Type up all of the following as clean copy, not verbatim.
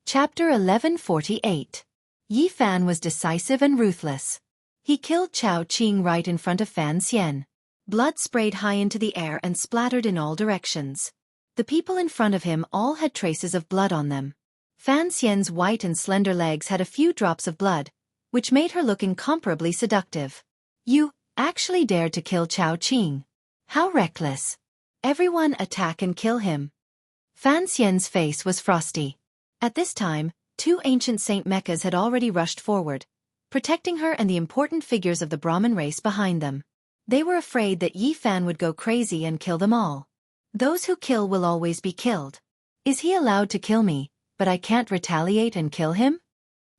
Chapter 1148. Yi Fan was decisive and ruthless. He killed Chao Qing right in front of Fan Xian. Blood sprayed high into the air and splattered in all directions. The people in front of him all had traces of blood on them. Fan Xian's white and slender legs had a few drops of blood, which made her look incomparably seductive. You actually dared to kill Chao Qing. How reckless. Everyone attack and kill him. Fan Xian's face was frosty. At this time, two ancient Saint Mechas had already rushed forward, protecting her and the important figures of the Brahmin race behind them. They were afraid that Yi Fan would go crazy and kill them all. Those who kill will always be killed. Is he allowed to kill me, but I can't retaliate and kill him?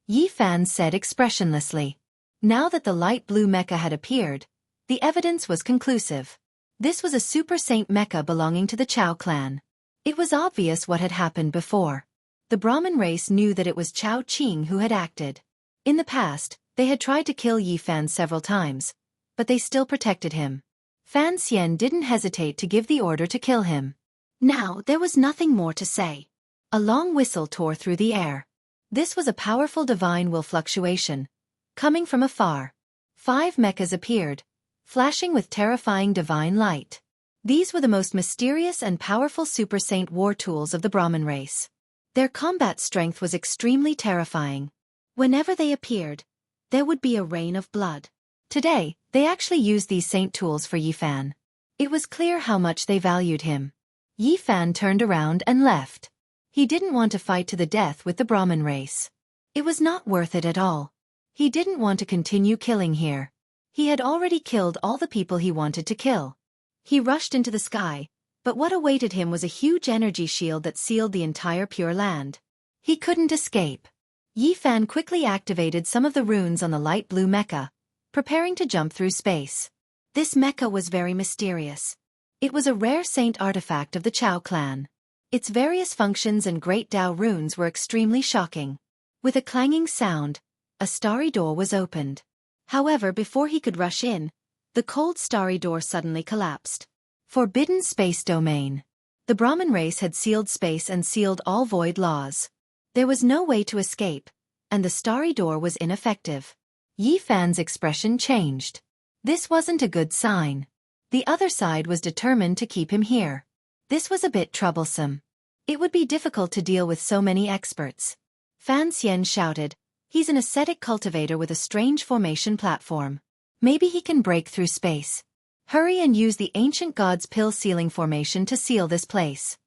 Yi Fan said expressionlessly. Now that the light blue mecha had appeared, the evidence was conclusive. This was a super Saint Mecha belonging to the Chao clan. It was obvious what had happened before. The Brahmin race knew that it was Chao Qing who had acted. In the past, they had tried to kill Yi Fan several times, but they still protected him. Fan Xian didn't hesitate to give the order to kill him. Now there was nothing more to say. A long whistle tore through the air. This was a powerful divine will fluctuation, coming from afar. 5 mechas appeared, flashing with terrifying divine light. These were the most mysterious and powerful Super Saint war tools of the Brahmin race. Their combat strength was extremely terrifying. Whenever they appeared, there would be a rain of blood. Today, they actually used these saint tools for Yi Fan. It was clear how much they valued him. Yi Fan turned around and left. He didn't want to fight to the death with the Brahmin race. It was not worth it at all. He didn't want to continue killing here. He had already killed all the people he wanted to kill. He rushed into the sky, but what awaited him was a huge energy shield that sealed the entire Pure Land. He couldn't escape. Yi Fan quickly activated some of the runes on the light blue mecha, preparing to jump through space. This mecha was very mysterious. It was a rare saint artifact of the Chao clan. Its various functions and great Tao runes were extremely shocking. With a clanging sound, a starry door was opened. However, before he could rush in, the cold starry door suddenly collapsed. Forbidden space domain. The Brahmin race had sealed space and sealed all void laws. There was no way to escape, and the starry door was ineffective. Yi Fan's expression changed. This wasn't a good sign. The other side was determined to keep him here. This was a bit troublesome. It would be difficult to deal with so many experts. Fan Xian shouted, "He's an ascetic cultivator with a strange formation platform. Maybe he can break through space. Hurry and use the ancient god's pill sealing formation to seal this place."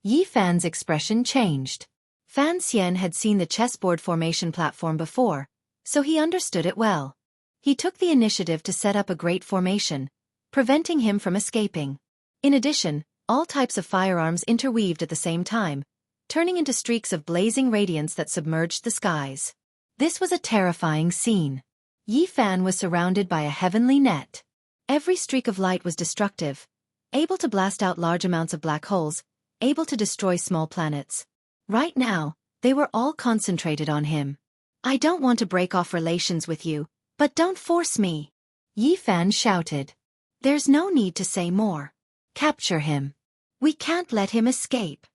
Yi Fan's expression changed. Fan Xian had seen the chessboard formation platform before, so he understood it well. He took the initiative to set up a great formation, preventing him from escaping. In addition, all types of firearms interweaved at the same time, turning into streaks of blazing radiance that submerged the skies. This was a terrifying scene. Yi Fan was surrounded by a heavenly net. Every streak of light was destructive, able to blast out large amounts of black holes, able to destroy small planets. Right now, they were all concentrated on him. "I don't want to break off relations with you, but don't force me," Yi Fan shouted. "There's no need to say more. Capture him. We can't let him escape."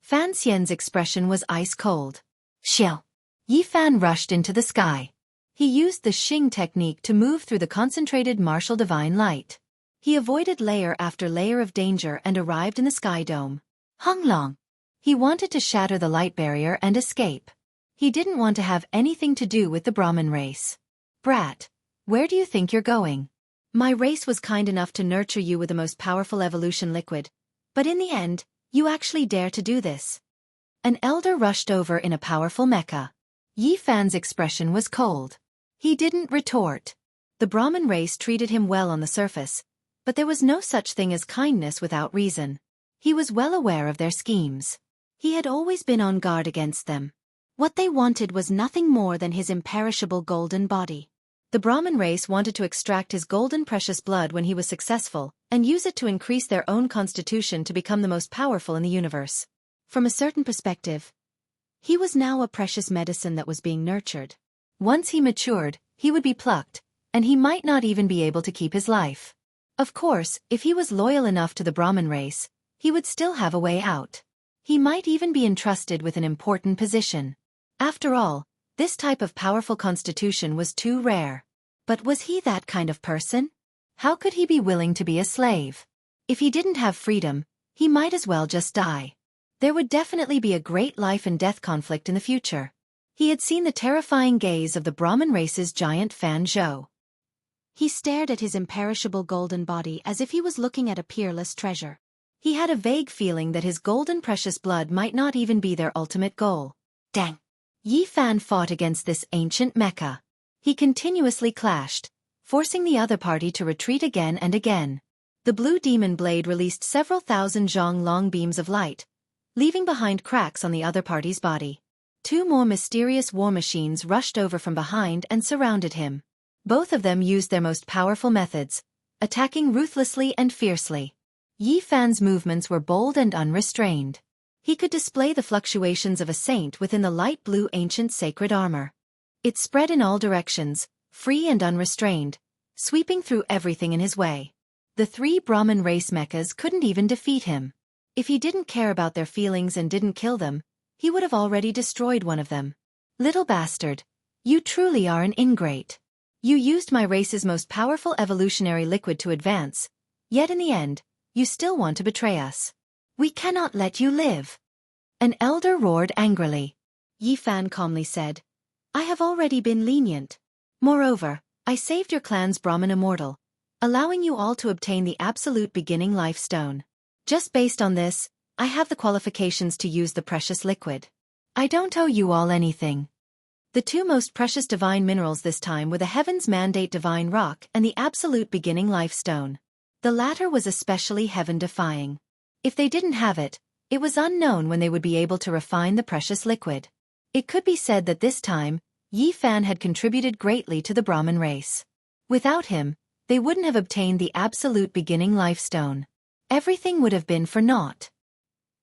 Fan Xian's expression was ice cold. "Xiao." Yi Fan rushed into the sky. He used the Xing technique to move through the concentrated martial divine light. He avoided layer after layer of danger and arrived in the sky dome. Honglong. He wanted to shatter the light barrier and escape. He didn't want to have anything to do with the Brahmin race. "Brat, where do you think you're going? My race was kind enough to nurture you with the most powerful evolution liquid, but in the end, you actually dare to do this." An elder rushed over in a powerful mecha. Yi Fan's expression was cold. He didn't retort. The Brahmin race treated him well on the surface, but there was no such thing as kindness without reason. He was well aware of their schemes. He had always been on guard against them. What they wanted was nothing more than his imperishable golden body. The Brahmin race wanted to extract his golden precious blood when he was successful, and use it to increase their own constitution to become the most powerful in the universe. From a certain perspective, he was now a precious medicine that was being nurtured. Once he matured, he would be plucked, and he might not even be able to keep his life. Of course, if he was loyal enough to the Brahmin race, he would still have a way out. He might even be entrusted with an important position. After all, this type of powerful constitution was too rare. But was he that kind of person? How could he be willing to be a slave? If he didn't have freedom, he might as well just die. There would definitely be a great life and death conflict in the future. He had seen the terrifying gaze of the Brahmin race's giant Fan Zhou. He stared at his imperishable golden body as if he was looking at a peerless treasure. He had a vague feeling that his golden precious blood might not even be their ultimate goal. Dang! Yi Fan fought against this ancient mecha. He continuously clashed, forcing the other party to retreat again and again. The blue demon blade released several thousand zhong-long beams of light, leaving behind cracks on the other party's body. Two more mysterious war machines rushed over from behind and surrounded him. Both of them used their most powerful methods, attacking ruthlessly and fiercely. Yi Fan's movements were bold and unrestrained. He could display the fluctuations of a saint within the light blue ancient sacred armor. It spread in all directions, free and unrestrained, sweeping through everything in his way. The three Brahmin race mechas couldn't even defeat him. If he didn't care about their feelings and didn't kill them, he would have already destroyed one of them. Little bastard, you truly are an ingrate. You used my race's most powerful evolutionary liquid to advance, yet in the end, you still want to betray us. We cannot let you live. An elder roared angrily. Yi Fan calmly said, I have already been lenient. Moreover, I saved your clan's Brahmin immortal, allowing you all to obtain the absolute beginning life stone. Just based on this, I have the qualifications to use the precious liquid. I don't owe you all anything. The two most precious divine minerals this time were the Heaven's Mandate Divine Rock and the Absolute Beginning Life Stone. The latter was especially heaven-defying. If they didn't have it, it was unknown when they would be able to refine the precious liquid. It could be said that this time, Yi Fan had contributed greatly to the Brahmin race. Without him, they wouldn't have obtained the Absolute Beginning Life Stone. Everything would have been for naught.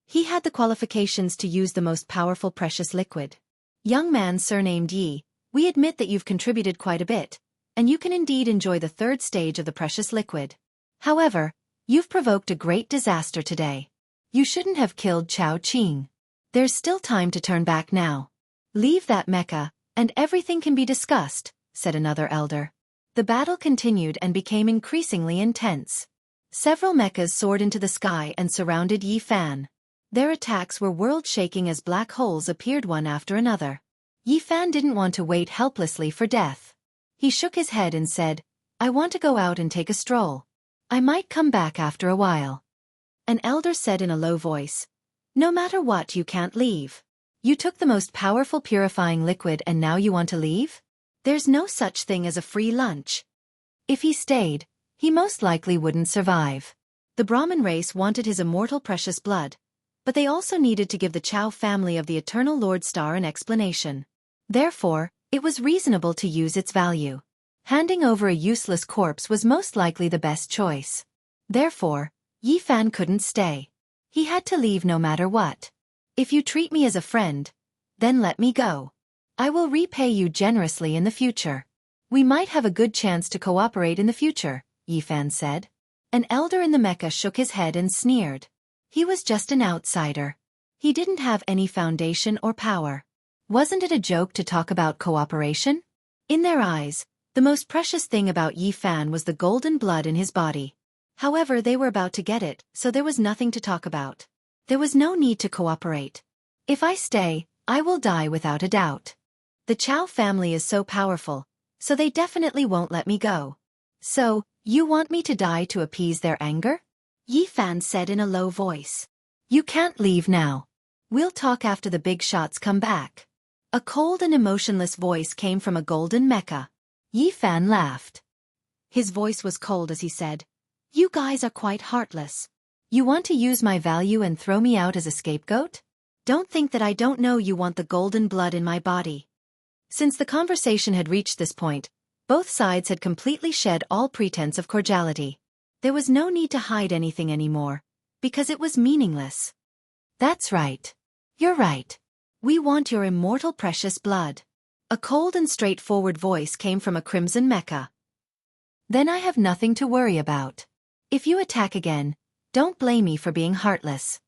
He had the qualifications to use the most powerful precious liquid. Young man surnamed Yi, we admit that you've contributed quite a bit, and you can indeed enjoy the third stage of the precious liquid. However, you've provoked a great disaster today. You shouldn't have killed Chao Qing. There's still time to turn back now. Leave that mecha, and everything can be discussed, said another elder. The battle continued and became increasingly intense. Several mechas soared into the sky and surrounded Yi Fan. Their attacks were world-shaking as black holes appeared one after another. Yi Fan didn't want to wait helplessly for death. He shook his head and said, I want to go out and take a stroll. I might come back after a while. An elder said in a low voice, No matter what, you can't leave. You took the most powerful purifying liquid and now you want to leave? There's no such thing as a free lunch. If he stayed, he most likely wouldn't survive. The Brahmin race wanted his immortal precious blood, but they also needed to give the Chao family of the Eternal Lord Star an explanation. Therefore, it was reasonable to use its value. Handing over a useless corpse was most likely the best choice. Therefore, Yi Fan couldn't stay. He had to leave no matter what. If you treat me as a friend, then let me go. I will repay you generously in the future. We might have a good chance to cooperate in the future, Yi Fan said. An elder in the mecha shook his head and sneered. He was just an outsider. He didn't have any foundation or power. Wasn't it a joke to talk about cooperation? In their eyes, the most precious thing about Yi Fan was the golden blood in his body. However, they were about to get it, so there was nothing to talk about. There was no need to cooperate. If I stay, I will die without a doubt. The Chao family is so powerful, so they definitely won't let me go. So, you want me to die to appease their anger? Yi Fan said in a low voice. You can't leave now. We'll talk after the big shots come back. A cold and emotionless voice came from a golden mecha. Yi Fan laughed. His voice was cold as he said, You guys are quite heartless. You want to use my value and throw me out as a scapegoat? Don't think that I don't know you want the golden blood in my body. Since the conversation had reached this point, both sides had completely shed all pretense of cordiality. There was no need to hide anything anymore, because it was meaningless. That's right. You're right. We want your immortal precious blood. A cold and straightforward voice came from a crimson mecha. Then I have nothing to worry about. If you attack again, don't blame me for being heartless.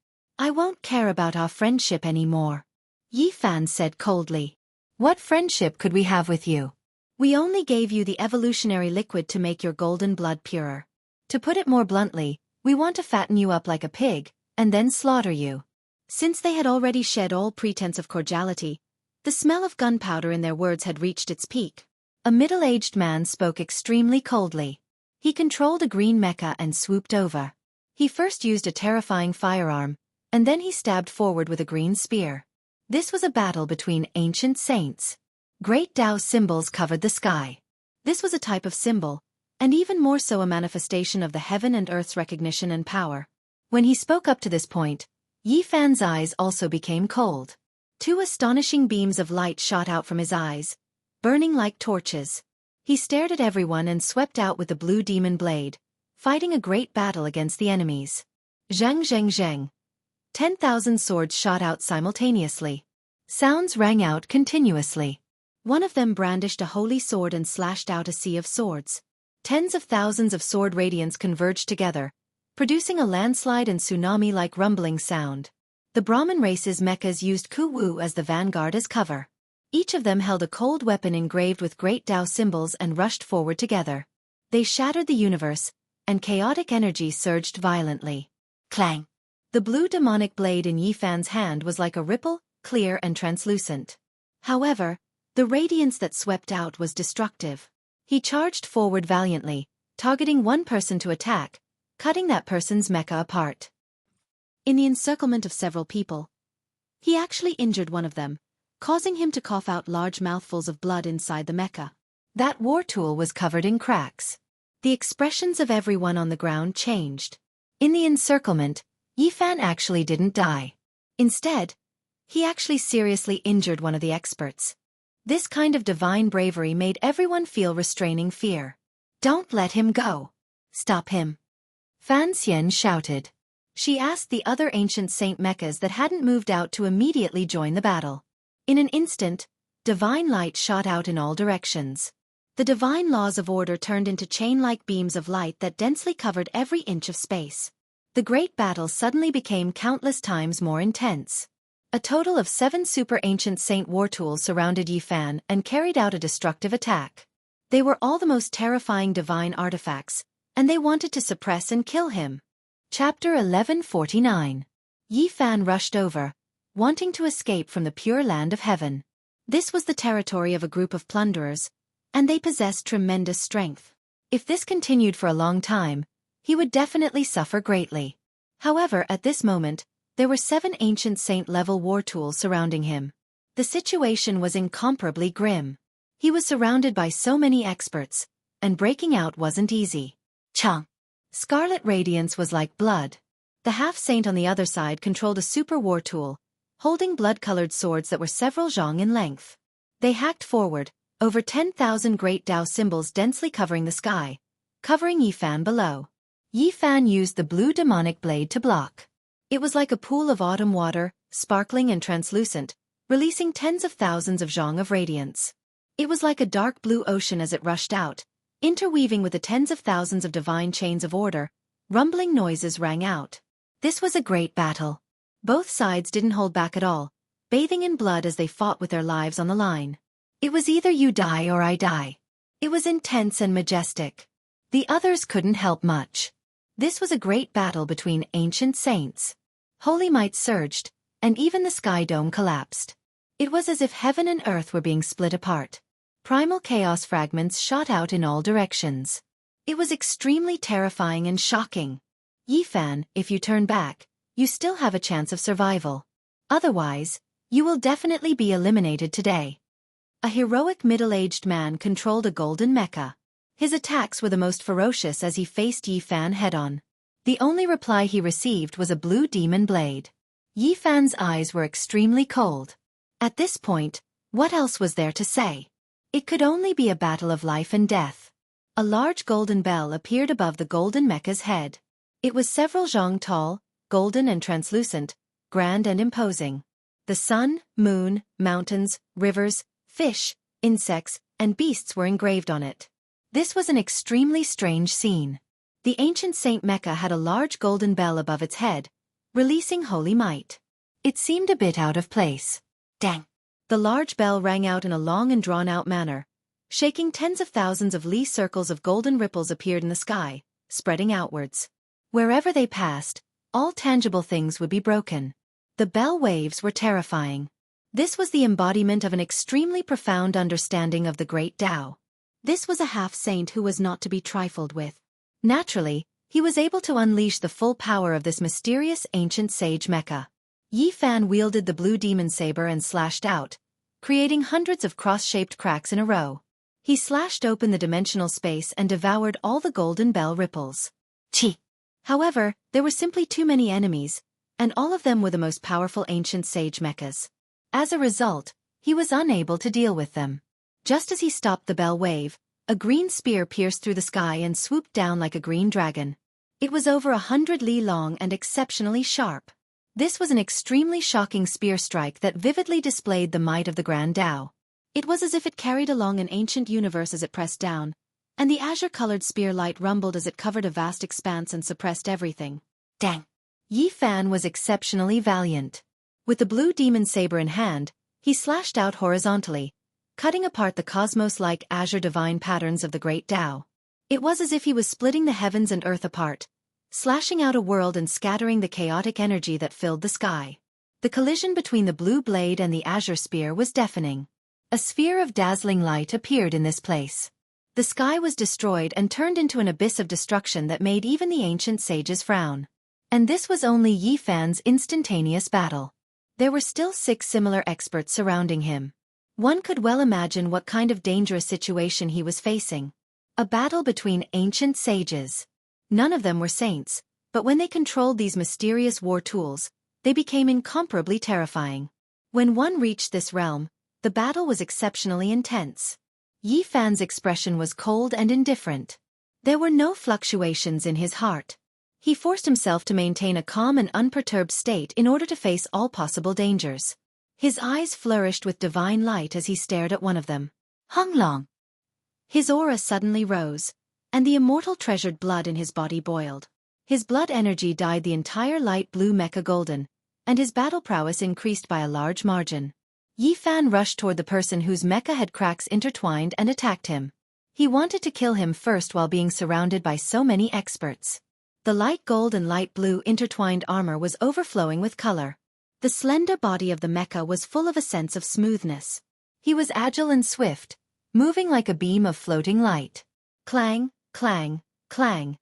I won't care about our friendship anymore. Yi Fan said coldly. What friendship could we have with you? We only gave you the evolutionary liquid to make your golden blood purer. To put it more bluntly, we want to fatten you up like a pig, and then slaughter you. Since they had already shed all pretense of cordiality, the smell of gunpowder in their words had reached its peak. A middle-aged man spoke extremely coldly. He controlled a green mecha and swooped over. He first used a terrifying firearm, and then he stabbed forward with a green spear. This was a battle between ancient saints. Great Tao symbols covered the sky. This was a type of symbol, and even more so a manifestation of the heaven and earth's recognition and power. When he spoke up to this point, Yi Fan's eyes also became cold. Two astonishing beams of light shot out from his eyes, burning like torches. He stared at everyone and swept out with the blue demon blade, fighting a great battle against the enemies. Zheng zheng zheng. 10,000 swords shot out simultaneously. Sounds rang out continuously. One of them brandished a holy sword and slashed out a sea of swords. Tens of thousands of sword radiants converged together, producing a landslide and tsunami-like rumbling sound. The Brahmin race's mechas used Ku Wu as the vanguard as cover. Each of them held a cold weapon engraved with great Tao symbols and rushed forward together. They shattered the universe, and chaotic energy surged violently. Clang! The blue demonic blade in Yi Fan's hand was like a ripple, clear and translucent. However, the radiance that swept out was destructive. He charged forward valiantly, targeting one person to attack, cutting that person's mecha apart. In the encirclement of several people, he actually injured one of them, causing him to cough out large mouthfuls of blood inside the mecha. That war tool was covered in cracks. The expressions of everyone on the ground changed. In the encirclement, Yi Fan actually didn't die. Instead, he actually seriously injured one of the experts. This kind of divine bravery made everyone feel restraining fear. Don't let him go. Stop him. Fan Xian shouted. She asked the other ancient saint mechas that hadn't moved out to immediately join the battle. In an instant, divine light shot out in all directions. The divine laws of order turned into chain-like beams of light that densely covered every inch of space. The great battle suddenly became countless times more intense. A total of 7 super ancient saint war tools surrounded Yi Fan and carried out a destructive attack. They were all the most terrifying divine artifacts, and they wanted to suppress and kill him. Chapter 1149. Yi Fan rushed over, wanting to escape from the pure land of heaven. This was the territory of a group of plunderers, and they possessed tremendous strength. If this continued for a long time, he would definitely suffer greatly. However, at this moment, there were 7 ancient saint-level war tools surrounding him. The situation was incomparably grim. He was surrounded by so many experts, and breaking out wasn't easy. Chang! Scarlet radiance was like blood. The half-saint on the other side controlled a super war tool, holding blood-colored swords that were several zhang in length. They hacked forward, over 10,000 great Tao symbols densely covering the sky, covering Yi Fan below. Yi Fan used the blue demonic blade to block. It was like a pool of autumn water, sparkling and translucent, releasing tens of thousands of zhang of radiance. It was like a dark blue ocean as it rushed out, interweaving with the tens of thousands of divine chains of order. Rumbling noises rang out. This was a great battle. Both sides didn't hold back at all, bathing in blood as they fought with their lives on the line. It was either you die or I die. It was intense and majestic. The others couldn't help much. This was a great battle between ancient saints. Holy might surged, and even the sky dome collapsed. It was as if heaven and earth were being split apart. Primal chaos fragments shot out in all directions. It was extremely terrifying and shocking. Yi Fan, if you turn back, you still have a chance of survival. Otherwise, you will definitely be eliminated today. A heroic middle-aged man controlled a golden mecha. His attacks were the most ferocious as he faced Yi Fan head-on. The only reply he received was a blue demon blade. Yi Fan's eyes were extremely cold. At this point, what else was there to say? It could only be a battle of life and death. A large golden bell appeared above the golden mecha's head. It was several zhang tall, golden and translucent, grand and imposing. The sun, moon, mountains, rivers, fish, insects, and beasts were engraved on it. This was an extremely strange scene. The ancient Saint Mecha had a large golden bell above its head, releasing holy might. It seemed a bit out of place. Dang! The large bell rang out in a long and drawn-out manner. Shaking tens of thousands of Li circles of golden ripples appeared in the sky, spreading outwards. Wherever they passed, all tangible things would be broken. The bell waves were terrifying. This was the embodiment of an extremely profound understanding of the great Tao. This was a half-saint who was not to be trifled with. Naturally, he was able to unleash the full power of this mysterious ancient sage mecha. Yi Fan wielded the blue demon saber and slashed out, creating hundreds of cross-shaped cracks in a row. He slashed open the dimensional space and devoured all the golden bell ripples. Chi! However, there were simply too many enemies, and all of them were the most powerful ancient sage mechas. As a result, he was unable to deal with them. Just as he stopped the bell wave, a green spear pierced through the sky and swooped down like a green dragon. It was over 100 li long and exceptionally sharp. This was an extremely shocking spear strike that vividly displayed the might of the Grand Tao. It was as if it carried along an ancient universe as it pressed down, and the azure-colored spear light rumbled as it covered a vast expanse and suppressed everything. Dang! Yi Fan was exceptionally valiant. With the blue demon saber in hand, he slashed out horizontally, cutting apart the cosmos-like azure divine patterns of the great Tao. It was as if he was splitting the heavens and earth apart, slashing out a world and scattering the chaotic energy that filled the sky. The collision between the blue blade and the azure spear was deafening. A sphere of dazzling light appeared in this place. The sky was destroyed and turned into an abyss of destruction that made even the ancient sages frown. And this was only Yi Fan's instantaneous battle. There were still 6 similar experts surrounding him. One could well imagine what kind of dangerous situation he was facing. A battle between ancient sages. None of them were saints, but when they controlled these mysterious war tools, they became incomparably terrifying. When one reached this realm, the battle was exceptionally intense. Yi Fan's expression was cold and indifferent. There were no fluctuations in his heart. He forced himself to maintain a calm and unperturbed state in order to face all possible dangers. His eyes flourished with divine light as he stared at one of them. Hung Long! His aura suddenly rose, and the immortal treasured blood in his body boiled. His blood energy dyed the entire light blue mecha golden, and his battle prowess increased by a large margin. Yi Fan rushed toward the person whose mecha had cracks intertwined and attacked him. He wanted to kill him first while being surrounded by so many experts. The light gold and light blue intertwined armor was overflowing with color. The slender body of the mecha was full of a sense of smoothness. He was agile and swift, moving like a beam of floating light. Clang, clang, clang.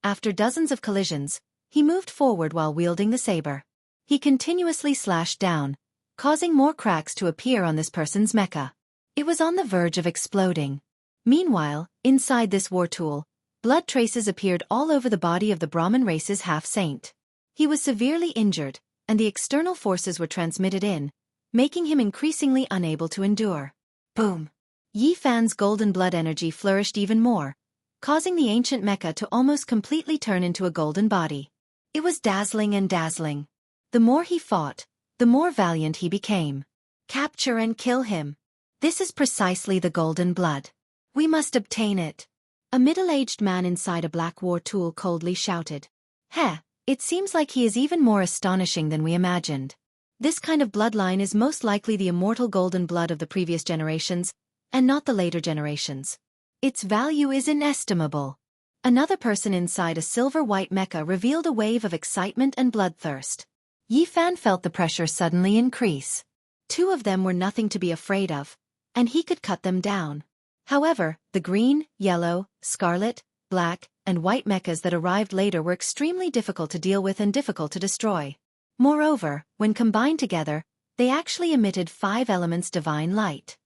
After dozens of collisions, he moved forward while wielding the saber. He continuously slashed down, causing more cracks to appear on this person's mecha. It was on the verge of exploding. Meanwhile, inside this war tool, blood traces appeared all over the body of the Brahmin race's half-saint. He was severely injured, and the external forces were transmitted in, making him increasingly unable to endure. Boom! Yi Fan's golden blood energy flourished even more, causing the ancient mecha to almost completely turn into a golden body. It was dazzling and dazzling. The more he fought, the more valiant he became. Capture and kill him. This is precisely the golden blood. We must obtain it. A middle-aged man inside a black war tool coldly shouted. Heh, it seems like he is even more astonishing than we imagined. This kind of bloodline is most likely the immortal golden blood of the previous generations, and not the later generations. Its value is inestimable. Another person inside a silver-white mecha revealed a wave of excitement and bloodthirst. Yi Fan felt the pressure suddenly increase. 2 of them were nothing to be afraid of, and he could cut them down. However, the green, yellow, scarlet, black, and white mechas that arrived later were extremely difficult to deal with and difficult to destroy. Moreover, when combined together, they actually emitted 5 elements divine light.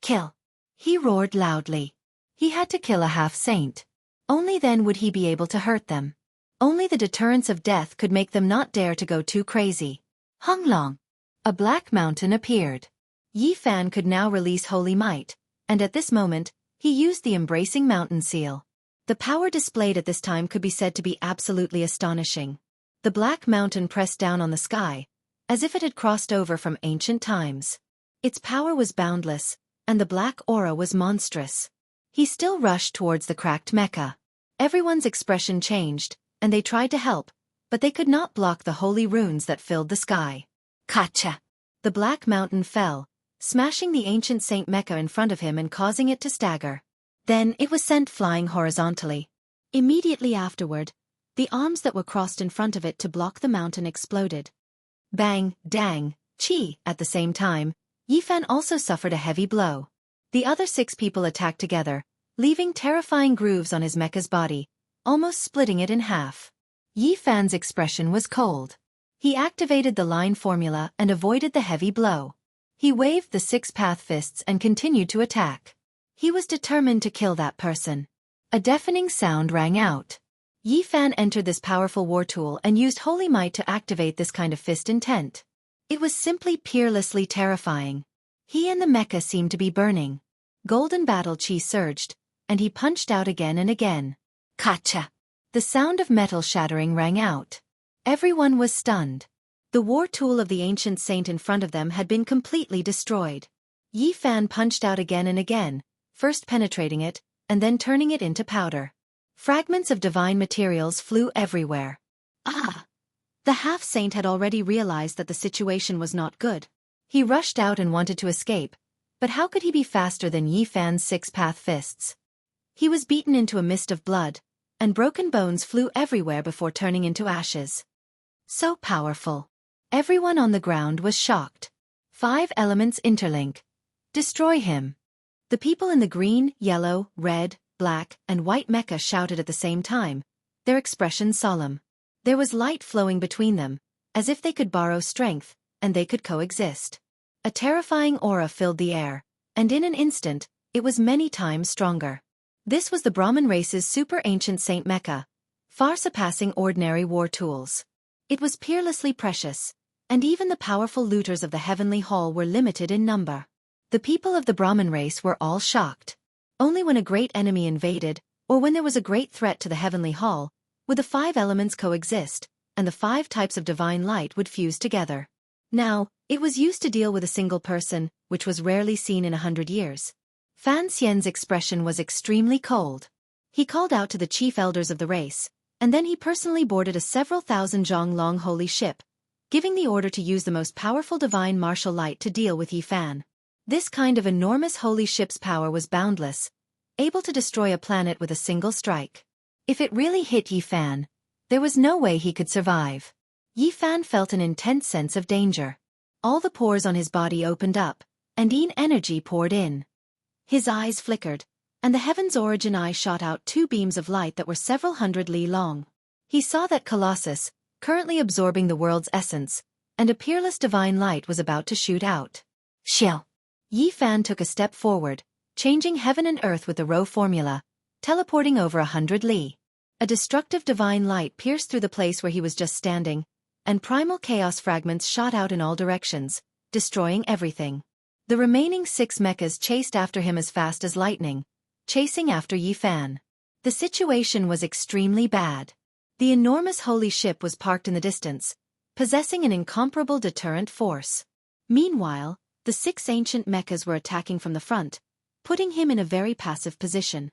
Kill! He roared loudly. He had to kill a half-saint. Only then would he be able to hurt them. Only the deterrence of death could make them not dare to go too crazy. Hung Long! A black mountain appeared. Yi Fan could now release holy might, and at this moment, he used the embracing mountain seal. The power displayed at this time could be said to be absolutely astonishing. The black mountain pressed down on the sky, as if it had crossed over from ancient times. Its power was boundless, and the black aura was monstrous. He still rushed towards the cracked mecha. Everyone's expression changed, and they tried to help, but they could not block the holy runes that filled the sky. Kacha! The black mountain fell, smashing the ancient Saint Mecha in front of him and causing it to stagger. Then it was sent flying horizontally. Immediately afterward, the arms that were crossed in front of it to block the mountain exploded. Bang, dang, chi! At the same time, Yifan also suffered a heavy blow. The other 6 people attacked together, leaving terrifying grooves on his mecha's body, almost splitting it in half. Yifan's expression was cold. He activated the line formula and avoided the heavy blow. He waved the 6 path fists and continued to attack. He was determined to kill that person. A deafening sound rang out. Yifan entered this powerful war tool and used holy might to activate this kind of fist intent. It was simply peerlessly terrifying. He and the mecha seemed to be burning. Golden battle chi surged, and he punched out again and again. Kacha! The sound of metal shattering rang out. Everyone was stunned. The war tool of the ancient saint in front of them had been completely destroyed. Yifan punched out again and again, first penetrating it, and then turning it into powder. Fragments of divine materials flew everywhere. Ah! The half-saint had already realized that the situation was not good. He rushed out and wanted to escape, but how could he be faster than Yifan's 6 path fists? He was beaten into a mist of blood, and broken bones flew everywhere before turning into ashes. So powerful. Everyone on the ground was shocked. 5 elements interlink. Destroy him. The people in the green, yellow, red, black, and white mecha shouted at the same time, their expressions solemn. There was light flowing between them, as if they could borrow strength, and they could coexist. A terrifying aura filled the air, and in an instant, it was many times stronger. This was the Brahmin race's super ancient Saint Mecha, far surpassing ordinary war tools. It was peerlessly precious, and even the powerful looters of the heavenly hall were limited in number. The people of the Brahmin race were all shocked. Only when a great enemy invaded, or when there was a great threat to the heavenly hall, would the 5 elements coexist, and the 5 types of divine light would fuse together. Now, it was used to deal with a single person, which was rarely seen in 100 years. Fan Xian's expression was extremely cold. He called out to the chief elders of the race, and then he personally boarded a several thousand zhong long holy ship, giving the order to use the most powerful divine martial light to deal with Yifan. This kind of enormous holy ship's power was boundless, able to destroy a planet with a single strike. If it really hit Yifan, there was no way he could survive. Yifan felt an intense sense of danger. All the pores on his body opened up, and energy poured in. His eyes flickered, and the heaven's origin eye shot out 2 beams of light that were several hundred li long. He saw that Colossus, currently absorbing the world's essence, and a peerless divine light was about to shoot out. Shill! Yifan took a step forward, changing heaven and earth with the Rho formula, teleporting over 100 li. A destructive divine light pierced through the place where he was just standing, and primal chaos fragments shot out in all directions, destroying everything. The remaining 6 mechas chased after him as fast as lightning, chasing after Yifan. The situation was extremely bad. The enormous holy ship was parked in the distance, possessing an incomparable deterrent force. Meanwhile, the 6 ancient mechas were attacking from the front, putting him in a very passive position.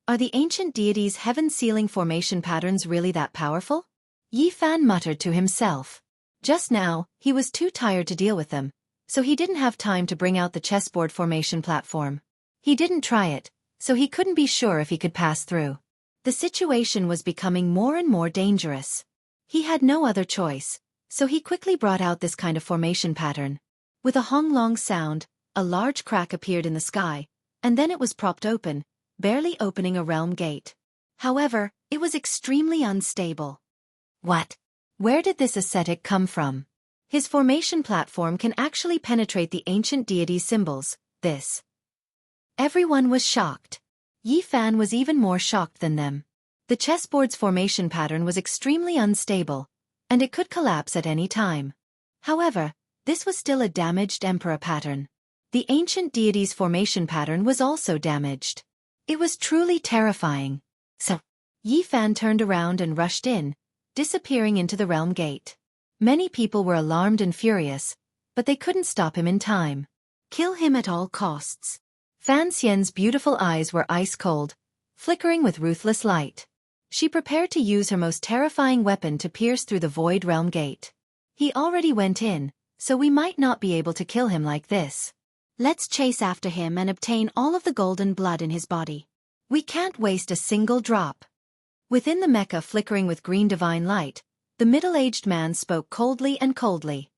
Are the ancient deities' heaven-sealing formation patterns really that powerful? Yifan muttered to himself. Just now, he was too tired to deal with them, so he didn't have time to bring out the chessboard formation platform. He didn't try it, so he couldn't be sure if he could pass through. The situation was becoming more and more dangerous. He had no other choice, so he quickly brought out this kind of formation pattern. With a honglong sound, a large crack appeared in the sky, and then it was propped open, barely opening a realm gate. However, it was extremely unstable. What? Where did this ascetic come from? His formation platform can actually penetrate the ancient deity symbols, this. Everyone was shocked. Yifan was even more shocked than them. The chessboard's formation pattern was extremely unstable, and it could collapse at any time. However, this was still a damaged emperor pattern. The ancient deity's formation pattern was also damaged. It was truly terrifying. So, Yifan turned around and rushed in, disappearing into the realm gate. Many people were alarmed and furious, but they couldn't stop him in time. Kill him at all costs. Fan Xian's beautiful eyes were ice cold, flickering with ruthless light. She prepared to use her most terrifying weapon to pierce through the Void Realm gate. He already went in, so we might not be able to kill him like this. Let's chase after him and obtain all of the golden blood in his body. We can't waste a single drop. Within the mecha flickering with green divine light, the middle-aged man spoke coldly and coldly.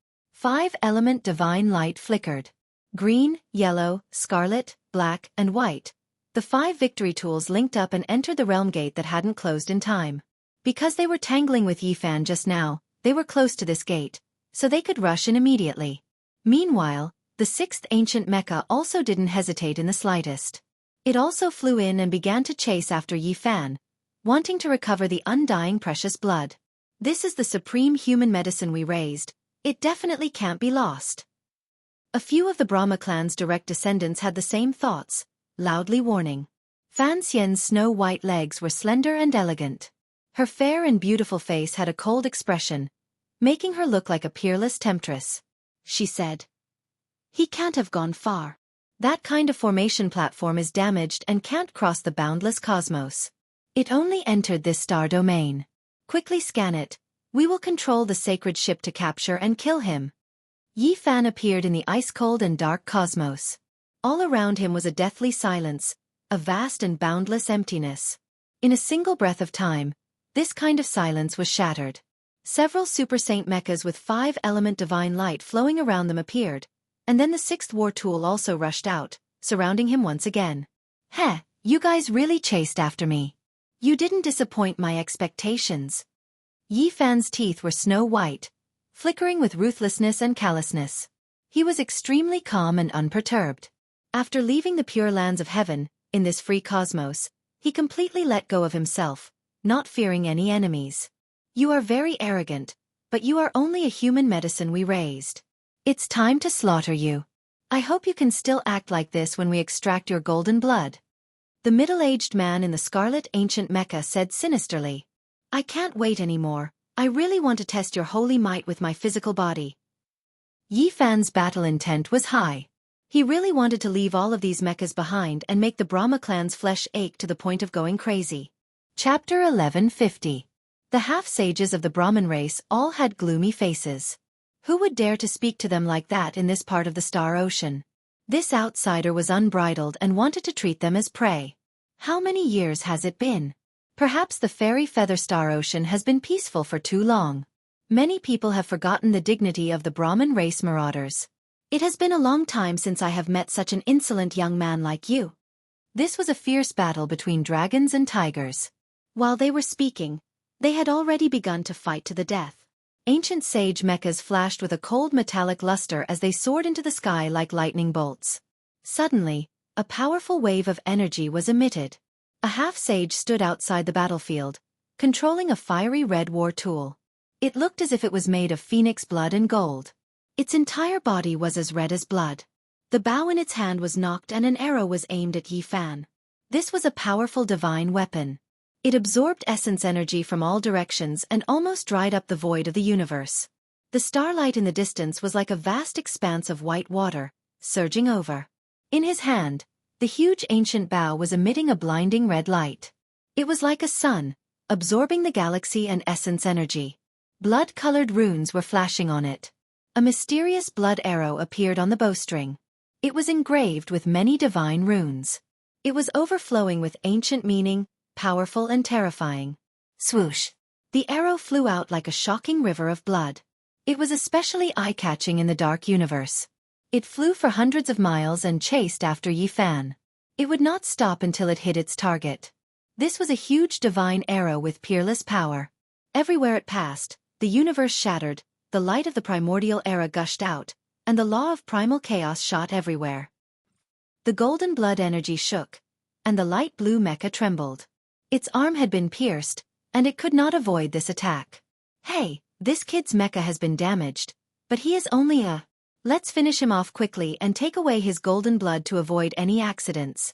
5-element divine light flickered. Green, yellow, scarlet, black, and white. The 5 victory tools linked up and entered the realm gate that hadn't closed in time. Because they were tangling with Yifan just now, they were close to this gate, so they could rush in immediately. Meanwhile, the 6th ancient mecha also didn't hesitate in the slightest. It also flew in and began to chase after Yifan, wanting to recover the undying precious blood. This is the supreme human medicine we raised. It definitely can't be lost. A few of the Brahma clan's direct descendants had the same thoughts, loudly warning. Fan Xian's snow-white legs were slender and elegant. Her fair and beautiful face had a cold expression, making her look like a peerless temptress. She said, "He can't have gone far. That kind of formation platform is damaged and can't cross the boundless cosmos. It only entered this star domain. Quickly scan it. We will control the sacred ship to capture and kill him." Yifan appeared in the ice-cold and dark cosmos. All around him was a deathly silence, a vast and boundless emptiness. In a single breath of time, this kind of silence was shattered. Several super saint mechas with 5-element divine light flowing around them appeared, and then the 6th war tool also rushed out, surrounding him once again. "Heh, you guys really chased after me. You didn't disappoint my expectations." Yifan's teeth were snow-white, flickering with ruthlessness and callousness. He was extremely calm and unperturbed. After leaving the pure lands of heaven, in this free cosmos, he completely let go of himself, not fearing any enemies. "You are very arrogant, but you are only a human medicine we raised. It's time to slaughter you. I hope you can still act like this when we extract your golden blood." The middle-aged man in the scarlet ancient mecha said sinisterly. "I can't wait anymore. I really want to test your holy might with my physical body." Yifan's battle intent was high. He really wanted to leave all of these mechas behind and make the Brahma clan's flesh ache to the point of going crazy. Chapter 1150. The half-sages of the Brahmin race all had gloomy faces. Who would dare to speak to them like that in this part of the Star Ocean? This outsider was unbridled and wanted to treat them as prey. How many years has it been? Perhaps the fairy feather Star Ocean has been peaceful for too long. Many people have forgotten the dignity of the Brahmin race marauders. It has been a long time since I have met such an insolent young man like you. This was a fierce battle between dragons and tigers. While they were speaking, they had already begun to fight to the death. Ancient sage mechas flashed with a cold metallic luster as they soared into the sky like lightning bolts. Suddenly, a powerful wave of energy was emitted. A half-sage stood outside the battlefield, controlling a fiery red war tool. It looked as if it was made of phoenix blood and gold. Its entire body was as red as blood. The bow in its hand was knocked and an arrow was aimed at Yifan. This was a powerful divine weapon. It absorbed essence energy from all directions and almost dried up the void of the universe. The starlight in the distance was like a vast expanse of white water, surging over. In his hand, the huge ancient bow was emitting a blinding red light. It was like a sun, absorbing the galaxy and essence energy. Blood-colored runes were flashing on it. A mysterious blood arrow appeared on the bowstring. It was engraved with many divine runes. It was overflowing with ancient meaning, powerful and terrifying. Swoosh! The arrow flew out like a shocking river of blood. It was especially eye-catching in the dark universe. It flew for hundreds of miles and chased after Yifan. It would not stop until it hit its target. This was a huge divine arrow with peerless power. Everywhere it passed, the universe shattered, the light of the primordial era gushed out, and the law of primal chaos shot everywhere. The golden blood energy shook, and the light blue mecha trembled. Its arm had been pierced, and it could not avoid this attack. "Hey, this kid's mecha has been damaged, but he is only a... Let's finish him off quickly and take away his golden blood to avoid any accidents."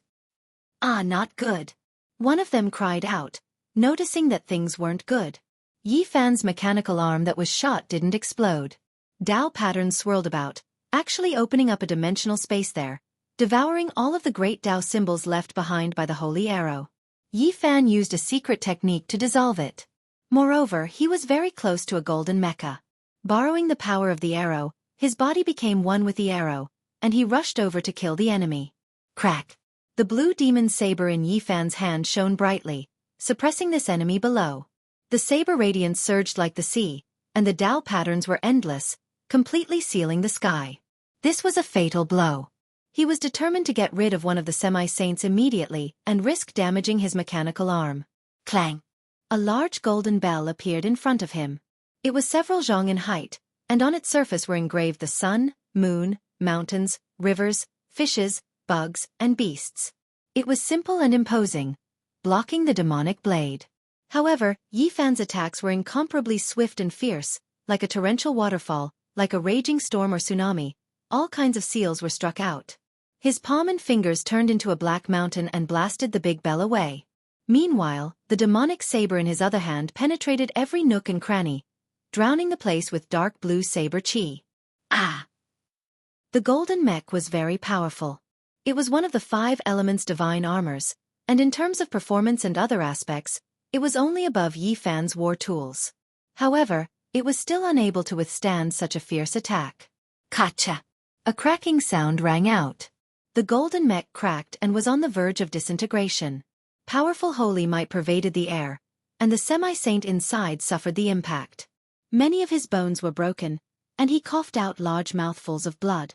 "Ah, not good." One of them cried out, noticing that things weren't good. Yifan's mechanical arm that was shot didn't explode. Dao patterns swirled about, actually opening up a dimensional space there, devouring all of the great Dao symbols left behind by the holy arrow. Yi Fan used a secret technique to dissolve it. Moreover, he was very close to a golden mecha. Borrowing the power of the arrow, his body became one with the arrow, and he rushed over to kill the enemy. Crack! The blue demon saber in Yi Fan's hand shone brightly, suppressing this enemy below. The saber radiance surged like the sea, and the Dao patterns were endless, completely sealing the sky. This was a fatal blow. He was determined to get rid of one of the semi-saints immediately and risk damaging his mechanical arm. Clang! A large golden bell appeared in front of him. It was several zhong in height, and on its surface were engraved the sun, moon, mountains, rivers, fishes, bugs, and beasts. It was simple and imposing, blocking the demonic blade. However, Yi Fan's attacks were incomparably swift and fierce, like a torrential waterfall, like a raging storm or tsunami. All kinds of seals were struck out. His palm and fingers turned into a black mountain and blasted the big bell away. Meanwhile, the demonic saber in his other hand penetrated every nook and cranny, drowning the place with dark blue saber chi. Ah! The golden mech was very powerful. It was one of the 5 elements' divine armors, and in terms of performance and other aspects, it was only above Yi Fan's war tools. However, it was still unable to withstand such a fierce attack. Kacha! A cracking sound rang out. The golden mech cracked and was on the verge of disintegration. Powerful holy might pervaded the air, and the semi-saint inside suffered the impact. Many of his bones were broken, and he coughed out large mouthfuls of blood.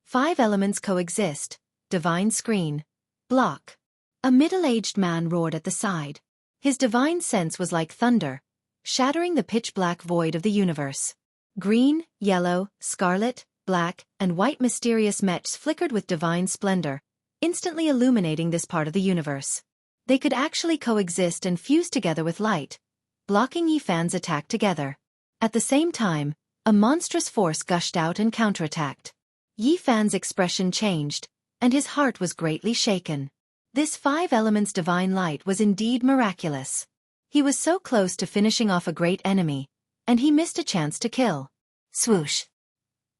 5 elements coexist: divine screen, block. A middle-aged man roared at the side. His divine sense was like thunder, shattering the pitch-black void of the universe. Green, yellow, scarlet, black, and white mysterious mechs flickered with divine splendor, instantly illuminating this part of the universe. They could actually coexist and fuse together with light, blocking Yi Fan's attack together. At the same time, a monstrous force gushed out and counterattacked. Yi Fan's expression changed, and his heart was greatly shaken. This 5 elements divine light was indeed miraculous. He was so close to finishing off a great enemy, and he missed a chance to kill. Swoosh!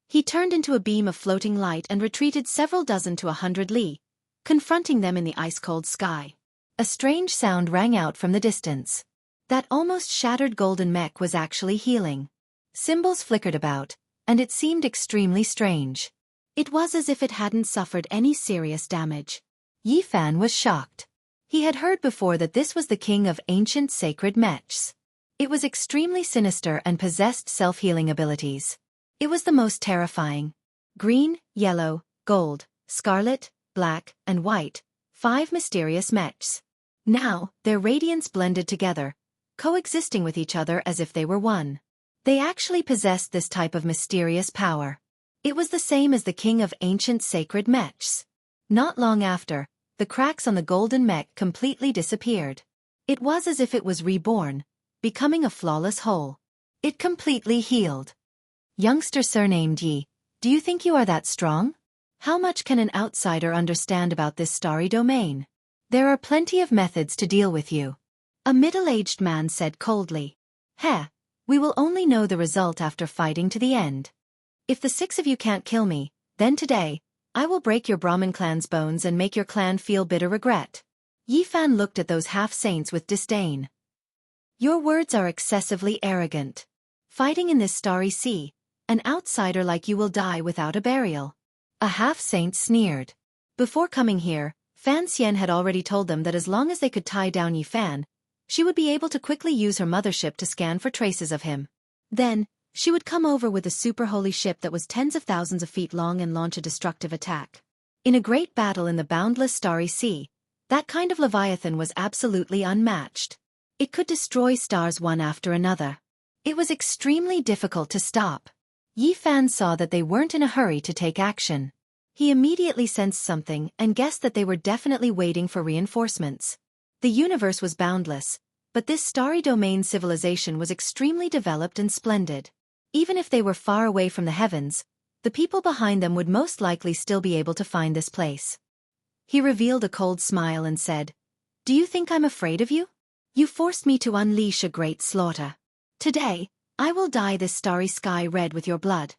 He turned into a beam of floating light and retreated several dozen to 100 li, confronting them in the ice-cold sky. A strange sound rang out from the distance. That almost shattered golden mech was actually healing. Symbols flickered about, and it seemed extremely strange. It was as if it hadn't suffered any serious damage. Yi Fan was shocked. He had heard before that this was the king of ancient sacred mechs. It was extremely sinister and possessed self-healing abilities. It was the most terrifying. Green, yellow, gold, scarlet, black, and white, 5 mysterious mechs. Now, their radiance blended together, coexisting with each other as if they were one. They actually possessed this type of mysterious power. It was the same as the king of ancient sacred mechs. Not long after, the cracks on the golden mech completely disappeared. It was as if it was reborn, becoming a flawless whole. It completely healed. Youngster surnamed Yi, do you think you are that strong? How much can an outsider understand about this starry domain? There are plenty of methods to deal with you. A middle-aged man said coldly. Heh, we will only know the result after fighting to the end. If the 6 of you can't kill me, then today, I will break your Brahmin clan's bones and make your clan feel bitter regret. Yi Fan looked at those half-saints with disdain. Your words are excessively arrogant. Fighting in this starry sea, an outsider like you will die without a burial. A half-saint sneered. Before coming here, Fan Xian had already told them that as long as they could tie down Yi Fan, she would be able to quickly use her mothership to scan for traces of him. Then, she would come over with a super holy ship that was tens of thousands of feet long and launch a destructive attack. In a great battle in the boundless starry sea, that kind of leviathan was absolutely unmatched. It could destroy stars one after another. It was extremely difficult to stop. Yi Fan saw that they weren't in a hurry to take action. He immediately sensed something and guessed that they were definitely waiting for reinforcements. The universe was boundless, but this starry domain civilization was extremely developed and splendid. Even if they were far away from the heavens, the people behind them would most likely still be able to find this place. He revealed a cold smile and said, Do you think I'm afraid of you? You forced me to unleash a great slaughter. Today, I will dye this starry sky red with your blood.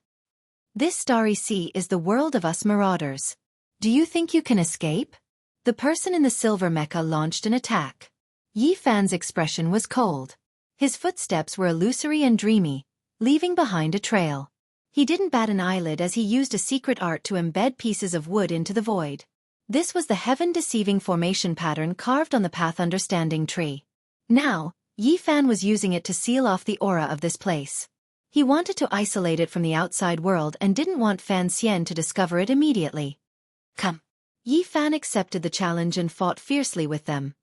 This starry sea is the world of us marauders. Do you think you can escape? The person in the silver mecha launched an attack. Yi Fan's expression was cold. His footsteps were illusory and dreamy, leaving behind a trail. He didn't bat an eyelid as he used a secret art to embed pieces of wood into the void. This was the heaven-deceiving formation pattern carved on the path understanding tree. Now, Yi Fan was using it to seal off the aura of this place. He wanted to isolate it from the outside world and didn't want Fan Xian to discover it immediately. Come. Yi Fan accepted the challenge and fought fiercely with them.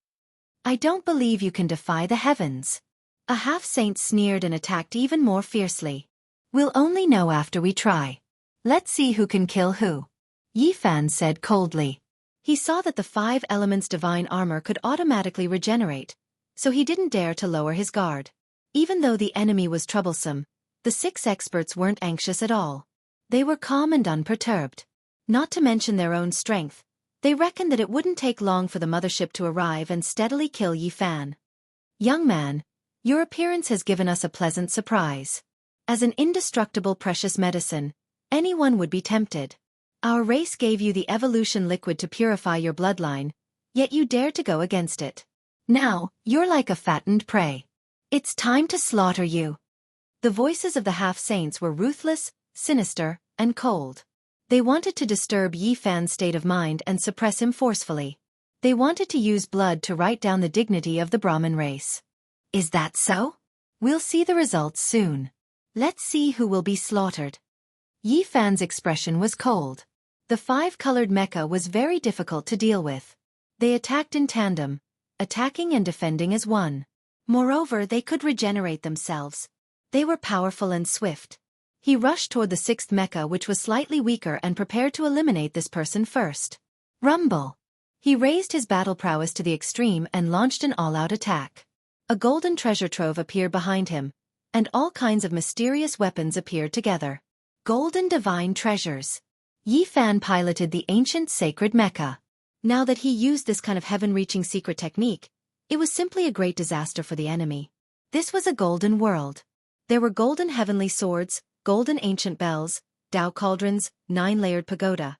I don't believe you can defy the heavens. A half-saint sneered and attacked even more fiercely. We'll only know after we try. Let's see who can kill who. Yi Fan said coldly. He saw that the 5 elements divine armor could automatically regenerate, so he didn't dare to lower his guard. Even though the enemy was troublesome, the 6 experts weren't anxious at all. They were calm and unperturbed. Not to mention their own strength, they reckoned that it wouldn't take long for the mothership to arrive and steadily kill Yi Fan. Young man, your appearance has given us a pleasant surprise. As an indestructible precious medicine, anyone would be tempted. Our race gave you the evolution liquid to purify your bloodline, yet you dared to go against it. Now, you're like a fattened prey. It's time to slaughter you. The voices of the half-saints were ruthless, sinister, and cold. They wanted to disturb Yi Fan's state of mind and suppress him forcefully. They wanted to use blood to write down the dignity of the Brahmin race. Is that so? We'll see the results soon. Let's see who will be slaughtered. Yi Fan's expression was cold. The 5-colored mecha was very difficult to deal with. They attacked in tandem, attacking and defending as one. Moreover, they could regenerate themselves. They were powerful and swift. He rushed toward the 6th mecha, which was slightly weaker, and prepared to eliminate this person first. Rumble! He raised his battle prowess to the extreme and launched an all-out attack. A golden treasure trove appeared behind him, and all kinds of mysterious weapons appeared together. Golden divine treasures. Yi Fan piloted the ancient sacred mecha. Now that he used this kind of heaven-reaching secret technique, it was simply a great disaster for the enemy. This was a golden world. There were golden heavenly swords, golden ancient bells, Tao cauldrons, 9-layered pagoda.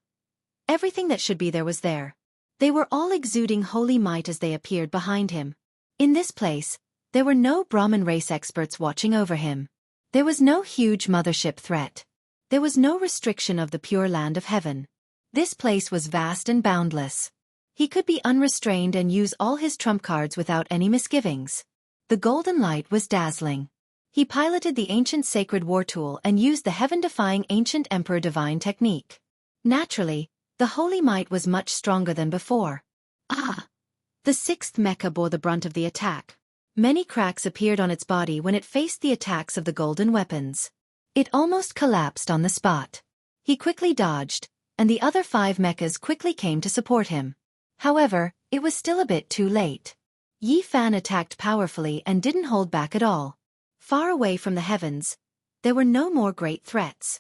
Everything that should be there was there. They were all exuding holy might as they appeared behind him. In this place, there were no Brahmin race experts watching over him. There was no huge mothership threat. There was no restriction of the pure land of heaven. This place was vast and boundless. He could be unrestrained and use all his trump cards without any misgivings. The golden light was dazzling. He piloted the ancient sacred war tool and used the heaven-defying ancient emperor divine technique. Naturally, the holy might was much stronger than before. The 6th mecha bore the brunt of the attack. Many cracks appeared on its body when it faced the attacks of the golden weapons. It almost collapsed on the spot. He quickly dodged, and the other 5 mechas quickly came to support him. However, it was still a bit too late. Yi Fan attacked powerfully and didn't hold back at all. Far away from the heavens, there were no more great threats.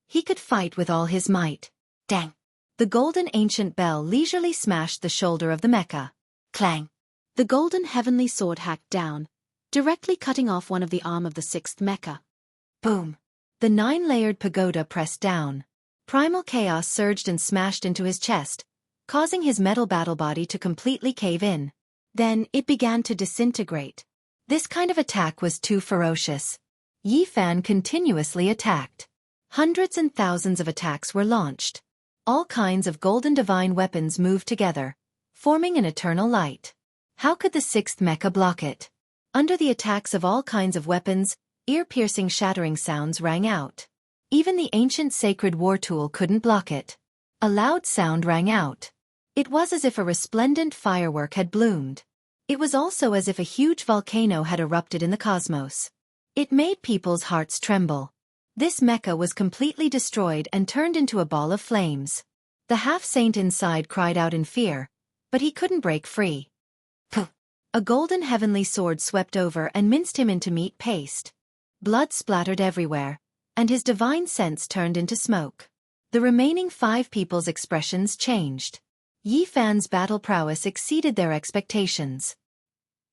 He could fight with all his might. Dang! The golden ancient bell leisurely smashed the shoulder of the mecha. Clang! The golden heavenly sword hacked down, directly cutting off one of the arm of the 6th mecha. Boom! The 9-layered pagoda pressed down. Primal chaos surged and smashed into his chest, causing his metal battle body to completely cave in. Then, it began to disintegrate. This kind of attack was too ferocious. Yi Fan continuously attacked. Hundreds and thousands of attacks were launched. All kinds of golden divine weapons moved together, forming an eternal light. How could the 6th mecha block it? Under the attacks of all kinds of weapons, ear-piercing shattering sounds rang out. Even the ancient sacred war tool couldn't block it. A loud sound rang out. It was as if a resplendent firework had bloomed. It was also as if a huge volcano had erupted in the cosmos. It made people's hearts tremble. This mecha was completely destroyed and turned into a ball of flames. The half-saint inside cried out in fear, but he couldn't break free. Puh! A golden heavenly sword swept over and minced him into meat paste. Blood splattered everywhere, and his divine sense turned into smoke. The remaining 5 people's expressions changed. Yi Fan's battle prowess exceeded their expectations.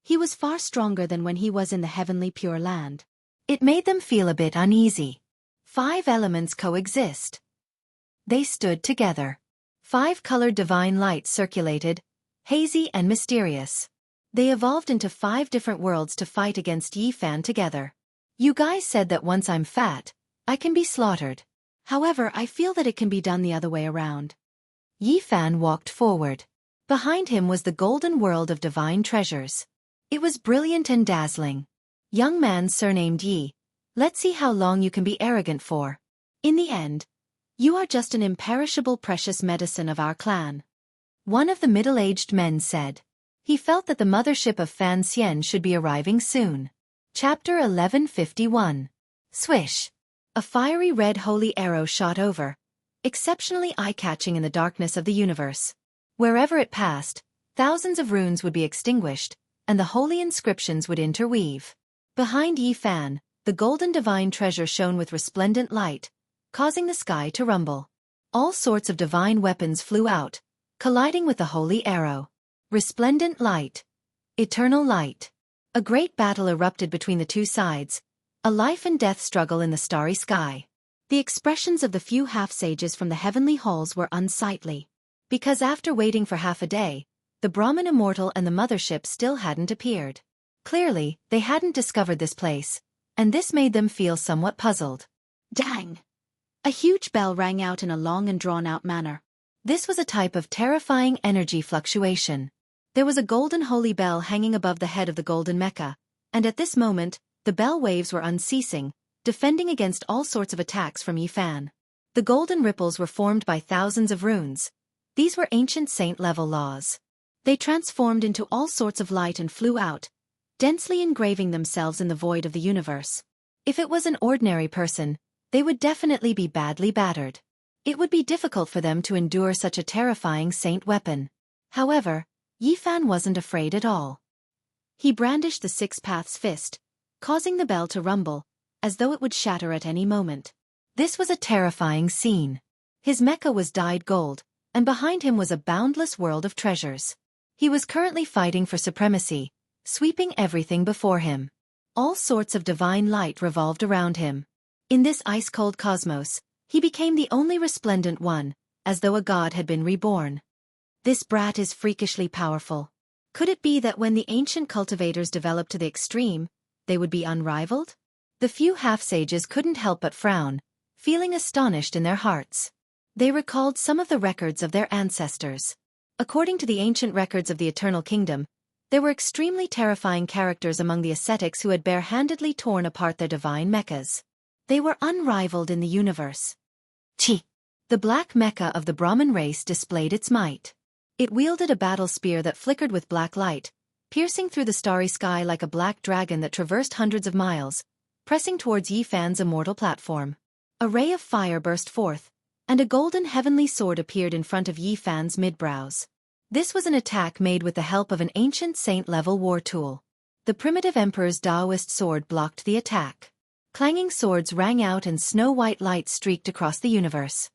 He was far stronger than when he was in the heavenly pure land. It made them feel a bit uneasy. 5 elements coexist. They stood together. 5-colored divine light circulated, hazy and mysterious. They evolved into 5 different worlds to fight against Yi Fan together. You guys said that once I'm fat, I can be slaughtered. However, I feel that it can be done the other way around. Yi Fan walked forward. Behind him was the golden world of divine treasures. It was brilliant and dazzling. Young man surnamed Yi, let's see how long you can be arrogant for. In the end, you are just an imperishable precious medicine of our clan. One of the middle-aged men said. He felt that the mothership of Fan Xian should be arriving soon. Chapter 1151. Swish. A fiery red holy arrow shot over, exceptionally eye-catching in the darkness of the universe. Wherever it passed, thousands of runes would be extinguished, and the holy inscriptions would interweave. Behind Yi Fan, the golden divine treasure shone with resplendent light, causing the sky to rumble. All sorts of divine weapons flew out, colliding with the holy arrow. Resplendent light. Eternal light. A great battle erupted between the two sides, a life-and-death struggle in the starry sky. The expressions of the few half-sages from the heavenly halls were unsightly. Because after waiting for half a day, the Brahmin immortal and the mothership still hadn't appeared. Clearly, they hadn't discovered this place, and this made them feel somewhat puzzled. Dang! A huge bell rang out in a long and drawn-out manner. This was a type of terrifying energy fluctuation. There was a golden holy bell hanging above the head of the golden mecha, and at this moment, the bell waves were unceasing, defending against all sorts of attacks from Yi Fan. The golden ripples were formed by thousands of runes. These were ancient saint-level laws. They transformed into all sorts of light and flew out, densely engraving themselves in the void of the universe. If it was an ordinary person, they would definitely be badly battered. It would be difficult for them to endure such a terrifying saint weapon. However, Yi Fan wasn't afraid at all. He brandished the Six Paths fist, causing the bell to rumble, as though it would shatter at any moment. This was a terrifying scene. His mecha was dyed gold, and behind him was a boundless world of treasures. He was currently fighting for supremacy, sweeping everything before him. All sorts of divine light revolved around him. In this ice-cold cosmos, he became the only resplendent one, as though a god had been reborn. This brat is freakishly powerful. Could it be that when the ancient cultivators developed to the extreme, they would be unrivaled? The few half-sages couldn't help but frown, feeling astonished in their hearts. They recalled some of the records of their ancestors. According to the ancient records of the Eternal Kingdom, there were extremely terrifying characters among the ascetics who had bare-handedly torn apart their divine mechas. They were unrivaled in the universe. Chi! The black mecha of the Brahmin race displayed its might. It wielded a battle spear that flickered with black light, piercing through the starry sky like a black dragon that traversed hundreds of miles, pressing towards Yi Fan's immortal platform. A ray of fire burst forth, and a golden heavenly sword appeared in front of Yi Fan's mid-brows. This was an attack made with the help of an ancient saint-level war tool. The primitive emperor's Taoist sword blocked the attack. Clanging swords rang out and snow-white light streaked across the universe.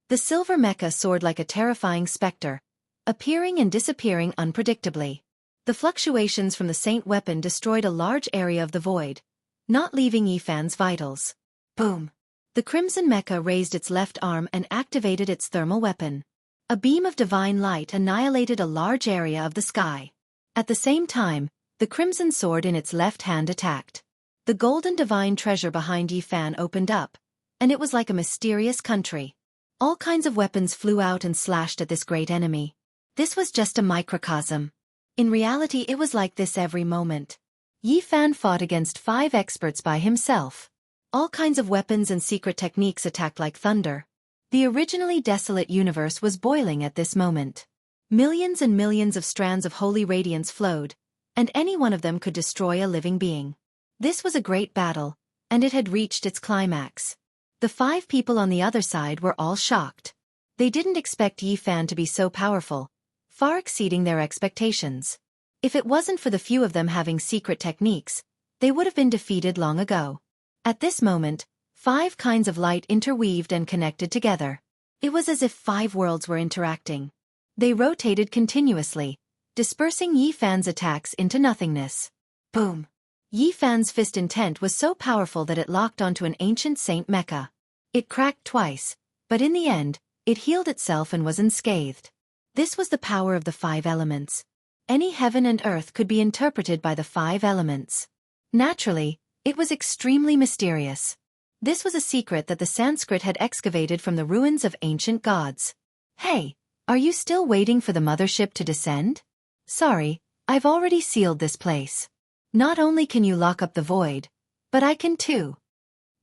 The silver mecha soared like a terrifying specter, appearing and disappearing unpredictably. The fluctuations from the saint weapon destroyed a large area of the void, not leaving Yi Fan's vitals. Boom! The crimson mecha raised its left arm and activated its thermal weapon. A beam of divine light annihilated a large area of the sky. At the same time, the crimson sword in its left hand attacked. The golden divine treasure behind Yi Fan opened up, and it was like a mysterious country. All kinds of weapons flew out and slashed at this great enemy. This was just a microcosm. In reality, it was like this every moment. Yi Fan fought against 5 experts by himself. All kinds of weapons and secret techniques attacked like thunder. The originally desolate universe was boiling at this moment. Millions and millions of strands of holy radiance flowed, and any one of them could destroy a living being. This was a great battle, and it had reached its climax. The 5 people on the other side were all shocked. They didn't expect Yi Fan to be so powerful, far exceeding their expectations. If it wasn't for the few of them having secret techniques, they would have been defeated long ago. At this moment, 5 kinds of light interweaved and connected together. It was as if 5 worlds were interacting. They rotated continuously, dispersing Yi Fan's attacks into nothingness. Boom! Yi Fan's fist intent was so powerful that it locked onto an ancient saint mecha. It cracked twice, but in the end, it healed itself and was unscathed. This was the power of the 5 elements. Any heaven and earth could be interpreted by the 5 elements. Naturally, it was extremely mysterious. This was a secret that the Sanskrit had excavated from the ruins of ancient gods. Hey, are you still waiting for the mothership to descend? Sorry, I've already sealed this place. Not only can you lock up the void, but I can too.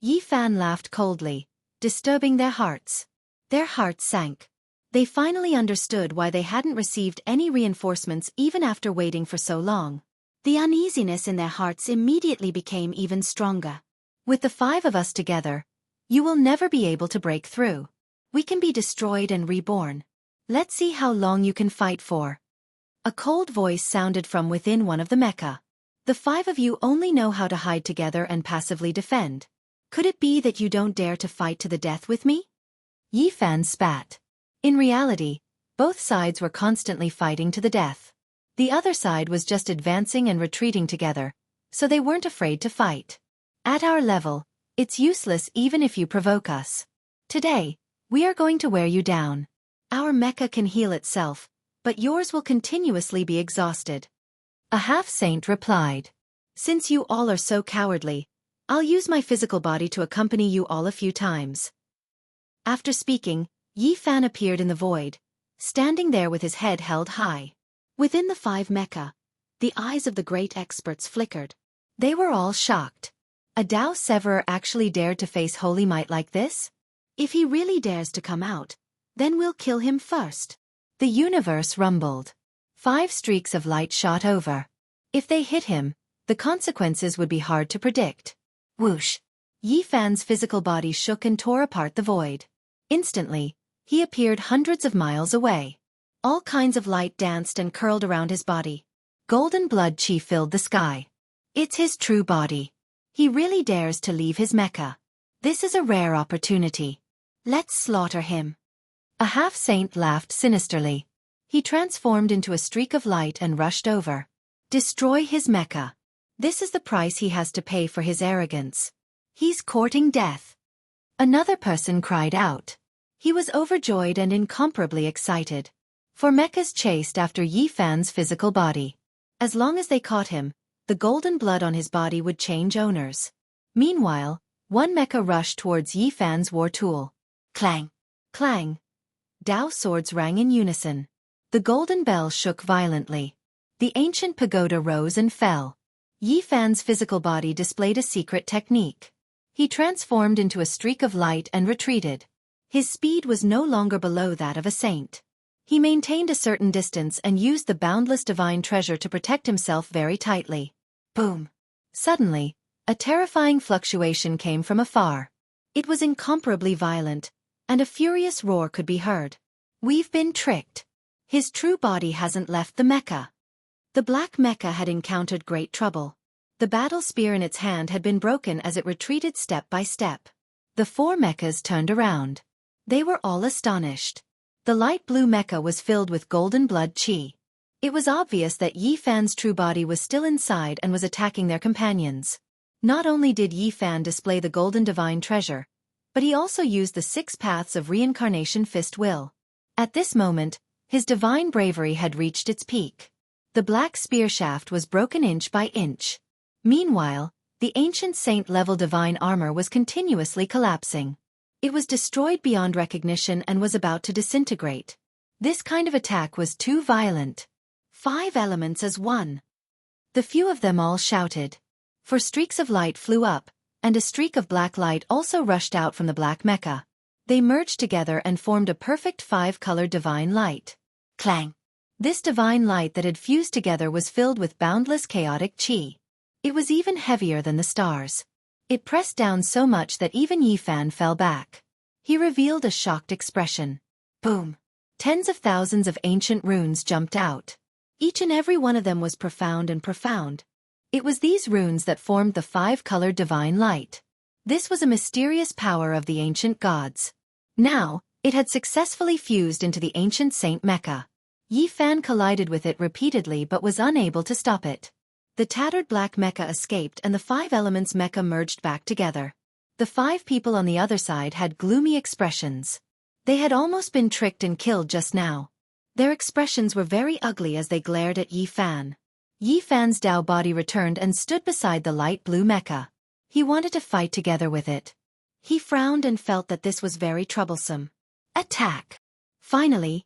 Yi Fan laughed coldly, disturbing their hearts. Their hearts sank. They finally understood why they hadn't received any reinforcements even after waiting for so long. The uneasiness in their hearts immediately became even stronger. With the 5 of us together, you will never be able to break through. We can be destroyed and reborn. Let's see how long you can fight for. A cold voice sounded from within one of the mecha. The 5 of you only know how to hide together and passively defend. Could it be that you don't dare to fight to the death with me? Yi Fan spat. In reality, both sides were constantly fighting to the death. The other side was just advancing and retreating together, so they weren't afraid to fight. At our level, it's useless even if you provoke us. Today, we are going to wear you down. Our mecha can heal itself, but yours will continuously be exhausted. A half-saint replied. Since you all are so cowardly, I'll use my physical body to accompany you all a few times. After speaking, Yi Fan appeared in the void, standing there with his head held high. Within the 5 mecha, the eyes of the great experts flickered. They were all shocked. A Dao Severer actually dared to face holy might like this? If he really dares to come out, then we'll kill him first. The universe rumbled. 5 streaks of light shot over. If they hit him, the consequences would be hard to predict. Whoosh! Yi Fan's physical body shook and tore apart the void. Instantly, he appeared hundreds of miles away. All kinds of light danced and curled around his body. Golden blood chi filled the sky. It's his true body. He really dares to leave his mecha. This is a rare opportunity. Let's slaughter him. A half-saint laughed sinisterly. He transformed into a streak of light and rushed over. Destroy his mecha. This is the price he has to pay for his arrogance. He's courting death. Another person cried out. He was overjoyed and incomparably excited. For mechas chased after Yi Fan's physical body. As long as they caught him, the golden blood on his body would change owners. Meanwhile, one mecha rushed towards Yi Fan's war tool. Clang! Clang! Dao swords rang in unison. The golden bell shook violently. The ancient pagoda rose and fell. Yi Fan's physical body displayed a secret technique. He transformed into a streak of light and retreated. His speed was no longer below that of a saint. He maintained a certain distance and used the boundless divine treasure to protect himself very tightly. Boom! Suddenly, a terrifying fluctuation came from afar. It was incomparably violent, and a furious roar could be heard. We've been tricked. His true body hasn't left the mecha. The black mecha had encountered great trouble. The battle spear in its hand had been broken as it retreated step by step. The 4 mechas turned around. They were all astonished. The light blue mecha was filled with golden blood chi. It was obvious that Yi Fan's true body was still inside and was attacking their companions. Not only did Yi Fan display the golden divine treasure, but he also used the 6 paths of reincarnation fist will. At this moment, his divine bravery had reached its peak. The black spear shaft was broken inch by inch. Meanwhile, the ancient saint-level divine armor was continuously collapsing. It was destroyed beyond recognition and was about to disintegrate. This kind of attack was too violent. 5 elements as one. The few of them all shouted. For streaks of light flew up, and a streak of black light also rushed out from the black mecha. They merged together and formed a perfect 5-colored divine light. Clang! This divine light that had fused together was filled with boundless chaotic chi. It was even heavier than the stars. It pressed down so much that even Yi Fan fell back. He revealed a shocked expression. Boom! Tens of thousands of ancient runes jumped out. Each and every one of them was profound and profound. It was these runes that formed the 5-colored divine light. This was a mysterious power of the ancient gods. Now, it had successfully fused into the ancient saint mecha. Yi Fan collided with it repeatedly but was unable to stop it. The tattered black mecha escaped and the 5 elements mecha merged back together. The 5 people on the other side had gloomy expressions. They had almost been tricked and killed just now. Their expressions were very ugly as they glared at Yi Fan. Yi Fan's Dao body returned and stood beside the light blue mecha. He wanted to fight together with it. He frowned and felt that this was very troublesome. Attack! Finally,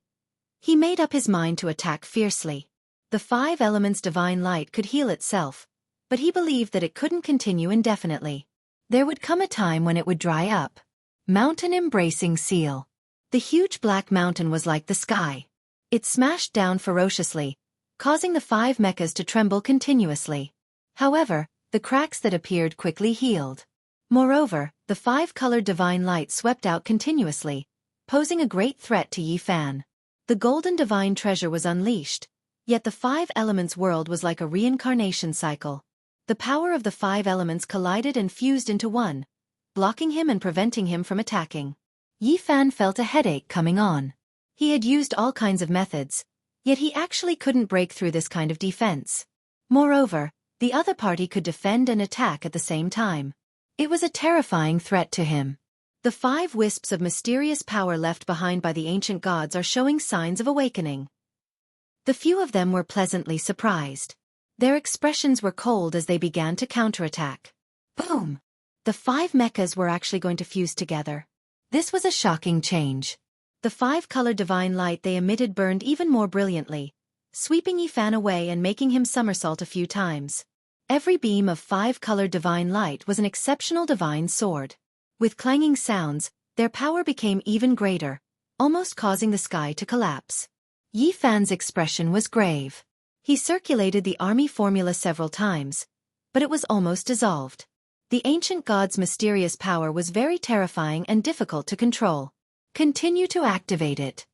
he made up his mind to attack fiercely. The 5 elements divine light could heal itself, but he believed that it couldn't continue indefinitely. There would come a time when it would dry up. Mountain embracing seal. The huge black mountain was like the sky. It smashed down ferociously, causing the 5 mechas to tremble continuously. However, the cracks that appeared quickly healed. Moreover, the 5-colored divine light swept out continuously, posing a great threat to Yi Fan. The golden divine treasure was unleashed, yet the 5 elements world was like a reincarnation cycle. The power of the 5 elements collided and fused into one, blocking him and preventing him from attacking. Yi Fan felt a headache coming on. He had used all kinds of methods, yet he actually couldn't break through this kind of defense. Moreover, the other party could defend and attack at the same time. It was a terrifying threat to him. The 5 wisps of mysterious power left behind by the ancient gods are showing signs of awakening. The few of them were pleasantly surprised. Their expressions were cold as they began to counterattack. Boom! The 5 mechas were actually going to fuse together. This was a shocking change. The 5-colored divine light they emitted burned even more brilliantly, sweeping Yi Fan away and making him somersault a few times. Every beam of 5-colored divine light was an exceptional divine sword. With clanging sounds, their power became even greater, almost causing the sky to collapse. Yi Fan's expression was grave. He circulated the army formula several times, but it was almost dissolved. The ancient god's mysterious power was very terrifying and difficult to control. Continue to activate it.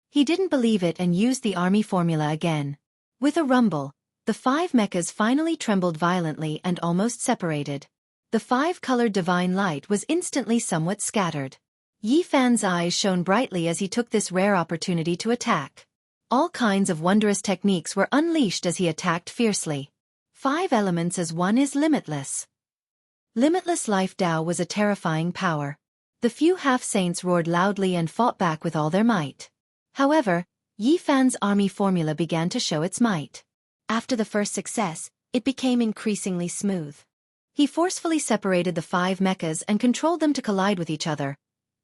He didn't believe it and used the army formula again. With a rumble, the 5 mechas finally trembled violently and almost separated. The 5-colored divine light was instantly somewhat scattered. Yi Fan's eyes shone brightly as he took this rare opportunity to attack. All kinds of wondrous techniques were unleashed as he attacked fiercely. 5 elements as one is limitless. Limitless life Dao was a terrifying power. The few half-saints roared loudly and fought back with all their might. However, Yi Fan's army formula began to show its might. After the first success, it became increasingly smooth. He forcefully separated the 5 mechas and controlled them to collide with each other,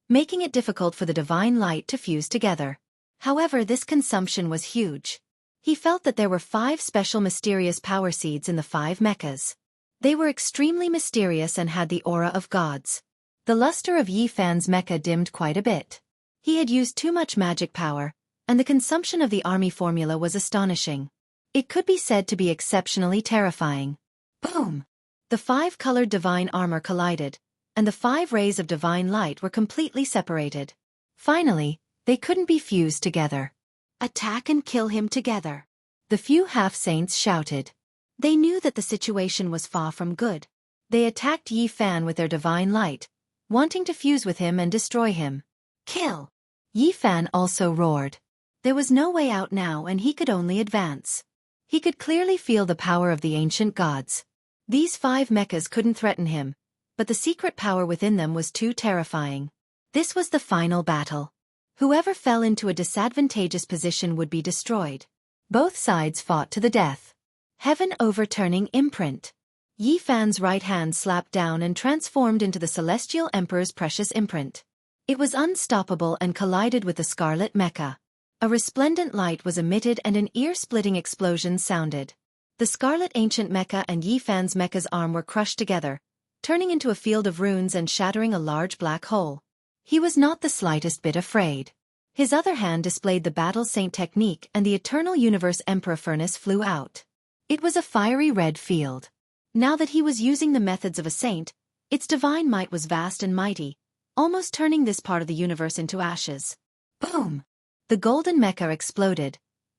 making it difficult for the divine light to fuse together. However, this consumption was huge. He felt that there were 5 special mysterious power seeds in the 5 mechas. They were extremely mysterious and had the aura of gods. The luster of Yi Fan's mecha dimmed quite a bit. He had used too much magic power, and the consumption of the army formula was astonishing. It could be said to be exceptionally terrifying. Boom! The 5-colored divine armor collided, and the 5 rays of divine light were completely separated. Finally, they couldn't be fused together. Attack and kill him together. The few half-saints shouted. They knew that the situation was far from good. They attacked Yi Fan with their divine light, wanting to fuse with him and destroy him. Kill! Yi Fan also roared. There was no way out now and he could only advance. He could clearly feel the power of the ancient gods. These 5 mechas couldn't threaten him, but the secret power within them was too terrifying. This was the final battle. Whoever fell into a disadvantageous position would be destroyed. Both sides fought to the death. Heaven overturning imprint. Yi Fan's right hand slapped down and transformed into the Celestial Emperor's precious imprint. It was unstoppable and collided with the Scarlet Mecha. A resplendent light was emitted and an ear-splitting explosion sounded. The Scarlet Ancient Mecha and Yi Fan's mecha's arm were crushed together, turning into a field of runes and shattering a large black hole. He was not the slightest bit afraid. His other hand displayed the Battle Saint technique and the Eternal Universe Emperor furnace flew out. It was a fiery red field. Now that he was using the methods of a saint, its divine might was vast and mighty, almost turning this part of the universe into ashes. Boom! The golden mecha exploded,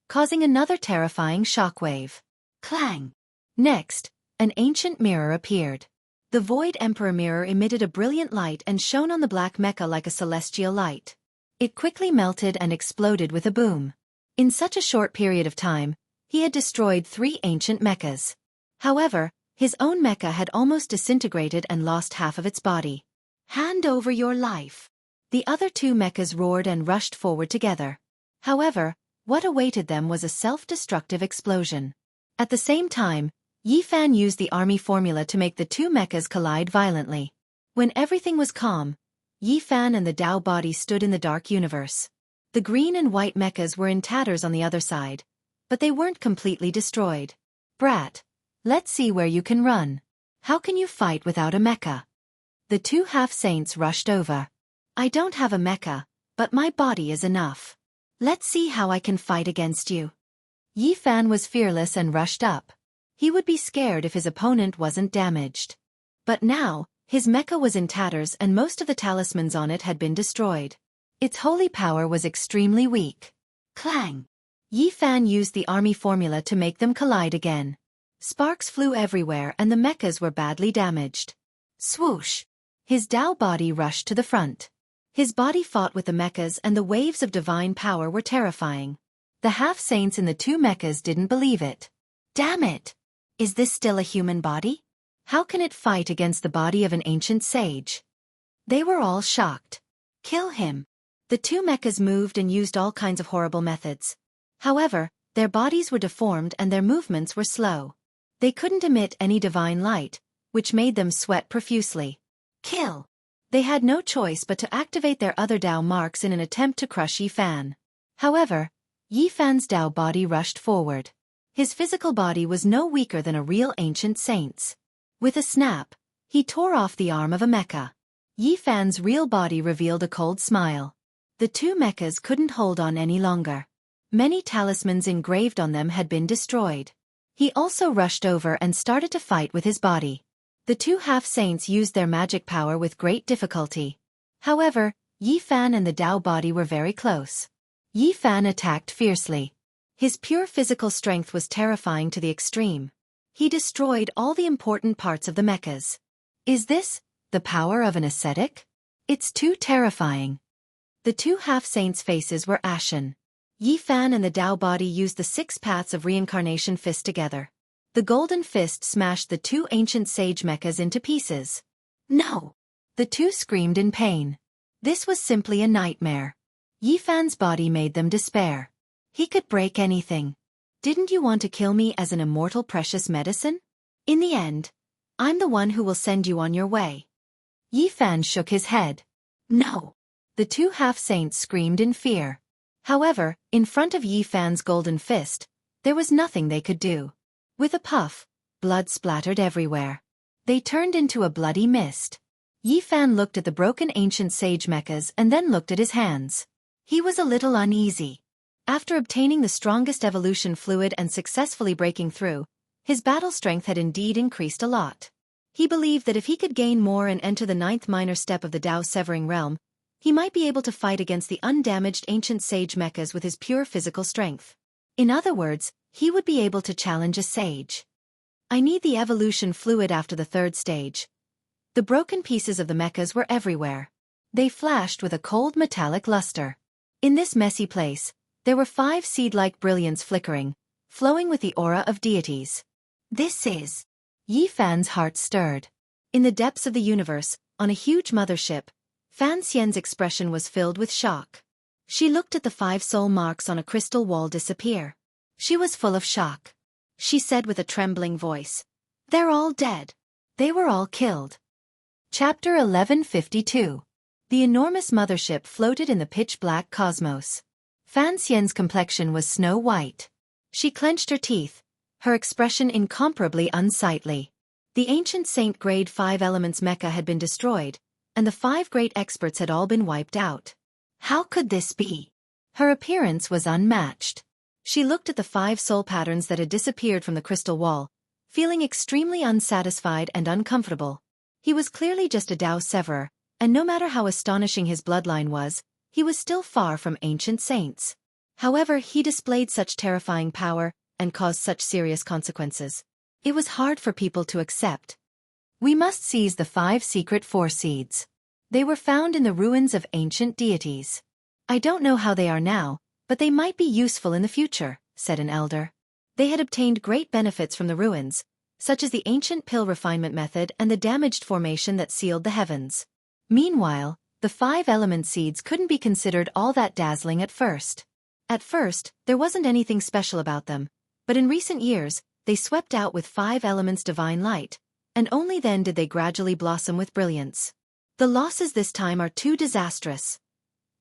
causing another terrifying shockwave. Clang! Next, an ancient mirror appeared. The Void Emperor mirror emitted a brilliant light and shone on the black mecha like a celestial light. It quickly melted and exploded with a boom. In such a short period of time, he had destroyed 3 ancient mechas. However, his own mecha had almost disintegrated and lost half of its body. Hand over your life. The other 2 mechas roared and rushed forward together. However, What awaited them was a self-destructive explosion. At the same time, Yi Fan used the army formula to make the two mechas collide violently. When everything was calm, Yi Fan and the Dao body stood in the dark universe. The green and white mechas were in tatters on the other side, but they weren't completely destroyed. Brat, let's see where you can run. How can you fight without a mecha? The two half-saints rushed over. I don't have a mecha, but my body is enough. Let's see how I can fight against you. Yi Fan was fearless and rushed up. He would be scared if his opponent wasn't damaged. But now, his mecha was in tatters and most of the talismans on it had been destroyed. Its holy power was extremely weak. Clang! Yi Fan used the army formula to make them collide again. Sparks flew everywhere and the mechas were badly damaged. Swoosh! His Dao body rushed to the front. His body fought with the mechas and the waves of divine power were terrifying. The half-saints in the two mechas didn't believe it. Damn it! Is this still a human body? How can it fight against the body of an ancient sage? They were all shocked. Kill him! The two mechas moved and used all kinds of horrible methods. However, their bodies were deformed and their movements were slow. They couldn't emit any divine light, which made them sweat profusely. Kill! They had no choice but to activate their other Dao marks in an attempt to crush Yi Fan. However, Yi Fan's Dao body rushed forward. His physical body was no weaker than a real ancient saint's. With a snap, he tore off the arm of a mecha. Yi Fan's real body revealed a cold smile. The two mechas couldn't hold on any longer. Many talismans engraved on them had been destroyed. He also rushed over and started to fight with his body. The two half-saints used their magic power with great difficulty. However, Yi Fan and the Dao body were very close. Yi Fan attacked fiercely. His pure physical strength was terrifying to the extreme. He destroyed all the important parts of the mechas. Is this the power of an ascetic? It's too terrifying. The two half-saints' faces were ashen. Yi Fan and the Dao body used the 6 paths of reincarnation fist together. The golden fist smashed the two ancient sage mechas into pieces. No! The two screamed in pain. This was simply a nightmare. Yi Fan's body made them despair. He could break anything. Didn't you want to kill me as an immortal precious medicine? In the end, I'm the one who will send you on your way. Yi Fan shook his head. No! The two half-saints screamed in fear. However, in front of Yi Fan's golden fist, there was nothing they could do. With a puff, blood splattered everywhere. They turned into a bloody mist. Yi Fan looked at the broken ancient sage mechas and then looked at his hands. He was a little uneasy. After obtaining the strongest evolution fluid and successfully breaking through, his battle strength had indeed increased a lot. He believed that if he could gain more and enter the 9th minor step of the Dao Severing Realm, he might be able to fight against the undamaged ancient sage mechas with his pure physical strength. In other words, he would be able to challenge a sage. I need the evolution fluid after the 3rd stage. The broken pieces of the mechas were everywhere. They flashed with a cold metallic luster. In this messy place, there were 5 seed-like brilliants flickering, flowing with the aura of deities. This is... Yi Fan's heart stirred. In the depths of the universe, on a huge mothership, Fan Xian's expression was filled with shock. She looked at the 5 soul marks on a crystal wall disappear. She was full of shock. She said with a trembling voice, "They're all dead. They were all killed." Chapter 1152. The enormous mothership floated in the pitch-black cosmos. Fan Xian's complexion was snow white. She clenched her teeth, her expression incomparably unsightly. The ancient Saint Grade 5 Elements mecha had been destroyed, and the 5 great experts had all been wiped out. How could this be? Her appearance was unmatched. She looked at the 5 soul patterns that had disappeared from the crystal wall, feeling extremely unsatisfied and uncomfortable. He was clearly just a Dao Severer, and no matter how astonishing his bloodline was, he was still far from ancient saints. However, he displayed such terrifying power and caused such serious consequences. It was hard for people to accept. We must seize the 5 secret 4 seeds. They were found in the ruins of ancient deities. I don't know how they are now, but they might be useful in the future, said an elder. They had obtained great benefits from the ruins, such as the ancient pill refinement method and the damaged formation that sealed the heavens. Meanwhile, the 5 element seeds couldn't be considered all that dazzling at first. At first, there wasn't anything special about them, but in recent years, they swept out with 5 elements divine light, and only then did they gradually blossom with brilliance. The losses this time are too disastrous.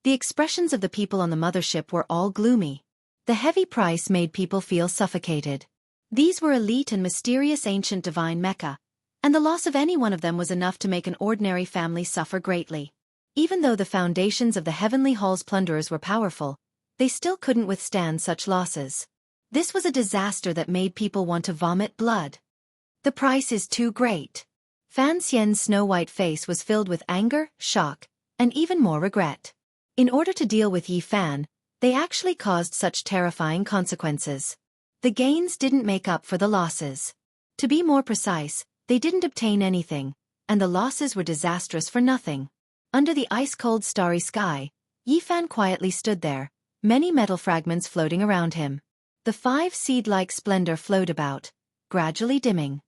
The expressions of the people on the mothership were all gloomy. The heavy price made people feel suffocated. These were elite and mysterious ancient divine mecha, and the loss of any one of them was enough to make an ordinary family suffer greatly. Even though the foundations of the Heavenly Hall's plunderers were powerful, they still couldn't withstand such losses. This was a disaster that made people want to vomit blood. The price is too great. Fan Xian's snow-white face was filled with anger, shock, and even more regret. In order to deal with Yi Fan, they actually caused such terrifying consequences. The gains didn't make up for the losses. To be more precise, they didn't obtain anything, and the losses were disastrous for nothing. Under the ice-cold starry sky, Yi Fan quietly stood there, many metal fragments floating around him. The 5 seed-like splendor flowed about, gradually dimming.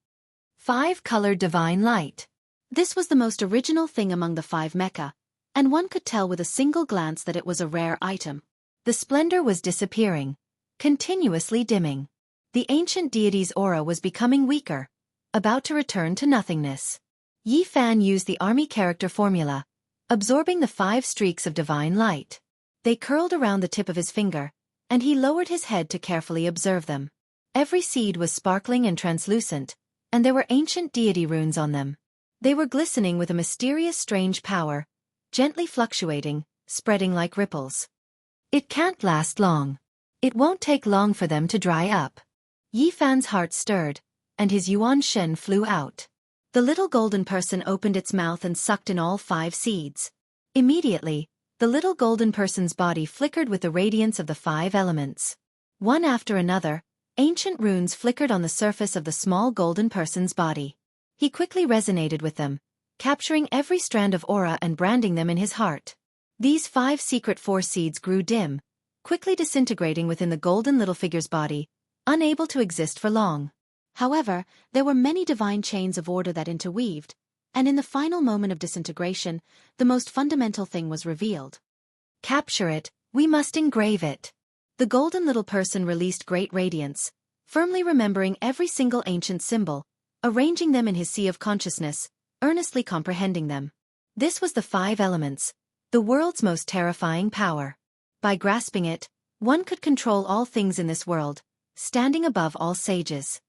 5-colored divine light. This was the most original thing among the 5 mecha, and one could tell with a single glance that it was a rare item. The splendor was disappearing, continuously dimming. The ancient deity's aura was becoming weaker, about to return to nothingness. Yi Fan used the army character formula, absorbing the 5 streaks of divine light. They curled around the tip of his finger, and he lowered his head to carefully observe them. Every seed was sparkling and translucent, and there were ancient deity runes on them. They were glistening with a mysterious strange power, gently fluctuating, spreading like ripples. It can't last long. It won't take long for them to dry up. Yi Fan's heart stirred, and his yuan shen flew out. The little golden person opened its mouth and sucked in all 5 seeds. Immediately, the little golden person's body flickered with the radiance of the 5 elements. One after another, ancient runes flickered on the surface of the small golden person's body. He quickly resonated with them, capturing every strand of aura and branding them in his heart. These 5 secret force seeds grew dim, quickly disintegrating within the golden little figure's body, unable to exist for long. However, there were many divine chains of order that interweaved, and in the final moment of disintegration, the most fundamental thing was revealed. Capture it, we must engrave it. The golden little person released great radiance, firmly remembering every single ancient symbol, arranging them in his sea of consciousness, earnestly comprehending them. This was the 5 elements, the world's most terrifying power. By grasping it, one could control all things in this world, standing above all sages.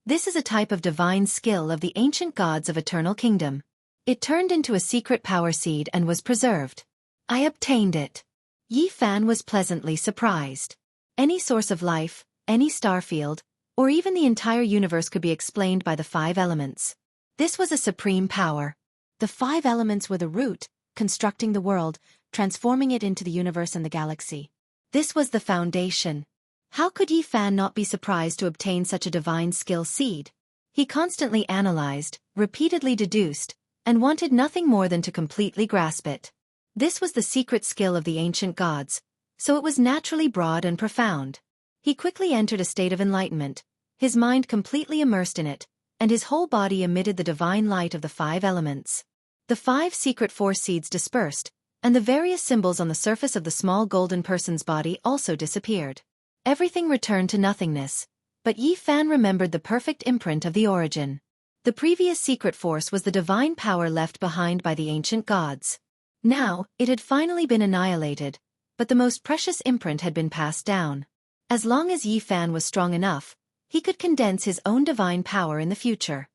This is a type of divine skill of the ancient gods of Eternal Kingdom. It turned into a secret power seed and was preserved. I obtained it. Yi Fan was pleasantly surprised. Any source of life, any star field, or even the entire universe could be explained by the 5 elements. This was a supreme power. The 5 elements were the root, constructing the world, transforming it into the universe and the galaxy. This was the foundation. How could Yi Fan not be surprised to obtain such a divine skill seed? He constantly analyzed, repeatedly deduced, and wanted nothing more than to completely grasp it. This was the secret skill of the ancient gods, so it was naturally broad and profound. He quickly entered a state of enlightenment, his mind completely immersed in it, and his whole body emitted the divine light of the 5 elements. The 5 secret force seeds dispersed, and the various symbols on the surface of the small golden person's body also disappeared. Everything returned to nothingness, but Yi Fan remembered the perfect imprint of the origin. The previous secret force was the divine power left behind by the ancient gods. Now, it had finally been annihilated, but the most precious imprint had been passed down. As long as Yi Fan was strong enough, he could condense his own divine power in the future.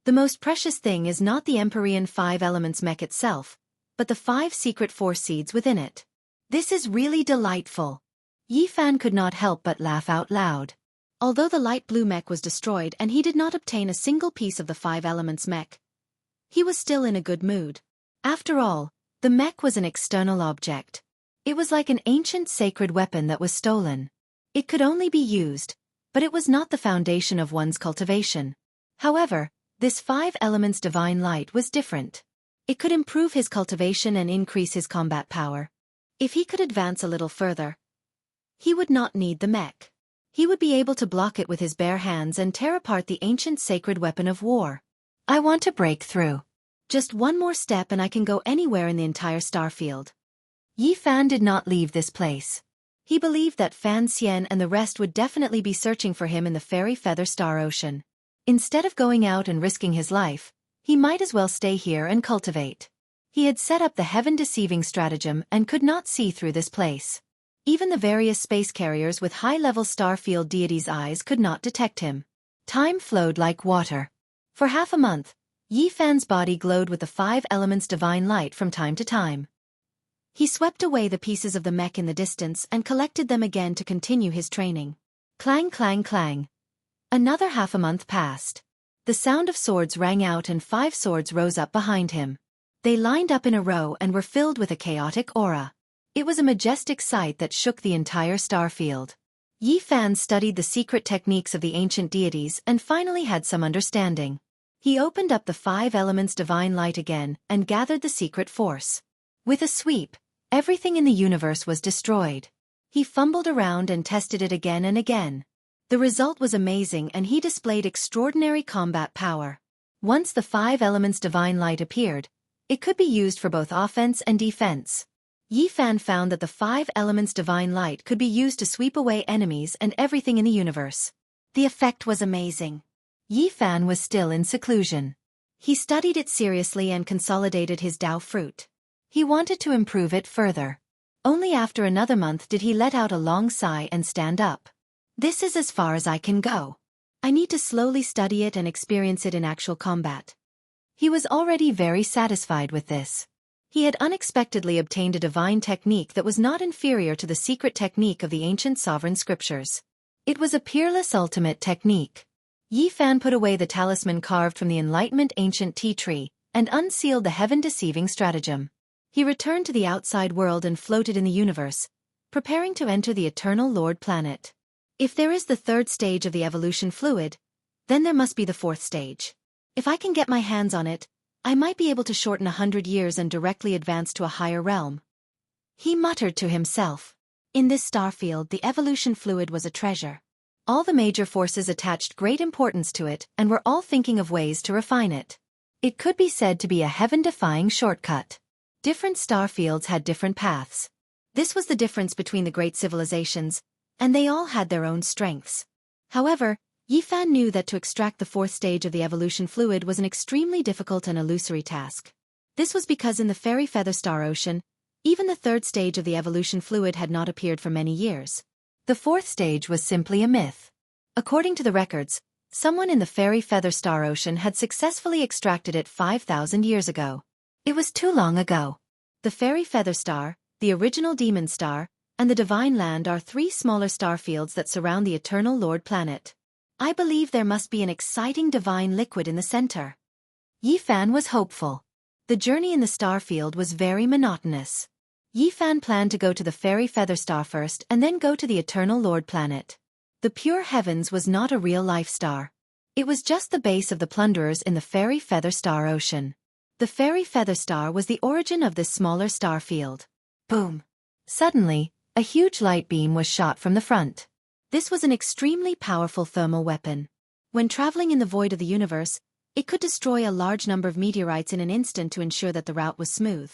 The most precious thing is not the Empyrean 5 elements mech itself, but the 5 secret force seeds within it. This is really delightful. Yi Fan could not help but laugh out loud. Although the light blue mech was destroyed and he did not obtain a single piece of the 5 elements mech, he was still in a good mood. After all, the mech was an external object. It was like an ancient sacred weapon that was stolen. It could only be used, but it was not the foundation of one's cultivation. However, this 5 elements divine light was different. It could improve his cultivation and increase his combat power. If he could advance a little further, he would not need the mech. He would be able to block it with his bare hands and tear apart the ancient sacred weapon of war. I want to break through. Just one more step and I can go anywhere in the entire starfield. Yi Fan did not leave this place. He believed that Fan Xian and the rest would definitely be searching for him in the Fairy Feather Star Ocean. Instead of going out and risking his life, he might as well stay here and cultivate. He had set up the heaven-deceiving stratagem and could not see through this place. Even the various space carriers with high-level starfield deities' eyes could not detect him. Time flowed like water. For half a month, Yi Fan's body glowed with the 5 elements divine light from time to time. He swept away the pieces of the mech in the distance and collected them again to continue his training. Clang, clang, clang. Another half a month passed. The sound of swords rang out and 5 swords rose up behind him. They lined up in a row and were filled with a chaotic aura. It was a majestic sight that shook the entire star field. Yi Fan studied the secret techniques of the ancient deities and finally had some understanding. He opened up the 5 elements divine light again and gathered the secret force. With a sweep, everything in the universe was destroyed. He fumbled around and tested it again and again. The result was amazing and he displayed extraordinary combat power. Once the 5 elements divine light appeared, it could be used for both offense and defense. Yi Fan found that the 5 elements divine light could be used to sweep away enemies and everything in the universe. The effect was amazing. Yi Fan was still in seclusion. He studied it seriously and consolidated his Dao fruit. He wanted to improve it further. Only after another month did he let out a long sigh and stand up. This is as far as I can go. I need to slowly study it and experience it in actual combat. He was already very satisfied with this. He had unexpectedly obtained a divine technique that was not inferior to the secret technique of the ancient sovereign scriptures. It was a peerless ultimate technique. Yi Fan put away the talisman carved from the Enlightenment ancient tea tree and unsealed the heaven-deceiving stratagem. He returned to the outside world and floated in the universe, preparing to enter the Eternal Lord planet. If there is the 3rd stage of the evolution fluid, then there must be the 4th stage. If I can get my hands on it, I might be able to shorten 100 years and directly advance to a higher realm. He muttered to himself. In this starfield, the evolution fluid was a treasure. All the major forces attached great importance to it and were all thinking of ways to refine it. It could be said to be a heaven-defying shortcut. Different starfields had different paths. This was the difference between the great civilizations, and they all had their own strengths. However, Yi Fan knew that to extract the 4th stage of the evolution fluid was an extremely difficult and illusory task. This was because in the Fairy Feather Star Ocean, even the 3rd stage of the evolution fluid had not appeared for many years. The 4th stage was simply a myth. According to the records, someone in the Fairy Feather Star Ocean had successfully extracted it 5,000 years ago. It was too long ago. The Fairy Feather Star, the original Demon Star, and the Divine Land are 3 smaller starfields that surround the Eternal Lord planet. I believe there must be an exciting divine liquid in the center. Yi Fan was hopeful. The journey in the starfield was very monotonous. Yi Fan planned to go to the Fairy Feather Star first and then go to the Eternal Lord planet. The pure heavens was not a real-life star. It was just the base of the plunderers in the Fairy Feather Star Ocean. The Fairy Feather Star was the origin of this smaller star field. Boom! Suddenly, a huge light beam was shot from the front. This was an extremely powerful thermal weapon. When traveling in the void of the universe, it could destroy a large number of meteorites in an instant to ensure that the route was smooth.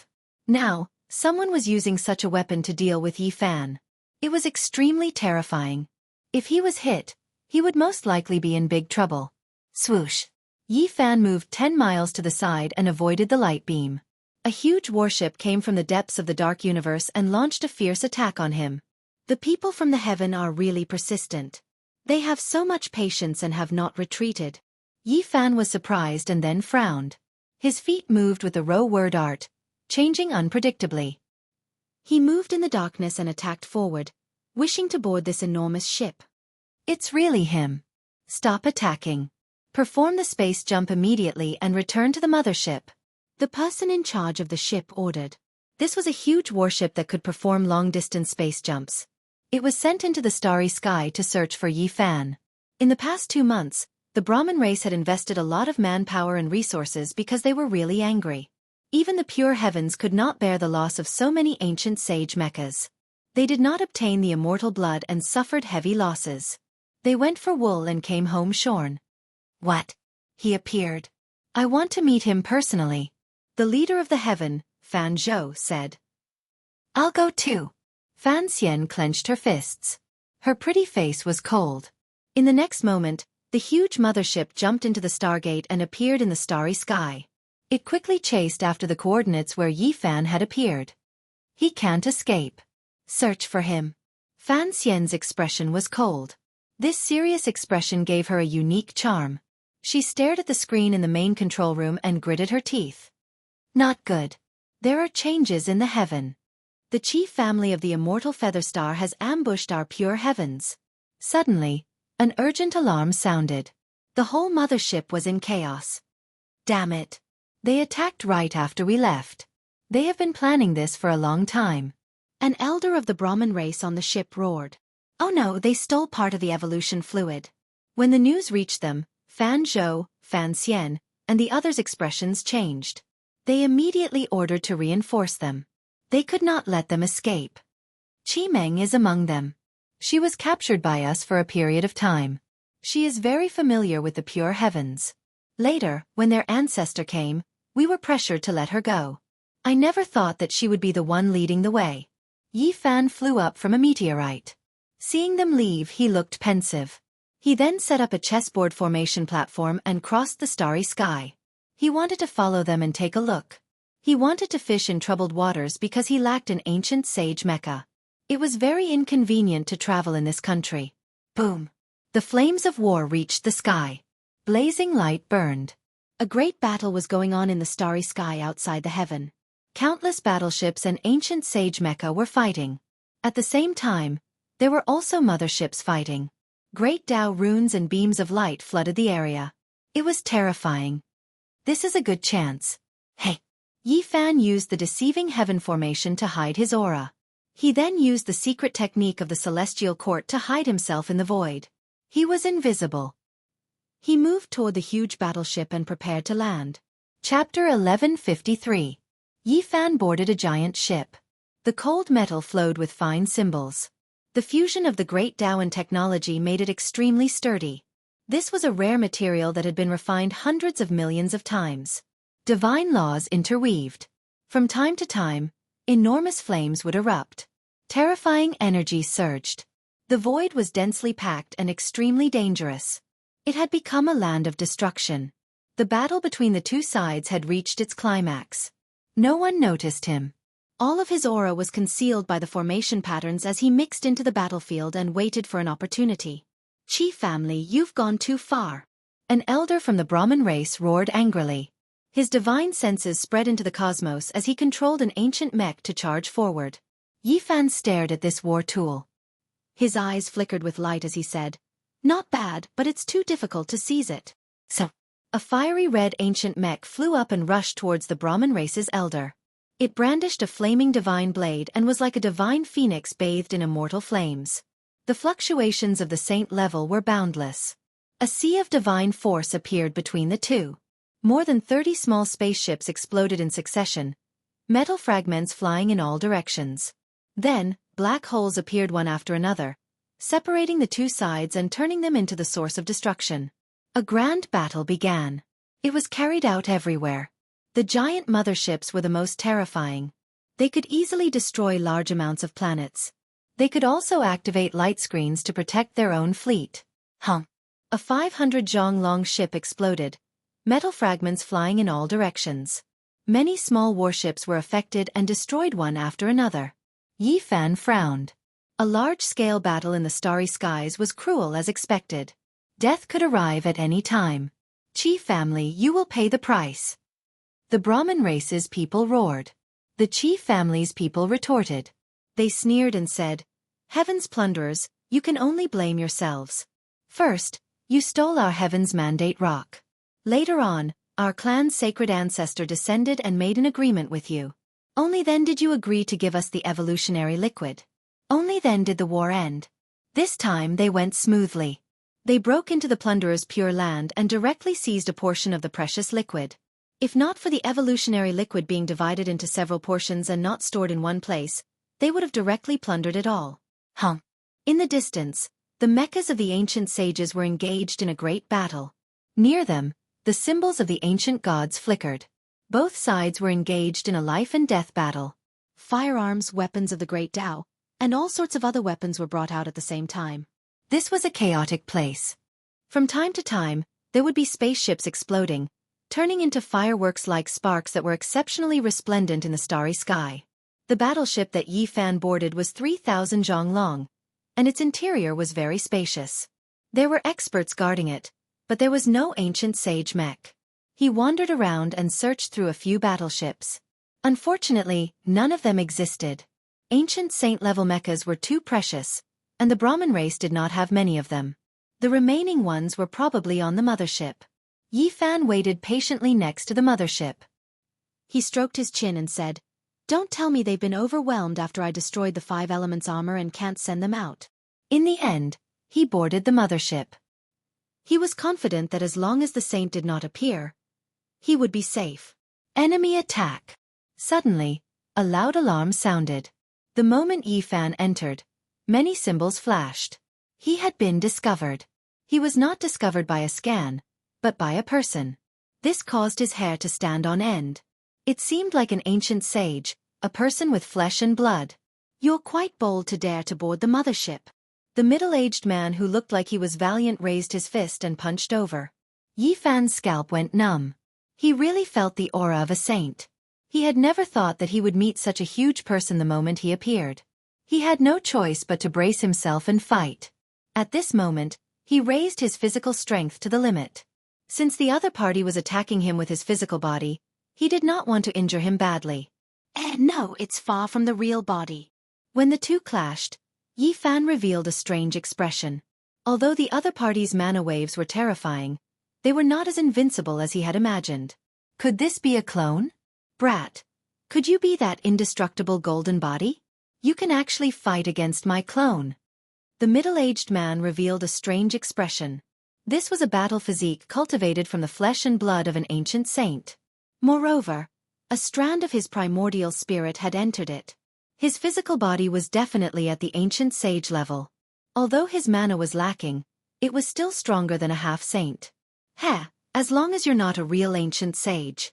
Now, someone was using such a weapon to deal with Yi Fan. It was extremely terrifying. If he was hit, he would most likely be in big trouble. Swoosh! Yi Fan moved 10 miles to the side and avoided the light beam. A huge warship came from the depths of the dark universe and launched a fierce attack on him. The people from the heaven are really persistent. They have so much patience and have not retreated. Yi Fan was surprised and then frowned. His feet moved with the row word art, changing unpredictably. He moved in the darkness and attacked forward, wishing to board this enormous ship. It's really him. Stop attacking. Perform the space jump immediately and return to the mothership. The person in charge of the ship ordered. This was a huge warship that could perform long-distance space jumps. It was sent into the starry sky to search for Yi Fan. In the past 2 months, the Brahmin race had invested a lot of manpower and resources because they were really angry. Even the pure heavens could not bear the loss of so many ancient sage mechas. They did not obtain the immortal blood and suffered heavy losses. They went for wool and came home shorn. What? He appeared. I want to meet him personally. The leader of the heaven, Fan Zhou, said. I'll go too. Fan Xian clenched her fists. Her pretty face was cold. In the next moment, the huge mothership jumped into the Stargate and appeared in the starry sky. It quickly chased after the coordinates where Yi Fan had appeared. He can't escape. Search for him. Fan Xian's expression was cold. This serious expression gave her a unique charm. She stared at the screen in the main control room and gritted her teeth. Not good. There are changes in the heaven. The chief family of the immortal Featherstar has ambushed our pure heavens. Suddenly, an urgent alarm sounded. The whole mothership was in chaos. Damn it. They attacked right after we left. They have been planning this for a long time. An elder of the Brahmin race on the ship roared. Oh no, they stole part of the evolution fluid. When the news reached them, Fan Zhou, Fan Xian, and the others' expressions changed. They immediately ordered to reinforce them. They could not let them escape. Qi Meng is among them. She was captured by us for a period of time. She is very familiar with the pure heavens. Later, when their ancestor came, we were pressured to let her go. I never thought that she would be the one leading the way. Yi Fan flew up from a meteorite. Seeing them leave, he looked pensive. He then set up a chessboard formation platform and crossed the starry sky. He wanted to follow them and take a look. He wanted to fish in troubled waters because he lacked an ancient sage mecha. It was very inconvenient to travel in this country. Boom! The flames of war reached the sky. Blazing light burned. A great battle was going on in the starry sky outside the heaven. Countless battleships and ancient sage mecha were fighting. At the same time, there were also motherships fighting. Great Tao runes and beams of light flooded the area. It was terrifying. This is a good chance. Hey! Yi Fan used the deceiving heaven formation to hide his aura. He then used the secret technique of the celestial court to hide himself in the void. He was invisible. He moved toward the huge battleship and prepared to land. Chapter 1153. Yi Fan boarded a giant ship. The cold metal flowed with fine symbols. The fusion of the great Tao and technology made it extremely sturdy. This was a rare material that had been refined hundreds of millions of times. Divine laws interweaved. From time to time, enormous flames would erupt. Terrifying energy surged. The void was densely packed and extremely dangerous. It had become a land of destruction. The battle between the two sides had reached its climax. No one noticed him. All of his aura was concealed by the formation patterns as he mixed into the battlefield and waited for an opportunity. Qi family, you've gone too far. An elder from the Brahmin race roared angrily. His divine senses spread into the cosmos as he controlled an ancient mech to charge forward. Yi Fan stared at this war tool. His eyes flickered with light as he said, "Not bad, but it's too difficult to seize it." So, a fiery red ancient mech flew up and rushed towards the Brahmin race's elder. It brandished a flaming divine blade and was like a divine phoenix bathed in immortal flames. The fluctuations of the saint level were boundless. A sea of divine force appeared between the two. More than 30 small spaceships exploded in succession, metal fragments flying in all directions. Then, black holes appeared one after another, separating the two sides and turning them into the source of destruction. A grand battle began. It was carried out everywhere. The giant motherships were the most terrifying. They could easily destroy large amounts of planets. They could also activate light screens to protect their own fleet. A 500 zhang long ship exploded, metal fragments flying in all directions. Many small warships were affected and destroyed one after another. Yi Fan frowned. A large-scale battle in the starry skies was cruel as expected. Death could arrive at any time. Qi family, you will pay the price. The Brahmin race's people roared. The Qi family's people retorted. They sneered and said, "Heaven's plunderers, you can only blame yourselves. First, you stole our heaven's mandate rock. Later on, our clan's sacred ancestor descended and made an agreement with you. Only then did you agree to give us the evolutionary liquid. Only then did the war end. This time they went smoothly. They broke into the plunderer's pure land and directly seized a portion of the precious liquid. If not for the evolutionary liquid being divided into several portions and not stored in one place, they would have directly plundered it all." In the distance, the mechas of the ancient sages were engaged in a great battle. Near them, the symbols of the ancient gods flickered. Both sides were engaged in a life-and-death battle. Firearms, weapons of the great Tao, and all sorts of other weapons were brought out at the same time. This was a chaotic place. From time to time, there would be spaceships exploding, turning into fireworks-like sparks that were exceptionally resplendent in the starry sky. The battleship that Yi Fan boarded was 3,000 zhang long, and its interior was very spacious. There were experts guarding it, but there was no ancient sage mech. He wandered around and searched through a few battleships. Unfortunately, none of them existed. Ancient saint-level mechas were too precious, and the Brahmin race did not have many of them. The remaining ones were probably on the mothership. Yi Fan waited patiently next to the mothership. He stroked his chin and said, "Don't tell me they've been overwhelmed after I destroyed the 5 elements armor and can't send them out." In the end, he boarded the mothership. He was confident that as long as the saint did not appear, he would be safe. Enemy attack. Suddenly, a loud alarm sounded. The moment Yi Fan entered, many symbols flashed. He had been discovered. He was not discovered by a scan, but by a person. This caused his hair to stand on end. It seemed like an ancient sage, a person with flesh and blood. "You're quite bold to dare to board the mothership." The middle-aged man who looked like he was valiant raised his fist and punched over. Yi Fan's scalp went numb. He really felt the aura of a saint. He had never thought that he would meet such a huge person the moment he appeared. He had no choice but to brace himself and fight. At this moment, he raised his physical strength to the limit. Since the other party was attacking him with his physical body, he did not want to injure him badly. No, it's far from the real body." When the two clashed, Yi Fan revealed a strange expression. Although the other party's mana waves were terrifying, they were not as invincible as he had imagined. Could this be a clone? "Brat, could you be that indestructible golden body? You can actually fight against my clone." The middle-aged man revealed a strange expression. This was a battle physique cultivated from the flesh and blood of an ancient saint. Moreover, a strand of his primordial spirit had entered it. His physical body was definitely at the ancient sage level. Although his mana was lacking, it was still stronger than a half-saint. As long as you're not a real ancient sage.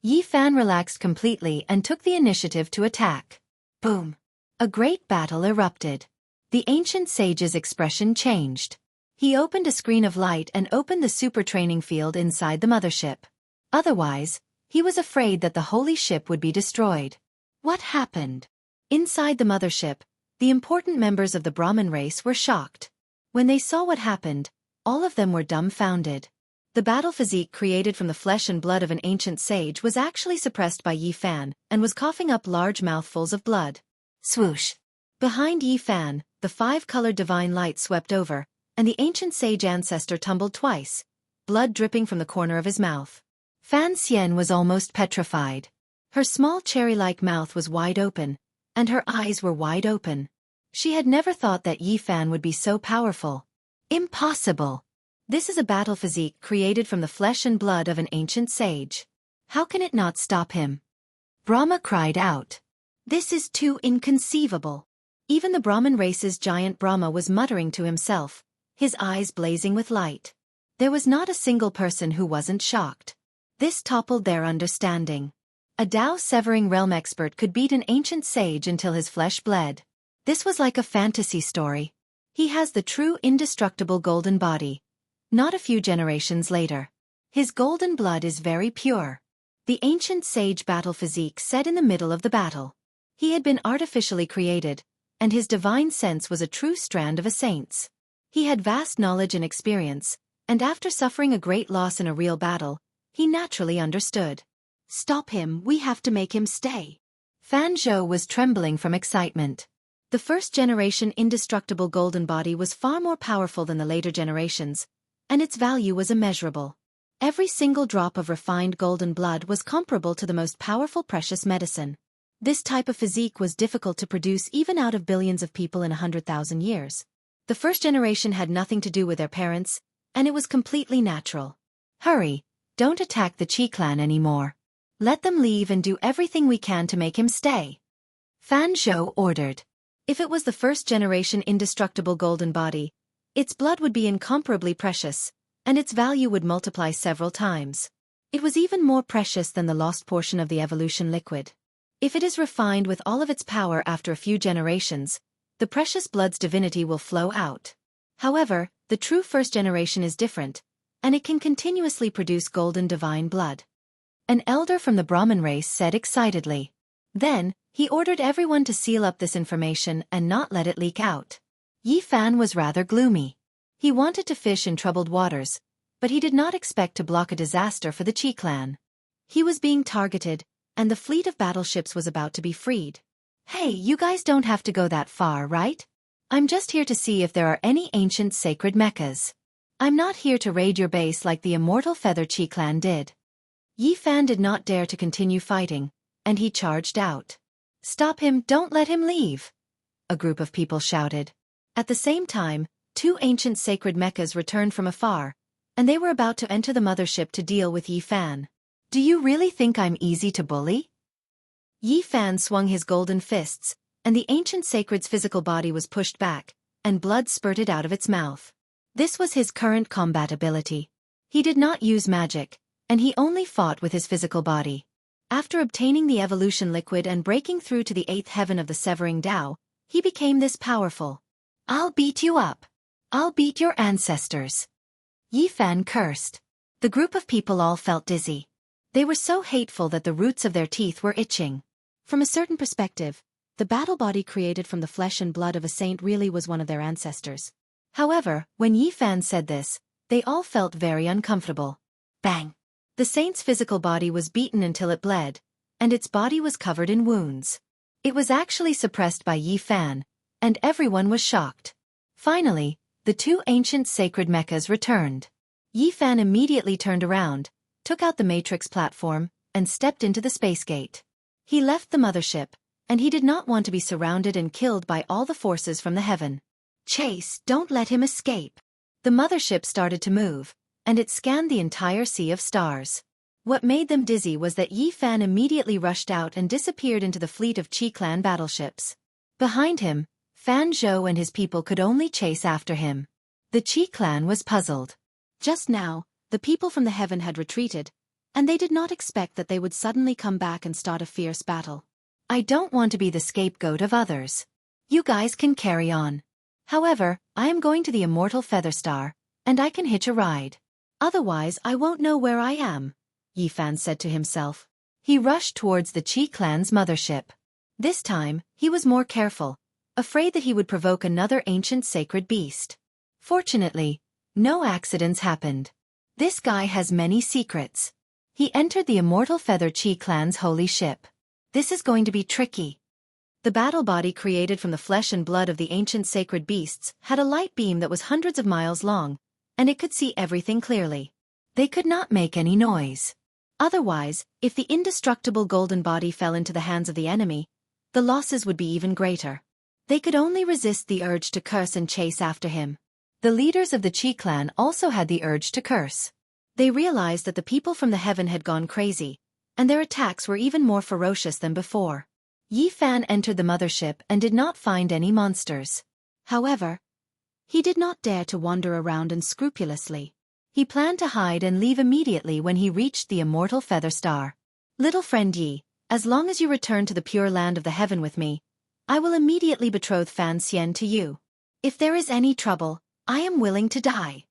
Yi Fan relaxed completely and took the initiative to attack. Boom! A great battle erupted. The ancient sage's expression changed. He opened a screen of light and opened the super training field inside the mothership. Otherwise, he was afraid that the holy ship would be destroyed. What happened? Inside the mothership, the important members of the Brahmin race were shocked. When they saw what happened, all of them were dumbfounded. The battle physique created from the flesh and blood of an ancient sage was actually suppressed by Yi Fan and was coughing up large mouthfuls of blood. Swoosh! Behind Yi Fan, the 5-colored divine light swept over, and the ancient sage ancestor tumbled twice, blood dripping from the corner of his mouth. Fan Xian was almost petrified. Her small cherry-like mouth was wide open, and her eyes were wide open. She had never thought that Yi Fan would be so powerful. Impossible! This is a battle physique created from the flesh and blood of an ancient sage. How can it not stop him? Brahma cried out. This is too inconceivable. Even the Brahmin race's giant Brahma was muttering to himself, his eyes blazing with light. There was not a single person who wasn't shocked. This toppled their understanding. A Tao-severing realm expert could beat an ancient sage until his flesh bled. This was like a fantasy story. He has the true indestructible golden body. Not a few generations later. His golden blood is very pure. The ancient sage battle physique set in the middle of the battle. He had been artificially created, and his divine sense was a true strand of a saint's. He had vast knowledge and experience, and after suffering a great loss in a real battle, he naturally understood. Stop him, we have to make him stay. Fan Zhou was trembling from excitement. The first-generation indestructible golden body was far more powerful than the later generations, and its value was immeasurable. Every single drop of refined golden blood was comparable to the most powerful precious medicine. This type of physique was difficult to produce even out of billions of people in 100,000 years. The first generation had nothing to do with their parents, and it was completely natural. Hurry, don't attack the Qi clan anymore. Let them leave and do everything we can to make him stay. Fan Zhou ordered. If it was the first-generation indestructible golden body, its blood would be incomparably precious, and its value would multiply several times. It was even more precious than the lost portion of the evolution liquid. If it is refined with all of its power after a few generations, the precious blood's divinity will flow out. However, the true first generation is different, and it can continuously produce golden divine blood. An elder from the Brahmin race said excitedly. Then, he ordered everyone to seal up this information and not let it leak out. Yi Fan was rather gloomy. He wanted to fish in troubled waters, but he did not expect to block a disaster for the Qi clan. He was being targeted, and the fleet of battleships was about to be freed. Hey, you guys don't have to go that far, right? I'm just here to see if there are any ancient sacred mechas. I'm not here to raid your base like the immortal Feather Qi clan did. Yi Fan did not dare to continue fighting, and he charged out. Stop him, don't let him leave! A group of people shouted. At the same time, 2 ancient sacred mechas returned from afar, and they were about to enter the mothership to deal with Yi Fan. Do you really think I'm easy to bully? Yi Fan swung his golden fists, and the ancient sacred's physical body was pushed back, and blood spurted out of its mouth. This was his current combat ability. He did not use magic, and he only fought with his physical body. After obtaining the evolution liquid and breaking through to the 8th heaven of the Severing Tao, he became this powerful. I'll beat you up. I'll beat your ancestors. Yi Fan cursed. The group of people all felt dizzy. They were so hateful that the roots of their teeth were itching. From a certain perspective, the battle body created from the flesh and blood of a saint really was one of their ancestors. However, when Yi Fan said this, they all felt very uncomfortable. Bang! The saint's physical body was beaten until it bled, and its body was covered in wounds. It was actually suppressed by Yi Fan, and everyone was shocked. Finally, the 2 ancient sacred mechas returned. Yi Fan immediately turned around, took out the Matrix platform, and stepped into the space gate. He left the mothership, and he did not want to be surrounded and killed by all the forces from the heaven. Chase, don't let him escape. The mothership started to move, and it scanned the entire sea of stars. What made them dizzy was that Yi Fan immediately rushed out and disappeared into the fleet of Qi clan battleships. Behind him, Fan Zhou and his people could only chase after him. The Qi clan was puzzled. Just now, the people from the heaven had retreated, and they did not expect that they would suddenly come back and start a fierce battle. I don't want to be the scapegoat of others. You guys can carry on. However, I am going to the immortal Feather Star, and I can hitch a ride. Otherwise I won't know where I am, Yi Fan said to himself. He rushed towards the Qi clan's mothership. This time, he was more careful, afraid that he would provoke another ancient sacred beast. Fortunately, no accidents happened. This guy has many secrets. He entered the immortal Feather Qi clan's holy ship. This is going to be tricky. The battle body created from the flesh and blood of the ancient sacred beasts had a light beam that was hundreds of miles long, and it could see everything clearly. They could not make any noise. Otherwise, if the indestructible golden body fell into the hands of the enemy, the losses would be even greater. They could only resist the urge to curse and chase after him. The leaders of the Qi clan also had the urge to curse. They realized that the people from the heaven had gone crazy, and their attacks were even more ferocious than before. Yi Fan entered the mothership and did not find any monsters. However, he did not dare to wander around unscrupulously. He planned to hide and leave immediately when he reached the immortal Feather Star. Little friend Yi, as long as you return to the pure land of the heaven with me, I will immediately betroth Fan Xian to you. If there is any trouble, I am willing to die.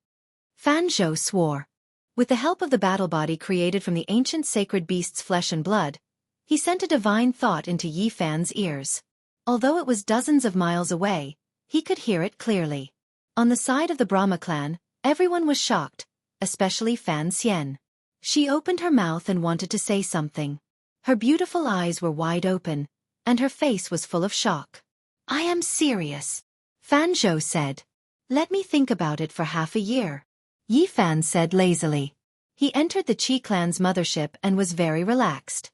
Fan Zhou swore. With the help of the battle body created from the ancient sacred beast's flesh and blood, he sent a divine thought into Yi Fan's ears. Although it was dozens of miles away, he could hear it clearly. On the side of the Brahma clan, everyone was shocked, especially Fan Xian. She opened her mouth and wanted to say something. Her beautiful eyes were wide open, and her face was full of shock. I am serious, Fan Zhou said. Let me think about it for half a year. Yi Fan said lazily. He entered the Qi clan's mothership and was very relaxed.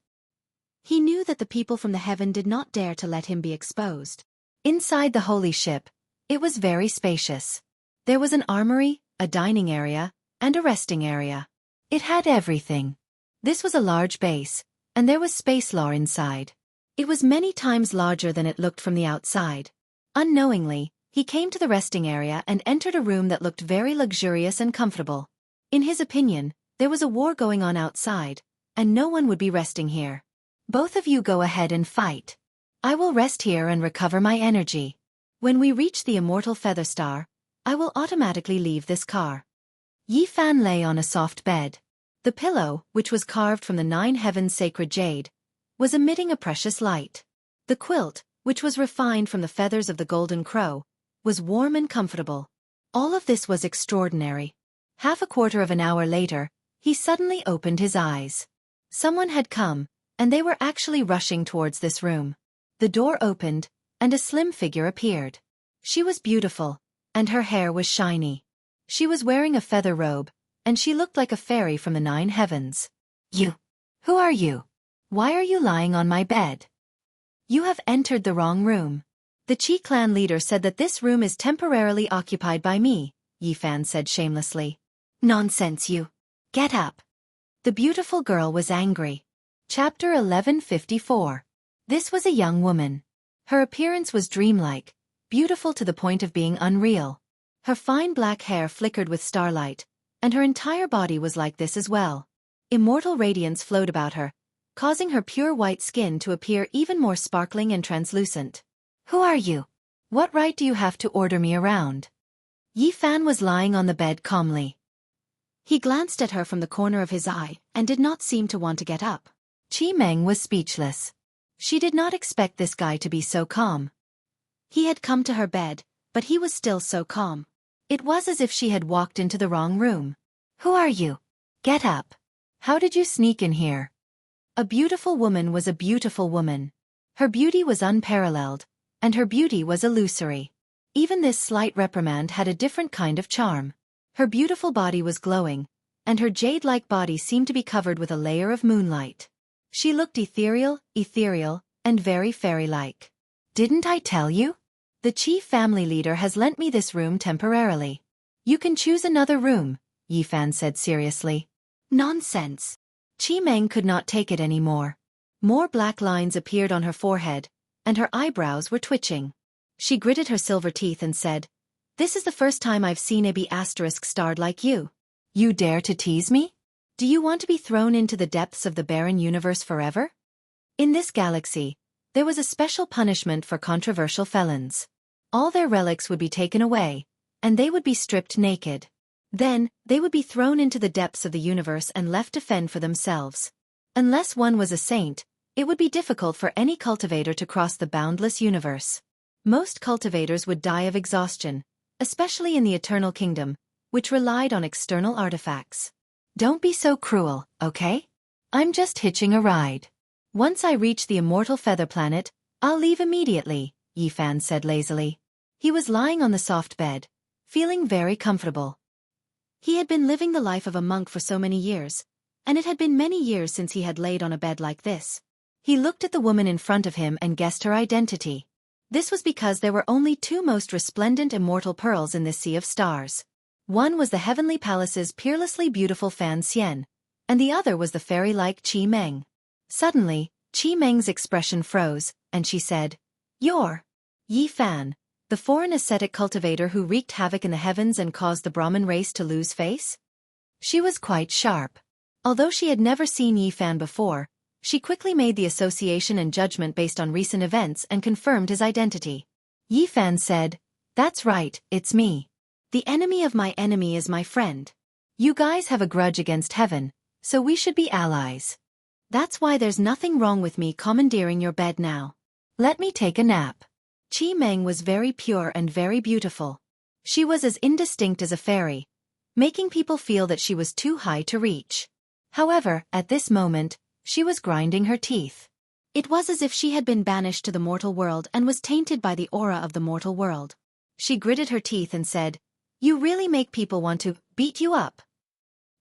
He knew that the people from the heaven did not dare to let him be exposed. Inside the holy ship, it was very spacious. There was an armory, a dining area, and a resting area. It had everything. This was a large base, and there was space law inside. It was many times larger than it looked from the outside. Unknowingly, he came to the resting area and entered a room that looked very luxurious and comfortable. In his opinion, there was a war going on outside, and no one would be resting here. Both of you go ahead and fight. I will rest here and recover my energy. When we reach the immortal feather star, I will automatically leave this car. Yi Fan lay on a soft bed. The pillow, which was carved from the 9 heavens sacred jade, was emitting a precious light. The quilt, which was refined from the feathers of the golden crow, was warm and comfortable. All of this was extraordinary. Half a quarter of an hour later, he suddenly opened his eyes. Someone had come, and they were actually rushing towards this room. The door opened, and a slim figure appeared. She was beautiful, and her hair was shiny. She was wearing a feather robe, and she looked like a fairy from the 9 heavens. You. Who are you? Why are you lying on my bed? You have entered the wrong room. The Qi clan leader said that this room is temporarily occupied by me, Yi Fan said shamelessly. Nonsense, you. Get up. The beautiful girl was angry. Chapter 1154. This was a young woman. Her appearance was dreamlike, beautiful to the point of being unreal. Her fine black hair flickered with starlight, and her entire body was like this as well. Immortal radiance flowed about her, causing her pure white skin to appear even more sparkling and translucent. Who are you? What right do you have to order me around? Yi Fan was lying on the bed calmly. He glanced at her from the corner of his eye and did not seem to want to get up. Qi Meng was speechless. She did not expect this guy to be so calm. He had come to her bed, but he was still so calm. It was as if she had walked into the wrong room. Who are you? Get up. How did you sneak in here? A beautiful woman was a beautiful woman. Her beauty was unparalleled, and her beauty was illusory. Even this slight reprimand had a different kind of charm. Her beautiful body was glowing, and her jade-like body seemed to be covered with a layer of moonlight. She looked ethereal, and very fairy-like. Didn't I tell you? The Qi family leader has lent me this room temporarily. You can choose another room, Yi Fan said seriously. Nonsense. Qi Meng could not take it anymore. More black lines appeared on her forehead, and her eyebrows were twitching. She gritted her silver teeth and said, This is the first time I've seen a B***starred like you. You dare to tease me? Do you want to be thrown into the depths of the barren universe forever? In this galaxy, there was a special punishment for controversial felons. All their relics would be taken away, and they would be stripped naked. Then, they would be thrown into the depths of the universe and left to fend for themselves. Unless one was a saint, it would be difficult for any cultivator to cross the boundless universe. Most cultivators would die of exhaustion, especially in the Eternal Kingdom, which relied on external artifacts. Don't be so cruel, okay? I'm just hitching a ride. Once I reach the immortal feather planet, I'll leave immediately, Yi Fan said lazily. He was lying on the soft bed, feeling very comfortable. He had been living the life of a monk for so many years, and it had been many years since he had laid on a bed like this. He looked at the woman in front of him and guessed her identity. This was because there were only 2 most resplendent immortal pearls in this sea of stars. One was the heavenly palace's peerlessly beautiful Fan Xian, and the other was the fairy-like Qi Meng. Suddenly, Qi Meng's expression froze, and she said, You're Yi Fan, the foreign ascetic cultivator who wreaked havoc in the heavens and caused the Brahmin race to lose face? She was quite sharp. Although she had never seen Yi Fan before, she quickly made the association and judgment based on recent events and confirmed his identity. Yi Fan said, That's right, it's me. The enemy of my enemy is my friend. You guys have a grudge against heaven, so we should be allies. That's why there's nothing wrong with me commandeering your bed now. Let me take a nap. Qi Meng was very pure and very beautiful. She was as indistinct as a fairy, making people feel that she was too high to reach. However, at this moment, she was grinding her teeth. It was as if she had been banished to the mortal world and was tainted by the aura of the mortal world. She gritted her teeth and said, You really make people want to beat you up.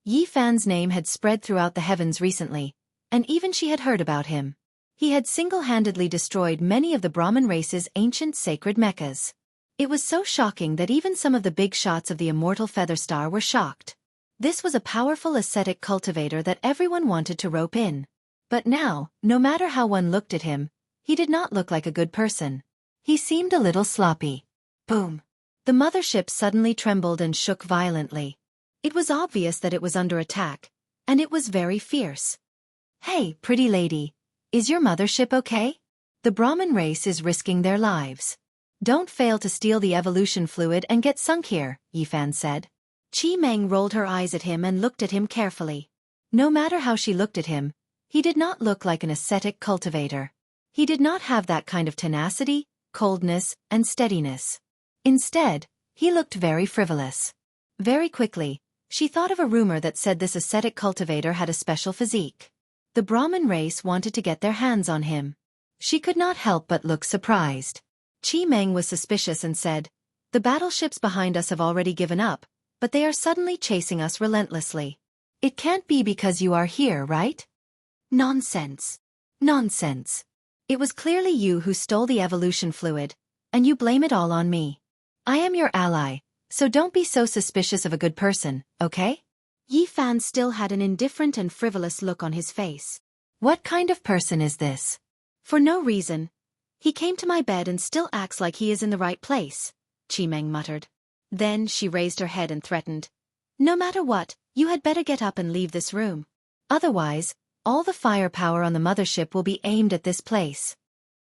Yi Fan's name had spread throughout the heavens recently, and even she had heard about him. He had single-handedly destroyed many of the Brahmin race's ancient sacred meccas. It was so shocking that even some of the big shots of the immortal feather star were shocked. This was a powerful ascetic cultivator that everyone wanted to rope in. But now, no matter how one looked at him, he did not look like a good person. He seemed a little sloppy. Boom! The mothership suddenly trembled and shook violently. It was obvious that it was under attack, and it was very fierce. Hey, pretty lady, Is your mothership okay? The Brahmin race is risking their lives. Don't fail to steal the evolution fluid and get sunk here, Yifan said. Qi Meng rolled her eyes at him and looked at him carefully. No matter how she looked at him, he did not look like an ascetic cultivator. He did not have that kind of tenacity, coldness, and steadiness. Instead, he looked very frivolous. Very quickly, she thought of a rumor that said this ascetic cultivator had a special physique. The Brahmin race wanted to get their hands on him. She could not help but look surprised. Qi Meng was suspicious and said, "The battleships behind us have already given up, but they are suddenly chasing us relentlessly. It can't be because you are here, right?" Nonsense. Nonsense. It was clearly you who stole the evolution fluid, and you blame it all on me. I am your ally, so don't be so suspicious of a good person, okay? Yifan still had an indifferent and frivolous look on his face. What kind of person is this? For no reason. He came to my bed and still acts like he is in the right place, Qi Meng muttered. Then she raised her head and threatened. No matter what, you had better get up and leave this room. Otherwise, all the firepower on the mothership will be aimed at this place.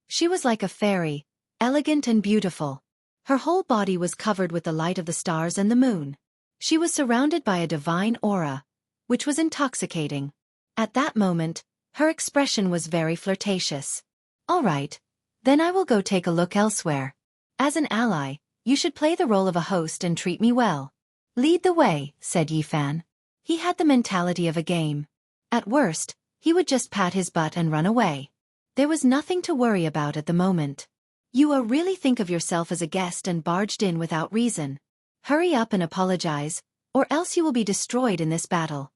She was like a fairy, elegant and beautiful. Her whole body was covered with the light of the stars and the moon. She was surrounded by a divine aura, which was intoxicating. At that moment, her expression was very flirtatious. All right, then I will go take a look elsewhere. As an ally, you should play the role of a host and treat me well. Lead the way, said Yifan. He had the mentality of a game. At worst, he would just pat his butt and run away. There was nothing to worry about at the moment. You really think of yourself as a guest and barged in without reason. Hurry up and apologize, or else you will be destroyed in this battle.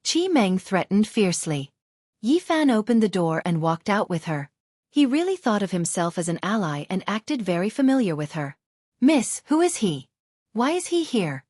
Qi Meng threatened fiercely. Yifan opened the door and walked out with her. He really thought of himself as an ally and acted very familiar with her. Miss, who is he? Why is he here?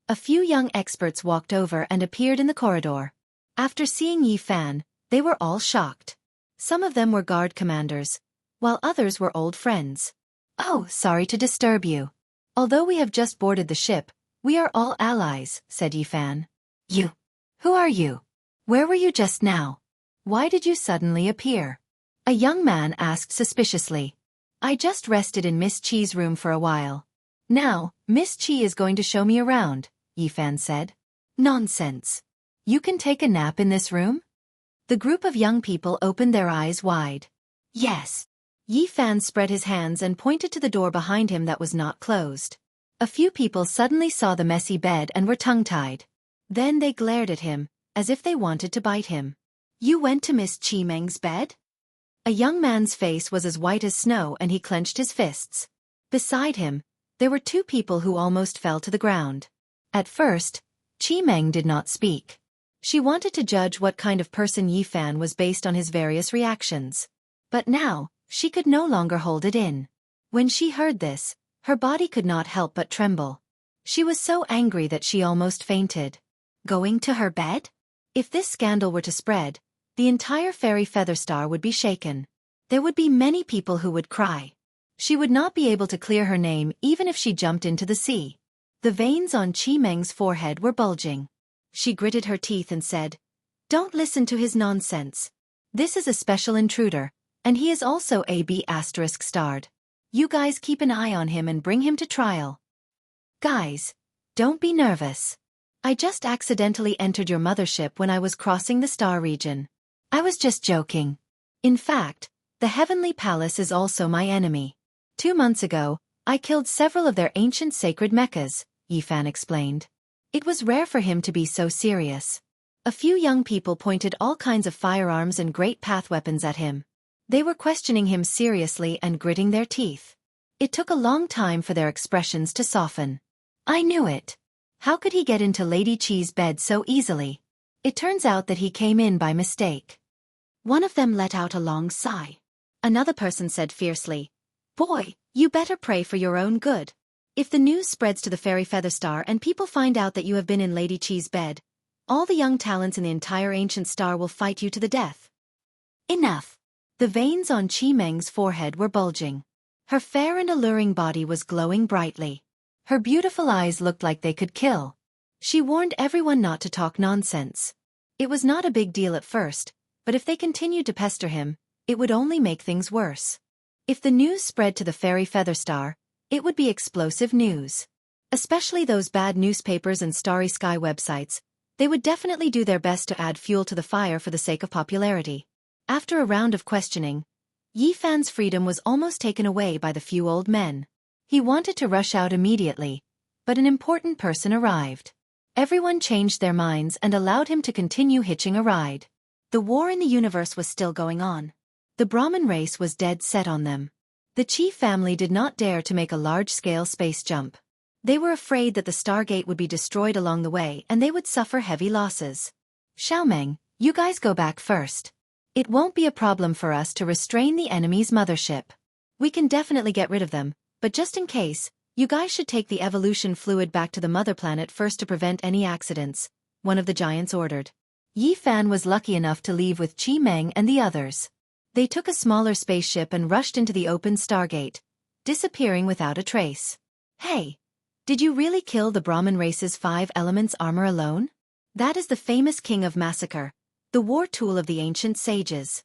A few young experts walked over and appeared in the corridor. After seeing Yifan, they were all shocked. Some of them were guard commanders, while others were old friends. Oh, sorry to disturb you. Although we have just boarded the ship, we are all allies, said Yifan. You? Who are you? Where were you just now? Why did you suddenly appear? A young man asked suspiciously. I just rested in Miss Qi's room for a while. Now, Miss Qi is going to show me around, Yifan said. Nonsense. You can take a nap in this room? The group of young people opened their eyes wide. Yes. Yifan spread his hands and pointed to the door behind him that was not closed. A few people suddenly saw the messy bed and were tongue-tied. Then they glared at him, as if they wanted to bite him. You went to Miss Qi Meng's bed? A young man's face was as white as snow and he clenched his fists. Beside him, there were two people who almost fell to the ground. At first, Qi Meng did not speak. She wanted to judge what kind of person Yifan was based on his various reactions. But now, she could no longer hold it in. When she heard this, her body could not help but tremble. She was so angry that she almost fainted. Going to her bed? If this scandal were to spread, the entire fairy Featherstar would be shaken. There would be many people who would cry. She would not be able to clear her name even if she jumped into the sea. The veins on Qi Meng's forehead were bulging. She gritted her teeth and said, Don't listen to his nonsense. This is a special intruder, and he is also AB***starred. You guys keep an eye on him and bring him to trial. Guys, don't be nervous. I just accidentally entered your mothership when I was crossing the star region. I was just joking. In fact, the Heavenly Palace is also my enemy. 2 months ago, I killed several of their ancient sacred mechas, Yifan explained. It was rare for him to be so serious. A few young people pointed all kinds of firearms and great path weapons at him. They were questioning him seriously and gritting their teeth. It took a long time for their expressions to soften. I knew it. How could he get into Lady Qi's bed so easily? It turns out that he came in by mistake. One of them let out a long sigh. Another person said fiercely, Boy, you better pray for your own good. If the news spreads to the fairy Featherstar and people find out that you have been in Lady Qi's bed, all the young talents in the entire ancient star will fight you to the death. Enough. The veins on Qi Meng's forehead were bulging. Her fair and alluring body was glowing brightly. Her beautiful eyes looked like they could kill. She warned everyone not to talk nonsense. It was not a big deal at first, But if they continued to pester him, it would only make things worse. If the news spread to the Fairy Featherstar, it would be explosive news. Especially those bad newspapers and Starry Sky websites, they would definitely do their best to add fuel to the fire for the sake of popularity. After a round of questioning, Yi Fan's freedom was almost taken away by the few old men. He wanted to rush out immediately, but an important person arrived. Everyone changed their minds and allowed him to continue hitching a ride. The war in the universe was still going on. The Brahmin race was dead set on them. The Qi family did not dare to make a large-scale space jump. They were afraid that the Stargate would be destroyed along the way and they would suffer heavy losses. Xiaomeng, you guys go back first. It won't be a problem for us to restrain the enemy's mothership. We can definitely get rid of them, but just in case, you guys should take the evolution fluid back to the mother planet first to prevent any accidents, one of the giants ordered. Yi Fan was lucky enough to leave with Qi Meng and the others. They took a smaller spaceship and rushed into the open Stargate, disappearing without a trace. Hey! Did you really kill the Brahmin race's 5 elements armor alone? That is the famous king of massacre, the war tool of the ancient sages.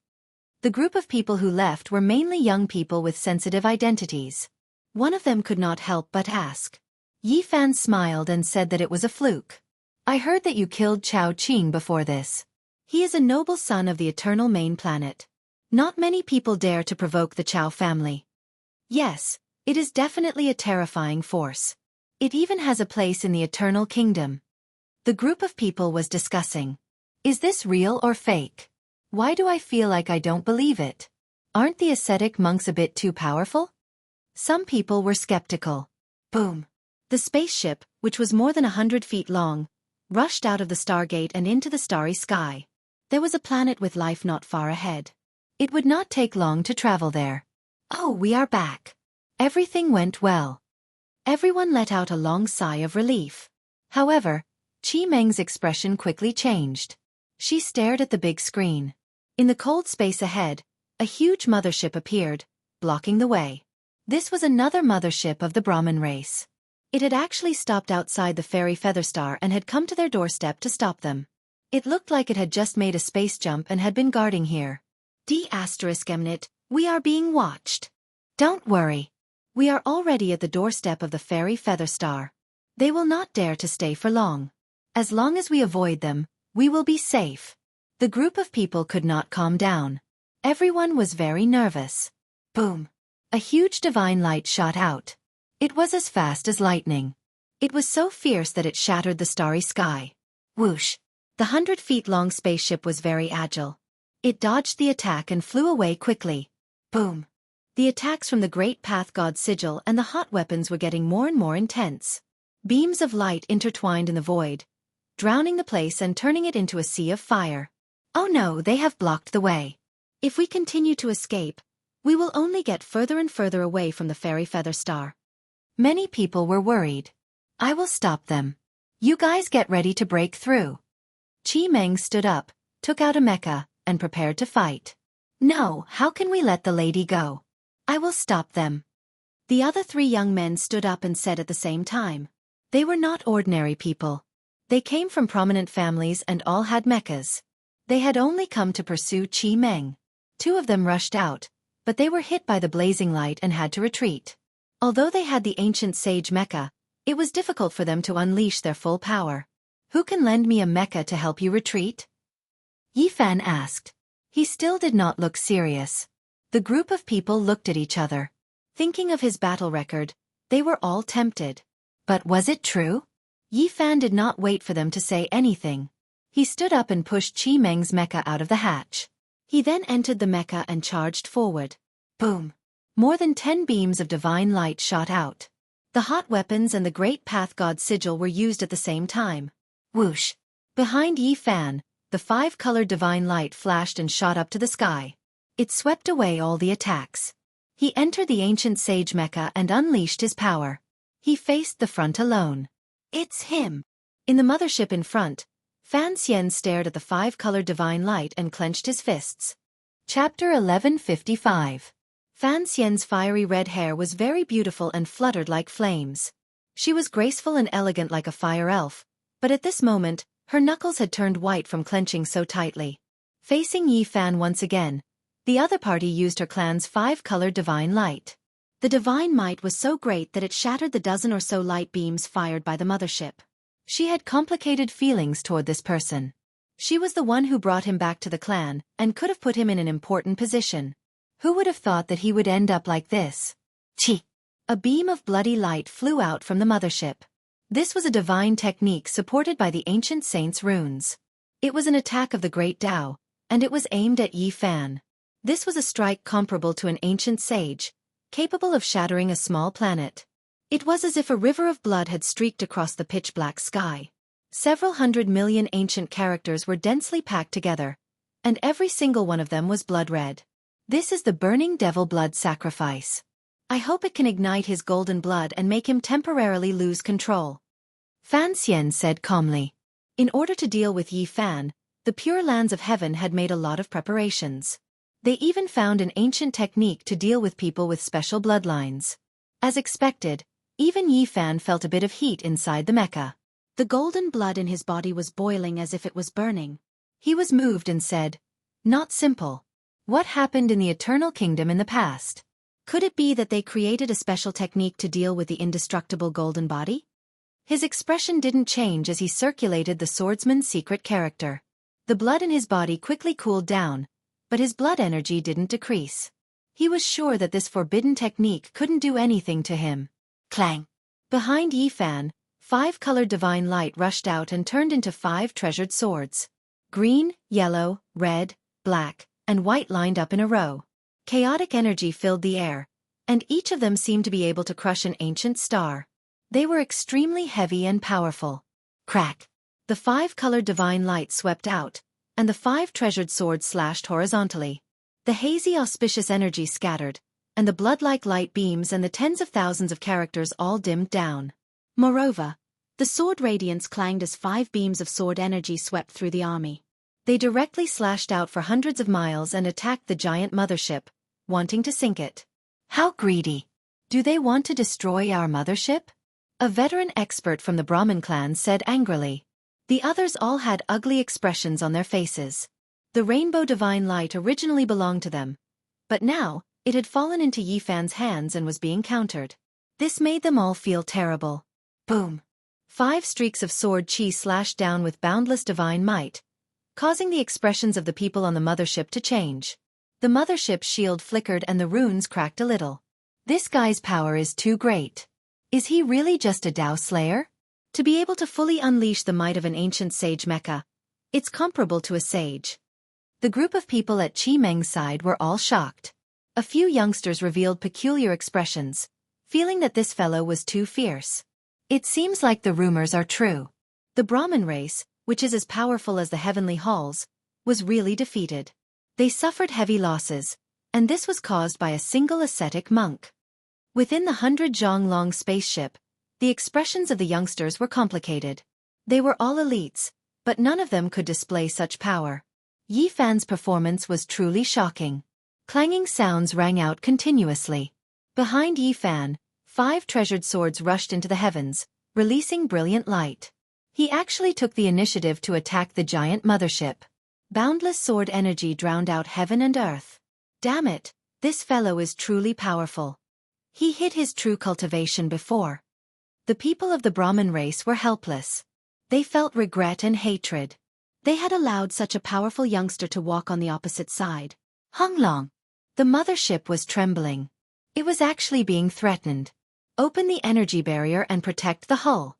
The group of people who left were mainly young people with sensitive identities. One of them could not help but ask. Yi Fan smiled and said that it was a fluke. I heard that you killed Chao Qing before this. He is a noble son of the eternal main planet. Not many people dare to provoke the Chao family. Yes, it is definitely a terrifying force. It even has a place in the Eternal Kingdom. The group of people was discussing. Is this real or fake? Why do I feel like I don't believe it? Aren't the ascetic monks a bit too powerful? Some people were skeptical. Boom! The spaceship, which was more than 100 feet long, rushed out of the Stargate and into the starry sky. There was a planet with life not far ahead. It would not take long to travel there. Oh, we are back. Everything went well. Everyone let out a long sigh of relief. However, Qi Meng's expression quickly changed. She stared at the big screen. In the cold space ahead, a huge mothership appeared, blocking the way. This was another mothership of the Brahmin race. It had actually stopped outside the Fairy Featherstar and had come to their doorstep to stop them. It looked like it had just made a space jump and had been guarding here. D*Mnet, we are being watched. Don't worry. We are already at the doorstep of the Fairy Featherstar. They will not dare to stay for long. As long as we avoid them, we will be safe. The group of people could not calm down. Everyone was very nervous. Boom! A huge divine light shot out. It was as fast as lightning. It was so fierce that it shattered the starry sky. Whoosh! The 100-feet-long spaceship was very agile. It dodged the attack and flew away quickly. Boom! The attacks from the Great Path God Sigil and the hot weapons were getting more and more intense. Beams of light intertwined in the void, drowning the place and turning it into a sea of fire. Oh no, they have blocked the way. If we continue to escape, we will only get further and further away from the Fairy Featherstar. Many people were worried. I will stop them. You guys get ready to break through. Qi Meng stood up, took out a mecha, and prepared to fight. No, how can we let the lady go? I will stop them. The other 3 young men stood up and said at the same time. They were not ordinary people. They came from prominent families and all had mechas. They had only come to pursue Qi Meng. 2 of them rushed out, but they were hit by the blazing light and had to retreat. Although they had the ancient sage mecha, it was difficult for them to unleash their full power. Who can lend me a mecha to help you retreat? Yi Fan asked. He still did not look serious. The group of people looked at each other. Thinking of his battle record, they were all tempted. But was it true? Yi Fan did not wait for them to say anything. He stood up and pushed Qi Meng's mecha out of the hatch. He then entered the mecha and charged forward. Boom! More than 10 beams of divine light shot out. The hot weapons and the Great Path God Sigil were used at the same time. Whoosh! Behind Yi Fan, the 5-colored divine light flashed and shot up to the sky. It swept away all the attacks. He entered the ancient sage mecha and unleashed his power. He faced the front alone. It's him! In the mothership in front, Fan Xian stared at the 5-colored divine light and clenched his fists. Chapter 1155. Fan Xian's fiery red hair was very beautiful and fluttered like flames. She was graceful and elegant like a fire elf, but at this moment, her knuckles had turned white from clenching so tightly. Facing Yi Fan once again, the other party used her clan's 5-colored divine light. The divine might was so great that it shattered the dozen or so light beams fired by the mothership. She had complicated feelings toward this person. She was the one who brought him back to the clan and could have put him in an important position. Who would have thought that he would end up like this? Chi! A beam of bloody light flew out from the mothership. This was a divine technique supported by the ancient saints' runes. It was an attack of the great Tao, and it was aimed at Yi Fan. This was a strike comparable to an ancient sage, capable of shattering a small planet. It was as if a river of blood had streaked across the pitch-black sky. Several 100 million ancient characters were densely packed together, and every single one of them was blood-red. This is the burning devil blood sacrifice. I hope it can ignite his golden blood and make him temporarily lose control. Fan Xian said calmly. In order to deal with Yi Fan, the Pure Lands of Heaven had made a lot of preparations. They even found an ancient technique to deal with people with special bloodlines. As expected, even Yi Fan felt a bit of heat inside the mecha. The golden blood in his body was boiling as if it was burning. He was moved and said, "Not simple. What happened in the Eternal Kingdom in the past? Could it be that they created a special technique to deal with the indestructible golden body?" His expression didn't change as he circulated the swordsman's secret character. The blood in his body quickly cooled down, but his blood energy didn't decrease. He was sure that this forbidden technique couldn't do anything to him. Clang! Behind Yi Fan, 5-colored divine light rushed out and turned into 5 treasured swords. Green, yellow, red, black, and white lined up in a row. Chaotic energy filled the air, and each of them seemed to be able to crush an ancient star. They were extremely heavy and powerful. Crack! The 5-colored divine light swept out, and the 5 treasured swords slashed horizontally. The hazy auspicious energy scattered, and the blood-like light beams and the tens of thousands of characters all dimmed down. Moreover, the sword radiance clanged as 5 beams of sword energy swept through the army. They directly slashed out for hundreds of miles and attacked the giant mothership, wanting to sink it. How greedy! Do they want to destroy our mothership? A veteran expert from the Brahmin clan said angrily. The others all had ugly expressions on their faces. The rainbow divine light originally belonged to them, but now, it had fallen into Yi Fan's hands and was being countered. This made them all feel terrible. Boom! 5 streaks of sword chi slashed down with boundless divine might, causing the expressions of the people on the mothership to change. The mothership's shield flickered and the runes cracked a little. This guy's power is too great. Is he really just a Tao Slayer? To be able to fully unleash the might of an ancient sage mecha, it's comparable to a sage. The group of people at Chi Meng's side were all shocked. A few youngsters revealed peculiar expressions, feeling that this fellow was too fierce. It seems like the rumors are true. The Brahmin race, which is as powerful as the heavenly halls, was really defeated. They suffered heavy losses, and this was caused by a single ascetic monk. Within the 100-zhang-long spaceship, the expressions of the youngsters were complicated. They were all elites, but none of them could display such power. Yi Fan's performance was truly shocking. Clanging sounds rang out continuously. Behind Yi Fan, 5 treasured swords rushed into the heavens, releasing brilliant light. He actually took the initiative to attack the giant mothership. Boundless sword energy drowned out heaven and earth. Damn it, this fellow is truly powerful. He hit his true cultivation before. The people of the Brahmin race were helpless. They felt regret and hatred. They had allowed such a powerful youngster to walk on the opposite side. Honglong! The mothership was trembling. It was actually being threatened. Open the energy barrier and protect the hull.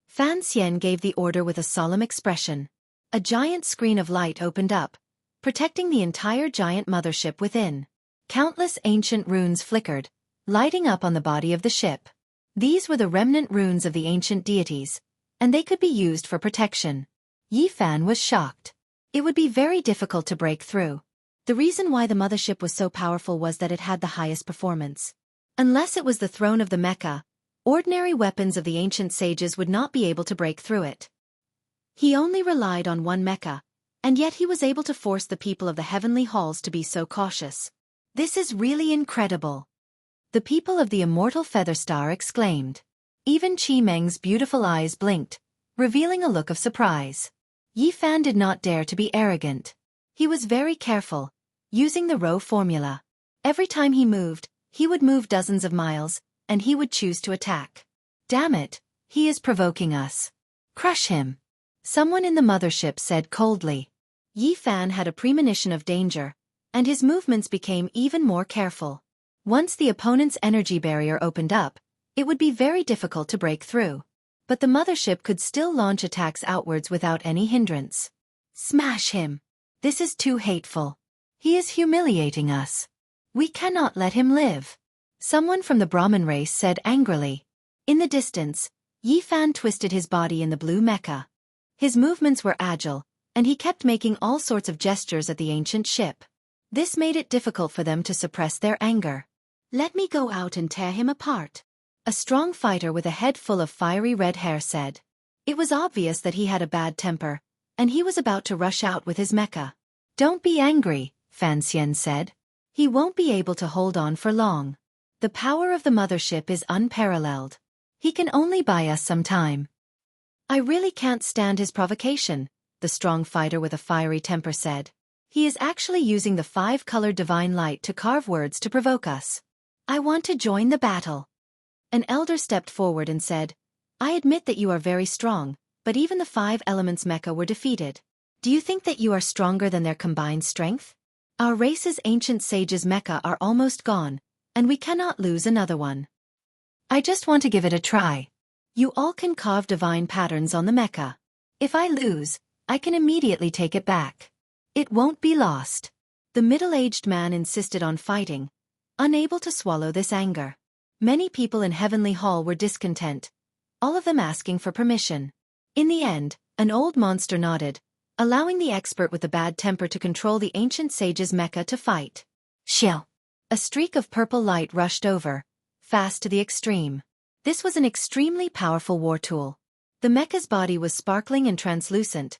Fan Xian gave the order with a solemn expression. A giant screen of light opened up, protecting the entire giant mothership within. Countless ancient runes flickered, lighting up on the body of the ship. These were the remnant runes of the ancient deities, and they could be used for protection. Yi Fan was shocked. It would be very difficult to break through. The reason why the mothership was so powerful was that it had the highest performance. Unless it was the throne of the mecha, ordinary weapons of the ancient sages would not be able to break through it. He only relied on one mecha, and yet he was able to force the people of the heavenly halls to be so cautious. This is really incredible. The people of the immortal Feather Star exclaimed. Even Chi Meng's beautiful eyes blinked, revealing a look of surprise. Yi Fan did not dare to be arrogant. He was very careful, using the row formula. Every time he moved, he would move dozens of miles, and he would choose to attack. Damn it, he is provoking us. Crush him. Someone in the mothership said coldly. Yi Fan had a premonition of danger, and his movements became even more careful. Once the opponent's energy barrier opened up, it would be very difficult to break through. But the mothership could still launch attacks outwards without any hindrance. Smash him. This is too hateful. He is humiliating us. We cannot let him live. Someone from the Brahmin race said angrily. In the distance, Yi Fan twisted his body in the blue mecha. His movements were agile, and he kept making all sorts of gestures at the ancient ship. This made it difficult for them to suppress their anger. Let me go out and tear him apart. A strong fighter with a head full of fiery red hair said. It was obvious that he had a bad temper, and he was about to rush out with his mecha. Don't be angry, Fan Xian said. He won't be able to hold on for long. The power of the mothership is unparalleled. He can only buy us some time. I really can't stand his provocation, the strong fighter with a fiery temper said. He is actually using the 5-colored divine light to carve words to provoke us. I want to join the battle. An elder stepped forward and said, I admit that you are very strong, but even the 5 elements mecha were defeated. Do you think that you are stronger than their combined strength? Our race's ancient sages' mecha are almost gone, and we cannot lose another one. I just want to give it a try. You all can carve divine patterns on the mecha. If I lose, I can immediately take it back. It won't be lost. The middle-aged man insisted on fighting, unable to swallow this anger. Many people in Heavenly Hall were discontent, all of them asking for permission. In the end, an old monster nodded, allowing the expert with the bad temper to control the ancient sage's mecha to fight. Xiao. A streak of purple light rushed over, fast to the extreme. This was an extremely powerful war tool. The mecha's body was sparkling and translucent,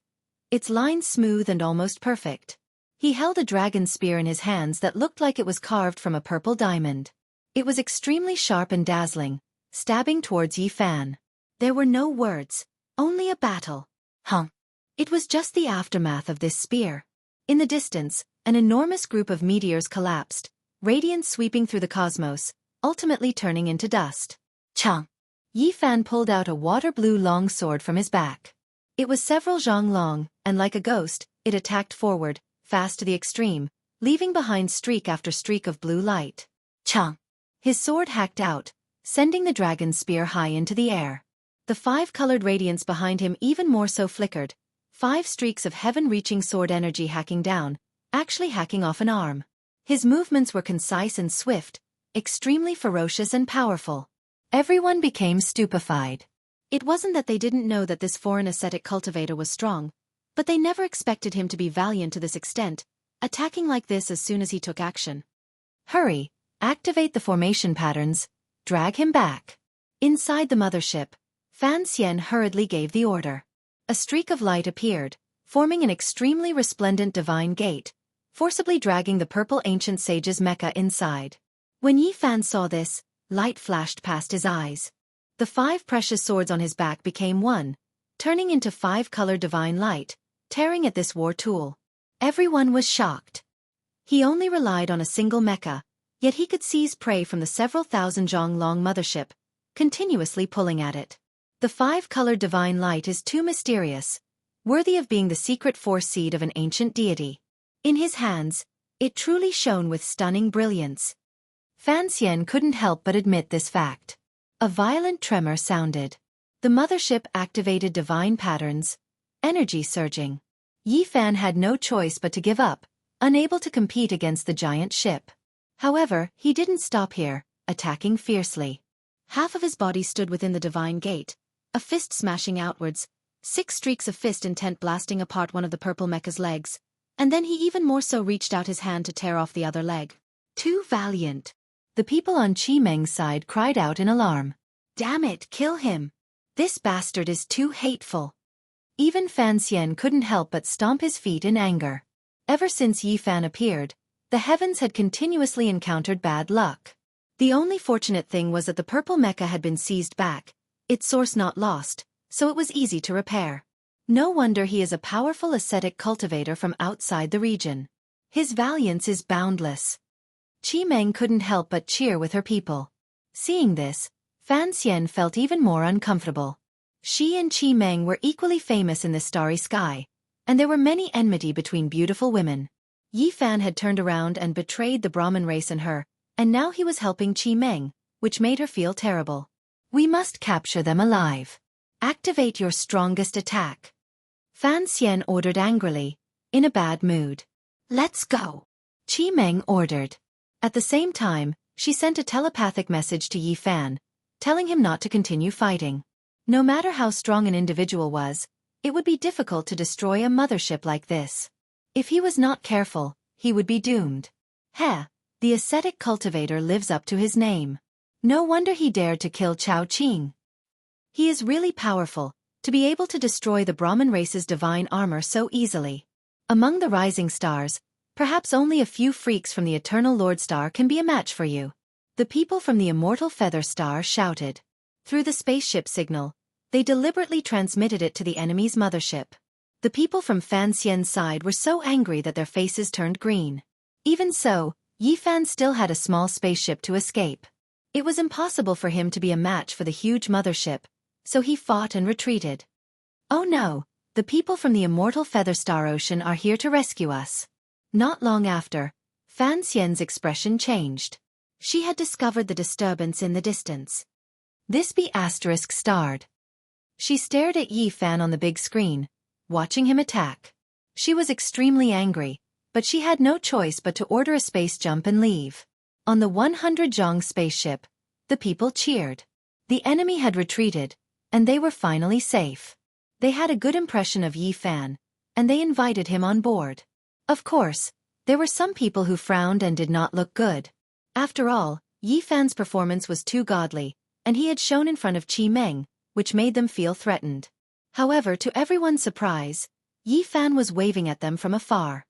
its lines smooth and almost perfect. He held a dragon spear in his hands that looked like it was carved from a purple diamond. It was extremely sharp and dazzling, stabbing towards Yi Fan. There were no words, only a battle. It was just the aftermath of this spear. In the distance, an enormous group of meteors collapsed, radiance sweeping through the cosmos, ultimately turning into dust. Chang. Yi Fan pulled out a water-blue long sword from his back. It was several zhang long, and like a ghost, it attacked forward, fast to the extreme, leaving behind streak after streak of blue light. Chang. His sword hacked out, sending the dragon's spear high into the air. The 5-colored radiance behind him even more so flickered, 5 streaks of heaven-reaching sword energy hacking down, actually hacking off an arm. His movements were concise and swift, extremely ferocious and powerful. Everyone became stupefied. It wasn't that they didn't know that this foreign ascetic cultivator was strong, but they never expected him to be valiant to this extent, attacking like this as soon as he took action. Hurry, activate the formation patterns, drag him back. Inside the mothership, Fan Xian hurriedly gave the order. A streak of light appeared, forming an extremely resplendent divine gate, forcibly dragging the purple ancient sage's mecha inside. When Yi Fan saw this, light flashed past his eyes. The 5 precious swords on his back became one, turning into 5-colored divine light, tearing at this war tool. Everyone was shocked. He only relied on a single mecha, yet he could seize prey from the several thousand zhang long mothership, continuously pulling at it. The 5-colored divine light is too mysterious, worthy of being the secret force seed of an ancient deity. In his hands, it truly shone with stunning brilliance. Fan Xian couldn't help but admit this fact. A violent tremor sounded. The mothership activated divine patterns, energy surging. Yi Fan had no choice but to give up, unable to compete against the giant ship. However, he didn't stop here, attacking fiercely. Half of his body stood within the divine gate, a fist smashing outwards, 6 streaks of fist intent blasting apart one of the purple mecha's legs, and then he even more so reached out his hand to tear off the other leg. Too valiant. The people on Qi Meng's side cried out in alarm. Damn it, kill him. This bastard is too hateful. Even Fan Xian couldn't help but stomp his feet in anger. Ever since Yi Fan appeared, the heavens had continuously encountered bad luck. The only fortunate thing was that the purple mecha had been seized back, its source not lost, so it was easy to repair. No wonder he is a powerful ascetic cultivator from outside the region. His valiance is boundless. Qi Meng couldn't help but cheer with her people. Seeing this, Fan Xian felt even more uncomfortable. She and Qi Meng were equally famous in the starry sky, and there were many enmity between beautiful women. Yi Fan had turned around and betrayed the Brahmin race and her, and now he was helping Qi Meng, which made her feel terrible. We must capture them alive. Activate your strongest attack. Fan Xian ordered angrily, in a bad mood. Let's go. Qi Meng ordered. At the same time, she sent a telepathic message to Yi Fan, telling him not to continue fighting. No matter how strong an individual was, it would be difficult to destroy a mothership like this. If he was not careful, he would be doomed. The ascetic cultivator lives up to his name. No wonder he dared to kill Chao Qing. He is really powerful, to be able to destroy the Brahmin race's divine armor so easily. Among the rising stars, perhaps only a few freaks from the Eternal Lord Star can be a match for you. The people from the Immortal Feather Star shouted. Through the spaceship signal, they deliberately transmitted it to the enemy's mothership. The people from Fan Xian's side were so angry that their faces turned green. Even so, Yi Fan still had a small spaceship to escape. It was impossible for him to be a match for the huge mothership, so he fought and retreated. Oh no, the people from the Immortal Feather Star Ocean are here to rescue us. Not long after, Fan Xian's expression changed. She had discovered the disturbance in the distance. This be asterisk starred. She stared at Yi Fan on the big screen, watching him attack. She was extremely angry, but she had no choice but to order a space jump and leave. On the 100 Zhang spaceship, the people cheered. The enemy had retreated, and they were finally safe. They had a good impression of Yi Fan, and they invited him on board. Of course, there were some people who frowned and did not look good. After all, Yi Fan's performance was too godly, and he had shown in front of Qi Meng, which made them feel threatened. However, to everyone's surprise, Yi Fan was waving at them from afar.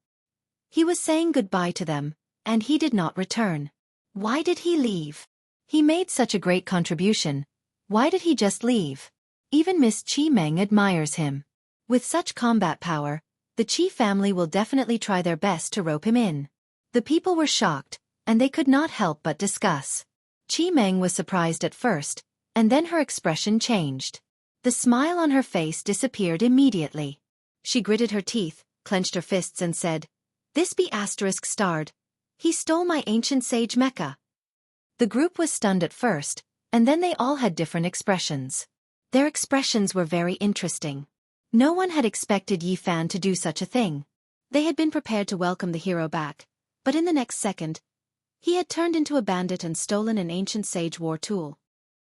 He was saying goodbye to them, and he did not return. Why did he leave? He made such a great contribution. Why did he just leave? Even Miss Qi Meng admires him. With such combat power, the Qi family will definitely try their best to rope him in. The people were shocked, and they could not help but discuss. Qi Meng was surprised at first, and then her expression changed. The smile on her face disappeared immediately. She gritted her teeth, clenched her fists and said, "This be asterisk starred. He stole my ancient sage mecha." The group was stunned at first, and then they all had different expressions. Their expressions were very interesting. No one had expected Yi Fan to do such a thing. They had been prepared to welcome the hero back, but in the next second, he had turned into a bandit and stolen an ancient sage war tool.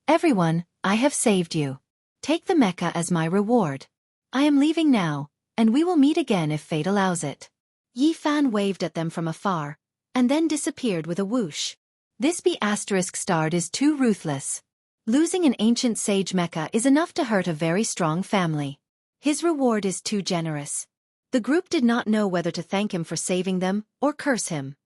"Everyone, I have saved you. Take the mecha as my reward. I am leaving now, and we will meet again if fate allows it." Yi Fan waved at them from afar, and then disappeared with a whoosh. This be asterisk starred is too ruthless. Losing an ancient sage mecha is enough to hurt a very strong family. His reward is too generous. The group did not know whether to thank him for saving them or curse him.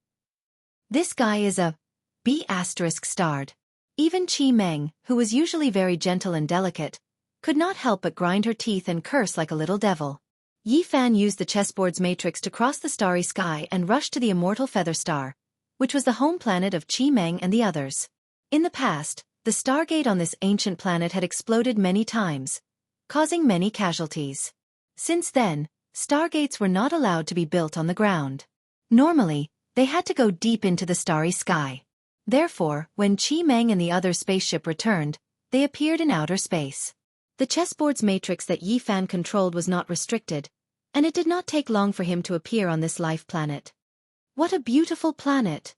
This guy is a B asterisk starred. Even Qi Meng, who was usually very gentle and delicate, could not help but grind her teeth and curse like a little devil. Yi Fan used the chessboard's matrix to cross the starry sky and rush to the Immortal Feather Star, which was the home planet of Qi Meng and the others. In the past, the stargate on this ancient planet had exploded many times, causing many casualties. Since then, stargates were not allowed to be built on the ground. Normally, they had to go deep into the starry sky. Therefore, when Qi Meng and the other spaceship returned, they appeared in outer space. The chessboard's matrix that Yi Fan controlled was not restricted, and it did not take long for him to appear on this life planet. "What a beautiful planet!"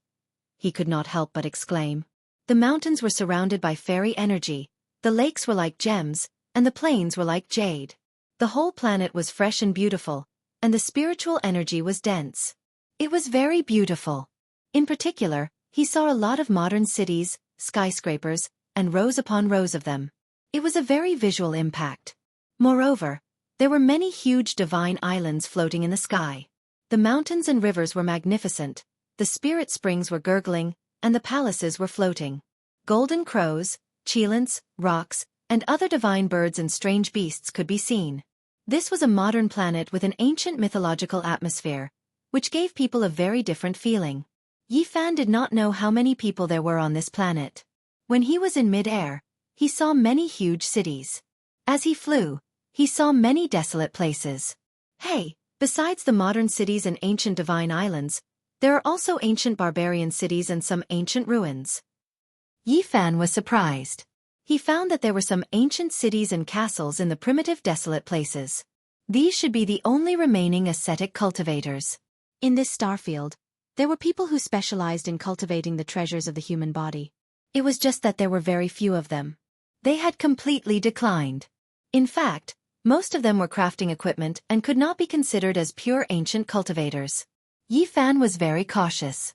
he could not help but exclaim. The mountains were surrounded by fairy energy, the lakes were like gems, and the plains were like jade. The whole planet was fresh and beautiful, and the spiritual energy was dense. It was very beautiful. In particular, he saw a lot of modern cities, skyscrapers, and rows upon rows of them. It was a very visual impact. Moreover, there were many huge divine islands floating in the sky. The mountains and rivers were magnificent, the spirit springs were gurgling, and the palaces were floating. Golden crows, cheilants, rocks, and other divine birds and strange beasts could be seen. This was a modern planet with an ancient mythological atmosphere, which gave people a very different feeling. Yi Fan did not know how many people there were on this planet. When he was in mid-air, he saw many huge cities. As he flew, he saw many desolate places. Hey, besides the modern cities and ancient divine islands, there are also ancient barbarian cities and some ancient ruins. Yi Fan was surprised. He found that there were some ancient cities and castles in the primitive desolate places. These should be the only remaining ascetic cultivators. In this starfield, there were people who specialized in cultivating the treasures of the human body. It was just that there were very few of them. They had completely declined. In fact, most of them were crafting equipment and could not be considered as pure ancient cultivators. Yi Fan was very cautious.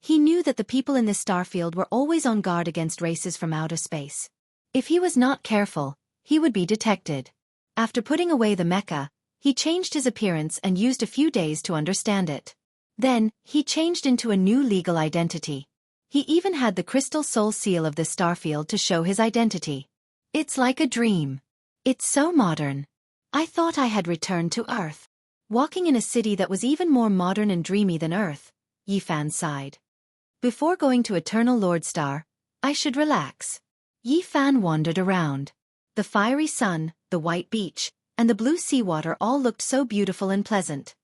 He knew that the people in this starfield were always on guard against races from outer space. If he was not careful, he would be detected. After putting away the mecha, he changed his appearance and used a few days to understand it. Then, he changed into a new legal identity. He even had the crystal soul seal of this starfield to show his identity. It's like a dream. It's so modern. I thought I had returned to Earth. Walking in a city that was even more modern and dreamy than Earth, Yi Fan sighed. Before going to Eternal Lord Star, I should relax. Yi Fan wandered around. The fiery sun, the white beach, and the blue seawater all looked so beautiful and pleasant.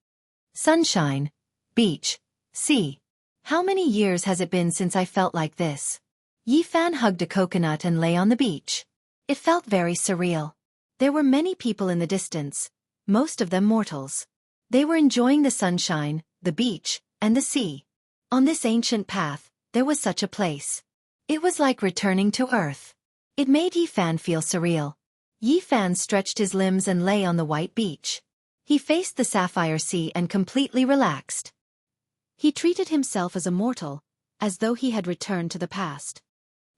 Sunshine, beach, sea. How many years has it been since I felt like this? Yi Fan hugged a coconut and lay on the beach. It felt very surreal. There were many people in the distance, most of them mortals. They were enjoying the sunshine, the beach, and the sea. On this ancient path, there was such a place. It was like returning to Earth. It made Yi Fan feel surreal. Yi Fan stretched his limbs and lay on the white beach. He faced the sapphire sea and completely relaxed. He treated himself as a mortal, as though he had returned to the past.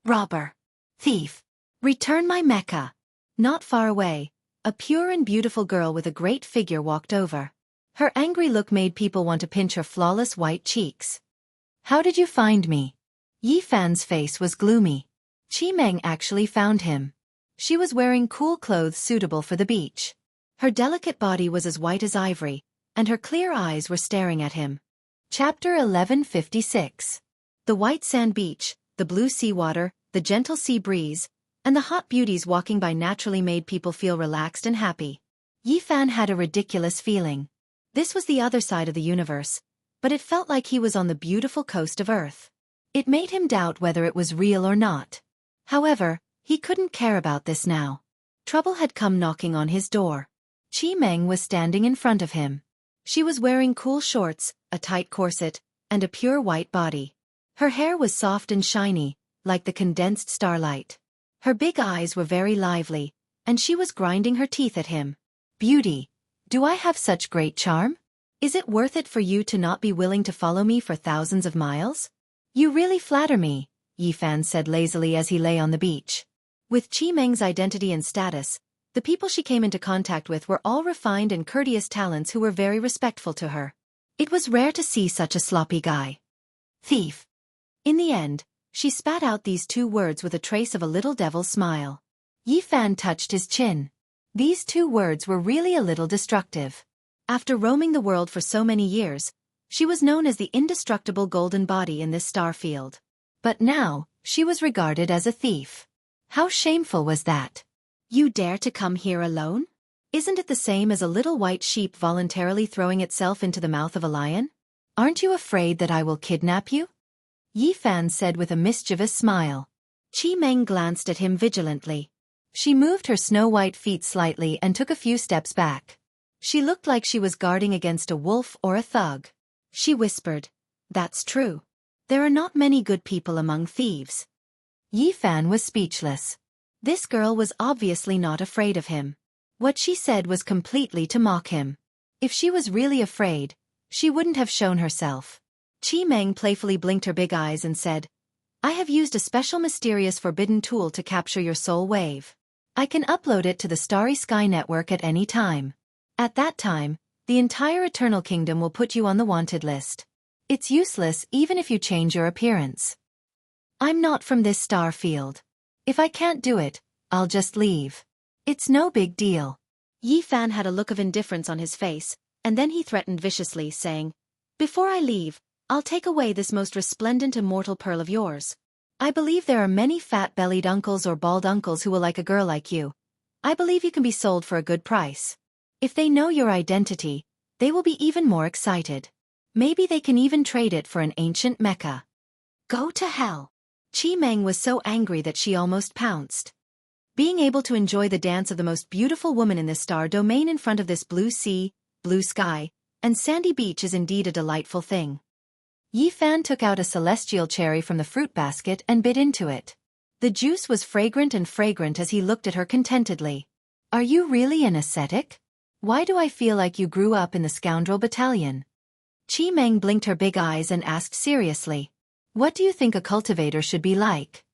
Robber. Thief. Return my mecha. Not far away, a pure and beautiful girl with a great figure walked over. Her angry look made people want to pinch her flawless white cheeks. How did you find me? Yi Fan's face was gloomy. Qi Meng actually found him. She was wearing cool clothes suitable for the beach. Her delicate body was as white as ivory, and her clear eyes were staring at him. Chapter 1156. The white sand beach, the blue seawater, the gentle sea breeze, and the hot beauties walking by naturally made people feel relaxed and happy. Yi Fan had a ridiculous feeling. This was the other side of the universe, but it felt like he was on the beautiful coast of Earth. It made him doubt whether it was real or not. However, he couldn't care about this now. Trouble had come knocking on his door. Qi Meng was standing in front of him. She was wearing cool shorts, a tight corset, and a pure white body. Her hair was soft and shiny, like the condensed starlight. Her big eyes were very lively, and she was grinding her teeth at him. Beauty, do I have such great charm? Is it worth it for you to not be willing to follow me for thousands of miles? You really flatter me, Yi Fan said lazily as he lay on the beach. With Qi Meng's identity and status, the people she came into contact with were all refined and courteous talents who were very respectful to her. It was rare to see such a sloppy guy. Thief. In the end, she spat out these two words with a trace of a little devil's smile. Yi Fan touched his chin. These two words were really a little destructive. After roaming the world for so many years, she was known as the indestructible golden body in this star field. But now, she was regarded as a thief. How shameful was that? You dare to come here alone? Isn't it the same as a little white sheep voluntarily throwing itself into the mouth of a lion? Aren't you afraid that I will kidnap you? Yi Fan said with a mischievous smile. Qi Meng glanced at him vigilantly. She moved her snow-white feet slightly and took a few steps back. She looked like she was guarding against a wolf or a thug. She whispered, "That's true. There are not many good people among thieves." Yi Fan was speechless. This girl was obviously not afraid of him. What she said was completely to mock him. If she was really afraid, she wouldn't have shown herself. Qi Meng playfully blinked her big eyes and said, "I have used a special mysterious forbidden tool to capture your soul wave. I can upload it to the Starry Sky Network at any time. At that time, the entire Eternal Kingdom will put you on the wanted list. It's useless even if you change your appearance. I'm not from this star field. If I can't do it, I'll just leave. It's no big deal." Yi Fan had a look of indifference on his face, and then he threatened viciously, saying, "Before I leave, I'll take away this most resplendent immortal pearl of yours. I believe there are many fat-bellied uncles or bald uncles who will like a girl like you. I believe you can be sold for a good price. If they know your identity, they will be even more excited. Maybe they can even trade it for an ancient mecha." Go to hell. Qi Meng was so angry that she almost pounced. Being able to enjoy the dance of the most beautiful woman in this star domain in front of this blue sea, blue sky, and sandy beach is indeed a delightful thing. Yi Fan took out a celestial cherry from the fruit basket and bit into it. The juice was fragrant as he looked at her contentedly. "Are you really an ascetic? Why do I feel like you grew up in the scoundrel battalion?" Qi Meng blinked her big eyes and asked seriously, "What do you think a cultivator should be like?"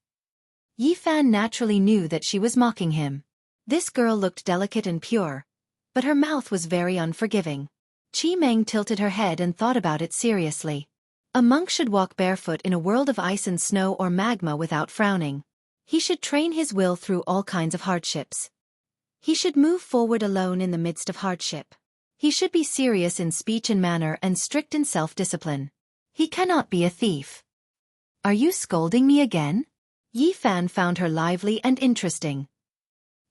Yi Fan naturally knew that she was mocking him. This girl looked delicate and pure, but her mouth was very unforgiving. Qi Meng tilted her head and thought about it seriously. A monk should walk barefoot in a world of ice and snow or magma without frowning. He should train his will through all kinds of hardships. He should move forward alone in the midst of hardship. He should be serious in speech and manner and strict in self-discipline. He cannot be a thief. "Are you scolding me again?" Yi Fan found her lively and interesting.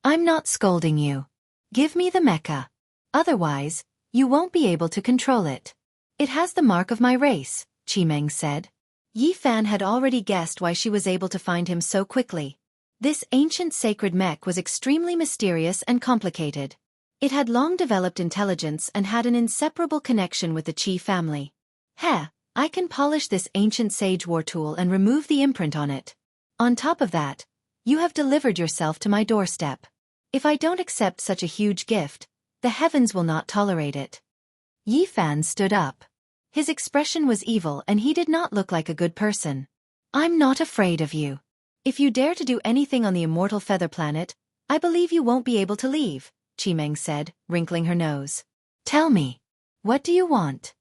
"I'm not scolding you. Give me the mecha. Otherwise, you won't be able to control it. It has the mark of my race," Qi Meng said. Yi Fan had already guessed why she was able to find him so quickly. This ancient sacred mech was extremely mysterious and complicated. It had long developed intelligence and had an inseparable connection with the Qi family. "Heh, I can polish this ancient sage war tool and remove the imprint on it. On top of that, you have delivered yourself to my doorstep. If I don't accept such a huge gift, the heavens will not tolerate it." Yi Fan stood up. His expression was evil and he did not look like a good person. "I'm not afraid of you. If you dare to do anything on the immortal feather planet, I believe you won't be able to leave," Qi Meng said, wrinkling her nose. "Tell me, what do you want?"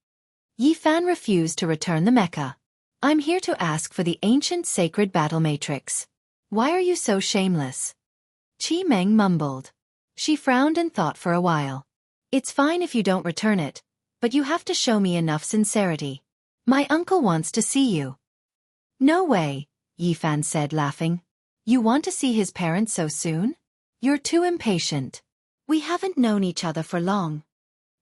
Yi Fan refused to return the mecha. "I'm here to ask for the ancient sacred battle matrix. Why are you so shameless?" Qi Meng mumbled. She frowned and thought for a while. "It's fine if you don't return it, but you have to show me enough sincerity. My uncle wants to see you." "No way," Yi Fan said, laughing. "You want to see his parents so soon? You're too impatient. We haven't known each other for long."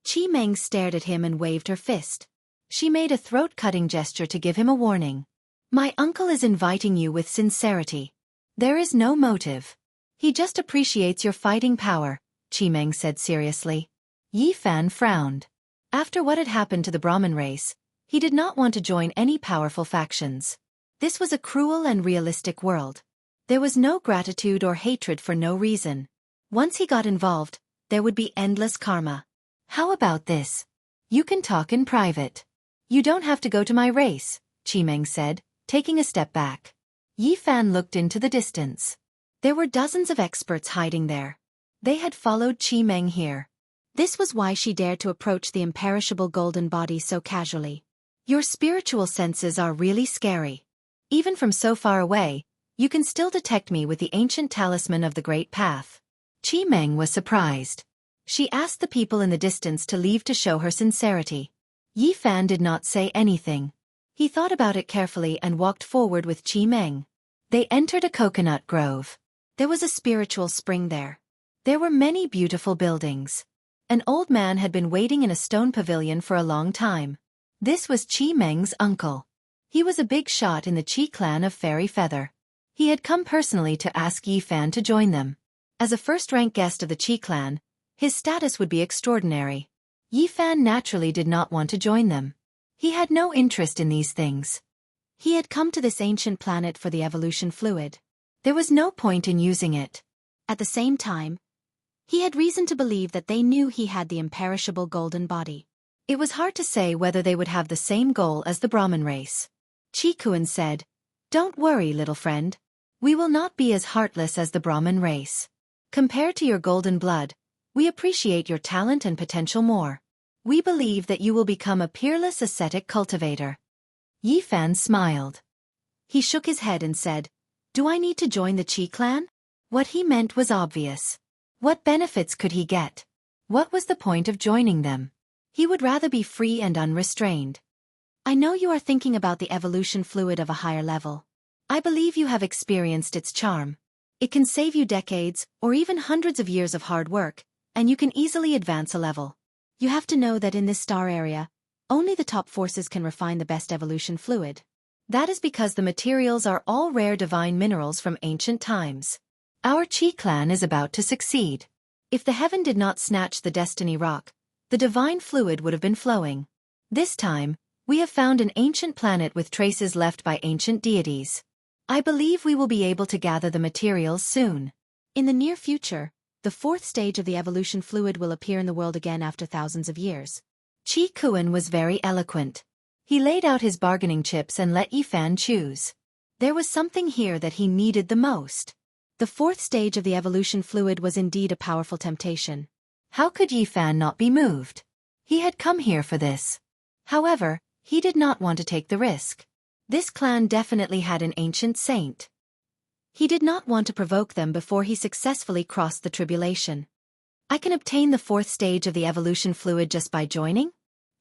Qi Meng stared at him and waved her fist. She made a throat-cutting gesture to give him a warning. "My uncle is inviting you with sincerity. There is no motive. He just appreciates your fighting power," Qi Meng said seriously. Yi Fan frowned. After what had happened to the Brahmin race, he did not want to join any powerful factions. This was a cruel and realistic world. There was no gratitude or hatred for no reason. Once he got involved, there would be endless karma. "How about this? You can talk in private. You don't have to go to my race," Qi Meng said, taking a step back. Yi Fan looked into the distance. There were dozens of experts hiding there. They had followed Qi Meng here. This was why she dared to approach the imperishable golden body so casually. "Your spiritual senses are really scary. Even from so far away, you can still detect me with the ancient talisman of the Great Path." Qi Meng was surprised. She asked the people in the distance to leave to show her sincerity. Yi Fan did not say anything. He thought about it carefully and walked forward with Qi Meng. They entered a coconut grove. There was a spiritual spring there. There were many beautiful buildings. An old man had been waiting in a stone pavilion for a long time. This was Qi Meng's uncle. He was a big shot in the Qi clan of Fairy Feather. He had come personally to ask Yi Fan to join them. As a first-rank guest of the Qi clan, his status would be extraordinary. Yi Fan naturally did not want to join them. He had no interest in these things. He had come to this ancient planet for the evolution fluid. There was no point in using it. At the same time, he had reason to believe that they knew he had the imperishable golden body. It was hard to say whether they would have the same goal as the Brahmin race. Qi Kuan said, "Don't worry, little friend. We will not be as heartless as the Brahmin race. Compared to your golden blood, we appreciate your talent and potential more. We believe that you will become a peerless ascetic cultivator." Yi Fan smiled. He shook his head and said, "Do I need to join the Qi clan?" What he meant was obvious. What benefits could he get? What was the point of joining them? He would rather be free and unrestrained. I know you are thinking about the evolution fluid of a higher level. I believe you have experienced its charm. It can save you decades or even hundreds of years of hard work, and you can easily advance a level. You have to know that in this star area, only the top forces can refine the best evolution fluid. That is because the materials are all rare divine minerals from ancient times. Our Qi clan is about to succeed. If the heaven did not snatch the destiny rock, the divine fluid would have been flowing. This time, we have found an ancient planet with traces left by ancient deities. I believe we will be able to gather the materials soon. In the near future, the fourth stage of the evolution fluid will appear in the world again after thousands of years. Qi Kuan was very eloquent. He laid out his bargaining chips and let Yifan choose. There was something here that he needed the most. The fourth stage of the evolution fluid was indeed a powerful temptation. How could Yifan not be moved? He had come here for this. However, he did not want to take the risk. This clan definitely had an ancient saint. He did not want to provoke them before he successfully crossed the tribulation. I can obtain the fourth stage of the evolution fluid just by joining?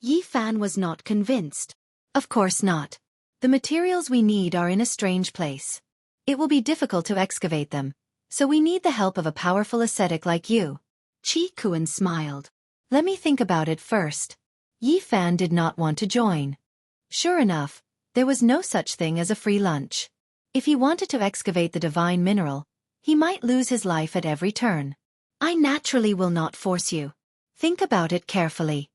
Yifan was not convinced. Of course not. The materials we need are in a strange place. It will be difficult to excavate them, so we need the help of a powerful ascetic like you. Qi Kuan smiled. Let me think about it first. Yifan did not want to join. Sure enough, there was no such thing as a free lunch. If he wanted to excavate the divine mineral, he might lose his life at every turn. I naturally will not force you. Think about it carefully.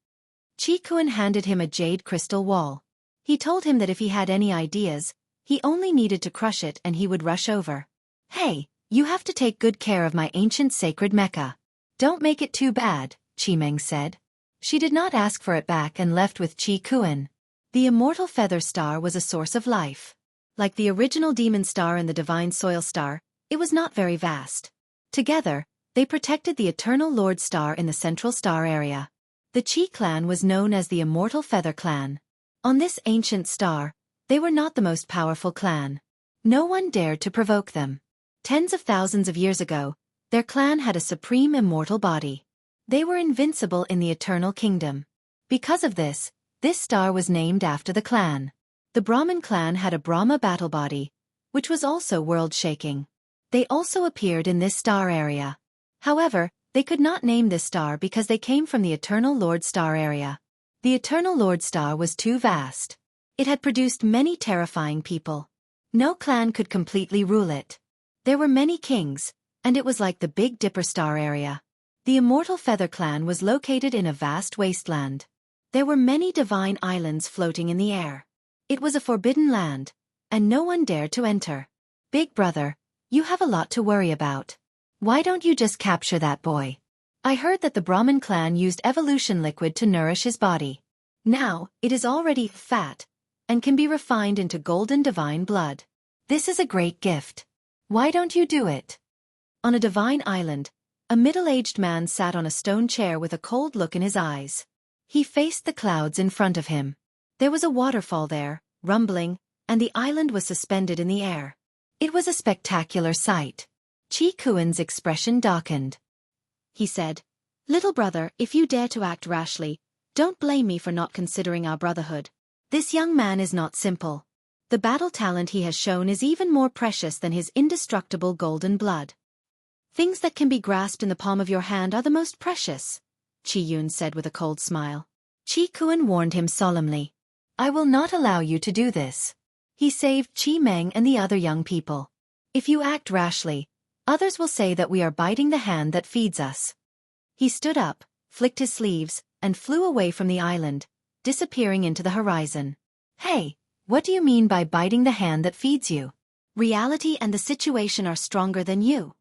Qi Kuan handed him a jade crystal wall. He told him that if he had any ideas, he only needed to crush it and he would rush over. Hey, you have to take good care of my ancient sacred Mecca. Don't make it too bad, Qimeng said. She did not ask for it back and left with Qi Kuan. The immortal feather star was a source of life. Like the original demon star and the divine soil star, it was not very vast. Together, they protected the eternal Lord Star in the central star area. The Qi clan was known as the Immortal Feather Clan. On this ancient star, they were not the most powerful clan. No one dared to provoke them. Tens of thousands of years ago, their clan had a supreme immortal body. They were invincible in the eternal kingdom. Because of this star was named after the clan. The Brahmin clan had a Brahma battle body, which was also world-shaking. They also appeared in this star area. However, they could not name this star because they came from the Eternal Lord Star area. The Eternal Lord Star was too vast. It had produced many terrifying people. No clan could completely rule it. There were many kings, and it was like the Big Dipper star area. The Immortal Feather Clan was located in a vast wasteland. There were many divine islands floating in the air. It was a forbidden land, and no one dared to enter. Big brother, you have a lot to worry about. Why don't you just capture that boy? I heard that the Brahmin clan used evolution liquid to nourish his body. Now, it is already fat, and can be refined into golden divine blood. This is a great gift. Why don't you do it? On a divine island, a middle-aged man sat on a stone chair with a cold look in his eyes. He faced the clouds in front of him. There was a waterfall there, rumbling, and the island was suspended in the air. It was a spectacular sight. Qi Kuan's expression darkened. He said, "Little brother, if you dare to act rashly, don't blame me for not considering our brotherhood. This young man is not simple. The battle talent he has shown is even more precious than his indestructible golden blood. Things that can be grasped in the palm of your hand are the most precious," Qi Yun said with a cold smile. Qi Kuan warned him solemnly. "I will not allow you to do this." He saved Qi Meng and the other young people. "If you act rashly, others will say that we are biting the hand that feeds us." He stood up, flicked his sleeves, and flew away from the island, disappearing into the horizon. "Hey, what do you mean by biting the hand that feeds you? Reality and the situation are stronger than you,"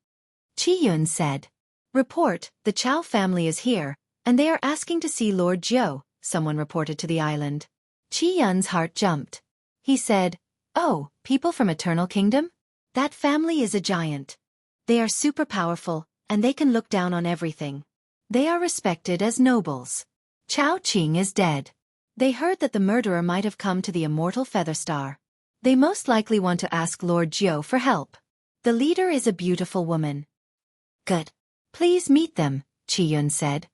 Qi Yun said. "Report, the Chao family is here, and they are asking to see Lord Jiu," someone reported to the island. Qi Yun's heart jumped. He said, "Oh, people from Eternal Kingdom? That family is a giant. They are super powerful, and they can look down on everything. They are respected as nobles. Chao Qing is dead. They heard that the murderer might have come to the Immortal Feather Star. They most likely want to ask Lord Jiu for help. The leader is a beautiful woman." "Good. Please meet them," Qi Yun said.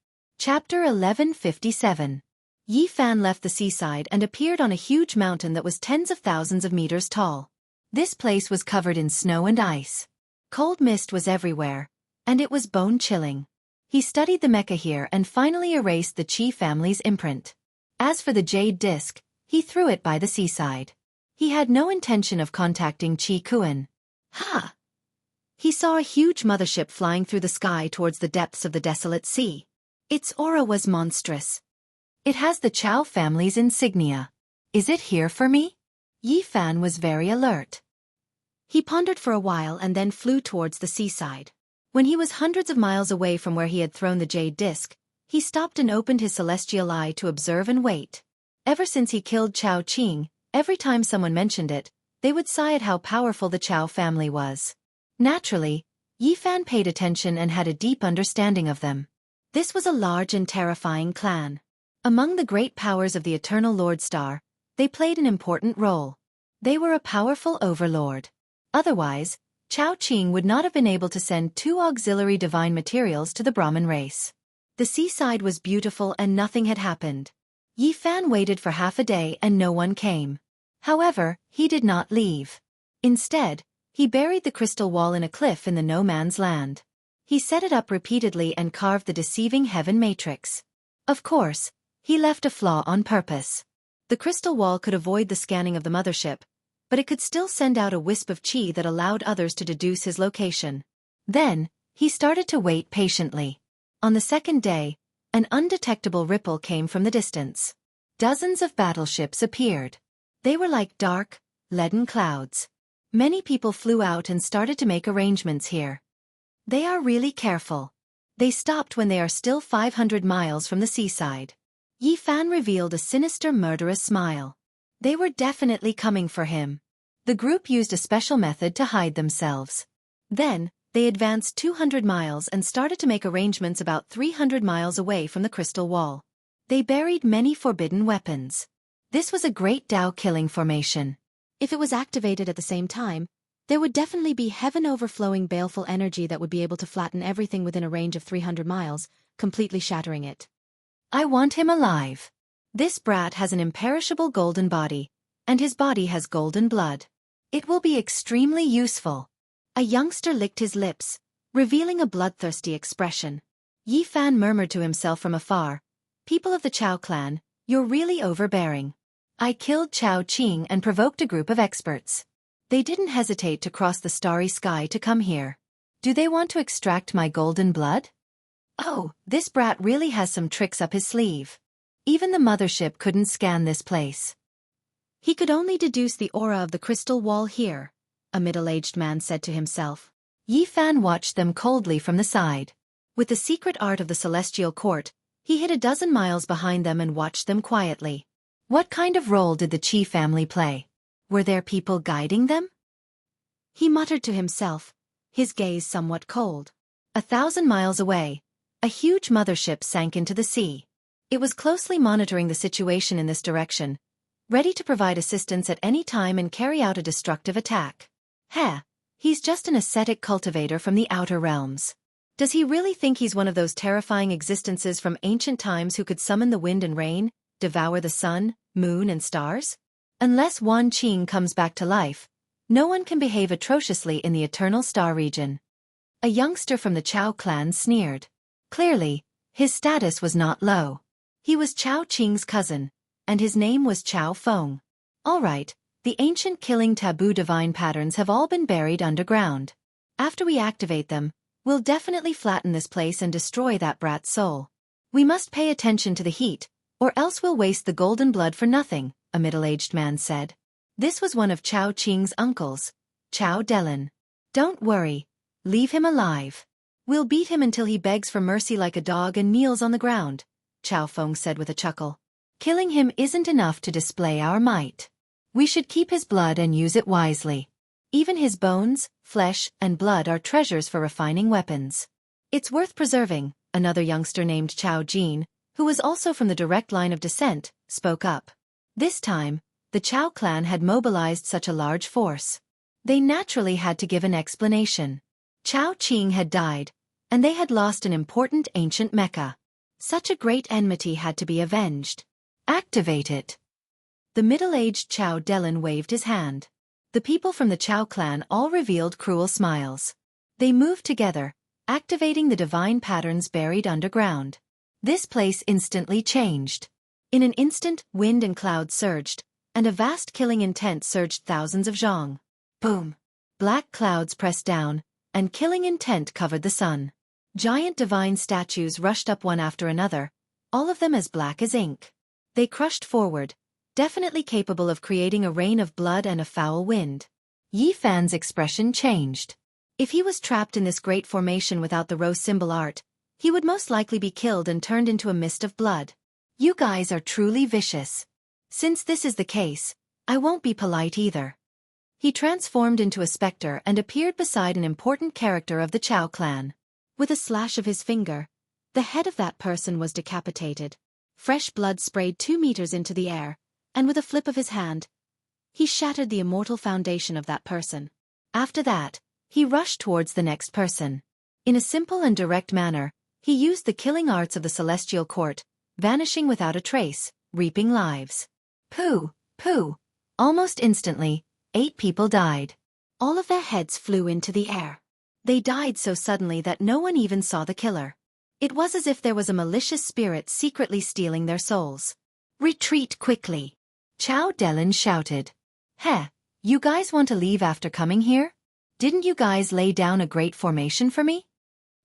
Chapter 1157. Yi Fan left the seaside and appeared on a huge mountain that was tens of thousands of meters tall. This place was covered in snow and ice. Cold mist was everywhere, and it was bone-chilling. He studied the mecha here and finally erased the Qi family's imprint. As for the jade disc, he threw it by the seaside. He had no intention of contacting Qi Kuan. Ha! He saw a huge mothership flying through the sky towards the depths of the desolate sea. Its aura was monstrous. It has the Chao family's insignia. Is it here for me? Yi Fan was very alert. He pondered for a while and then flew towards the seaside. When he was hundreds of miles away from where he had thrown the jade disc, he stopped and opened his celestial eye to observe and wait. Ever since he killed Chao Qing, every time someone mentioned it, they would sigh at how powerful the Chao family was. Naturally, Yi Fan paid attention and had a deep understanding of them. This was a large and terrifying clan. Among the great powers of the Eternal Lord Star, they played an important role. They were a powerful overlord. Otherwise, Chao Qing would not have been able to send 2 auxiliary divine materials to the Brahmin race. The seaside was beautiful and nothing had happened. Yi Fan waited for half a day and no one came. However, he did not leave. Instead, he buried the crystal wall in a cliff in the no man's land. He set it up repeatedly and carved the deceiving heaven matrix. Of course, he left a flaw on purpose. The crystal wall could avoid the scanning of the mothership, but it could still send out a wisp of qi that allowed others to deduce his location. Then, he started to wait patiently. On the second day, an undetectable ripple came from the distance. Dozens of battleships appeared. They were like dark, leaden clouds. Many people flew out and started to make arrangements here. They are really careful. They stopped when they are still 500 miles from the seaside. Yi Fan revealed a sinister, murderous smile. They were definitely coming for him. The group used a special method to hide themselves. Then, they advanced 200 miles and started to make arrangements about 300 miles away from the crystal wall. They buried many forbidden weapons. This was a great Dao-killing formation. If it was activated at the same time, there would definitely be heaven-overflowing baleful energy that would be able to flatten everything within a range of 300 miles, completely shattering it. I want him alive. This brat has an imperishable golden body, and his body has golden blood. It will be extremely useful. A youngster licked his lips, revealing a bloodthirsty expression. Yi Fan murmured to himself from afar, "People of the Chao clan, you're really overbearing. I killed Chao Qing and provoked a group of experts. They didn't hesitate to cross the starry sky to come here. Do they want to extract my golden blood? Oh, this brat really has some tricks up his sleeve. Even the mothership couldn't scan this place." He could only deduce the aura of the crystal wall here, a middle-aged man said to himself. Yi Fan watched them coldly from the side. With the secret art of the celestial court, he hid a dozen miles behind them and watched them quietly. What kind of role did the Qi family play? Were there people guiding them? He muttered to himself, his gaze somewhat cold. 1,000 miles away, a huge mothership sank into the sea. It was closely monitoring the situation in this direction, ready to provide assistance at any time and carry out a destructive attack. He's just an ascetic cultivator from the outer realms. Does he really think he's one of those terrifying existences from ancient times who could summon the wind and rain, devour the sun, moon and stars? Unless Wan Qing comes back to life, no one can behave atrociously in the Eternal Star region. A youngster from the Chao clan sneered. Clearly, his status was not low. He was Chao Qing's cousin, and his name was Chao Feng. All right, the ancient killing taboo divine patterns have all been buried underground. After we activate them, we'll definitely flatten this place and destroy that brat's soul. We must pay attention to the heat, or else we'll waste the golden blood for nothing, a middle-aged man said. This was one of Chao Qing's uncles, Chao Delin. Don't worry, leave him alive. We'll beat him until he begs for mercy like a dog and kneels on the ground, Chao Feng said with a chuckle. Killing him isn't enough to display our might. We should keep his blood and use it wisely. Even his bones, flesh, and blood are treasures for refining weapons. It's worth preserving, another youngster named Chao Jin, who was also from the direct line of descent, spoke up. This time, the Chao clan had mobilized such a large force. They naturally had to give an explanation. Chao Qing had died, and they had lost an important ancient mecha. Such a great enmity had to be avenged. Activate it. The middle-aged Chao Delin waved his hand. The people from the Chao clan all revealed cruel smiles. They moved together, activating the divine patterns buried underground. This place instantly changed. In an instant, wind and clouds surged, and a vast killing intent surged thousands of zhang. Boom! Black clouds pressed down, and killing intent covered the sun. Giant divine statues rushed up one after another, all of them as black as ink. They crushed forward, definitely capable of creating a rain of blood and a foul wind. Yi Fan's expression changed. If he was trapped in this great formation without the rose symbol art, he would most likely be killed and turned into a mist of blood. You guys are truly vicious. Since this is the case, I won't be polite either. He transformed into a specter and appeared beside an important character of the Chao clan. With a slash of his finger, the head of that person was decapitated. Fresh blood sprayed 2 meters into the air, and with a flip of his hand, he shattered the immortal foundation of that person. After that, he rushed towards the next person. In a simple and direct manner, he used the killing arts of the celestial court, vanishing without a trace, reaping lives. Pooh, pooh. Almost instantly, 8 people died. All of their heads flew into the air. They died so suddenly that no one even saw the killer. It was as if there was a malicious spirit secretly stealing their souls. Retreat quickly! Chao Delin shouted. Heh, you guys want to leave after coming here? Didn't you guys lay down a great formation for me?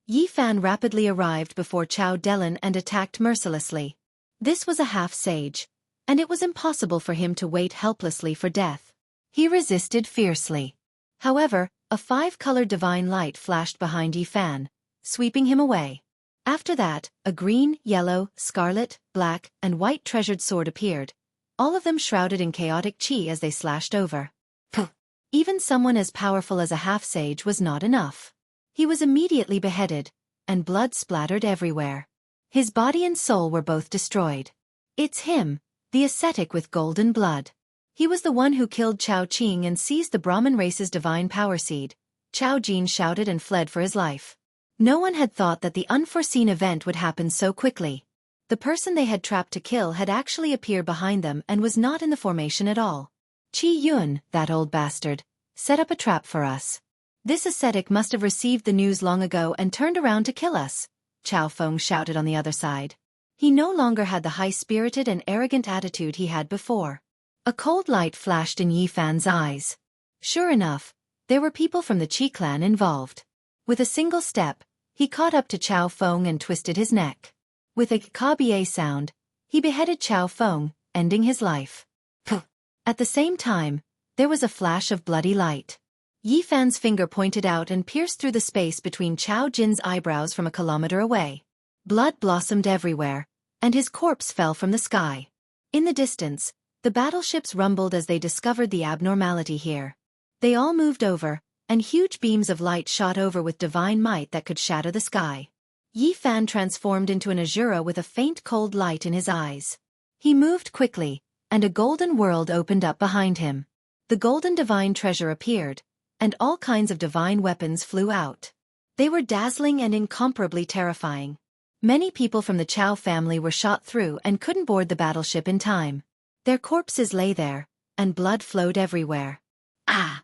Yi Fan rapidly arrived before Chao Delin and attacked mercilessly. This was a half-sage, and it was impossible for him to wait helplessly for death. He resisted fiercely. However, a 5-colored divine light flashed behind Yi Fan, sweeping him away. After that, a green, yellow, scarlet, black, and white treasured sword appeared, all of them shrouded in chaotic qi as they slashed over. Puh! Even someone as powerful as a half-sage was not enough. He was immediately beheaded, and blood splattered everywhere. His body and soul were both destroyed. It's him, the ascetic with golden blood. He was the one who killed Chao Qing and seized the Brahmin race's divine power seed. Chao Jin shouted and fled for his life. No one had thought that the unforeseen event would happen so quickly. The person they had trapped to kill had actually appeared behind them and was not in the formation at all. Qi Yun, that old bastard, set up a trap for us. This ascetic must have received the news long ago and turned around to kill us, Chao Feng shouted on the other side. He no longer had the high-spirited and arrogant attitude he had before. A cold light flashed in Yi Fan's eyes. Sure enough, there were people from the Qi clan involved. With a single step, he caught up to Chao Feng and twisted his neck. With a ka-bie sound, he beheaded Chao Feng, ending his life. Puh! At the same time, there was a flash of bloody light. Yi Fan's finger pointed out and pierced through the space between Chao Jin's eyebrows from a kilometer away. Blood blossomed everywhere, and his corpse fell from the sky. In the distance, the battleships rumbled as they discovered the abnormality here. They all moved over, and huge beams of light shot over with divine might that could shatter the sky. Yi Fan transformed into an Azura with a faint cold light in his eyes. He moved quickly, and a golden world opened up behind him. The golden divine treasure appeared, and all kinds of divine weapons flew out. They were dazzling and incomparably terrifying. Many people from the Chao family were shot through and couldn't board the battleship in time. Their corpses lay there, and blood flowed everywhere. Ah!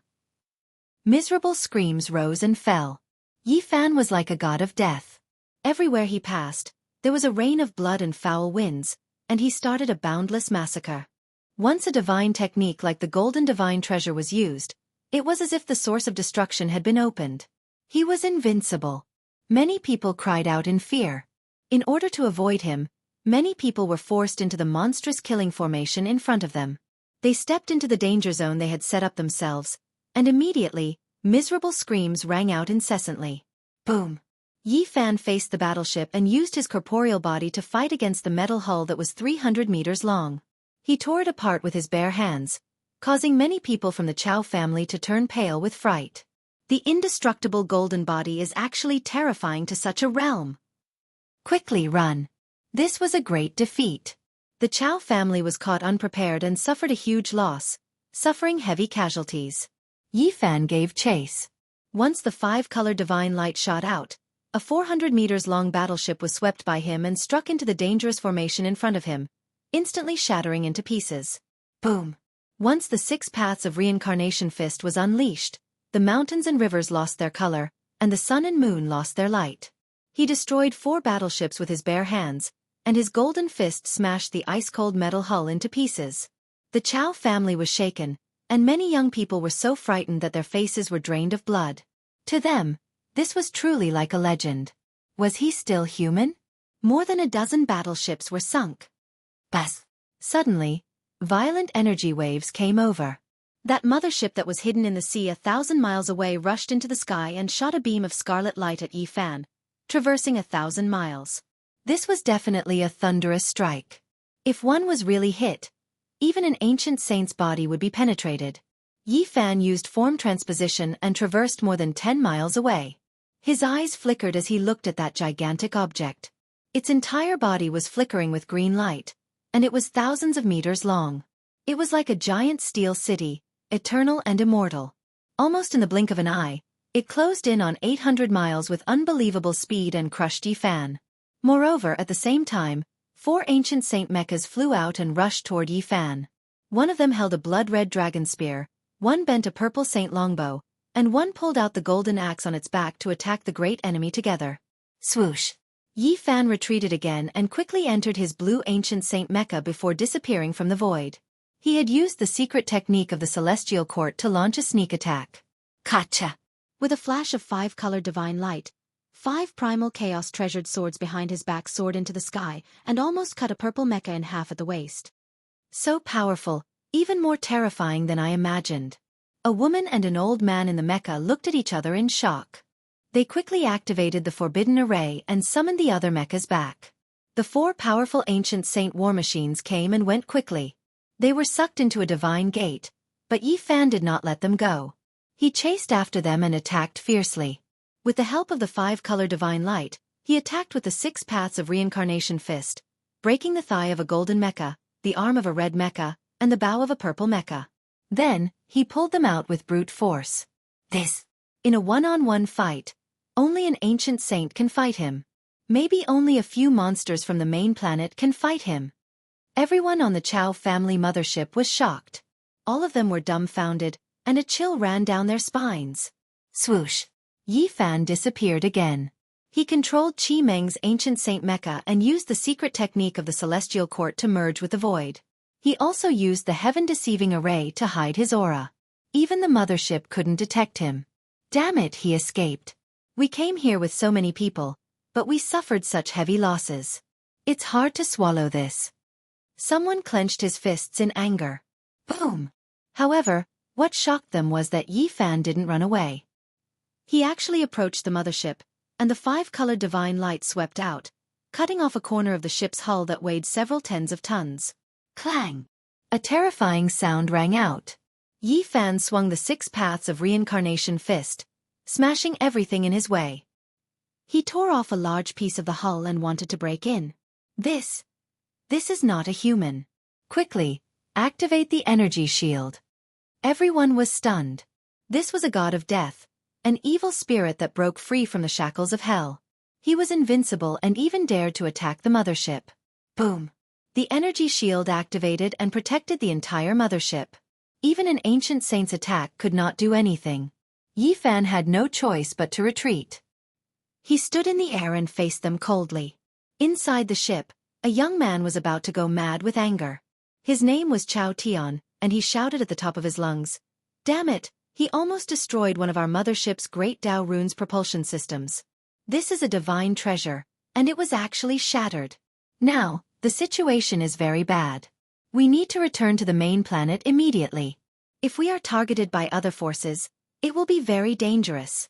Miserable screams rose and fell. Yi Fan was like a god of death. Everywhere he passed, there was a rain of blood and foul winds, and he started a boundless massacre. Once a divine technique like the golden divine treasure was used, it was as if the source of destruction had been opened. He was invincible. Many people cried out in fear. In order to avoid him, many people were forced into the monstrous killing formation in front of them. They stepped into the danger zone they had set up themselves, and immediately, miserable screams rang out incessantly. Boom! Yi Fan faced the battleship and used his corporeal body to fight against the metal hull that was 300 meters long. He tore it apart with his bare hands, causing many people from the Chao family to turn pale with fright. The indestructible golden body is actually terrifying to such a realm. Quickly run! This was a great defeat. The Chao family was caught unprepared and suffered a huge loss, suffering heavy casualties. Yi Fan gave chase. Once the 5-color divine light shot out, A 400 meters long battleship was swept by him and struck into the dangerous formation in front of him, instantly shattering into pieces. Boom! Once the 6 paths of reincarnation fist was unleashed, the mountains and rivers lost their color, and the sun and moon lost their light. He destroyed 4 battleships with his bare hands, and his golden fist smashed the ice-cold metal hull into pieces. The Chao family was shaken, and many young people were so frightened that their faces were drained of blood. To them, this was truly like a legend. Was he still human? More than a dozen battleships were sunk. Bas! Suddenly, violent energy waves came over. That mothership that was hidden in the sea 1,000 miles away rushed into the sky and shot a beam of scarlet light at Yi Fan, traversing 1,000 miles. This was definitely a thunderous strike. If one was really hit, even an ancient saint's body would be penetrated. Yi Fan used form transposition and traversed more than 10 miles away. His eyes flickered as he looked at that gigantic object. Its entire body was flickering with green light, and it was thousands of meters long. It was like a giant steel city, eternal and immortal. Almost in the blink of an eye, it closed in on 800 miles with unbelievable speed and crushed Yi Fan. Moreover, at the same time, 4 ancient saint mechas flew out and rushed toward Yi Fan. One of them held a blood-red dragon spear, one bent a purple saint longbow, and one pulled out the golden axe on its back to attack the great enemy together. Swoosh! Yi Fan retreated again and quickly entered his blue ancient saint mecha before disappearing from the void. He had used the secret technique of the celestial court to launch a sneak attack. Gotcha! With a flash of 5-colored divine light, 5 primal chaos treasured swords behind his back soared into the sky and almost cut a purple mecha in half at the waist. So powerful, even more terrifying than I imagined. A woman and an old man in the mecha looked at each other in shock. They quickly activated the forbidden array and summoned the other mechas back. The 4 powerful ancient saint war machines came and went quickly. They were sucked into a divine gate, but Yi Fan did not let them go. He chased after them and attacked fiercely. With the help of the 5-color divine light, he attacked with the 6 paths of reincarnation fist, breaking the thigh of a golden mecha, the arm of a red mecha, and the bow of a purple mecha. Then, he pulled them out with brute force. In a one-on-one fight, only an ancient saint can fight him. Maybe only a few monsters from the main planet can fight him. Everyone on the Chao family mothership was shocked. All of them were dumbfounded, and a chill ran down their spines. Swoosh! Yi Fan disappeared again. He controlled Qi Meng's ancient saint mecha and used the secret technique of the celestial court to merge with the void. He also used the heaven-deceiving array to hide his aura. Even the mothership couldn't detect him. Damn it, he escaped. We came here with so many people, but we suffered such heavy losses. It's hard to swallow this. Someone clenched his fists in anger. Boom! However, what shocked them was that Yi Fan didn't run away. He actually approached the mothership, and the 5-colored divine light swept out, cutting off a corner of the ship's hull that weighed several tens of tons. Clang! A terrifying sound rang out. Yi Fan swung the 6 paths of reincarnation fist, smashing everything in his way. He tore off a large piece of the hull and wanted to break in. This is not a human. Quickly, activate the energy shield. Everyone was stunned. This was a god of death, an evil spirit that broke free from the shackles of hell. He was invincible and even dared to attack the mothership. Boom! The energy shield activated and protected the entire mothership. Even an ancient saint's attack could not do anything. Yi Fan had no choice but to retreat. He stood in the air and faced them coldly. Inside the ship, a young man was about to go mad with anger. His name was Chao Tian, and he shouted at the top of his lungs, "Damn it, he almost destroyed one of our mothership's great Dao runes propulsion systems. This is a divine treasure, and it was actually shattered. Now, the situation is very bad. We need to return to the main planet immediately. If we are targeted by other forces, it will be very dangerous."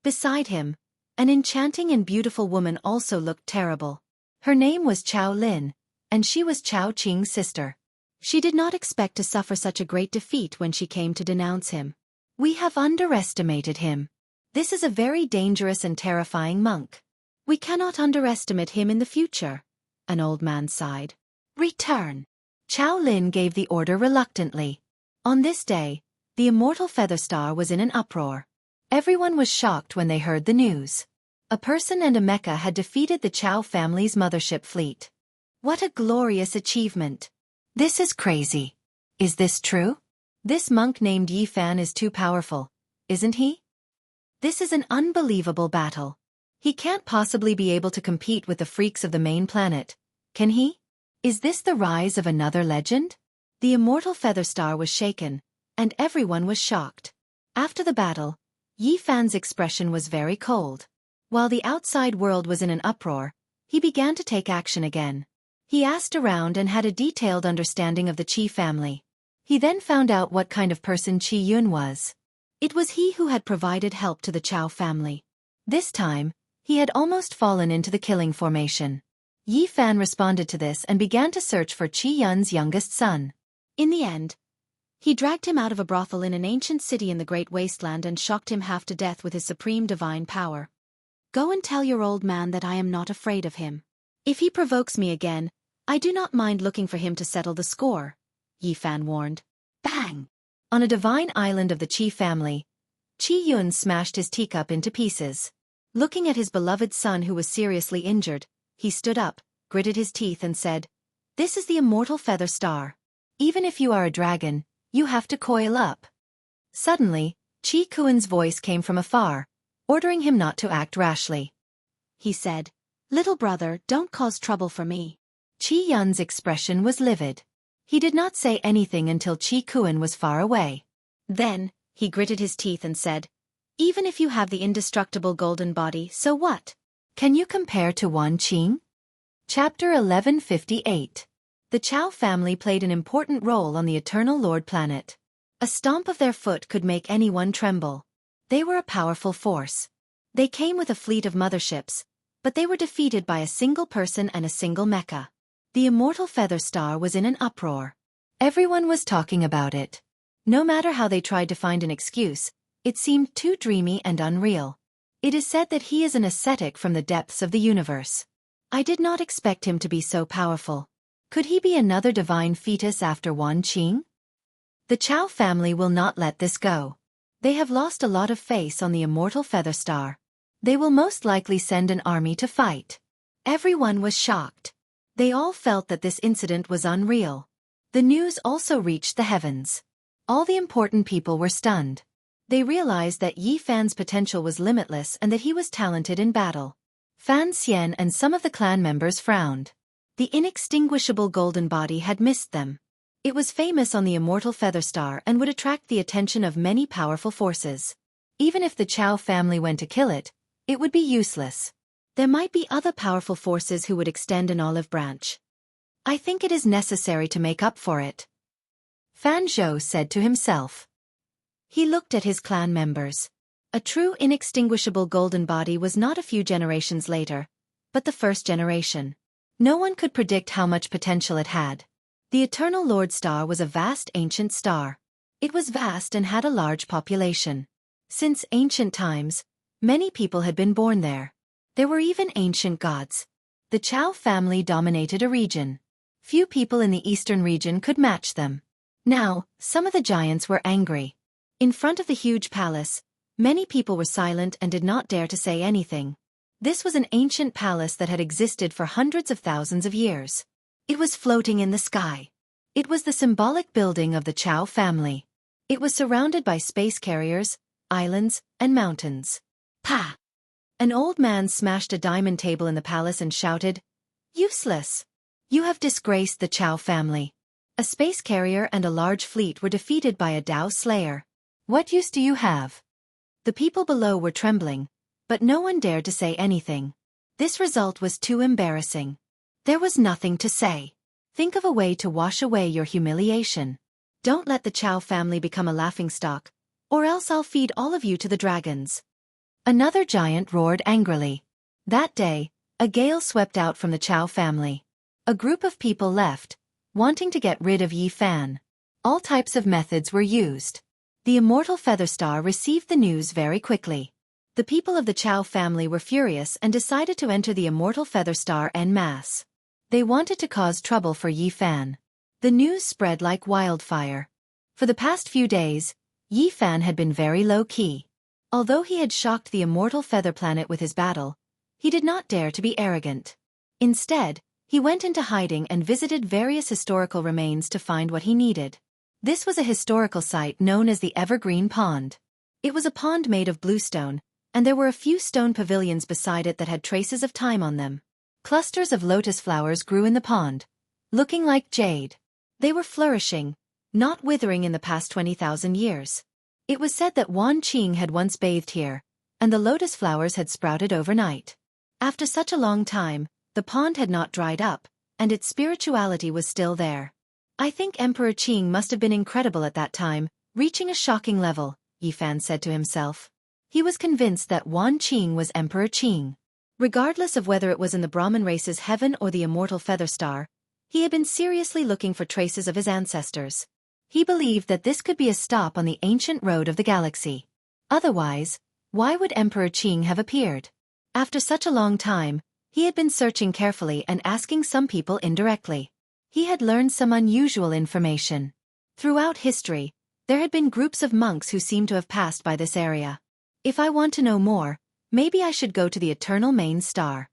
Beside him, an enchanting and beautiful woman also looked terrible. Her name was Chao Lin, and she was Chao Qing's sister. She did not expect to suffer such a great defeat when she came to denounce him. "We have underestimated him. This is a very dangerous and terrifying monk. We cannot underestimate him in the future," an old man sighed. "Return." Chao Lin gave the order reluctantly. On this day, the immortal Feather Star was in an uproar. Everyone was shocked when they heard the news. A person and a mecha had defeated the Chao family's mothership fleet. What a glorious achievement! This is crazy. Is this true? This monk named Yi Fan is too powerful, isn't he? This is an unbelievable battle. He can't possibly be able to compete with the freaks of the main planet, can he? Is this the rise of another legend? The immortal feather star was shaken, and everyone was shocked. After the battle, Yi Fan's expression was very cold. While the outside world was in an uproar, he began to take action again. He asked around and had a detailed understanding of the Qi family. He then found out what kind of person Qi Yun was. It was he who had provided help to the Chao family. This time, he had almost fallen into the killing formation. Yi Fan responded to this and began to search for Qi Yun's youngest son. In the end, he dragged him out of a brothel in an ancient city in the Great Wasteland and shocked him half to death with his supreme divine power. Go and tell your old man that I am not afraid of him. If he provokes me again, I do not mind looking for him to settle the score, Yi Fan warned. Bang! On a divine island of the Qi family, Qi Yun smashed his teacup into pieces. Looking at his beloved son who was seriously injured, he stood up, gritted his teeth and said, "This is the immortal feather star. Even if you are a dragon, you have to coil up." Suddenly, Qi Kuan's voice came from afar, ordering him not to act rashly. He said, "Little brother, don't cause trouble for me." Qi Yun's expression was livid. He did not say anything until Qi Kuan was far away. Then, he gritted his teeth and said, "Even if you have the indestructible golden body, so what? Can you compare to Wan Qing?" Chapter 1158. The Chao family played an important role on the Eternal Lord planet. A stomp of their foot could make anyone tremble. They were a powerful force. They came with a fleet of motherships, but they were defeated by a single person and a single mecha. The immortal feather star was in an uproar. Everyone was talking about it. No matter how they tried to find an excuse, it seemed too dreamy and unreal. It is said that he is an ascetic from the depths of the universe. I did not expect him to be so powerful. Could he be another divine fetus after Wan Qing? The Chao family will not let this go. They have lost a lot of faith on the immortal feather star. They will most likely send an army to fight. Everyone was shocked. They all felt that this incident was unreal. The news also reached the heavens. All the important people were stunned. They realized that Yi Fan's potential was limitless and that he was talented in battle. Fan Xian and some of the clan members frowned. The inextinguishable golden body had missed them. It was famous on the immortal feather star and would attract the attention of many powerful forces. Even if the Chao family went to kill it, it would be useless. There might be other powerful forces who would extend an olive branch. I think it is necessary to make up for it, Fan Zhou said to himself. He looked at his clan members. A true inextinguishable golden body was not a few generations later, but the first generation. No one could predict how much potential it had. The Eternal Lord Star was a vast ancient star. It was vast and had a large population. Since ancient times, many people had been born there. There were even ancient gods. The Chao family dominated a region. Few people in the eastern region could match them. Now, some of the giants were angry. In front of the huge palace, many people were silent and did not dare to say anything. This was an ancient palace that had existed for hundreds of thousands of years. It was floating in the sky. It was the symbolic building of the Chao family. It was surrounded by space carriers, islands, and mountains. Pa! An old man smashed a diamond table in the palace and shouted, "Useless! You have disgraced the Chao family." A space carrier and a large fleet were defeated by a Dao slayer. What use do you have? The people below were trembling, but no one dared to say anything. This result was too embarrassing. There was nothing to say. Think of a way to wash away your humiliation. Don't let the Chao family become a laughingstock, or else I'll feed all of you to the dragons. Another giant roared angrily. That day, a gale swept out from the Chao family. A group of people left, wanting to get rid of Yi Fan. All types of methods were used. The immortal feather star received the news very quickly. The people of the Chao family were furious and decided to enter the immortal feather star en masse. They wanted to cause trouble for Yi Fan. The news spread like wildfire. For the past few days, Yi Fan had been very low-key. Although he had shocked the immortal feather planet with his battle, he did not dare to be arrogant. Instead, he went into hiding and visited various historical remains to find what he needed. This was a historical site known as the Evergreen Pond. It was a pond made of bluestone, and there were a few stone pavilions beside it that had traces of time on them. Clusters of lotus flowers grew in the pond, looking like jade. They were flourishing, not withering in the past 20,000 years. It was said that Wan Qing had once bathed here, and the lotus flowers had sprouted overnight. After such a long time, the pond had not dried up, and its spirituality was still there. I think Emperor Qing must have been incredible at that time, reaching a shocking level, Yifan said to himself. He was convinced that Wan Qing was Emperor Qing. Regardless of whether it was in the Brahmin race's heaven or the immortal feather star, he had been seriously looking for traces of his ancestors. He believed that this could be a stop on the ancient road of the galaxy. Otherwise, why would Emperor Qing have appeared? After such a long time, he had been searching carefully and asking some people indirectly. He had learned some unusual information. Throughout history, there had been groups of monks who seemed to have passed by this area. If I want to know more, maybe I should go to the eternal main star.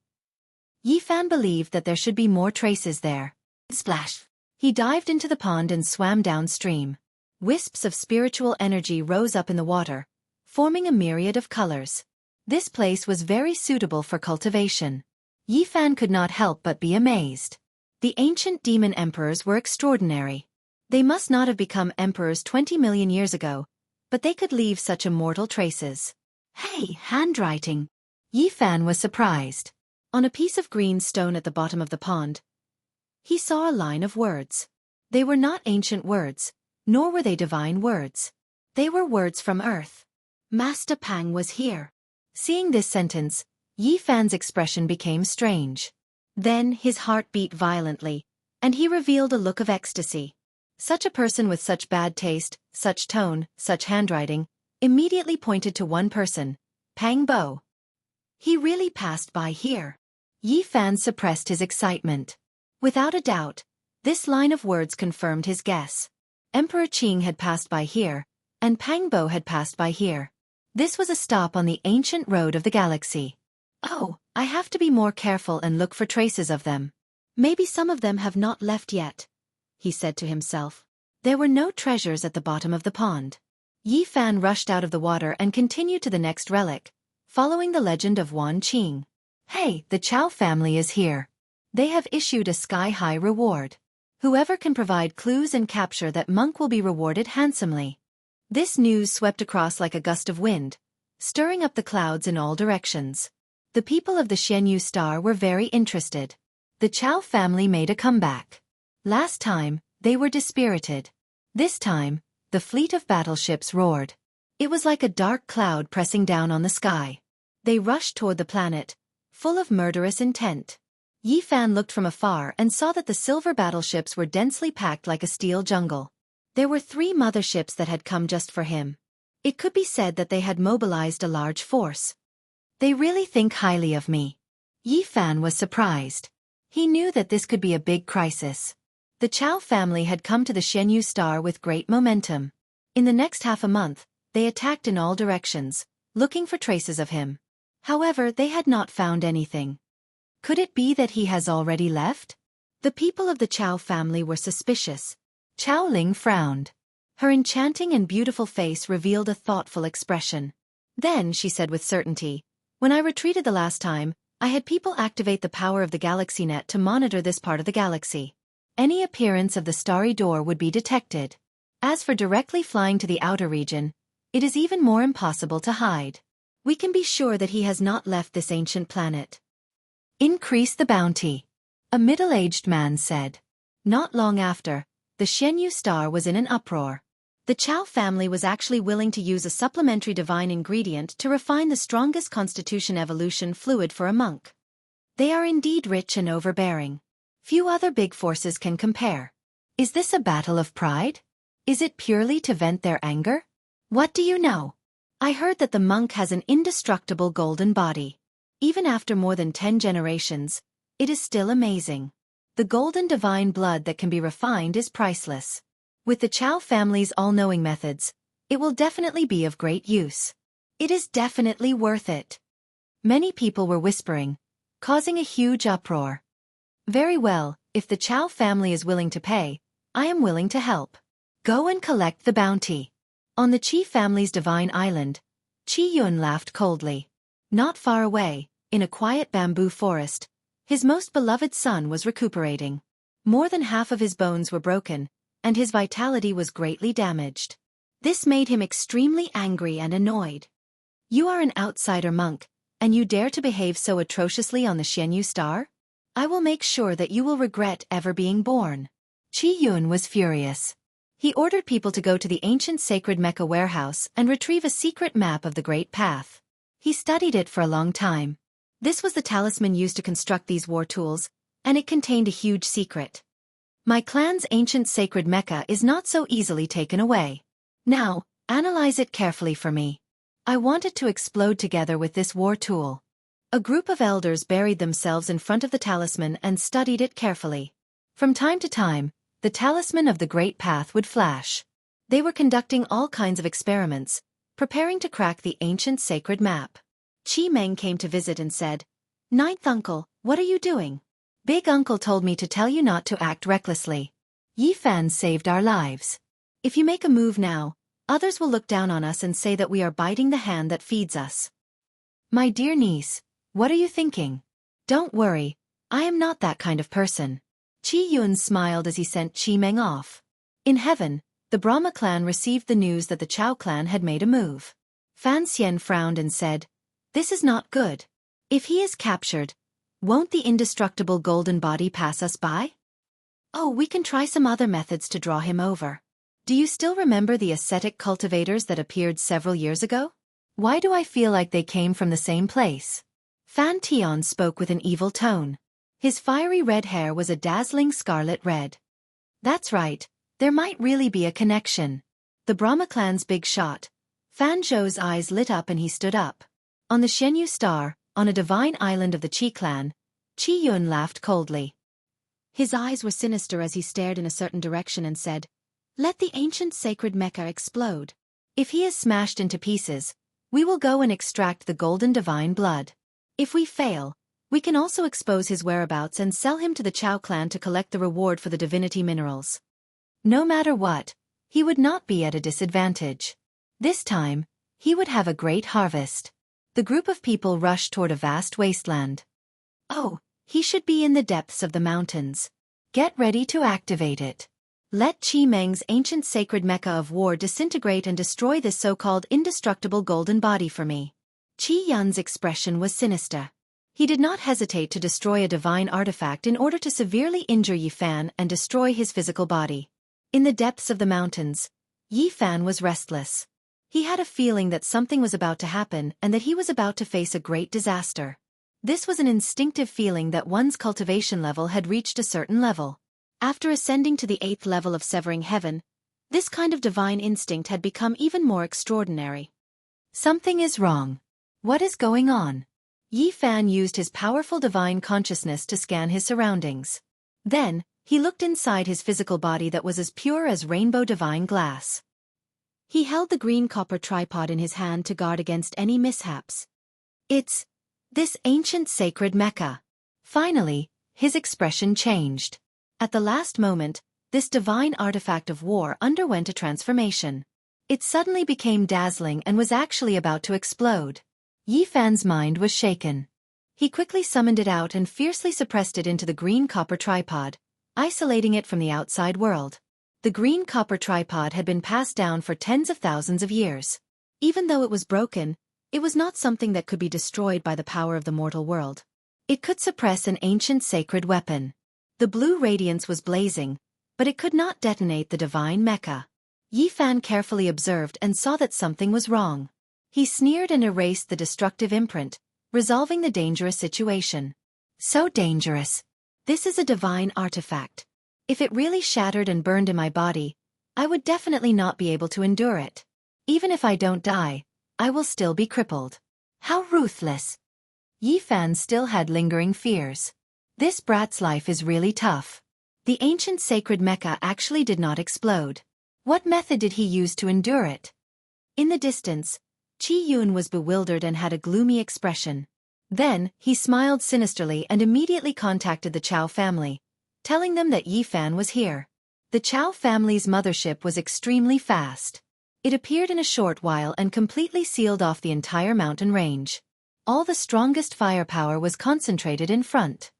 Yifan believed that there should be more traces there. Splash! He dived into the pond and swam downstream. Wisps of spiritual energy rose up in the water, forming a myriad of colors. This place was very suitable for cultivation. Yifan could not help but be amazed. The ancient demon emperors were extraordinary. They must not have become emperors 20 million years ago, but they could leave such immortal traces. Hey, handwriting! Yifan was surprised. On a piece of green stone at the bottom of the pond, he saw a line of words. They were not ancient words, nor were they divine words. They were words from Earth. Master Pang was here. Seeing this sentence, Yifan's expression became strange. Then his heart beat violently, and he revealed a look of ecstasy. Such a person with such bad taste, such tone, such handwriting, immediately pointed to one person, Pang Bo. He really passed by here. Yifan suppressed his excitement. Without a doubt, this line of words confirmed his guess. Emperor Qing had passed by here, and Pang Bo had passed by here. This was a stop on the ancient road of the galaxy. Oh, I have to be more careful and look for traces of them. Maybe some of them have not left yet, he said to himself. There were no treasures at the bottom of the pond. Yifan rushed out of the water and continued to the next relic, following the legend of Wan Qing. Hey, the Chao family is here. They have issued a sky-high reward. Whoever can provide clues and capture that monk will be rewarded handsomely. This news swept across like a gust of wind, stirring up the clouds in all directions. The people of the Xianxia star were very interested. The Chao family made a comeback. Last time, they were dispirited. This time, the fleet of battleships roared. It was like a dark cloud pressing down on the sky. They rushed toward the planet, full of murderous intent. Yifan looked from afar and saw that the silver battleships were densely packed like a steel jungle. There were 3 motherships that had come just for him. It could be said that they had mobilized a large force. They really think highly of me. Yifan was surprised. He knew that this could be a big crisis. The Chao family had come to the Xianxia star with great momentum. In the next half a month, they attacked in all directions, looking for traces of him. However, they had not found anything. Could it be that he has already left? The people of the Chao family were suspicious. Chao Ling frowned. Her enchanting and beautiful face revealed a thoughtful expression. Then she said with certainty, "When I retreated the last time, I had people activate the power of the galaxy net to monitor this part of the galaxy. Any appearance of the starry door would be detected. As for directly flying to the outer region, it is even more impossible to hide. We can be sure that he has not left this ancient planet." "Increase the bounty," a middle-aged man said. Not long after, the Xianxia star was in an uproar. The Chao family was actually willing to use a supplementary divine ingredient to refine the strongest constitution evolution fluid for a monk. They are indeed rich and overbearing. Few other big forces can compare. Is this a battle of pride? Is it purely to vent their anger? What do you know? I heard that the monk has an indestructible golden body. Even after more than 10 generations, it is still amazing. The golden divine blood that can be refined is priceless. With the Chao family's all-knowing methods, it will definitely be of great use. It is definitely worth it. Many people were whispering, causing a huge uproar. Very well, if the Chow family is willing to pay, I am willing to help. Go and collect the bounty. On the Qi family's divine island, Qi Yun laughed coldly. Not far away, in a quiet bamboo forest, his most beloved son was recuperating. More than half of his bones were broken, and his vitality was greatly damaged. This made him extremely angry and annoyed. You are an outsider monk, and you dare to behave so atrociously on the Xianxia star? I will make sure that you will regret ever being born. Qi Yun was furious. He ordered people to go to the ancient sacred Mecca warehouse and retrieve a secret map of the Great Path. He studied it for a long time. This was the talisman used to construct these war tools, and it contained a huge secret. My clan's ancient sacred Mecca is not so easily taken away. Now, analyze it carefully for me. I want it to explode together with this war tool. A group of elders buried themselves in front of the talisman and studied it carefully. From time to time, the talisman of the Great Path would flash. They were conducting all kinds of experiments, preparing to crack the ancient sacred map. Qi Meng came to visit and said, "Ninth uncle, what are you doing?" "Big uncle told me to tell you not to act recklessly. Yi Fan saved our lives. If you make a move now, others will look down on us and say that we are biting the hand that feeds us." "My dear niece, what are you thinking?" "Don't worry, I am not that kind of person." Qi Yun smiled as he sent Qi Meng off. In heaven, the Brahma clan received the news that the Chao clan had made a move. Fan Xian frowned and said, "This is not good. If he is captured, won't the indestructible golden body pass us by?" "Oh, we can try some other methods to draw him over. Do you still remember the ascetic cultivators that appeared several years ago? Why do I feel like they came from the same place?" Fan Tian spoke with an evil tone. His fiery red hair was a dazzling scarlet red. "That's right, there might really be a connection." The Brahma clan's big shot. Fan Zhou's eyes lit up and he stood up. On the Xianxia star, on a divine island of the Qi clan, Qi Yun laughed coldly. His eyes were sinister as he stared in a certain direction and said, "Let the ancient sacred Mecca explode. If he is smashed into pieces, we will go and extract the golden divine blood. If we fail, we can also expose his whereabouts and sell him to the Chao clan to collect the reward for the divinity minerals. No matter what, he would not be at a disadvantage. This time, he would have a great harvest." The group of people rushed toward a vast wasteland. "Oh, he should be in the depths of the mountains. Get ready to activate it. Let Qi Meng's ancient sacred Mecca of war disintegrate and destroy this so-called indestructible golden body for me." Qi Yun's expression was sinister. He did not hesitate to destroy a divine artifact in order to severely injure Yi Fan and destroy his physical body. In the depths of the mountains, Yi Fan was restless. He had a feeling that something was about to happen and that he was about to face a great disaster. This was an instinctive feeling that one's cultivation level had reached a certain level. After ascending to the 8th level of severing heaven, this kind of divine instinct had become even more extraordinary. Something is wrong. What is going on? Yi Fan used his powerful divine consciousness to scan his surroundings. Then, he looked inside his physical body that was as pure as rainbow divine glass. He held the green copper tripod in his hand to guard against any mishaps. "It's this ancient sacred Mecca." Finally, his expression changed. At the last moment, this divine artifact of war underwent a transformation. It suddenly became dazzling and was actually about to explode. Yi Fan's mind was shaken. He quickly summoned it out and fiercely suppressed it into the green copper tripod, isolating it from the outside world. The green copper tripod had been passed down for tens of thousands of years. Even though it was broken, it was not something that could be destroyed by the power of the mortal world. It could suppress an ancient sacred weapon. The blue radiance was blazing, but it could not detonate the divine Mecca. Yi Fan carefully observed and saw that something was wrong. He sneered and erased the destructive imprint, resolving the dangerous situation. So dangerous. This is a divine artifact. If it really shattered and burned in my body, I would definitely not be able to endure it. Even if I don't die, I will still be crippled. How ruthless. Yi Fan still had lingering fears. This brat's life is really tough. The ancient sacred Mecca actually did not explode. What method did he use to endure it? In the distance, Qi Yun was bewildered and had a gloomy expression. Then, he smiled sinisterly and immediately contacted the Chao family, telling them that Yi Fan was here. The Chao family's mothership was extremely fast. It appeared in a short while and completely sealed off the entire mountain range. All the strongest firepower was concentrated in front.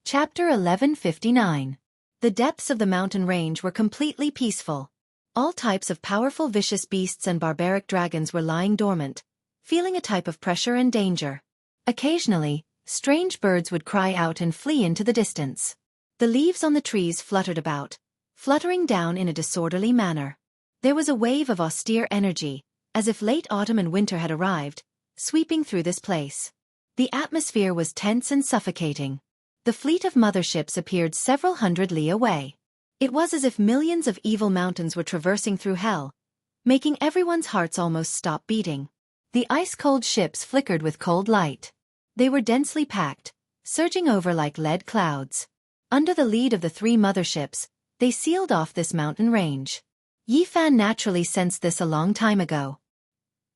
Chapter 1159. The depths of the mountain range were completely peaceful. All types of powerful vicious beasts and barbaric dragons were lying dormant, feeling a type of pressure and danger. Occasionally, strange birds would cry out and flee into the distance. The leaves on the trees fluttered about, fluttering down in a disorderly manner. There was a wave of austere energy, as if late autumn and winter had arrived, sweeping through this place. The atmosphere was tense and suffocating. The fleet of motherships appeared several hundred li away. It was as if millions of evil mountains were traversing through hell, making everyone's hearts almost stop beating. The ice-cold ships flickered with cold light. They were densely packed, surging over like lead clouds. Under the lead of the three motherships, they sealed off this mountain range. Yi Fan naturally sensed this a long time ago.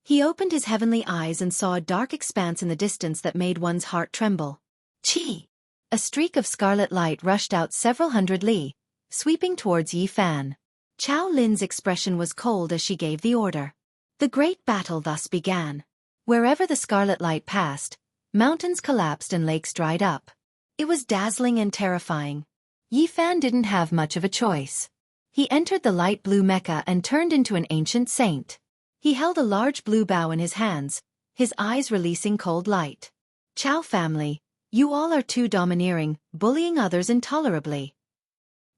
He opened his heavenly eyes and saw a dark expanse in the distance that made one's heart tremble. Qi! A streak of scarlet light rushed out several hundred li, sweeping towards Yi Fan. Chao Lin's expression was cold as she gave the order. The great battle thus began. Wherever the scarlet light passed, mountains collapsed and lakes dried up. It was dazzling and terrifying. Yi Fan didn't have much of a choice. He entered the light blue Mecca and turned into an ancient saint. He held a large blue bow in his hands, his eyes releasing cold light. Chao family, you all are too domineering, bullying others intolerably.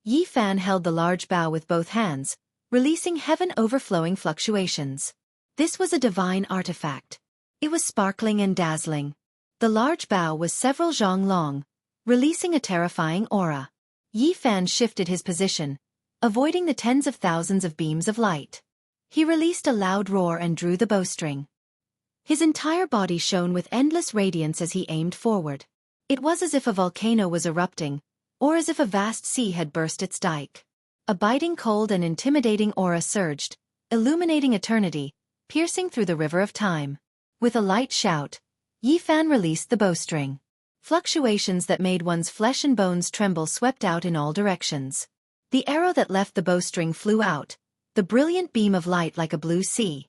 Yi Fan held the large bow with both hands, releasing heaven-overflowing fluctuations. This was a divine artifact. It was sparkling and dazzling. The large bow was several zhang long, releasing a terrifying aura. Yi Fan shifted his position, avoiding the tens of thousands of beams of light. He released a loud roar and drew the bowstring. His entire body shone with endless radiance as he aimed forward. It was as if a volcano was erupting, or as if a vast sea had burst its dike. A biting cold and intimidating aura surged, illuminating eternity, piercing through the river of time. With a light shout, Yi Fan released the bowstring. Fluctuations that made one's flesh and bones tremble swept out in all directions. The arrow that left the bowstring flew out, the brilliant beam of light like a blue sea.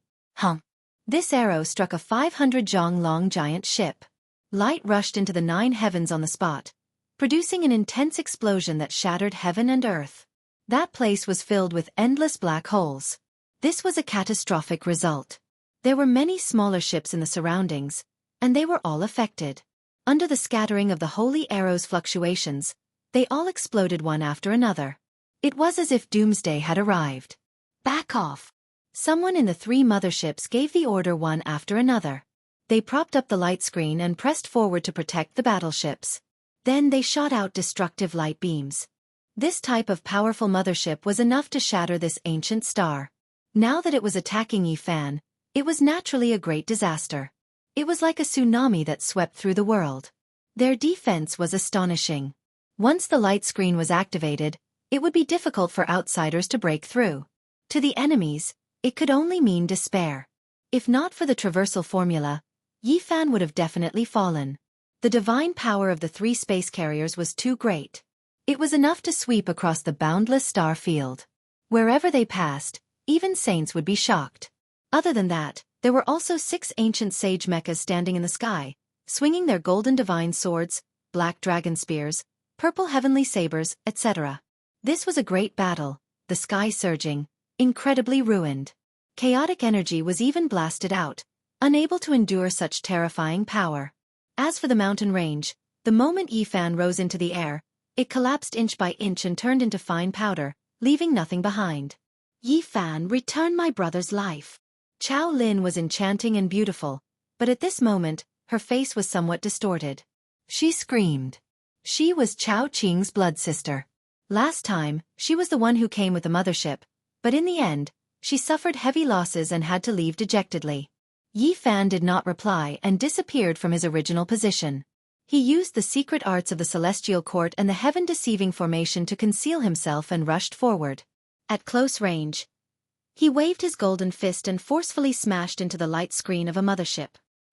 This arrow struck a 500 zhang long giant ship. Light rushed into the 9 heavens on the spot, producing an intense explosion that shattered heaven and earth. That place was filled with endless black holes. This was a catastrophic result. There were many smaller ships in the surroundings, and they were all affected. Under the scattering of the holy arrow's fluctuations, they all exploded one after another. It was as if doomsday had arrived. Back off! Someone in the 3 motherships gave the order one after another. They propped up the light screen and pressed forward to protect the battleships. Then they shot out destructive light beams. This type of powerful mothership was enough to shatter this ancient star. Now that it was attacking Yi Fan, it was naturally a great disaster. It was like a tsunami that swept through the world. Their defense was astonishing. Once the light screen was activated, it would be difficult for outsiders to break through. To the enemies, it could only mean despair. If not for the traversal formula, Yi Fan would have definitely fallen. The divine power of the 3 space carriers was too great. It was enough to sweep across the boundless star field. Wherever they passed, even saints would be shocked. Other than that, there were also 6 ancient sage mechas standing in the sky, swinging their golden divine swords, black dragon spears, purple heavenly sabers, etc. This was a great battle, the sky surging, incredibly ruined. Chaotic energy was even blasted out, unable to endure such terrifying power. As for the mountain range, the moment Yi Fan rose into the air, it collapsed inch by inch and turned into fine powder, leaving nothing behind. Yi Fan, return my brother's life. Chao Lin was enchanting and beautiful, but at this moment, her face was somewhat distorted. She screamed. She was Chao Qing's blood sister. Last time, she was the one who came with the mothership, but in the end, she suffered heavy losses and had to leave dejectedly. Yi Fan did not reply and disappeared from his original position. He used the secret arts of the Celestial Court and the heaven-deceiving formation to conceal himself and rushed forward. At close range, He waved his golden fist and forcefully smashed into the light screen of a mothership.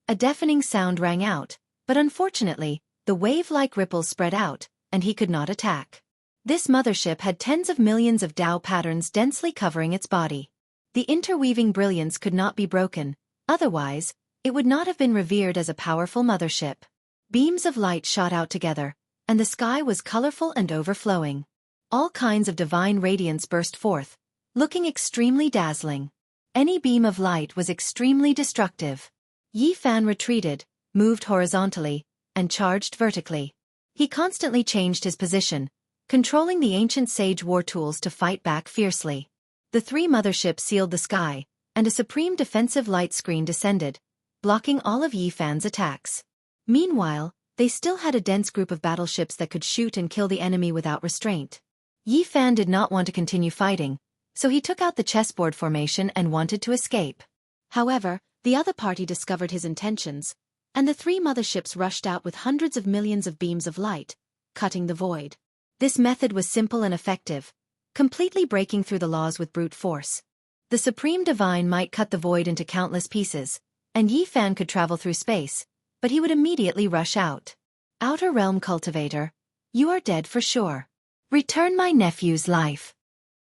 A deafening sound rang out, but unfortunately, the wave-like ripples spread out, and he could not attack. This mothership had tens of millions of Tao patterns densely covering its body. The interweaving brilliance could not be broken, otherwise, it would not have been revered as a powerful mothership. Beams of light shot out together, and the sky was colorful and overflowing. All kinds of divine radiance burst forth, looking extremely dazzling. Any beam of light was extremely destructive. Yi Fan retreated, moved horizontally, and charged vertically. He constantly changed his position, controlling the ancient sage war tools to fight back fiercely. The three motherships sealed the sky, and a supreme defensive light screen descended, blocking all of Yi Fan's attacks. Meanwhile, they still had a dense group of battleships that could shoot and kill the enemy without restraint. Yi Fan did not want to continue fighting, so he took out the chessboard formation and wanted to escape. However, the other party discovered his intentions, and the three motherships rushed out with hundreds of millions of beams of light, cutting the void. This method was simple and effective, completely breaking through the laws with brute force. The Supreme Divine might cut the void into countless pieces, and Yi Fan could travel through space, but he would immediately rush out. Outer Realm Cultivator, you are dead for sure. Return my nephew's life.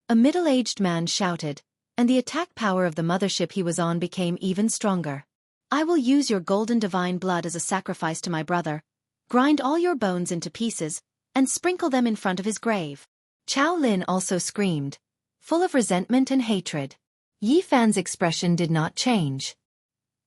A middle-aged man shouted, and the attack power of the mothership he was on became even stronger. I will use your golden divine blood as a sacrifice to my brother, grind all your bones into pieces, and sprinkle them in front of his grave. Chao Lin also screamed, full of resentment and hatred. Yi Fan's expression did not change.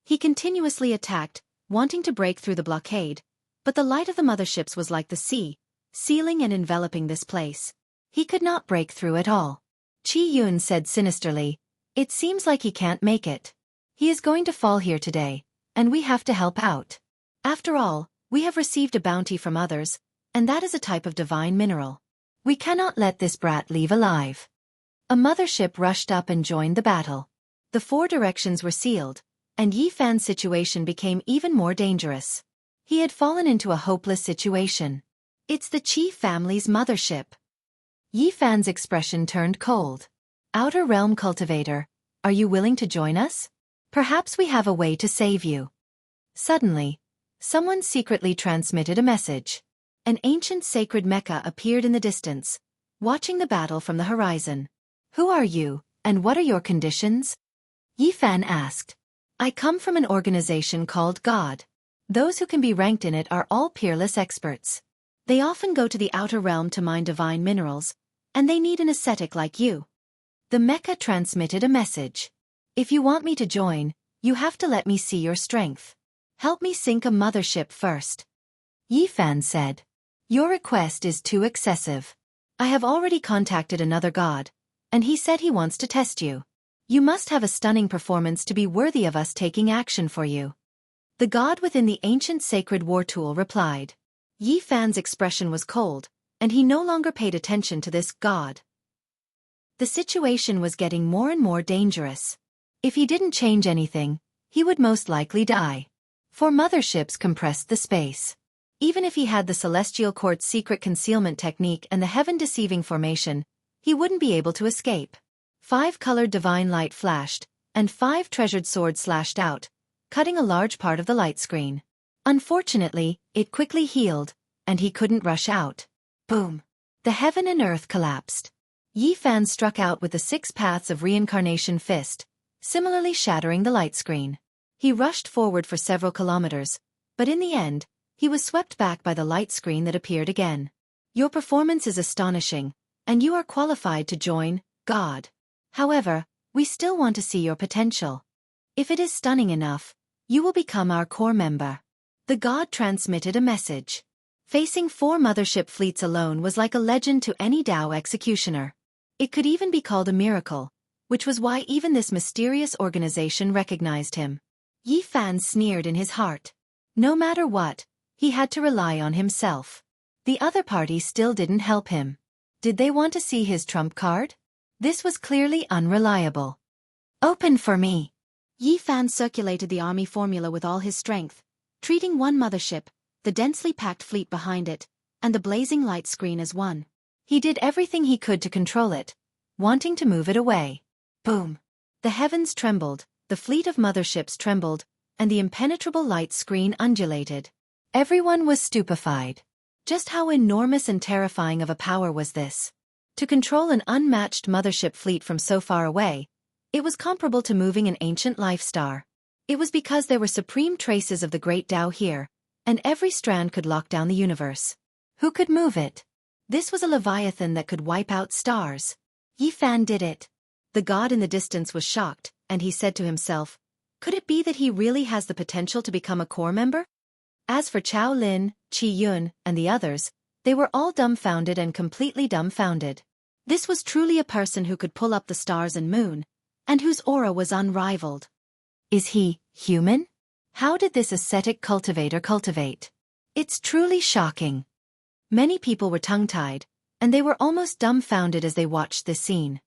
He continuously attacked, wanting to break through the blockade, but the light of the motherships was like the sea, sealing and enveloping this place. He could not break through at all. Qi Yun said sinisterly, it seems like he can't make it. He is going to fall here today, and we have to help out. After all, we have received a bounty from others, and that is a type of divine mineral. We cannot let this brat leave alive. A mothership rushed up and joined the battle. The four directions were sealed, and Yi Fan's situation became even more dangerous. He had fallen into a hopeless situation. It's the Qi family's mothership. Yi Fan's expression turned cold. Outer Realm Cultivator, are you willing to join us? Perhaps we have a way to save you. Suddenly, someone secretly transmitted a message. An ancient sacred mecha appeared in the distance, watching the battle from the horizon. Who are you, and what are your conditions? Yi Fan asked. I come from an organization called God. Those who can be ranked in it are all peerless experts. They often go to the outer realm to mine divine minerals, and they need an ascetic like you. The mecha transmitted a message. If you want me to join, you have to let me see your strength. Help me sink a mothership first. Yi Fan said. Your request is too excessive. I have already contacted another god, and he said he wants to test you. You must have a stunning performance to be worthy of us taking action for you. The god within the ancient sacred war tool replied. Yi Fan's expression was cold, and he no longer paid attention to this god. The situation was getting more and more dangerous. If he didn't change anything, he would most likely die. Four motherships compressed the space. Even if he had the Celestial Court's secret concealment technique and the heaven-deceiving formation, he wouldn't be able to escape. 5 colored divine light flashed, and 5 treasured swords slashed out, cutting a large part of the light screen. Unfortunately, it quickly healed, and he couldn't rush out. Boom! The heaven and earth collapsed. Yi Fan struck out with the 6 paths of reincarnation fist, similarly shattering the light screen. He rushed forward for several kilometers, but in the end, he was swept back by the light screen that appeared again. Your performance is astonishing, and you are qualified to join God. However, we still want to see your potential. If it is stunning enough, you will become our core member. The god transmitted a message. Facing 4 mothership fleets alone was like a legend to any Tao executioner. It could even be called a miracle, which was why even this mysterious organization recognized him. Yi Fan sneered in his heart. No matter what, he had to rely on himself. The other party still didn't help him. Did they want to see his trump card? This was clearly unreliable. Open for me. Yi Fan circulated the army formula with all his strength, treating one mothership, the densely packed fleet behind it, and the blazing light screen as one. He did everything he could to control it, wanting to move it away. Boom! The heavens trembled, the fleet of motherships trembled, and the impenetrable light screen undulated. Everyone was stupefied. Just how enormous and terrifying of a power was this? To control an unmatched mothership fleet from so far away, it was comparable to moving an ancient life star. It was because there were supreme traces of the great Tao here, and every strand could lock down the universe. Who could move it? This was a leviathan that could wipe out stars. Yi Fan did it. The god in the distance was shocked, and he said to himself, could it be that he really has the potential to become a core member? As for Chao Lin, Qi Yun, and the others, they were all dumbfounded and completely dumbfounded. This was truly a person who could pull up the stars and moon, and whose aura was unrivaled. Is he human? How did this ascetic cultivator cultivate? It's truly shocking. Many people were tongue-tied, and they were almost dumbfounded as they watched this scene.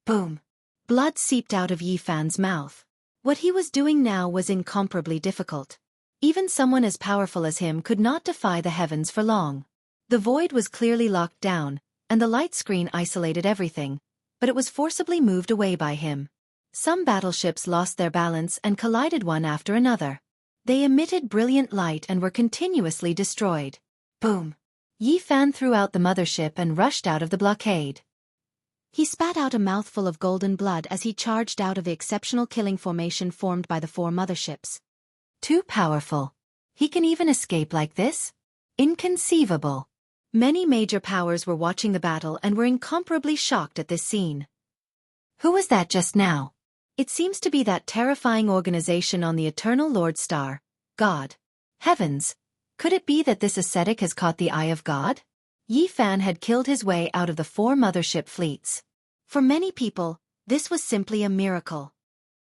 Boom! Blood seeped out of Yi Fan's mouth. What he was doing now was incomparably difficult. Even someone as powerful as him could not defy the heavens for long. The void was clearly locked down, and the light screen isolated everything, but it was forcibly moved away by him. Some battleships lost their balance and collided one after another. They emitted brilliant light and were continuously destroyed. Boom! Yi Fan threw out the mothership and rushed out of the blockade. He spat out a mouthful of golden blood as he charged out of the exceptional killing formation formed by the 4 motherships. Too powerful. He can even escape like this? Inconceivable. Many major powers were watching the battle and were incomparably shocked at this scene. Who was that just now? It seems to be that terrifying organization on the Eternal Lord Star, God. Heavens! Could it be that this ascetic has caught the eye of God? Yi Fan had killed his way out of the 4 mothership fleets. For many people, this was simply a miracle.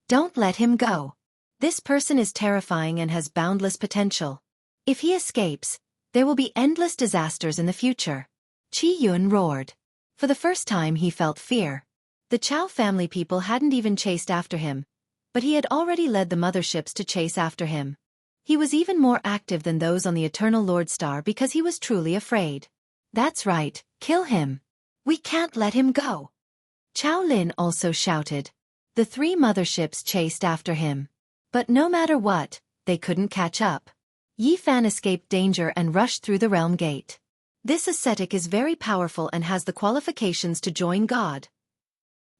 Don't let him go. This person is terrifying and has boundless potential. If he escapes, there will be endless disasters in the future. Qi Yun roared. For the first time he felt fear. The Chao family people hadn't even chased after him, but he had already led the motherships to chase after him. He was even more active than those on the Eternal Lord Star because he was truly afraid. That's right, kill him. We can't let him go. Chao Lin also shouted. The 3 motherships chased after him. But no matter what, they couldn't catch up. Yi Fan escaped danger and rushed through the realm gate. This ascetic is very powerful and has the qualifications to join God.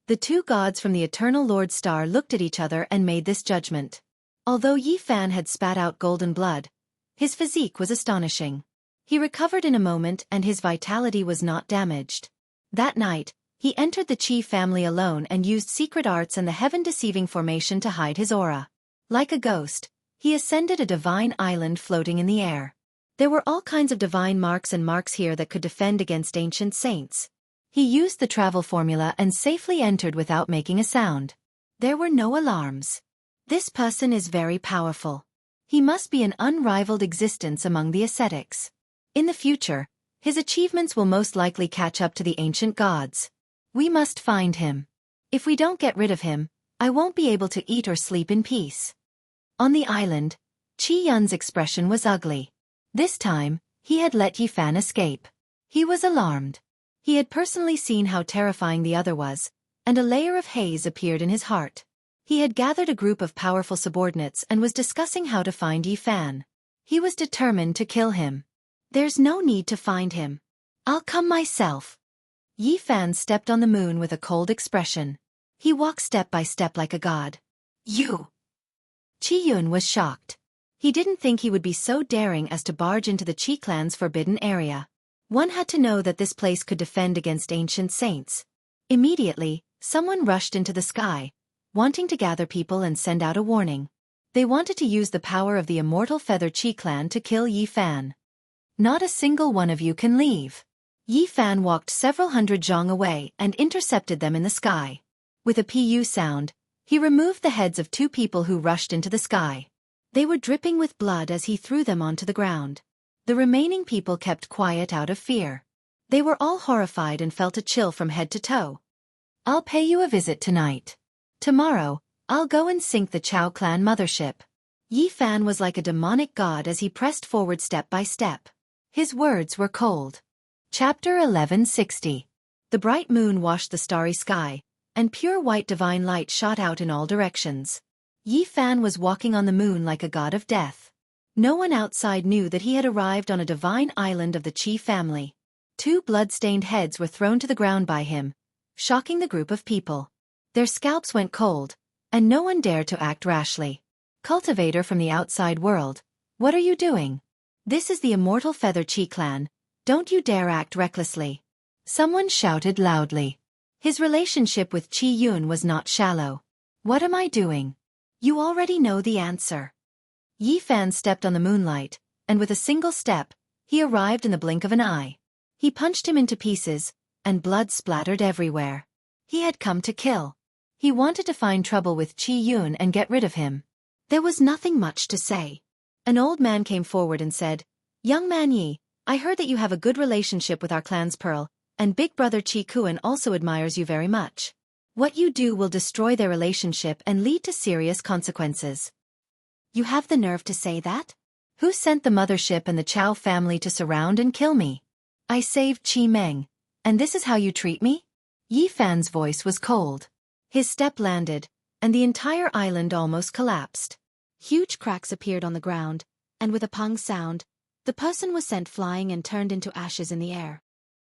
The 2 gods from the Eternal Lord Star looked at each other and made this judgment. Although Yi Fan had spat out golden blood, his physique was astonishing. He recovered in a moment and his vitality was not damaged. That night, he entered the Qi family alone and used secret arts and the heaven-deceiving formation to hide his aura. Like a ghost, he ascended a divine island floating in the air. There were all kinds of divine marks and marks here that could defend against ancient saints. He used the travel formula and safely entered without making a sound. There were no alarms. This person is very powerful. He must be an unrivaled existence among the ascetics. In the future, his achievements will most likely catch up to the ancient gods. We must find him. If we don't get rid of him, I won't be able to eat or sleep in peace. On the island, Qi Yun's expression was ugly. This time, he had let Yi Fan escape. He was alarmed. He had personally seen how terrifying the other was, and a layer of haze appeared in his heart. He had gathered a group of powerful subordinates and was discussing how to find Yi Fan. He was determined to kill him. There's no need to find him. I'll come myself. Yi Fan stepped on the moon with a cold expression. He walked step by step like a god. You! Qi Yun was shocked. He didn't think he would be so daring as to barge into the Qi clan's forbidden area. One had to know that this place could defend against ancient saints. Immediately, someone rushed into the sky, wanting to gather people and send out a warning. They wanted to use the power of the immortal Feather Qi clan to kill Yi Fan. Not a single one of you can leave. Yi Fan walked several hundred zhang away and intercepted them in the sky. With a pu sound, he removed the heads of 2 people who rushed into the sky. They were dripping with blood as he threw them onto the ground. The remaining people kept quiet out of fear. They were all horrified and felt a chill from head to toe. I'll pay you a visit tonight. Tomorrow, I'll go and sink the Chao clan mothership. Yi Fan was like a demonic god as he pressed forward step by step. His words were cold. Chapter 1160. The bright moon washed the starry sky, and pure white divine light shot out in all directions. Yi Fan was walking on the moon like a god of death. No one outside knew that he had arrived on a divine island of the Qi family. 2 blood-stained heads were thrown to the ground by him, shocking the group of people. Their scalps went cold, and no one dared to act rashly. Cultivator from the outside world, what are you doing? This is the immortal Feather Qi clan, don't you dare act recklessly. Someone shouted loudly. His relationship with Qi Yun was not shallow. What am I doing? You already know the answer. Yi Fan stepped on the moonlight, and with a single step, he arrived in the blink of an eye. He punched him into pieces, and blood splattered everywhere. He had come to kill. He wanted to find trouble with Qi Yun and get rid of him. There was nothing much to say. An old man came forward and said, "Young man Yi, I heard that you have a good relationship with our clan's pearl, and big brother Qi Kuan also admires you very much. What you do will destroy their relationship and lead to serious consequences." You have the nerve to say that? Who sent the mothership and the Chao family to surround and kill me? I saved Qi Meng, and this is how you treat me? Yi Fan's voice was cold. His step landed, and the entire island almost collapsed. Huge cracks appeared on the ground, and with a pung sound, the person was sent flying and turned into ashes in the air.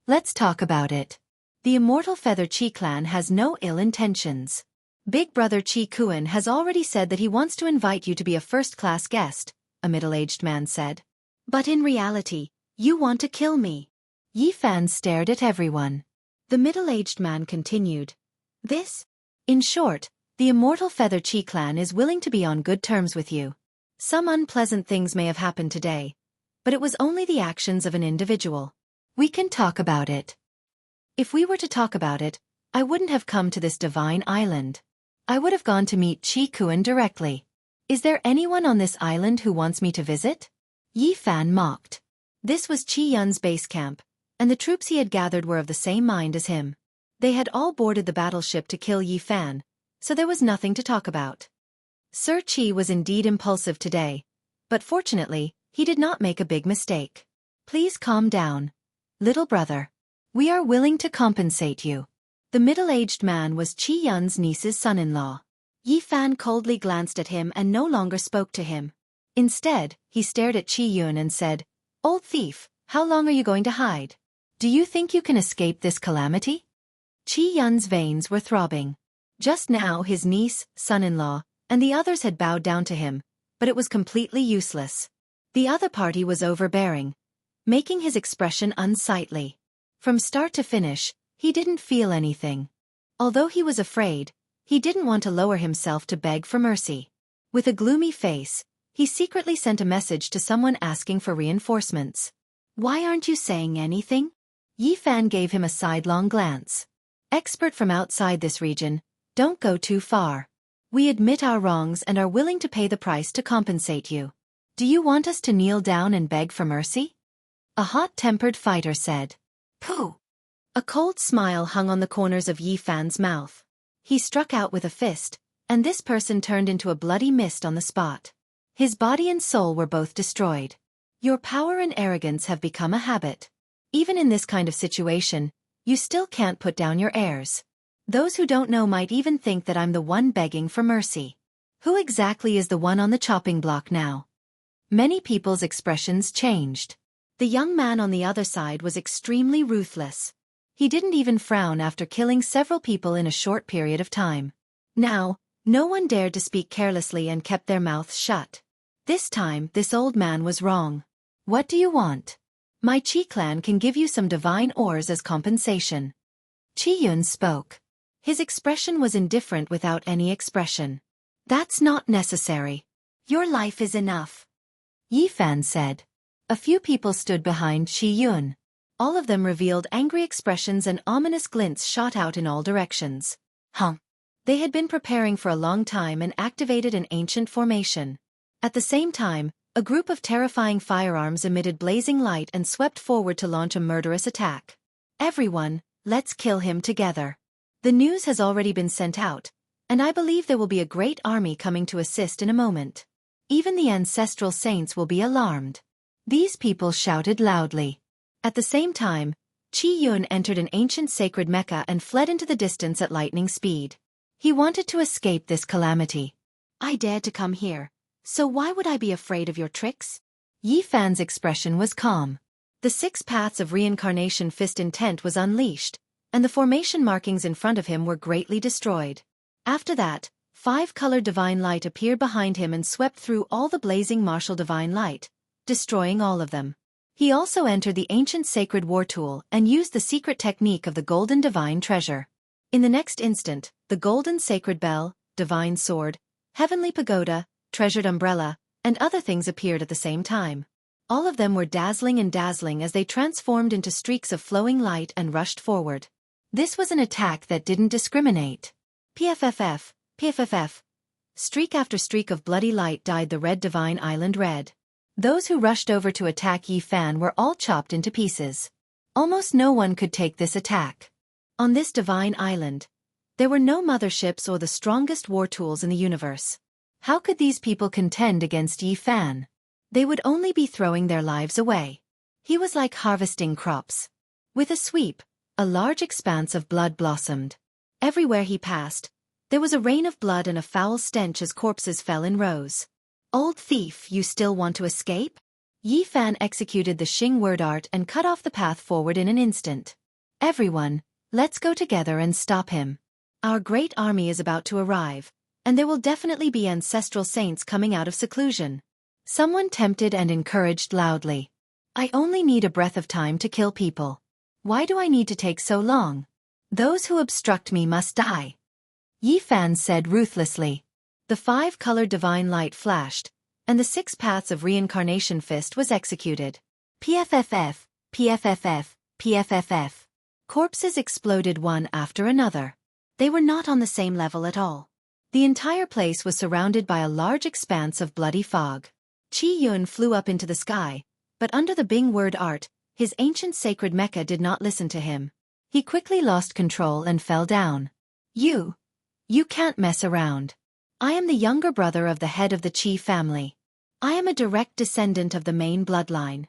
Let's talk about it. The immortal Feather Qi clan has no ill intentions. Big brother Qi Kuan has already said that he wants to invite you to be a first-class guest, a middle-aged man said. But in reality, you want to kill me. Yi Fan stared at everyone. The middle-aged man continued. In short, the immortal Feather Qi clan is willing to be on good terms with you. Some unpleasant things may have happened today, but it was only the actions of an individual. We can talk about it. If we were to talk about it, I wouldn't have come to this divine island. I would have gone to meet Qi Kuan directly. Is there anyone on this island who wants me to visit? Yi Fan mocked. This was Qi Yun's base camp, and the troops he had gathered were of the same mind as him. They had all boarded the battleship to kill Yi Fan, so there was nothing to talk about. Sir Qi was indeed impulsive today, but fortunately, he did not make a big mistake. Please calm down, little brother. We are willing to compensate you. The middle-aged man was Qi Yun's niece's son-in-law. Yi Fan coldly glanced at him and no longer spoke to him. Instead, he stared at Qi Yun and said, "Old thief, how long are you going to hide? Do you think you can escape this calamity?" Qi Yun's veins were throbbing. Just now his niece, son-in-law, and the others had bowed down to him, but it was completely useless. The other party was overbearing, making his expression unsightly. From start to finish, he didn't feel anything. Although he was afraid, he didn't want to lower himself to beg for mercy. With a gloomy face, he secretly sent a message to someone asking for reinforcements. "Why aren't you saying anything?" Yi Fan gave him a sidelong glance. "Expert from outside this region, don't go too far. We admit our wrongs and are willing to pay the price to compensate you. Do you want us to kneel down and beg for mercy?" A hot-tempered fighter said. "Pooh!" A cold smile hung on the corners of Yi Fan's mouth. He struck out with a fist, and this person turned into a bloody mist on the spot. His body and soul were both destroyed. Your power and arrogance have become a habit. Even in this kind of situation, you still can't put down your airs. Those who don't know might even think that I'm the one begging for mercy. Who exactly is the one on the chopping block now? Many people's expressions changed. The young man on the other side was extremely ruthless. He didn't even frown after killing several people in a short period of time. Now, no one dared to speak carelessly and kept their mouths shut. This time, this old man was wrong. "What do you want?" "My Qi clan can give you some divine ores as compensation." Qi Yun spoke. His expression was indifferent without any expression. "That's not necessary. Your life is enough," Yi Fan said. A few people stood behind Qi Yun. All of them revealed angry expressions and ominous glints shot out in all directions. They had been preparing for a long time and activated an ancient formation. At the same time, a group of terrifying firearms emitted blazing light and swept forward to launch a murderous attack. "Everyone, let's kill him together. The news has already been sent out, and I believe there will be a great army coming to assist in a moment. Even the ancestral saints will be alarmed." These people shouted loudly. At the same time, Qi Yun entered an ancient sacred Mecca and fled into the distance at lightning speed. He wanted to escape this calamity. I dared to come here, so why would I be afraid of your tricks? Yi Fan's expression was calm. The 6 paths of reincarnation fist intent was unleashed, and the formation markings in front of him were greatly destroyed. After that, 5-colored divine light appeared behind him and swept through all the blazing martial divine light, destroying all of them. He also entered the ancient sacred war tool and used the secret technique of the golden divine treasure. In the next instant, the golden sacred bell, divine sword, heavenly pagoda, treasured umbrella, and other things appeared at the same time. All of them were dazzling as they transformed into streaks of flowing light and rushed forward. This was an attack that didn't discriminate. PFFF, PFFF. Streak after streak of bloody light dyed the red divine island red. Those who rushed over to attack Yi Fan were all chopped into pieces. Almost no one could take this attack. On this divine island, there were no motherships or the strongest war tools in the universe. How could these people contend against Yi Fan? They would only be throwing their lives away. He was like harvesting crops. With a sweep, a large expanse of blood blossomed. Everywhere he passed, there was a rain of blood and a foul stench as corpses fell in rows. Old thief, you still want to escape? Yi Fan executed the Xing word art and cut off the path forward in an instant. Everyone, let's go together and stop him. Our great army is about to arrive, and there will definitely be ancestral saints coming out of seclusion. Someone tempted and encouraged loudly. I only need a breath of time to kill people. Why do I need to take so long? Those who obstruct me must die. Yi Fan said ruthlessly. The 5-colored divine light flashed, and the 6 paths of reincarnation fist was executed. PFFF, PFFF, PFFF. Corpses exploded one after another. They were not on the same level at all. The entire place was surrounded by a large expanse of bloody fog. Qi Yun flew up into the sky, but under the Bing word art, his ancient sacred mecha did not listen to him. He quickly lost control and fell down. You can't mess around. I am the younger brother of the head of the Qi family. I am a direct descendant of the main bloodline.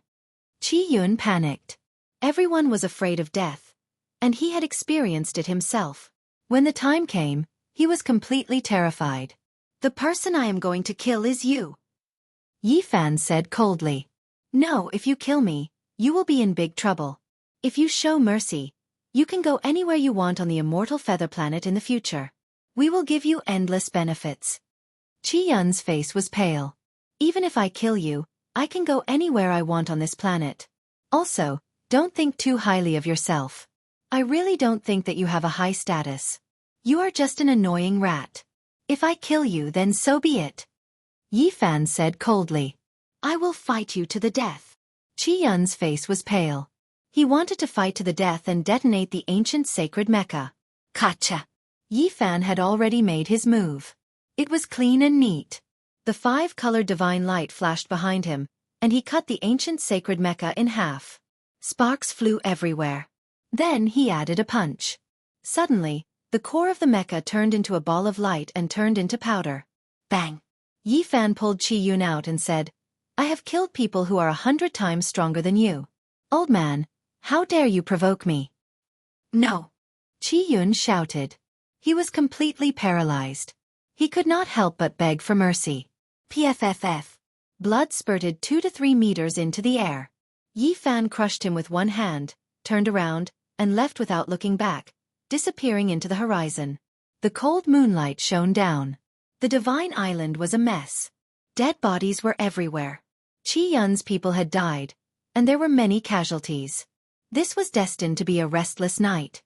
Qi Yun panicked. Everyone was afraid of death, and he had experienced it himself. When the time came, he was completely terrified. The person I am going to kill is you. Yi Fan said coldly. No, if you kill me, you will be in big trouble. If you show mercy, you can go anywhere you want on the immortal feather planet in the future. We will give you endless benefits. Qi Yun's face was pale. Even if I kill you, I can go anywhere I want on this planet. Also, don't think too highly of yourself. I really don't think that you have a high status. You are just an annoying rat. If I kill you, then so be it. Yi Fan said coldly. I will fight you to the death. Qi Yun's face was pale. He wanted to fight to the death and detonate the ancient sacred mecha. Gotcha. Yi Fan had already made his move. It was clean and neat. The 5-colored divine light flashed behind him, and he cut the ancient sacred mecha in half. Sparks flew everywhere. Then he added a punch. Suddenly, the core of the mecha turned into a ball of light and turned into powder. Bang! Yi Fan pulled Qi Yun out and said, I have killed people who are 100 times stronger than you. Old man, how dare you provoke me? No! Qi Yun shouted. He was completely paralyzed. He could not help but beg for mercy. PFFF. Blood spurted 2 to 3 meters into the air. Yi Fan crushed him with one hand, turned around, and left without looking back, disappearing into the horizon. The cold moonlight shone down. The divine island was a mess. Dead bodies were everywhere. Qi Yun's people had died, and there were many casualties. This was destined to be a restless night.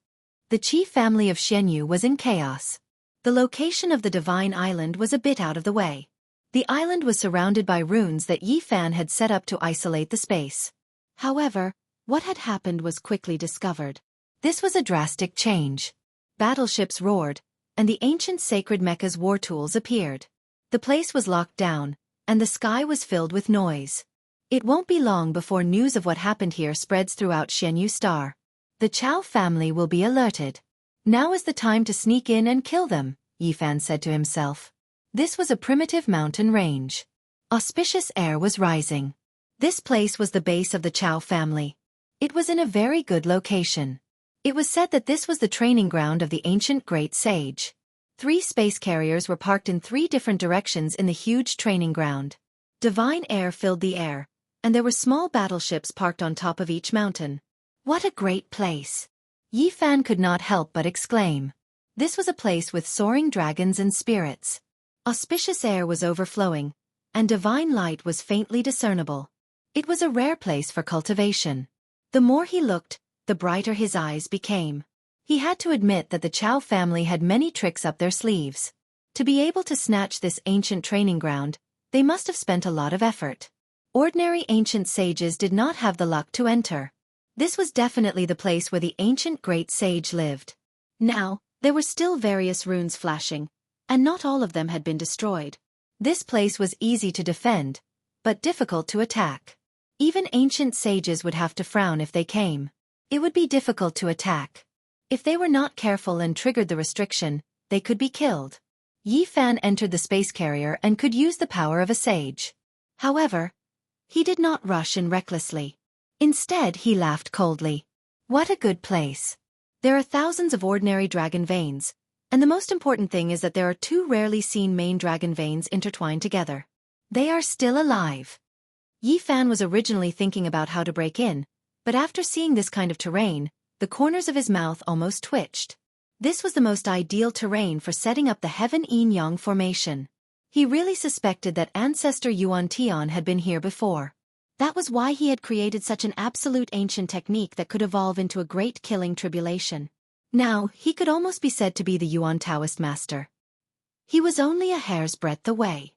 The Qi family of Xianxia was in chaos. The location of the divine island was a bit out of the way. The island was surrounded by runes that Yi Fan had set up to isolate the space. However, what had happened was quickly discovered. This was a drastic change. Battleships roared, and the ancient sacred mecha's war tools appeared. The place was locked down, and the sky was filled with noise. It won't be long before news of what happened here spreads throughout Xianxia Star. The Chao family will be alerted. Now is the time to sneak in and kill them, Yi Fan said to himself. This was a primitive mountain range. Auspicious air was rising. This place was the base of the Chao family. It was in a very good location. It was said that this was the training ground of the ancient great sage. 3 space carriers were parked in 3 different directions in the huge training ground. Divine air filled the air, and there were small battleships parked on top of each mountain. What a great place! Yi Fan could not help but exclaim. This was a place with soaring dragons and spirits. Auspicious air was overflowing, and divine light was faintly discernible. It was a rare place for cultivation. The more he looked, the brighter his eyes became. He had to admit that the Chao family had many tricks up their sleeves. To be able to snatch this ancient training ground, they must have spent a lot of effort. Ordinary ancient sages did not have the luck to enter. This was definitely the place where the ancient great sage lived. Now, there were still various runes flashing, and not all of them had been destroyed. This place was easy to defend, but difficult to attack. Even ancient sages would have to frown if they came. It would be difficult to attack. If they were not careful and triggered the restriction, they could be killed. Yi Fan entered the space carrier and could use the power of a sage. However, he did not rush in recklessly. Instead, he laughed coldly. What a good place. There are thousands of ordinary dragon veins, and the most important thing is that there are 2 rarely seen main dragon veins intertwined together. They are still alive. Yi Fan was originally thinking about how to break in, but after seeing this kind of terrain, the corners of his mouth almost twitched. This was the most ideal terrain for setting up the Heaven Yin Yang formation. He really suspected that ancestor Yuan Tian had been here before. That was why he had created such an absolute ancient technique that could evolve into a great killing tribulation. Now, he could almost be said to be the Yuan Taoist master. He was only a hair's breadth away.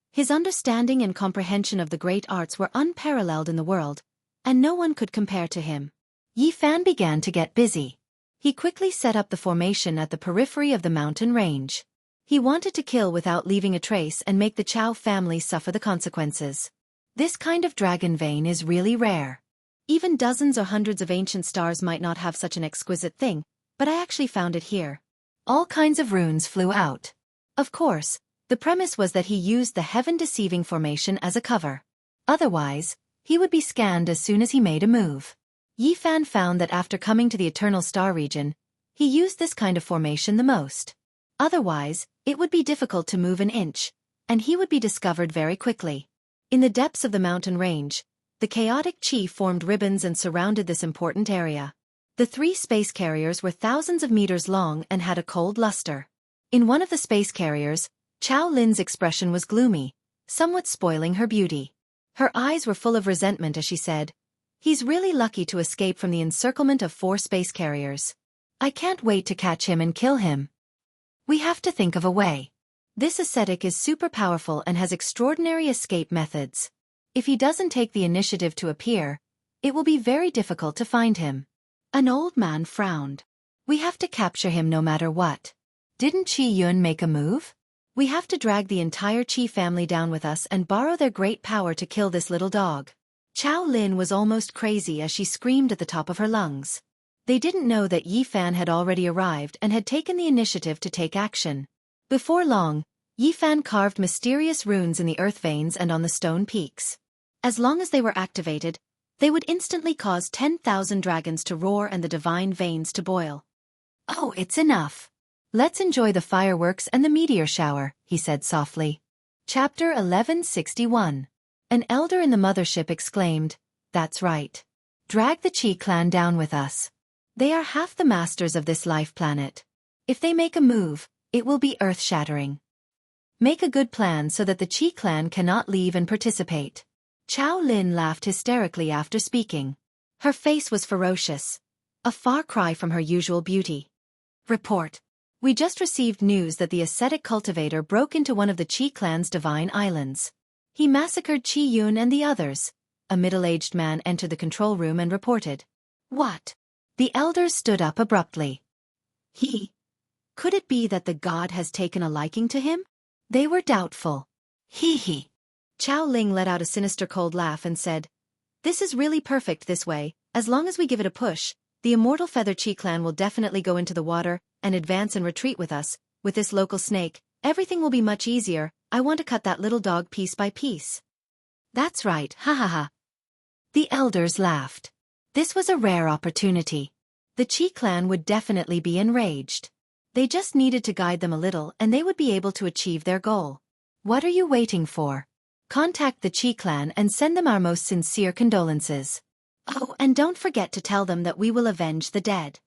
His understanding and comprehension of the great arts were unparalleled in the world, and no one could compare to him. Yi Fan began to get busy. He quickly set up the formation at the periphery of the mountain range. He wanted to kill without leaving a trace and make the Chao family suffer the consequences. This kind of dragon vein is really rare. Even dozens or hundreds of ancient stars might not have such an exquisite thing, but I actually found it here. All kinds of runes flew out. Of course, the premise was that he used the heaven-deceiving formation as a cover. Otherwise, he would be scanned as soon as he made a move. Yi Fan found that after coming to the Eternal Star region, he used this kind of formation the most. Otherwise, it would be difficult to move an inch, and he would be discovered very quickly. In the depths of the mountain range, the chaotic chi formed ribbons and surrounded this important area. The 3 space carriers were thousands of meters long and had a cold luster. In one of the space carriers, Chao Lin's expression was gloomy, somewhat spoiling her beauty. Her eyes were full of resentment as she said, "He's really lucky to escape from the encirclement of 4 space carriers. I can't wait to catch him and kill him. We have to think of a way. This ascetic is super powerful and has extraordinary escape methods. If he doesn't take the initiative to appear, it will be very difficult to find him." An old man frowned. "We have to capture him no matter what. Didn't Qi Yun make a move? We have to drag the entire Qi family down with us and borrow their great power to kill this little dog." Chao Lin was almost crazy as she screamed at the top of her lungs. They didn't know that Yi Fan had already arrived and had taken the initiative to take action. Before long, Yi Fan carved mysterious runes in the earth veins and on the stone peaks. As long as they were activated, they would instantly cause 10,000 dragons to roar and the divine veins to boil. "Oh, it's enough. Let's enjoy the fireworks and the meteor shower," he said softly. Chapter 1161. An elder in the mothership exclaimed, "That's right. Drag the Qi clan down with us. They are half the masters of this life planet. If they make a move, it will be earth-shattering. Make a good plan so that the Qi clan cannot leave and participate." Chao Lin laughed hysterically after speaking. Her face was ferocious, a far cry from her usual beauty. "Report. We just received news that the ascetic cultivator broke into one of the Qi clan's divine islands. He massacred Qi Yun and the others." A middle-aged man entered the control room and reported. "What?" The elders stood up abruptly. Could it be that the god has taken a liking to him? They were doubtful. He. Chao Ling let out a sinister cold laugh and said, "This is really perfect this way. As long as we give it a push, the immortal Feather Qi clan will definitely go into the water and advance and retreat with us. With this local snake, everything will be much easier. I want to cut that little dog piece by piece." "That's right, ha ha ha." The elders laughed. This was a rare opportunity. The Qi clan would definitely be enraged. They just needed to guide them a little and they would be able to achieve their goal. What are you waiting for? Contact the Qi clan and send them our most sincere condolences. Oh, and don't forget to tell them that we will avenge the dead.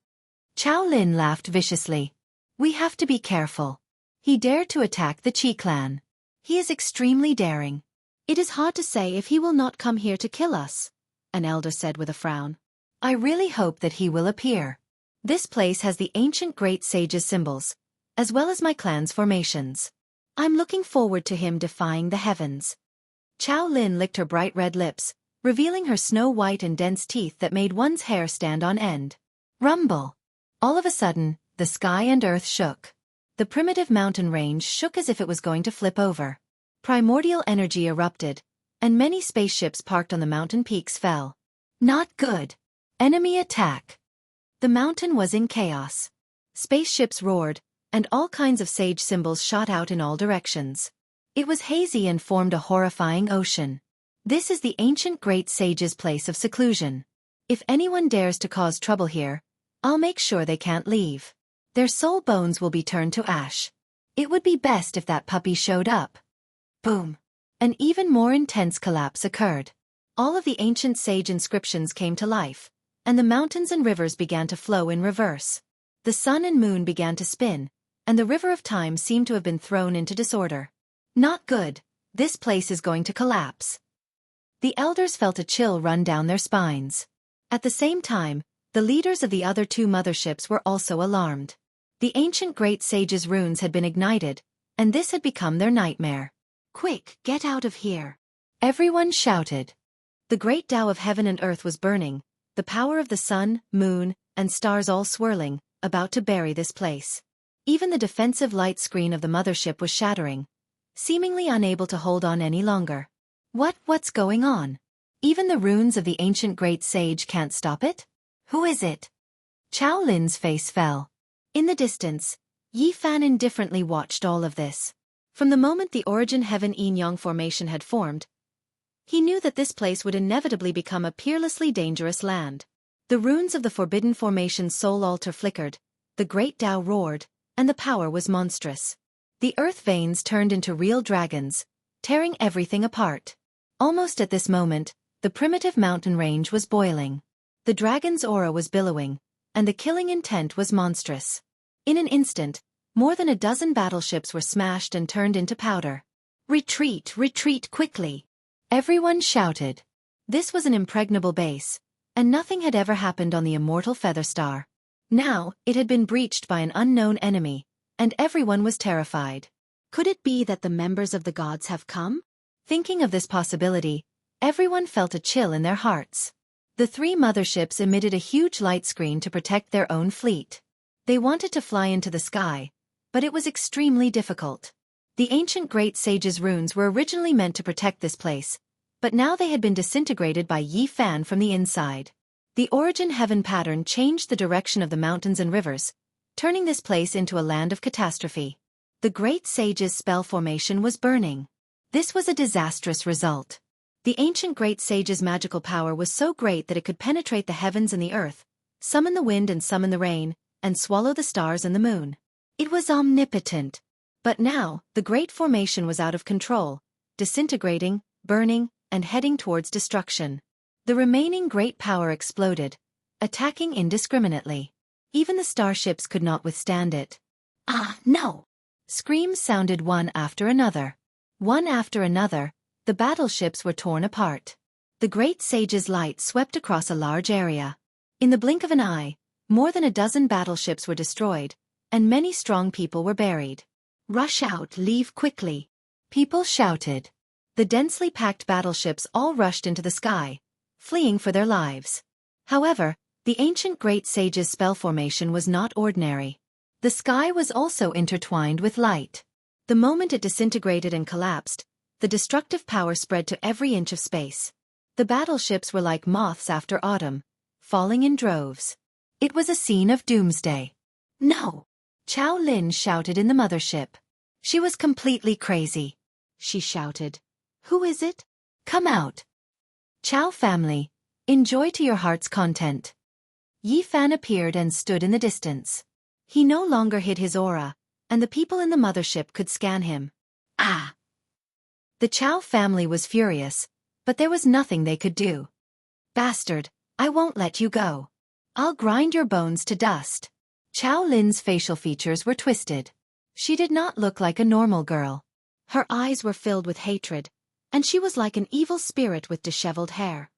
Chao Lin laughed viciously. We have to be careful. He dared to attack the Qi clan. He is extremely daring. It is hard to say if he will not come here to kill us, an elder said with a frown. I really hope that he will appear. This place has the ancient great sage's symbols, as well as my clan's formations. I'm looking forward to him defying the heavens. Chao Lin licked her bright red lips, revealing her snow-white and dense teeth that made one's hair stand on end. Rumble! All of a sudden, the sky and earth shook. The primitive mountain range shook as if it was going to flip over. Primordial energy erupted, and many spaceships parked on the mountain peaks fell. Not good. Enemy attack. The mountain was in chaos. Spaceships roared, and all kinds of sage symbols shot out in all directions. It was hazy and formed a horrifying ocean. This is the ancient great sage's place of seclusion. If anyone dares to cause trouble here, I'll make sure they can't leave. Their soul bones will be turned to ash. It would be best if that puppy showed up. Boom! An even more intense collapse occurred. All of the ancient sage inscriptions came to life, and the mountains and rivers began to flow in reverse. The sun and moon began to spin, and the river of time seemed to have been thrown into disorder. Not good. This place is going to collapse. The elders felt a chill run down their spines. At the same time, the leaders of the other two motherships were also alarmed. The ancient great sage's runes had been ignited, and this had become their nightmare. Quick, get out of here! Everyone shouted. The great Tao of heaven and earth was burning, the power of the sun, moon, and stars all swirling, about to bury this place. Even the defensive light screen of the mothership was shattering, seemingly unable to hold on any longer. What's going on? Even the runes of the ancient great sage can't stop it? Who is it? Chao Lin's face fell. In the distance, Yi Fan indifferently watched all of this. From the moment the origin heaven yin yang formation had formed, he knew that this place would inevitably become a peerlessly dangerous land. The runes of the forbidden formation's soul altar flickered, the great Tao roared, and the power was monstrous. The earth veins turned into real dragons, tearing everything apart. Almost at this moment, the primitive mountain range was boiling. The dragon's aura was billowing, and the killing intent was monstrous. In an instant, more than a dozen battleships were smashed and turned into powder. Retreat, retreat quickly! Everyone shouted. This was an impregnable base, and nothing had ever happened on the immortal Feather Star. Now, it had been breached by an unknown enemy, and everyone was terrified. Could it be that the members of the gods have come? Thinking of this possibility, everyone felt a chill in their hearts. The three motherships emitted a huge light screen to protect their own fleet. They wanted to fly into the sky, but it was extremely difficult. The ancient great sage's runes were originally meant to protect this place, but now they had been disintegrated by Yi Fan from the inside. The origin heaven pattern changed the direction of the mountains and rivers, turning this place into a land of catastrophe. The great sage's spell formation was burning. This was a disastrous result. The ancient great sage's magical power was so great that it could penetrate the heavens and the earth, summon the wind and summon the rain, and swallow the stars and the moon. It was omnipotent. But now, the great formation was out of control, disintegrating, burning, and heading towards destruction. The remaining great power exploded, attacking indiscriminately. Even the starships could not withstand it. Ah, no! Screams sounded one after another. One after another, the battleships were torn apart. The great sage's light swept across a large area. In the blink of an eye, more than a dozen battleships were destroyed, and many strong people were buried. Rush out, leave quickly! People shouted. The densely packed battleships all rushed into the sky, fleeing for their lives. However, the ancient great sage's spell formation was not ordinary. The sky was also intertwined with light. The moment it disintegrated and collapsed, the destructive power spread to every inch of space. The battleships were like moths after autumn, falling in droves. It was a scene of doomsday. No! Chao Lin shouted in the mothership. She was completely crazy. She shouted. Who is it? Come out! Chao family, Enjoy to your heart's content. Yi Fan appeared and stood in the distance. He no longer hid his aura, and the people in the mothership could scan him. Ah! The Chao family was furious, but there was nothing they could do. Bastard, I won't let you go. I'll grind your bones to dust. Chao Lin's facial features were twisted. She did not look like a normal girl. Her eyes were filled with hatred, and she was like an evil spirit with disheveled hair.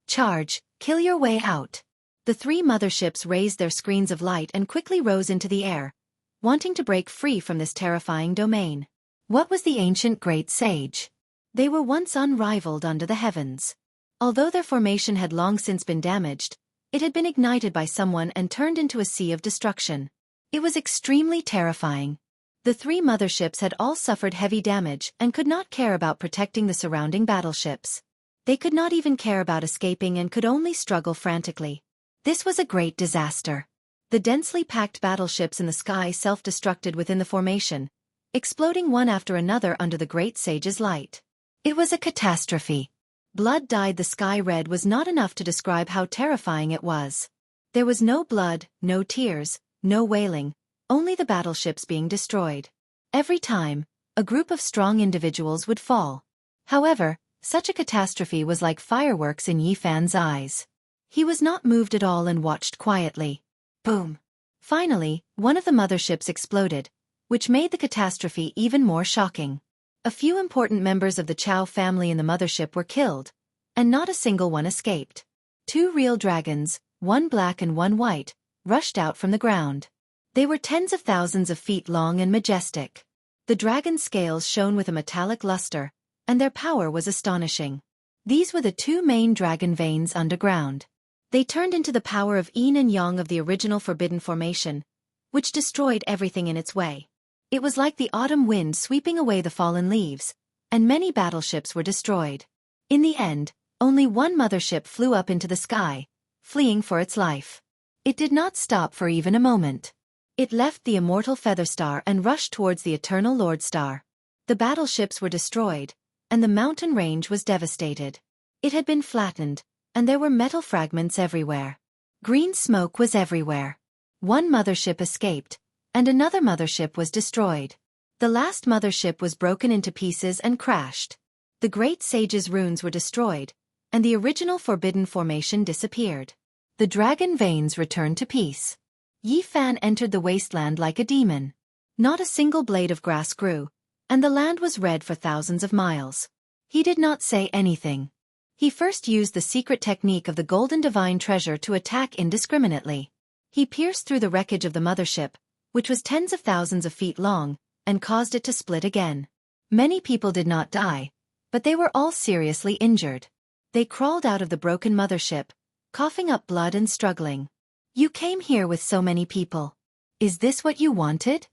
Charge, kill your way out. The three motherships raised their screens of light and quickly rose into the air, wanting to break free from this terrifying domain. What was the ancient great sage? They were once unrivaled under the heavens. Although their formation had long since been damaged, it had been ignited by someone and turned into a sea of destruction. It was extremely terrifying. The three motherships had all suffered heavy damage and could not care about protecting the surrounding battleships. They could not even care about escaping and could only struggle frantically. This was a great disaster. The densely packed battleships in the sky self-destructed within the formation, exploding one after another under the great sage's light. It was a catastrophe. Blood dyed the sky red was not enough to describe how terrifying it was. There was no blood, no tears, no wailing, only the battleships being destroyed. Every time, a group of strong individuals would fall. However, such a catastrophe was like fireworks in Yi Fan's eyes. He was not moved at all and watched quietly. Boom! Finally, one of the motherships exploded, which made the catastrophe even more shocking. A few important members of the Chao family in the mothership were killed, and not a single one escaped. Two real dragons, one black and one white, rushed out from the ground. They were tens of thousands of feet long and majestic. The dragon's scales shone with a metallic luster, and their power was astonishing. These were the two main dragon veins underground. They turned into the power of yin and yang of the original forbidden formation, which destroyed everything in its way. It was like the autumn wind sweeping away the fallen leaves, and many battleships were destroyed. In the end, only one mothership flew up into the sky, fleeing for its life. It did not stop for even a moment. It left the immortal Feather Star and rushed towards the eternal Lord Star. The battleships were destroyed, and the mountain range was devastated. It had been flattened, and there were metal fragments everywhere. Green smoke was everywhere. One mothership escaped, and another mothership was destroyed. The last mothership was broken into pieces and crashed. The great sage's runes were destroyed, and the original forbidden formation disappeared. The dragon veins returned to peace. Yi Fan entered the wasteland like a demon. Not a single blade of grass grew, and the land was red for thousands of miles. He did not say anything. He first used the secret technique of the golden divine treasure to attack indiscriminately. He pierced through the wreckage of the mothership, which was tens of thousands of feet long, and caused it to split again. Many people did not die, but they were all seriously injured. They crawled out of the broken mothership, coughing up blood and struggling. "You came here with so many people. Is this what you wanted?"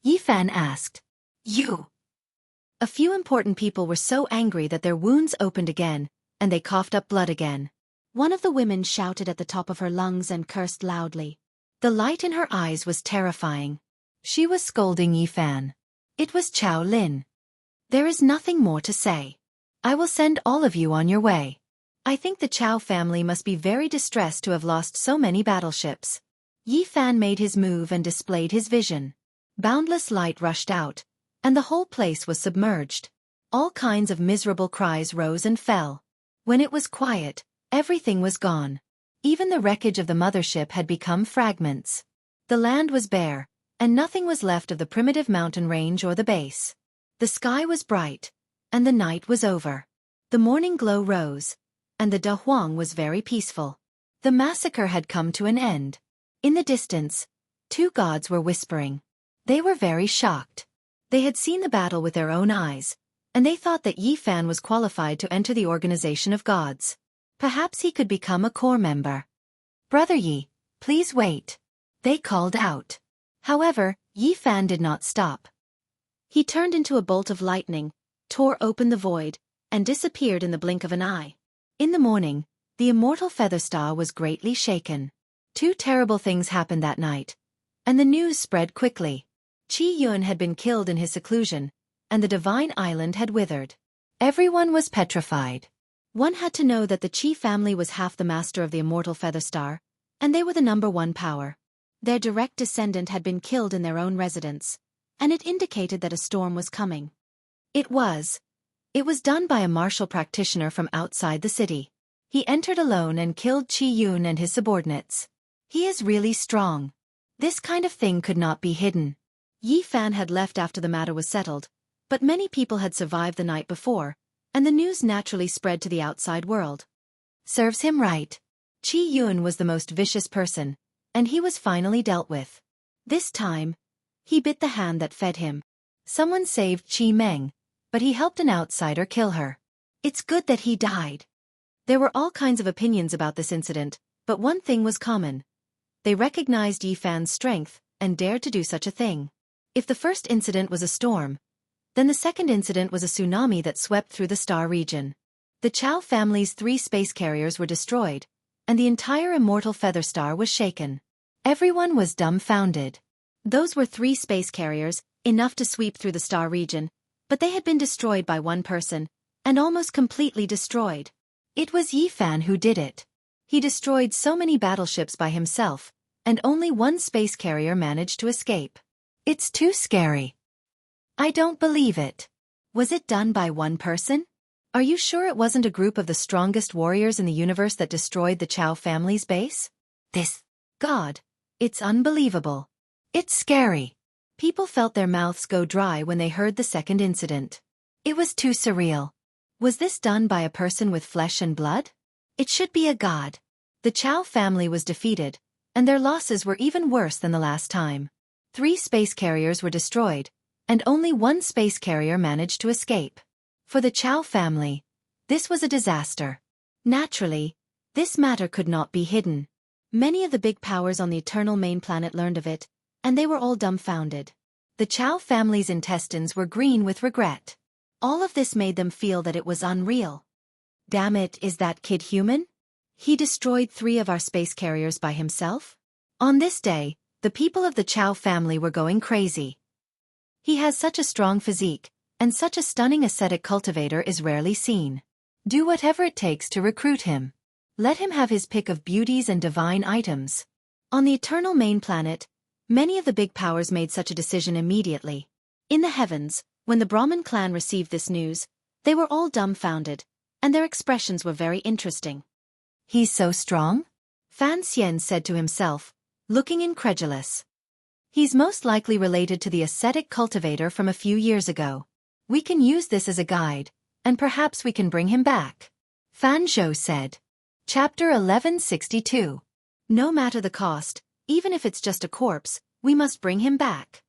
Yi Fan asked. "You." A few important people were so angry that their wounds opened again, and they coughed up blood again. One of the women shouted at the top of her lungs and cursed loudly. The light in her eyes was terrifying. She was scolding Yi Fan. It was Chao Lin. "There is nothing more to say. I will send all of you on your way. I think the Chao family must be very distressed to have lost so many battleships." Yi Fan made his move and displayed his vision. Boundless light rushed out, and the whole place was submerged. All kinds of miserable cries rose and fell. When it was quiet, everything was gone. Even the wreckage of the mothership had become fragments. The land was bare, and nothing was left of the primitive mountain range or the base. The sky was bright, and the night was over. The morning glow rose, and the Da Huang was very peaceful. The massacre had come to an end. In the distance, two gods were whispering. They were very shocked. They had seen the battle with their own eyes, and they thought that Yi Fan was qualified to enter the organization of gods. Perhaps he could become a core member. "Brother Yi, please wait," they called out. However, Yi Fan did not stop. He turned into a bolt of lightning, tore open the void, and disappeared in the blink of an eye. In the morning, the immortal Feather Star was greatly shaken. Two terrible things happened that night, and the news spread quickly. Qi Yun had been killed in his seclusion, and the divine island had withered. Everyone was petrified. One had to know that the Qi family was half the master of the immortal feather star, and they were the #1 power. Their direct descendant had been killed in their own residence, and it indicated that a storm was coming. It was done by a martial practitioner from outside the city. He entered alone and killed Qi Yun and his subordinates. He is really strong. This kind of thing could not be hidden. Yi Fan had left after the matter was settled, but many people had survived the night before, and the news naturally spread to the outside world. Serves him right. Qi Yun was the most vicious person, and he was finally dealt with. This time, he bit the hand that fed him. Someone saved Qi Meng, but he helped an outsider kill her. It's good that he died. There were all kinds of opinions about this incident, but one thing was common. They recognized Yi Fan's strength and dared to do such a thing. If the first incident was a storm, then the second incident was a tsunami that swept through the star region. The Chao family's 3 space carriers were destroyed, and the entire immortal feather star was shaken. Everyone was dumbfounded. Those were 3 space carriers, enough to sweep through the star region, but they had been destroyed by one person, and almost completely destroyed. It was Yi Fan who did it. He destroyed so many battleships by himself, and only one space carrier managed to escape. It's too scary. I don't believe it. Was it done by one person? Are you sure it wasn't a group of the strongest warriors in the universe that destroyed the Chao family's base? God, it's unbelievable. It's scary. People felt their mouths go dry when they heard the second incident. It was too surreal. Was this done by a person with flesh and blood? It should be a god. The Chao family was defeated, and their losses were even worse than the last time. 3 space carriers were destroyed, and only one space carrier managed to escape. For the Chao family, this was a disaster. Naturally, this matter could not be hidden. Many of the big powers on the eternal main planet learned of it, and they were all dumbfounded. The Chao family's intestines were green with regret. All of this made them feel that it was unreal. Damn it, is that kid human? He destroyed 3 of our space carriers by himself? On this day, the people of the Chao family were going crazy. He has such a strong physique, and such a stunning ascetic cultivator is rarely seen. Do whatever it takes to recruit him. Let him have his pick of beauties and divine items. On the eternal main planet, many of the big powers made such a decision immediately. In the heavens, when the Brahmin clan received this news, they were all dumbfounded, and their expressions were very interesting. He's so strong? Fan Xian said to himself, looking incredulous. He's most likely related to the ascetic cultivator from a few years ago. We can use this as a guide, and perhaps we can bring him back. Fan Zhou said. Chapter 1162. No matter the cost, even if it's just a corpse, we must bring him back.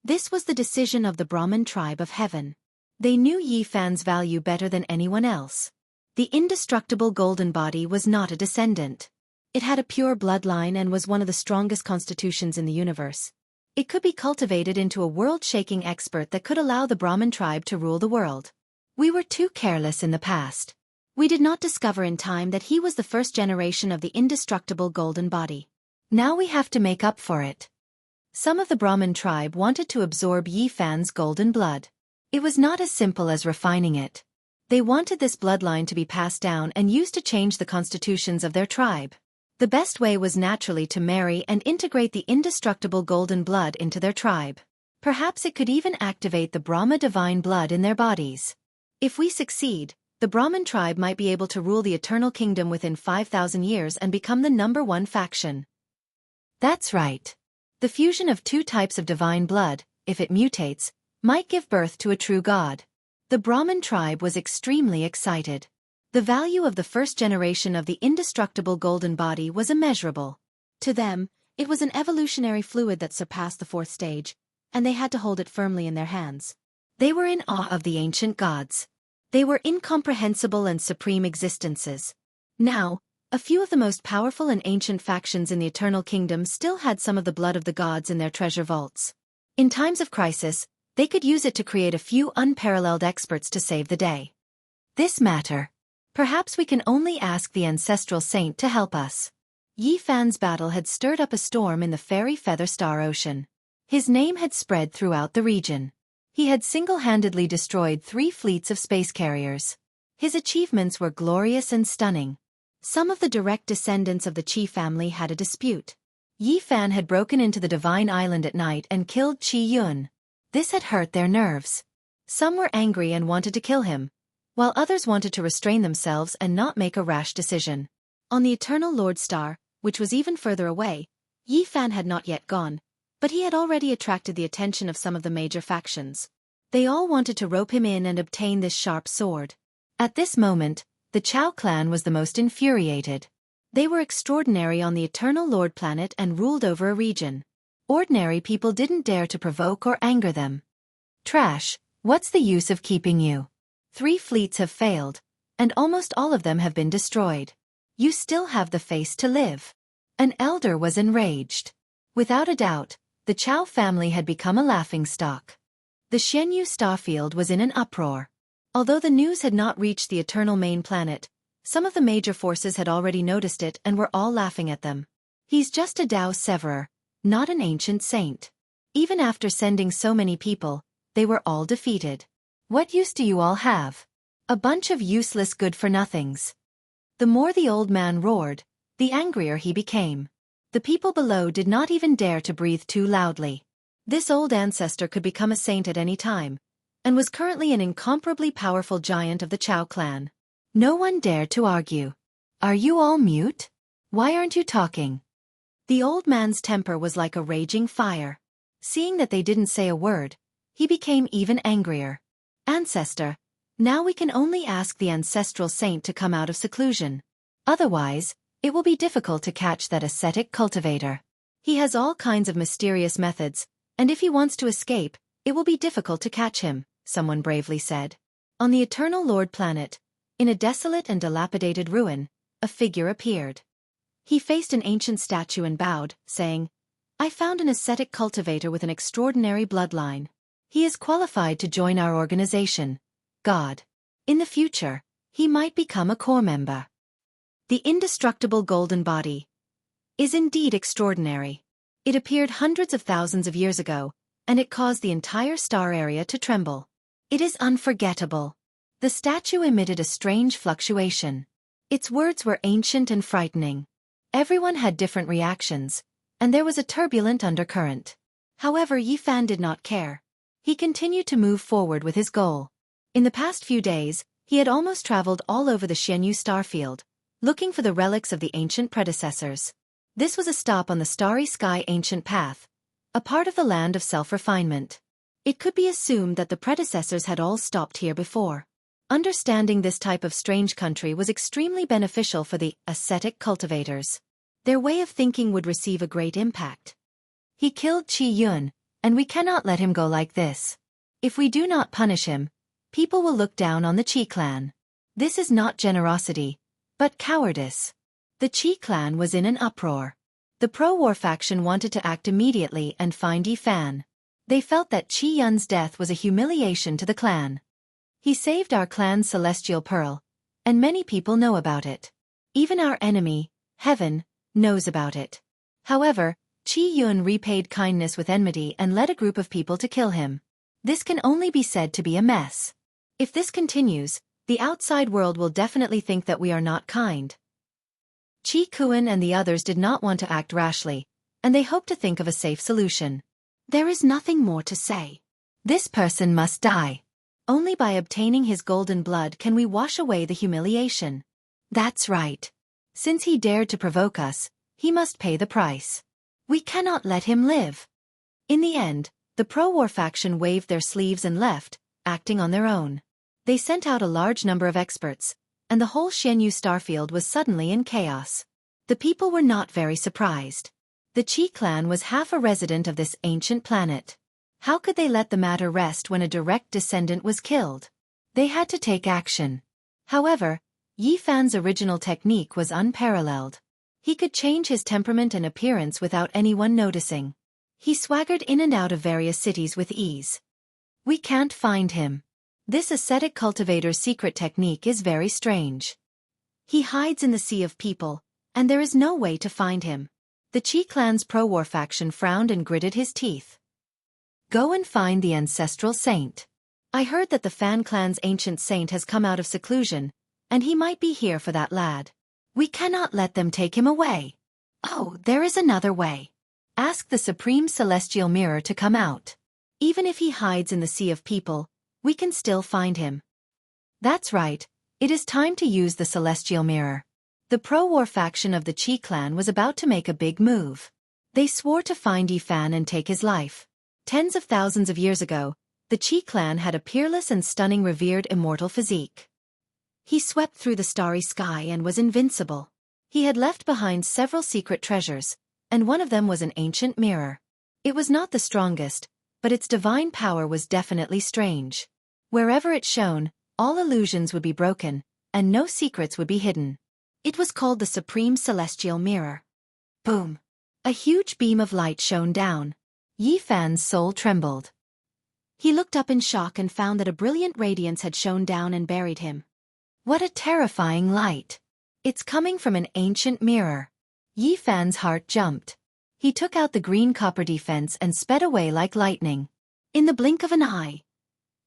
This was the decision of the Brahmin tribe of heaven. They knew Yi Fan's value better than anyone else. The indestructible golden body was not a descendant. It had a pure bloodline and was one of the strongest constitutions in the universe. It could be cultivated into a world-shaking expert that could allow the Brahmin tribe to rule the world. We were too careless in the past. We did not discover in time that he was the first generation of the indestructible golden body. Now we have to make up for it. Some of the Brahmin tribe wanted to absorb Yi Fan's golden blood. It was not as simple as refining it. They wanted this bloodline to be passed down and used to change the constitutions of their tribe. The best way was naturally to marry and integrate the indestructible golden blood into their tribe. Perhaps it could even activate the Brahma divine blood in their bodies. If we succeed, the Brahmin tribe might be able to rule the eternal kingdom within 5,000 years and become the #1 faction. That's right. The fusion of 2 types of divine blood, if it mutates, might give birth to a true god. The Brahmin tribe was extremely excited. The value of the first generation of the indestructible golden body was immeasurable. To them, it was an evolutionary fluid that surpassed the 4th stage, and they had to hold it firmly in their hands. They were in awe of the ancient gods. They were incomprehensible and supreme existences. Now, a few of the most powerful and ancient factions in the Eternal Kingdom still had some of the blood of the gods in their treasure vaults. In times of crisis, they could use it to create a few unparalleled experts to save the day. This matter. Perhaps we can only ask the ancestral saint to help us. Yi Fan's battle had stirred up a storm in the fairy Feather Star Ocean. His name had spread throughout the region. He had single-handedly destroyed 3 fleets of space carriers. His achievements were glorious and stunning. Some of the direct descendants of the Qi family had a dispute. Yi Fan had broken into the Divine Island at night and killed Qi Yun. This had hurt their nerves. Some were angry and wanted to kill him, while others wanted to restrain themselves and not make a rash decision. On the Eternal Lord Star, which was even further away, Yi Fan had not yet gone, but he had already attracted the attention of some of the major factions. They all wanted to rope him in and obtain this sharp sword. At this moment, the Chao clan was the most infuriated. They were extraordinary on the Eternal Lord planet and ruled over a region. Ordinary people didn't dare to provoke or anger them. Trash, what's the use of keeping you? 3 fleets have failed, and almost all of them have been destroyed. You still have the face to live. An elder was enraged. Without a doubt, the Chao family had become a laughingstock. The Xianxia starfield was in an uproar. Although the news had not reached the Eternal Main Planet, some of the major forces had already noticed it and were all laughing at them. He's just a Dao Severer, not an ancient saint. Even after sending so many people, they were all defeated. What use do you all have? A bunch of useless good-for-nothings. The more the old man roared, the angrier he became. The people below did not even dare to breathe too loudly. This old ancestor could become a saint at any time, and was currently an incomparably powerful giant of the Chao clan. No one dared to argue. Are you all mute? Why aren't you talking? The old man's temper was like a raging fire. Seeing that they didn't say a word, he became even angrier. Ancestor, now we can only ask the ancestral saint to come out of seclusion. Otherwise, it will be difficult to catch that ascetic cultivator. He has all kinds of mysterious methods, and if he wants to escape, it will be difficult to catch him, someone bravely said. On the Eternal Lord planet, in a desolate and dilapidated ruin, a figure appeared. He faced an ancient statue and bowed, saying, I found an ascetic cultivator with an extraordinary bloodline. He is qualified to join our organization, God. In the future, he might become a core member. The indestructible golden body is indeed extraordinary. It appeared hundreds of thousands of years ago, and it caused the entire star area to tremble. It is unforgettable. The statue emitted a strange fluctuation. Its words were ancient and frightening. Everyone had different reactions, and there was a turbulent undercurrent. However, Yi Fan did not care. He continued to move forward with his goal. In the past few days, he had almost traveled all over the Xianxia starfield, looking for the relics of the ancient predecessors. This was a stop on the Starry Sky Ancient Path, a part of the land of self-refinement. It could be assumed that the predecessors had all stopped here before. Understanding this type of strange country was extremely beneficial for the ascetic cultivators. Their way of thinking would receive a great impact. He killed Qi Yun, and we cannot let him go like this. If we do not punish him, people will look down on the Qi clan. This is not generosity, but cowardice. The Qi clan was in an uproar. The pro-war faction wanted to act immediately and find Yi Fan. They felt that Qi Yun's death was a humiliation to the clan. He saved our clan's celestial pearl, and many people know about it. Even our enemy, Heaven, knows about it. However, Qi Yun repaid kindness with enmity and led a group of people to kill him. This can only be said to be a mess. If this continues, the outside world will definitely think that we are not kind. Qi Kuan and the others did not want to act rashly, and they hoped to think of a safe solution. There is nothing more to say. This person must die. Only by obtaining his golden blood can we wash away the humiliation. That's right. Since he dared to provoke us, he must pay the price. We cannot let him live. In the end, the pro-war faction waved their sleeves and left, acting on their own. They sent out a large number of experts, and the whole Xianxia starfield was suddenly in chaos. The people were not very surprised. The Qi clan was half a resident of this ancient planet. How could they let the matter rest when a direct descendant was killed? They had to take action. However, Yi Fan's original technique was unparalleled. He could change his temperament and appearance without anyone noticing. He swaggered in and out of various cities with ease. We can't find him. This ascetic cultivator's secret technique is very strange. He hides in the sea of people, and there is no way to find him. The Qi clan's pro-war faction frowned and gritted his teeth. Go and find the ancestral saint. I heard that the Fan clan's ancient saint has come out of seclusion, and he might be here for that lad. We cannot let them take him away. Oh, there is another way. Ask the Supreme Celestial Mirror to come out. Even if he hides in the sea of people, we can still find him. That's right, it is time to use the Celestial Mirror. The pro-war faction of the Qi clan was about to make a big move. They swore to find Yi Fan and take his life. Tens of thousands of years ago, the Qi clan had a peerless and stunning revered immortal physique. He swept through the starry sky and was invincible. He had left behind several secret treasures, and one of them was an ancient mirror. It was not the strongest, but its divine power was definitely strange. Wherever it shone, all illusions would be broken, and no secrets would be hidden. It was called the Supreme Celestial Mirror. Boom! A huge beam of light shone down. Yi Fan's soul trembled. He looked up in shock and found that a brilliant radiance had shone down and buried him. What a terrifying light! It's coming from an ancient mirror. Yi Fan's heart jumped. He took out the green copper defense and sped away like lightning. In the blink of an eye,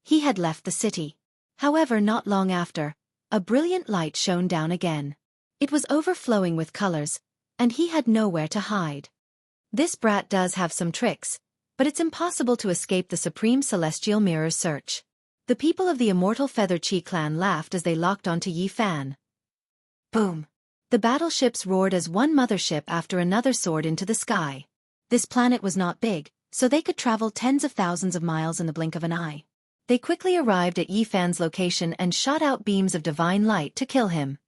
he had left the city. However, not long after, a brilliant light shone down again. It was overflowing with colors, and he had nowhere to hide. This brat does have some tricks, but it's impossible to escape the Supreme Celestial Mirror's search. The people of the Immortal Feather Qi clan laughed as they locked onto Yi Fan. Boom! The battleships roared as one mothership after another soared into the sky. This planet was not big, so they could travel tens of thousands of miles in the blink of an eye. They quickly arrived at Yi Fan's location and shot out beams of divine light to kill him.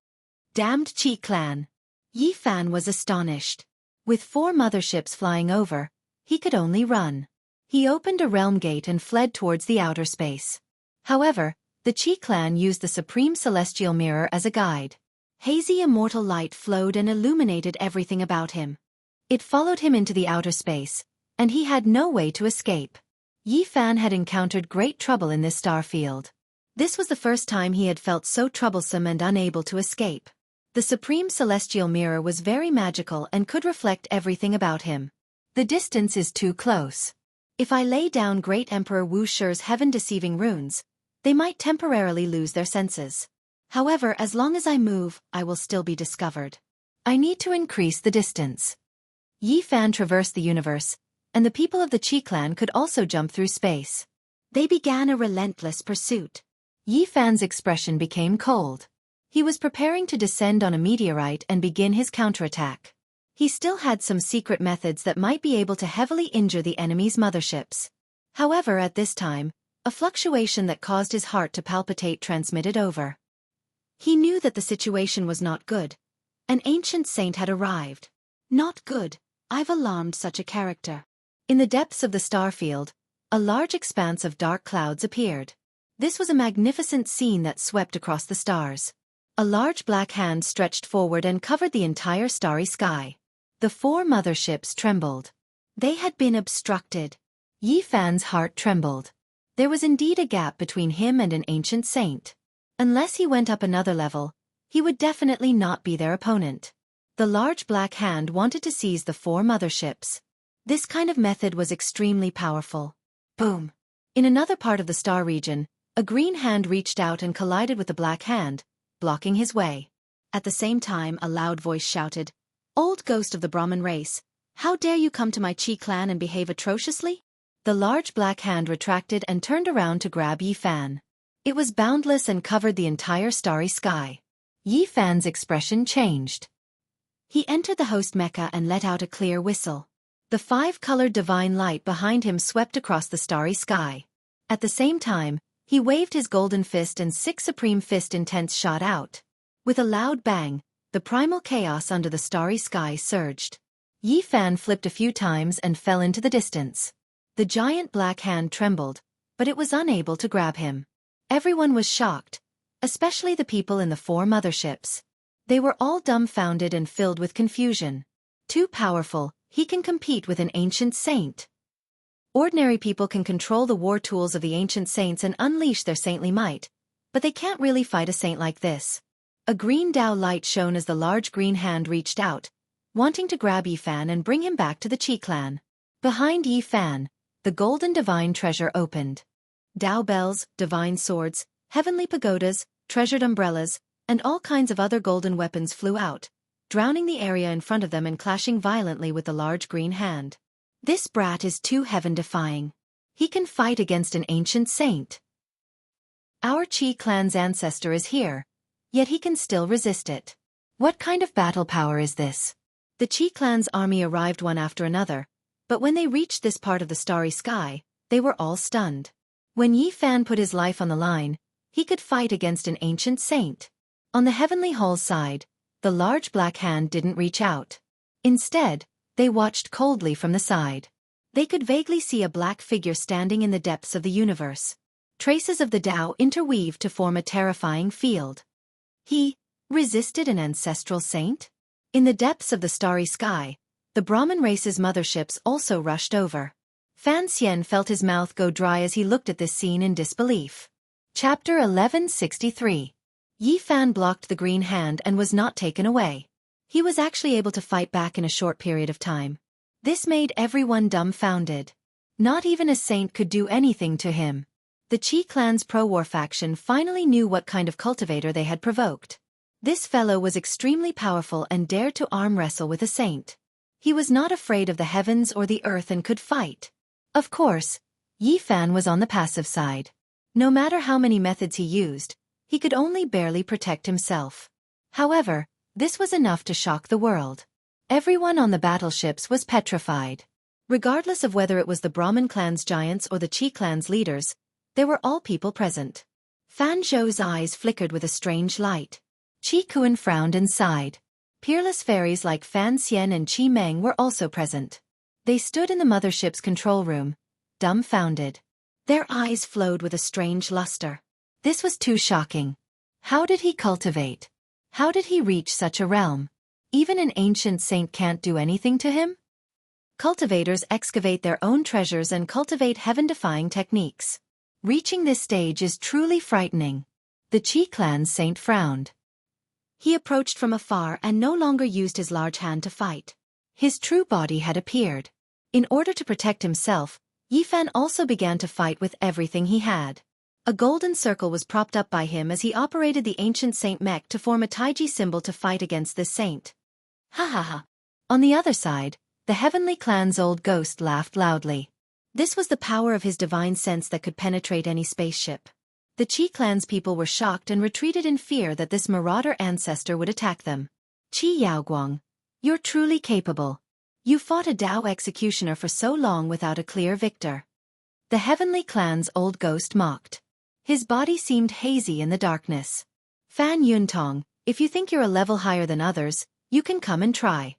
Damned Qi clan! Yi Fan was astonished. With 4 motherships flying over, he could only run. He opened a realm gate and fled towards the outer space. However, the Qi clan used the Supreme Celestial Mirror as a guide. Hazy immortal light flowed and illuminated everything about him. It followed him into the outer space, and he had no way to escape. Yi Fan had encountered great trouble in this star field. This was the first time he had felt so troublesome and unable to escape. The Supreme Celestial Mirror was very magical and could reflect everything about him. The distance is too close. If I lay down Great Emperor Wuxia's heaven-deceiving runes, they might temporarily lose their senses. However, as long as I move, I will still be discovered. I need to increase the distance. Yi Fan traversed the universe, and the people of the Qi clan could also jump through space. They began a relentless pursuit. Yi Fan's expression became cold. He was preparing to descend on a meteorite and begin his counterattack. He still had some secret methods that might be able to heavily injure the enemy's motherships. However, at this time, a fluctuation that caused his heart to palpitate transmitted over. He knew that the situation was not good. An ancient saint had arrived. Not good. I've alarmed such a character. In the depths of the star field, a large expanse of dark clouds appeared. This was a magnificent scene that swept across the stars. A large black hand stretched forward and covered the entire starry sky. The 4 motherships trembled. They had been obstructed. Yi Fan's heart trembled. There was indeed a gap between him and an ancient saint. Unless he went up another level, he would definitely not be their opponent. The large black hand wanted to seize the 4 motherships. This kind of method was extremely powerful. Boom! In another part of the star region, a green hand reached out and collided with the black hand, blocking his way. At the same time, a loud voice shouted, "Old ghost of the Brahmin race, how dare you come to my Qi clan and behave atrociously?" The large black hand retracted and turned around to grab Yi Fan. It was boundless and covered the entire starry sky. Yi Fan's expression changed. He entered the host Mecca and let out a clear whistle. The 5-colored divine light behind him swept across the starry sky. At the same time, he waved his golden fist and 6 supreme fist intents shot out. With a loud bang, the primal chaos under the starry sky surged. Yi Fan flipped a few times and fell into the distance. The giant black hand trembled, but it was unable to grab him. Everyone was shocked, especially the people in the 4 motherships. They were all dumbfounded and filled with confusion. Too powerful, he can compete with an ancient saint. Ordinary people can control the war tools of the ancient saints and unleash their saintly might, but they can't really fight a saint like this. A green Dao light shone as the large green hand reached out, wanting to grab Yi Fan and bring him back to the Qi clan. Behind Yi Fan, the golden divine treasure opened. Dao bells, divine swords, heavenly pagodas, treasured umbrellas, and all kinds of other golden weapons flew out, drowning the area in front of them and clashing violently with the large green hand. This brat is too heaven-defying. He can fight against an ancient saint. Our Qi clan's ancestor is here, yet he can still resist it. What kind of battle power is this? The Qi clan's army arrived one after another, but when they reached this part of the starry sky, they were all stunned. When Yi Fan put his life on the line, he could fight against an ancient saint. On the heavenly hall's side, the large black hand didn't reach out. Instead, they watched coldly from the side. They could vaguely see a black figure standing in the depths of the universe. Traces of the Tao interweaved to form a terrifying field. He resisted an ancestral saint? In the depths of the starry sky, the Brahmin race's motherships also rushed over. Fan Xian felt his mouth go dry as he looked at this scene in disbelief. Chapter 1163. Yi Fan blocked the green hand and was not taken away. He was actually able to fight back in a short period of time. This made everyone dumbfounded. Not even a saint could do anything to him. The Qi clan's pro-war faction finally knew what kind of cultivator they had provoked. This fellow was extremely powerful and dared to arm wrestle with a saint. He was not afraid of the heavens or the earth and could fight. Of course, Yi Fan was on the passive side. No matter how many methods he used, he could only barely protect himself. However, this was enough to shock the world. Everyone on the battleships was petrified. Regardless of whether it was the Brahmin clan's giants or the Qi clan's leaders, they were all people present. Fan Zhou's eyes flickered with a strange light. Qi Kuan frowned and sighed. Peerless fairies like Fan Xian and Qi Meng were also present. They stood in the mothership's control room, dumbfounded. Their eyes flowed with a strange luster. This was too shocking. How did he cultivate? How did he reach such a realm? Even an ancient saint can't do anything to him? Cultivators excavate their own treasures and cultivate heaven-defying techniques. Reaching this stage is truly frightening. The Qi clan's saint frowned. He approached from afar and no longer used his large hand to fight. His true body had appeared. In order to protect himself, Yi Fan also began to fight with everything he had. A golden circle was propped up by him as he operated the ancient saint mech to form a taiji symbol to fight against this saint. Ha ha ha. On the other side, the heavenly clan's old ghost laughed loudly. This was the power of his divine sense that could penetrate any spaceship. The Qi clan's people were shocked and retreated in fear that this marauder ancestor would attack them. Qi Yaoguang, you're truly capable. You fought a Dao executioner for so long without a clear victor. The heavenly clan's old ghost mocked. His body seemed hazy in the darkness. Fan Yuntong, if you think you're a level higher than others, you can come and try.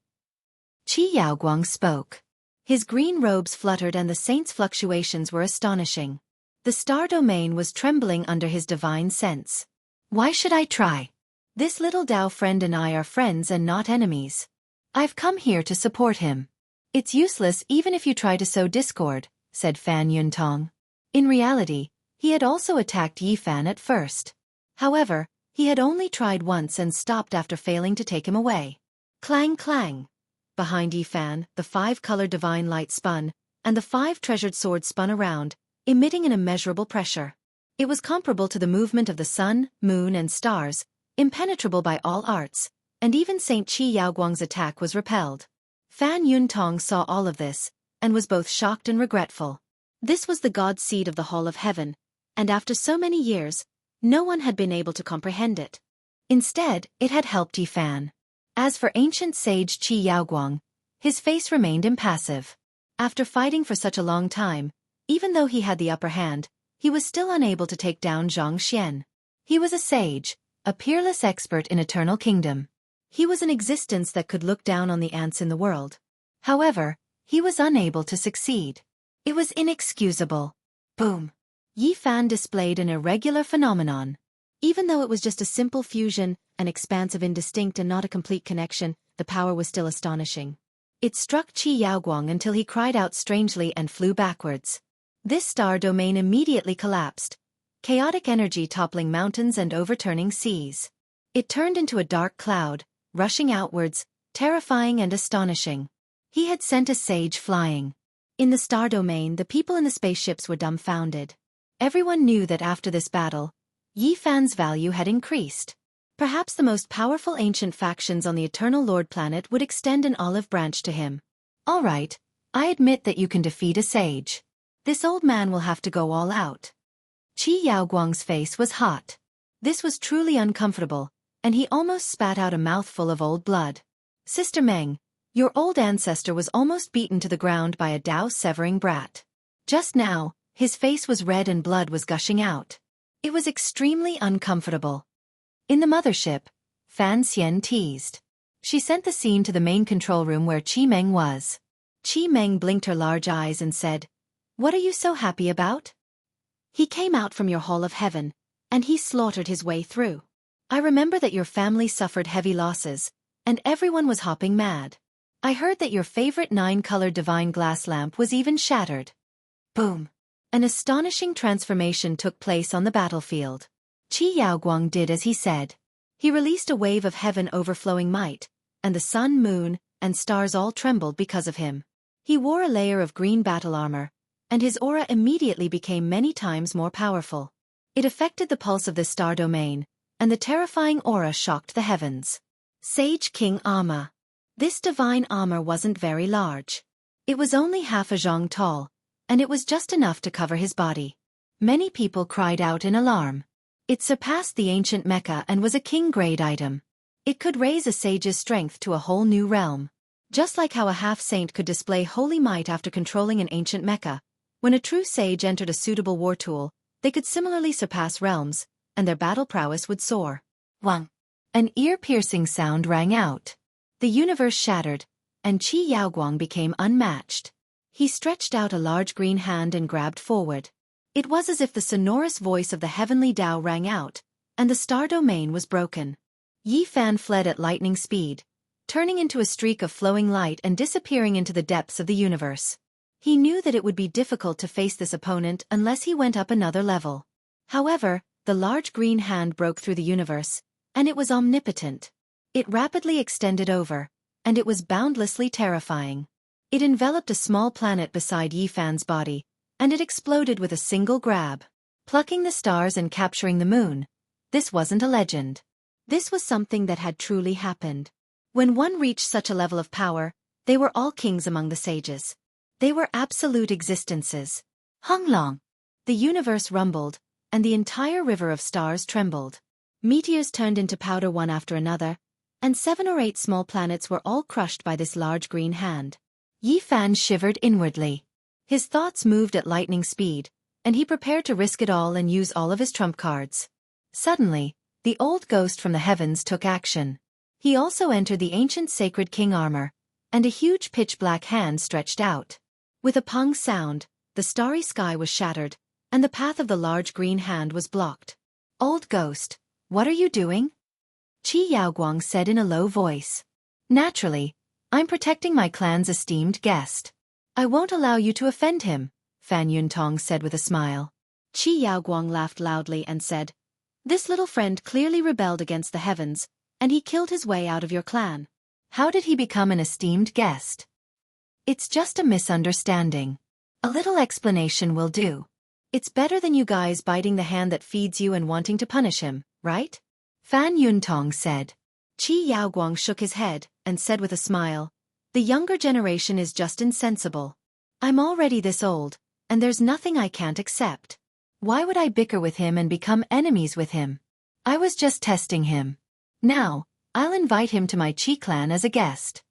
Qi Yaoguang spoke. His green robes fluttered and the saint's fluctuations were astonishing. The star domain was trembling under his divine sense. Why should I try? This little Dao friend and I are friends and not enemies. I've come here to support him. It's useless even if you try to sow discord, said Fan Yuntong. In reality, he had also attacked Yi Fan at first. However, he had only tried once and stopped after failing to take him away. Clang clang. Behind Yi Fan, the 5-colored divine light spun, and the 5 treasured swords spun around, emitting an immeasurable pressure. It was comparable to the movement of the sun, moon and stars, impenetrable by all arts, and even Saint Qi Yaoguang's attack was repelled. Fan Yuntong saw all of this, and was both shocked and regretful. This was the god seed of the Hall of Heaven, and after so many years, no one had been able to comprehend it. Instead, it had helped Yi Fan. As for ancient sage Qi Yaoguang, his face remained impassive. After fighting for such a long time, even though he had the upper hand, he was still unable to take down Xianxia. He was a sage, a peerless expert in Eternal Kingdom. He was an existence that could look down on the ants in the world. However, he was unable to succeed. It was inexcusable. Boom. Yi Fan displayed an irregular phenomenon. Even though it was just a simple fusion, an expanse of indistinct and not a complete connection, the power was still astonishing. It struck Qi Yaoguang until he cried out strangely and flew backwards. This star domain immediately collapsed, chaotic energy toppling mountains and overturning seas. It turned into a dark cloud, rushing outwards, terrifying and astonishing. He had sent a sage flying. In the star domain, the people in the spaceships were dumbfounded. Everyone knew that after this battle, Yi Fan's value had increased. Perhaps the most powerful ancient factions on the Eternal Lord planet would extend an olive branch to him. All right, I admit that you can defeat a sage. This old man will have to go all out. Qi Yaoguang's face was hot. This was truly uncomfortable, and he almost spat out a mouthful of old blood. Sister Meng, your old ancestor was almost beaten to the ground by a Dao-severing brat. Just now, his face was red and blood was gushing out. It was extremely uncomfortable. In the mothership, Fan Xian teased. She sent the scene to the main control room where Qi Meng was. Qi Meng blinked her large eyes and said, "What are you so happy about?" "He came out from your Hall of Heaven, and he slaughtered his way through. I remember that your family suffered heavy losses, and everyone was hopping mad. I heard that your favorite 9-colored divine glass lamp was even shattered." Boom! An astonishing transformation took place on the battlefield. Qi Yaoguang did as he said. He released a wave of heaven overflowing might, and the sun, moon, and stars all trembled because of him. He wore a layer of green battle armor, and his aura immediately became many times more powerful. It affected the pulse of the star domain, and the terrifying aura shocked the heavens. Sage King Armor. This divine armor wasn't very large. It was only half a zhang tall, and it was just enough to cover his body. Many people cried out in alarm. It surpassed the ancient mecha and was a king-grade item. It could raise a sage's strength to a whole new realm. Just like how a half-saint could display holy might after controlling an ancient mecha, when a true sage entered a suitable war tool, they could similarly surpass realms, and their battle prowess would soar. Wang! An ear-piercing sound rang out. The universe shattered, and Qi Yaoguang became unmatched. He stretched out a large green hand and grabbed forward. It was as if the sonorous voice of the heavenly Tao rang out, and the star domain was broken. Yi Fan fled at lightning speed, turning into a streak of flowing light and disappearing into the depths of the universe. He knew that it would be difficult to face this opponent unless he went up another level. However, the large green hand broke through the universe, and it was omnipotent. It rapidly extended over, and it was boundlessly terrifying. It enveloped a small planet beside Yi Fan's body, and it exploded with a single grab. Plucking the stars and capturing the moon. This wasn't a legend. This was something that had truly happened. When one reached such a level of power, they were all kings among the sages. They were absolute existences. Honglong! The universe rumbled, and the entire river of stars trembled. Meteors turned into powder one after another, and 7 or 8 small planets were all crushed by this large green hand. Yi Fan shivered inwardly. His thoughts moved at lightning speed, and he prepared to risk it all and use all of his trump cards. Suddenly, the old ghost from the heavens took action. He also entered the ancient sacred king armor, and a huge pitch-black hand stretched out. With a pong sound, the starry sky was shattered, and the path of the large green hand was blocked. "Old ghost, what are you doing?" Qi Yaoguang said in a low voice. "Naturally, I'm protecting my clan's esteemed guest. I won't allow you to offend him," Fan Yuntong said with a smile. Qi Yaoguang laughed loudly and said, "This little friend clearly rebelled against the heavens, and he killed his way out of your clan. How did he become an esteemed guest?" "It's just a misunderstanding. A little explanation will do. It's better than you guys biting the hand that feeds you and wanting to punish him, right?" Fan Yuntong said. Qi Yaoguang shook his head and said with a smile, "The younger generation is just insensible. I'm already this old, and there's nothing I can't accept. Why would I bicker with him and become enemies with him? I was just testing him. Now, I'll invite him to my Qi clan as a guest."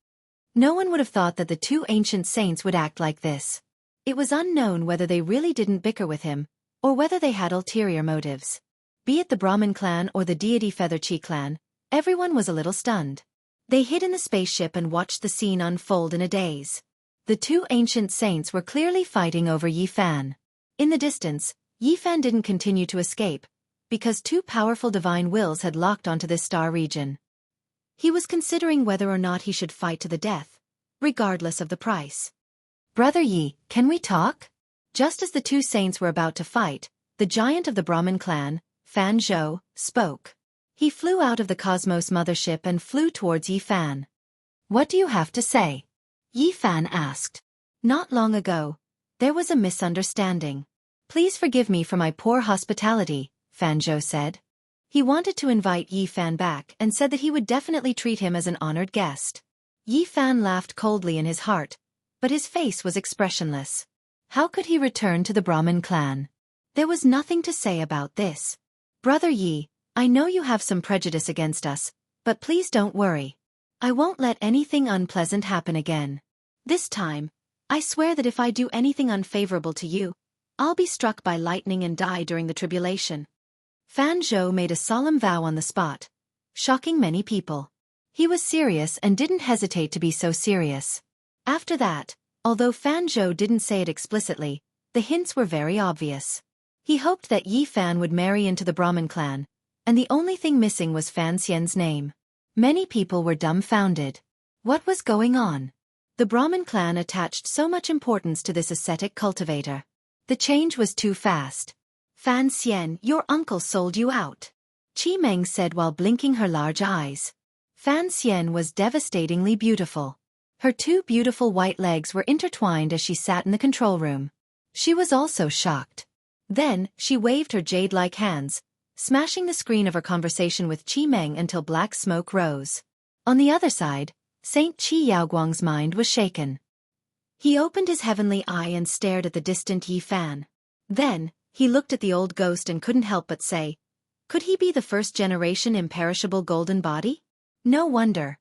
No one would have thought that the 2 ancient saints would act like this. It was unknown whether they really didn't bicker with him, or whether they had ulterior motives. Be it the Brahmin clan or the deity Feather Qi clan, everyone was a little stunned. They hid in the spaceship and watched the scene unfold in a daze. The 2 ancient saints were clearly fighting over Yi Fan. In the distance, Yi Fan didn't continue to escape, because 2 powerful divine wills had locked onto this star region. He was considering whether or not he should fight to the death, regardless of the price. "Brother Yi, can we talk?" Just as the 2 saints were about to fight, the giant of the Brahmin clan, Fan Zhou, spoke. He flew out of the Cosmos mothership and flew towards Yi Fan. "What do you have to say?" Yi Fan asked. "Not long ago, there was a misunderstanding. Please forgive me for my poor hospitality, Fan Zhou said. He wanted to invite Yi Fan back and said that he would definitely treat him as an honored guest. Yi Fan laughed coldly in his heart, but his face was expressionless. How could he return to the Brahmin clan? There was nothing to say about this. Brother Yi, I know you have some prejudice against us, but please don't worry. I won't let anything unpleasant happen again. This time, I swear that if I do anything unfavorable to you, I'll be struck by lightning and die during the tribulation. Fan Zhou made a solemn vow on the spot, shocking many people. He was serious and didn't hesitate to be so serious. After that, although Fan Zhou didn't say it explicitly, the hints were very obvious. He hoped that Yi Fan would marry into the Brahmin clan, and the only thing missing was Fan Xian's name. Many people were dumbfounded. What was going on? The Brahmin clan attached so much importance to this ascetic cultivator. The change was too fast. Fan Xian, your uncle sold you out, Qi Meng said while blinking her large eyes. Fan Xian was devastatingly beautiful. Her two beautiful white legs were intertwined as she sat in the control room. She was also shocked. Then, she waved her jade-like hands, smashing the screen of her conversation with Qi Meng until black smoke rose. On the other side, Saint Qi Yaoguang's mind was shaken. He opened his heavenly eye and stared at the distant Yi Fan. Then, he looked at the old ghost and couldn't help but say, could he be the first-generation imperishable golden body? No wonder.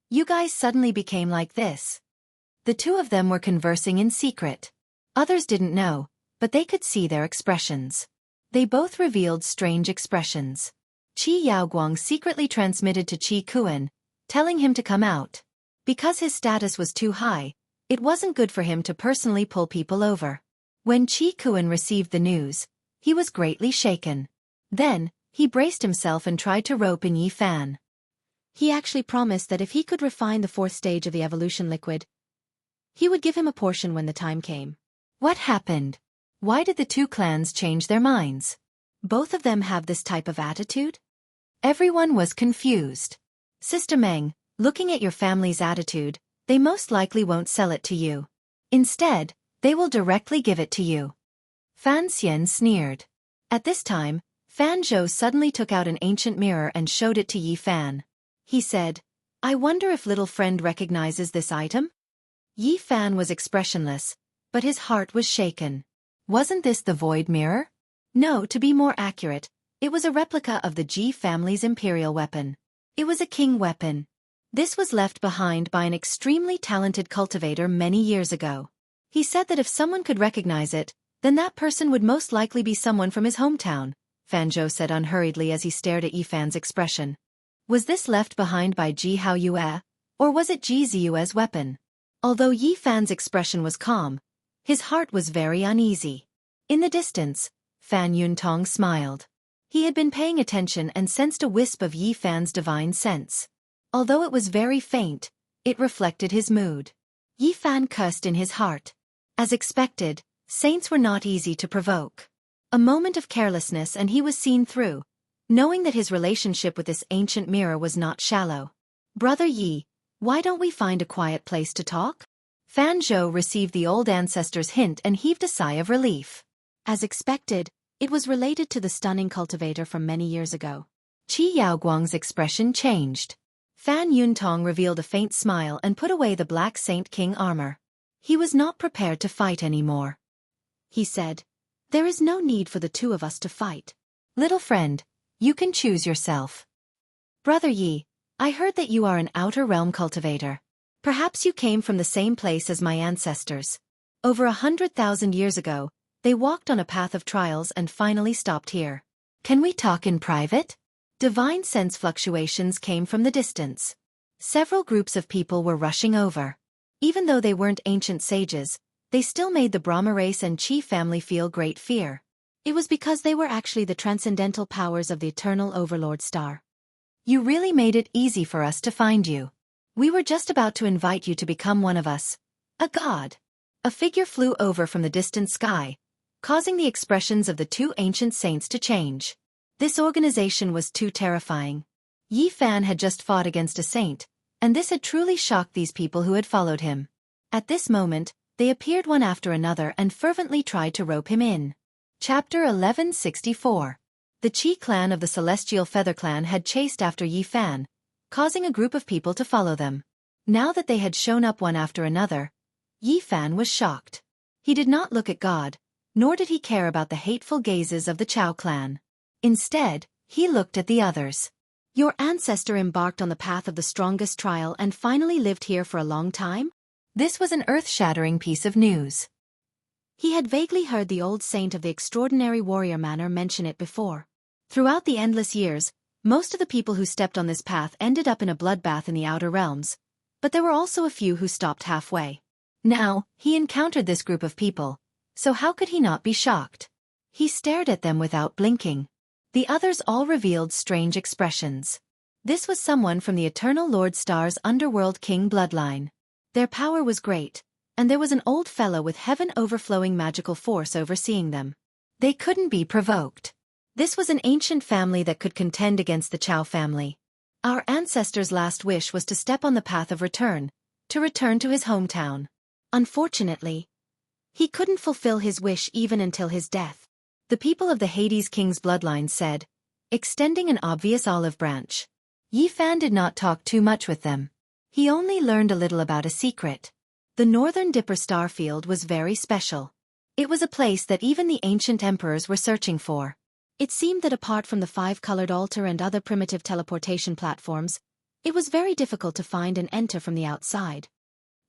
You guys suddenly became like this. The two of them were conversing in secret. Others didn't know, but they could see their expressions. They both revealed strange expressions. Qi Yaoguang secretly transmitted to Qi Kuan, telling him to come out. Because his status was too high, it wasn't good for him to personally pull people over. When Qi Kuan received the news, he was greatly shaken. Then, he braced himself and tried to rope in Yi Fan. He actually promised that if he could refine the fourth stage of the evolution liquid, he would give him a portion when the time came. What happened? Why did the two clans change their minds? Both of them have this type of attitude? Everyone was confused. Sister Meng, looking at your family's attitude, they most likely won't sell it to you. Instead, they will directly give it to you. Fan Xian sneered. At this time, Fan Zhou suddenly took out an ancient mirror and showed it to Yi Fan. He said, I wonder if little friend recognizes this item? Yi Fan was expressionless, but his heart was shaken. Wasn't this the void mirror? No, to be more accurate, it was a replica of the Ji family's imperial weapon. It was a king weapon. This was left behind by an extremely talented cultivator many years ago. He said that if someone could recognize it, then that person would most likely be someone from his hometown, Fan Zhou said unhurriedly as he stared at Yi Fan's expression. Was this left behind by Ji Hao Yue, or was it Ji Ziyue's weapon? Although Yi Fan's expression was calm, his heart was very uneasy. In the distance, Fan Yuntong smiled. He had been paying attention and sensed a wisp of Yi Fan's divine sense. Although it was very faint, it reflected his mood. Yi Fan cursed in his heart. As expected, saints were not easy to provoke. A moment of carelessness and he was seen through, knowing that his relationship with this ancient mirror was not shallow. Brother Yi, why don't we find a quiet place to talk? Fan Zhou received the old ancestor's hint and heaved a sigh of relief. As expected, it was related to the stunning cultivator from many years ago. Qi Yaoguang's expression changed. Fan Yuntong revealed a faint smile and put away the Black Saint King armor. He was not prepared to fight anymore. He said, there is no need for the two of us to fight. Little friend, you can choose yourself. Brother Yi, I heard that you are an outer realm cultivator. Perhaps you came from the same place as my ancestors. Over 100,000 years ago, they walked on a path of trials and finally stopped here. Can we talk in private? Divine sense fluctuations came from the distance. Several groups of people were rushing over. Even though they weren't ancient sages, they still made the Brahma race and Qi family feel great fear. It was because they were actually the transcendental powers of the eternal overlord star. You really made it easy for us to find you. We were just about to invite you to become one of us. A god. A figure flew over from the distant sky, causing the expressions of the two ancient saints to change. This organization was too terrifying. Yi Fan had just fought against a saint, and this had truly shocked these people who had followed him. At this moment, they appeared one after another and fervently tried to rope him in. Chapter 1164. The Qi clan of the Celestial Feather Clan had chased after Yi Fan, causing a group of people to follow them. Now that they had shown up one after another, Yi Fan was shocked. He did not look at God, nor did he care about the hateful gazes of the Chao clan. Instead, he looked at the others. Your ancestor embarked on the path of the strongest trial and finally lived here for a long time? This was an earth-shattering piece of news. He had vaguely heard the old saint of the extraordinary warrior manner mention it before. Throughout the endless years, most of the people who stepped on this path ended up in a bloodbath in the outer realms, but there were also a few who stopped halfway. Now, he encountered this group of people, so how could he not be shocked? He stared at them without blinking. The others all revealed strange expressions. This was someone from the Eternal Lord Star's underworld king bloodline. Their power was great, and there was an old fellow with heaven-overflowing magical force overseeing them. They couldn't be provoked. This was an ancient family that could contend against the Chao family. Our ancestor's last wish was to step on the path of return, to return to his hometown. Unfortunately, he couldn't fulfill his wish even until his death. The people of the Hades King's bloodline said, extending an obvious olive branch. Yi Fan did not talk too much with them. He only learned a little about a secret. The Northern Dipper star field was very special. It was a place that even the ancient emperors were searching for. It seemed that apart from the five-colored altar and other primitive teleportation platforms, it was very difficult to find and enter from the outside.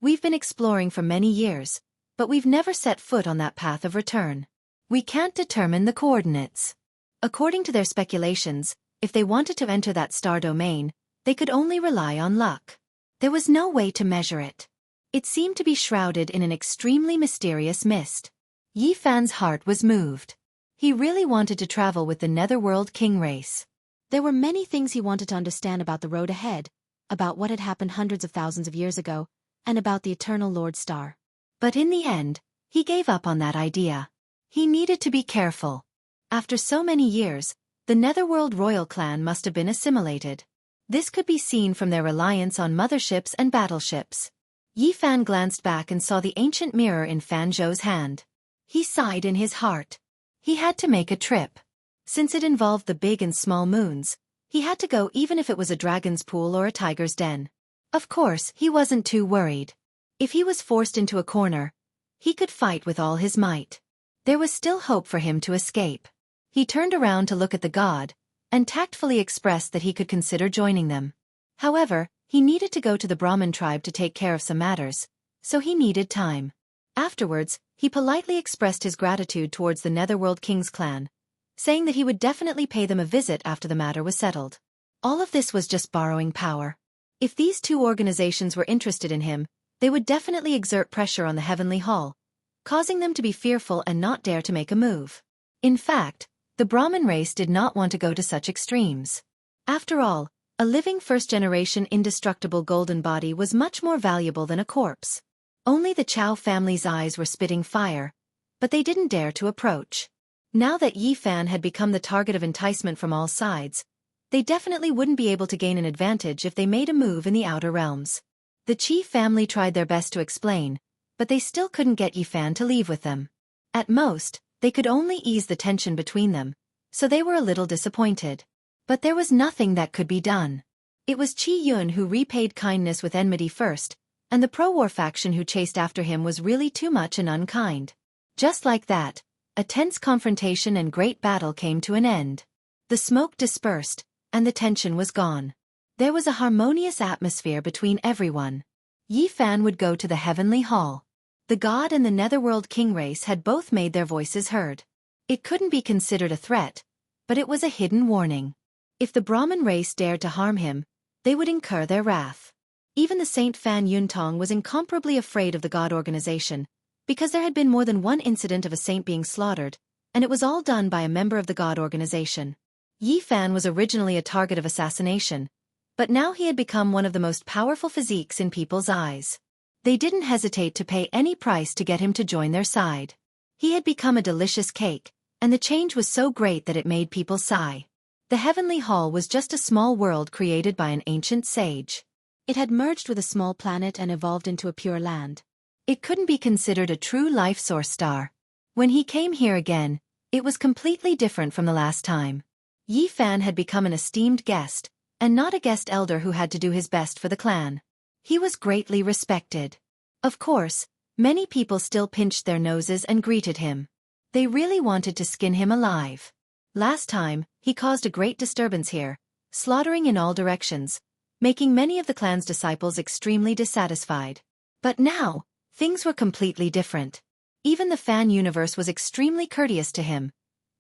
We've been exploring for many years, but we've never set foot on that path of return. We can't determine the coordinates. According to their speculations, if they wanted to enter that star domain, they could only rely on luck. There was no way to measure it. It seemed to be shrouded in an extremely mysterious mist. Yi Fan's heart was moved. He really wanted to travel with the Netherworld King race. There were many things he wanted to understand about the road ahead, about what had happened hundreds of thousands of years ago, and about the Eternal Lord Star. But in the end, he gave up on that idea. He needed to be careful. After so many years, the Netherworld royal clan must have been assimilated. This could be seen from their reliance on motherships and battleships. Yi Fan glanced back and saw the ancient mirror in Fan Zhou's hand. He sighed in his heart. He had to make a trip. Since it involved the big and small moons, he had to go even if it was a dragon's pool or a tiger's den. Of course, he wasn't too worried. If he was forced into a corner, he could fight with all his might. There was still hope for him to escape. He turned around to look at the god, and tactfully expressed that he could consider joining them. However, he needed to go to the Brahmin tribe to take care of some matters, so he needed time. Afterwards, he politely expressed his gratitude towards the Netherworld King's clan, saying that he would definitely pay them a visit after the matter was settled. All of this was just borrowing power. If these two organizations were interested in him, they would definitely exert pressure on the Heavenly Hall, causing them to be fearful and not dare to make a move. In fact, the Brahmin race did not want to go to such extremes. After all, a living first-generation indestructible golden body was much more valuable than a corpse. Only the Chao family's eyes were spitting fire, but they didn't dare to approach. Now that Yi Fan had become the target of enticement from all sides, they definitely wouldn't be able to gain an advantage if they made a move in the outer realms. The Qi family tried their best to explain, but they still couldn't get Yi Fan to leave with them. At most, they could only ease the tension between them, so they were a little disappointed. But there was nothing that could be done. It was Qi Yun who repaid kindness with enmity first, and the pro-war faction who chased after him was really too much and unkind. Just like that, a tense confrontation and great battle came to an end. The smoke dispersed, and the tension was gone. There was a harmonious atmosphere between everyone. Yi Fan would go to the Heavenly Hall. The god and the Netherworld King race had both made their voices heard. It couldn't be considered a threat, but it was a hidden warning. If the Brahmin race dared to harm him, they would incur their wrath. Even the Saint Fan Yuntong was incomparably afraid of the god organization, because there had been more than one incident of a saint being slaughtered, and it was all done by a member of the god organization. Yi Fan was originally a target of assassination, but now he had become one of the most powerful physiques in people's eyes. They didn't hesitate to pay any price to get him to join their side. He had become a delicious cake, and the change was so great that it made people sigh. The Heavenly Hall was just a small world created by an ancient sage. It had merged with a small planet and evolved into a pure land. It couldn't be considered a true life source star. When he came here again, It was completely different from the last time. Yi Fan had become an esteemed guest, and not a guest elder who had to do his best for the clan. He was greatly respected. Of course, many people still pinched their noses and greeted him. They really wanted to skin him alive. Last time, he caused a great disturbance here, slaughtering in all directions, making many of the clan's disciples extremely dissatisfied. But now, things were completely different. Even the fan universe was extremely courteous to him,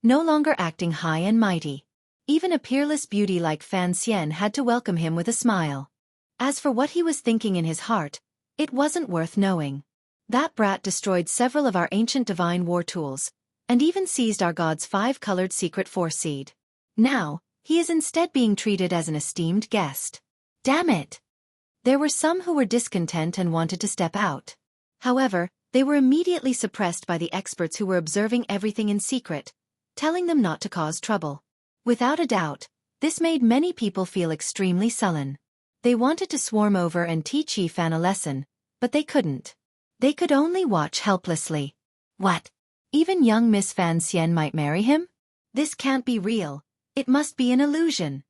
no longer acting high and mighty. Even a peerless beauty like Fan Xian had to welcome him with a smile. As for what he was thinking in his heart, it wasn't worth knowing. That brat destroyed several of our ancient divine war tools, and even seized our god's 5-colored secret force seed. Now, he is instead being treated as an esteemed guest. Damn it! There were some who were discontent and wanted to step out. However, they were immediately suppressed by the experts who were observing everything in secret, telling them not to cause trouble. Without a doubt, this made many people feel extremely sullen. They wanted to swarm over and teach Yi Fan a lesson, but they couldn't. They could only watch helplessly. What? Even young Miss Fan Xian might marry him? This can't be real. It must be an illusion.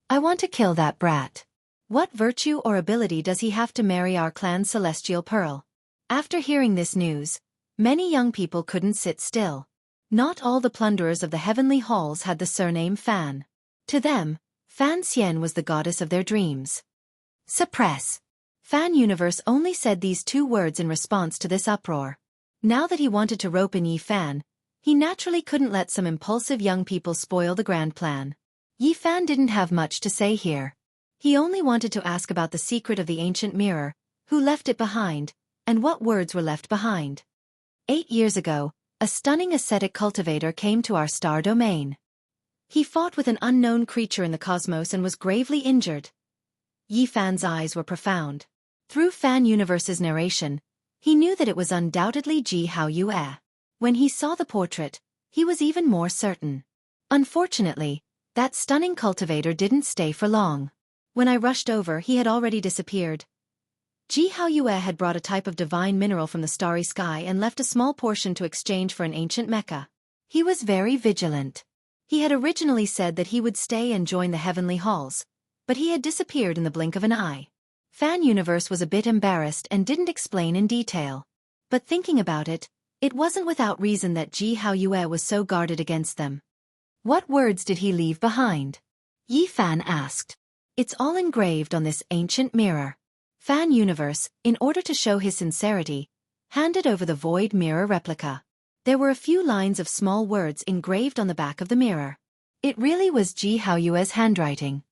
I want to kill that brat. What virtue or ability does he have to marry our clan's celestial pearl? After hearing this news, many young people couldn't sit still. Not all the plunderers of the heavenly halls had the surname Fan. To them, Fan Xian was the goddess of their dreams. Suppress. Fan Universe only said these 2 words in response to this uproar. Now that he wanted to rope in Yi Fan, he naturally couldn't let some impulsive young people spoil the grand plan. Yi Fan didn't have much to say here. He only wanted to ask about the secret of the ancient mirror, who left it behind, and what words were left behind. 8 years ago, a stunning ascetic cultivator came to our star domain. He fought with an unknown creature in the cosmos and was gravely injured. Yi Fan's eyes were profound. Through Fan Universe's narration, he knew that it was undoubtedly Jianghu. When he saw the portrait, he was even more certain. Unfortunately, that stunning cultivator didn't stay for long. When I rushed over, he had already disappeared. Jianghu had brought a type of divine mineral from the starry sky and left a small portion to exchange for an ancient mecha. He was very vigilant. He had originally said that he would stay and join the heavenly halls, but he had disappeared in the blink of an eye. Fan Universe was a bit embarrassed and didn't explain in detail. But thinking about it, it wasn't without reason that Jianghu was so guarded against them. What words did he leave behind? Yi Fan asked. It's all engraved on this ancient mirror. Fan Universe, in order to show his sincerity, handed over the void mirror replica. There were a few lines of small words engraved on the back of the mirror. It really was Jianghu's handwriting.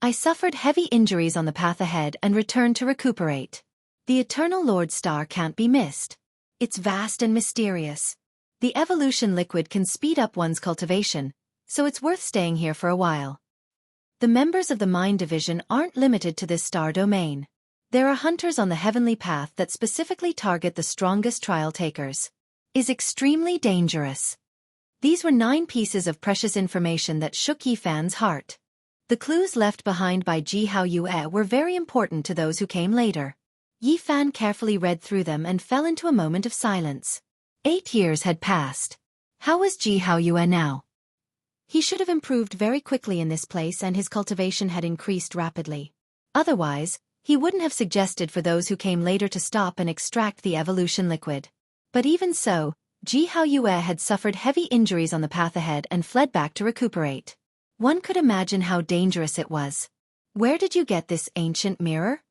I suffered heavy injuries on the path ahead and returned to recuperate. The Eternal Lord Star can't be missed. It's vast and mysterious. The evolution liquid can speed up one's cultivation, so it's worth staying here for a while. The members of the Mind Division aren't limited to this star domain. There are hunters on the heavenly path that specifically target the strongest trial takers. Is extremely dangerous. These were 9 pieces of precious information that shook Yi Fan's heart. The clues left behind by Jianghu were very important to those who came later. Yi Fan carefully read through them and fell into a moment of silence. 8 years had passed. How was Jianghu now? He should have improved very quickly in this place, and his cultivation had increased rapidly. Otherwise, he wouldn't have suggested for those who came later to stop and extract the evolution liquid. But even so, Jianghu had suffered heavy injuries on the path ahead and fled back to recuperate. One could imagine how dangerous it was. Where did you get this ancient mirror?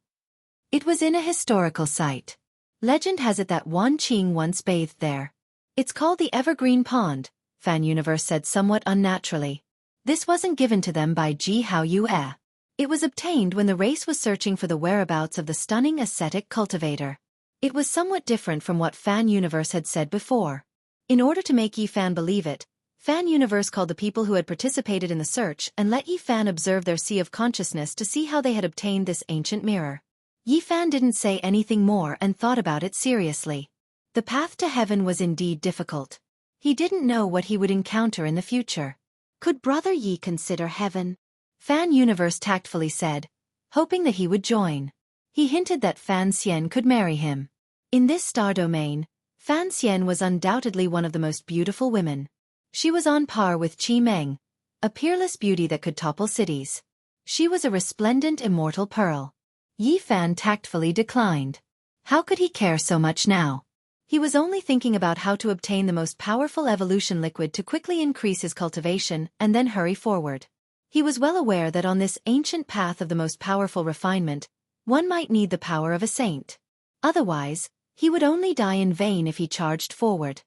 It was in a historical site. Legend has it that Wan Qing once bathed there. It's called the Evergreen Pond, Fan Universe said somewhat unnaturally. This wasn't given to them by Jianghu. It was obtained when the race was searching for the whereabouts of the stunning ascetic cultivator. It was somewhat different from what Fan Universe had said before. In order to make Yi Fan believe it, Fan Universe called the people who had participated in the search and let Yi Fan observe their sea of consciousness to see how they had obtained this ancient mirror. Yi Fan didn't say anything more and thought about it seriously. The path to heaven was indeed difficult. He didn't know what he would encounter in the future. Could Brother Yi consider heaven? Fan Universe tactfully said, hoping that he would join. He hinted that Fan Xian could marry him. In this star domain, Fan Xian was undoubtedly one of the most beautiful women. She was on par with Qi Meng, a peerless beauty that could topple cities. She was a resplendent immortal pearl. Yi Fan tactfully declined. How could he care so much now? He was only thinking about how to obtain the most powerful evolution liquid to quickly increase his cultivation and then hurry forward. He was well aware that on this ancient path of the most powerful refinement, one might need the power of a saint. Otherwise, he would only die in vain if he charged forward.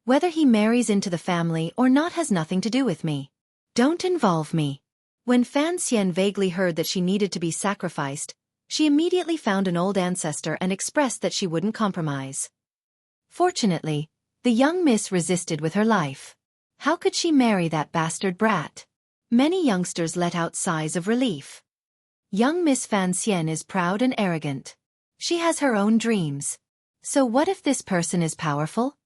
Whether he marries into the family or not has nothing to do with me. Don't involve me. When Fan Xian vaguely heard that she needed to be sacrificed, she immediately found an old ancestor and expressed that she wouldn't compromise. Fortunately, the young miss resisted with her life. How could she marry that bastard brat? Many youngsters let out sighs of relief. Young Miss Fan Xian is proud and arrogant. She has her own dreams. So what if this person is powerful?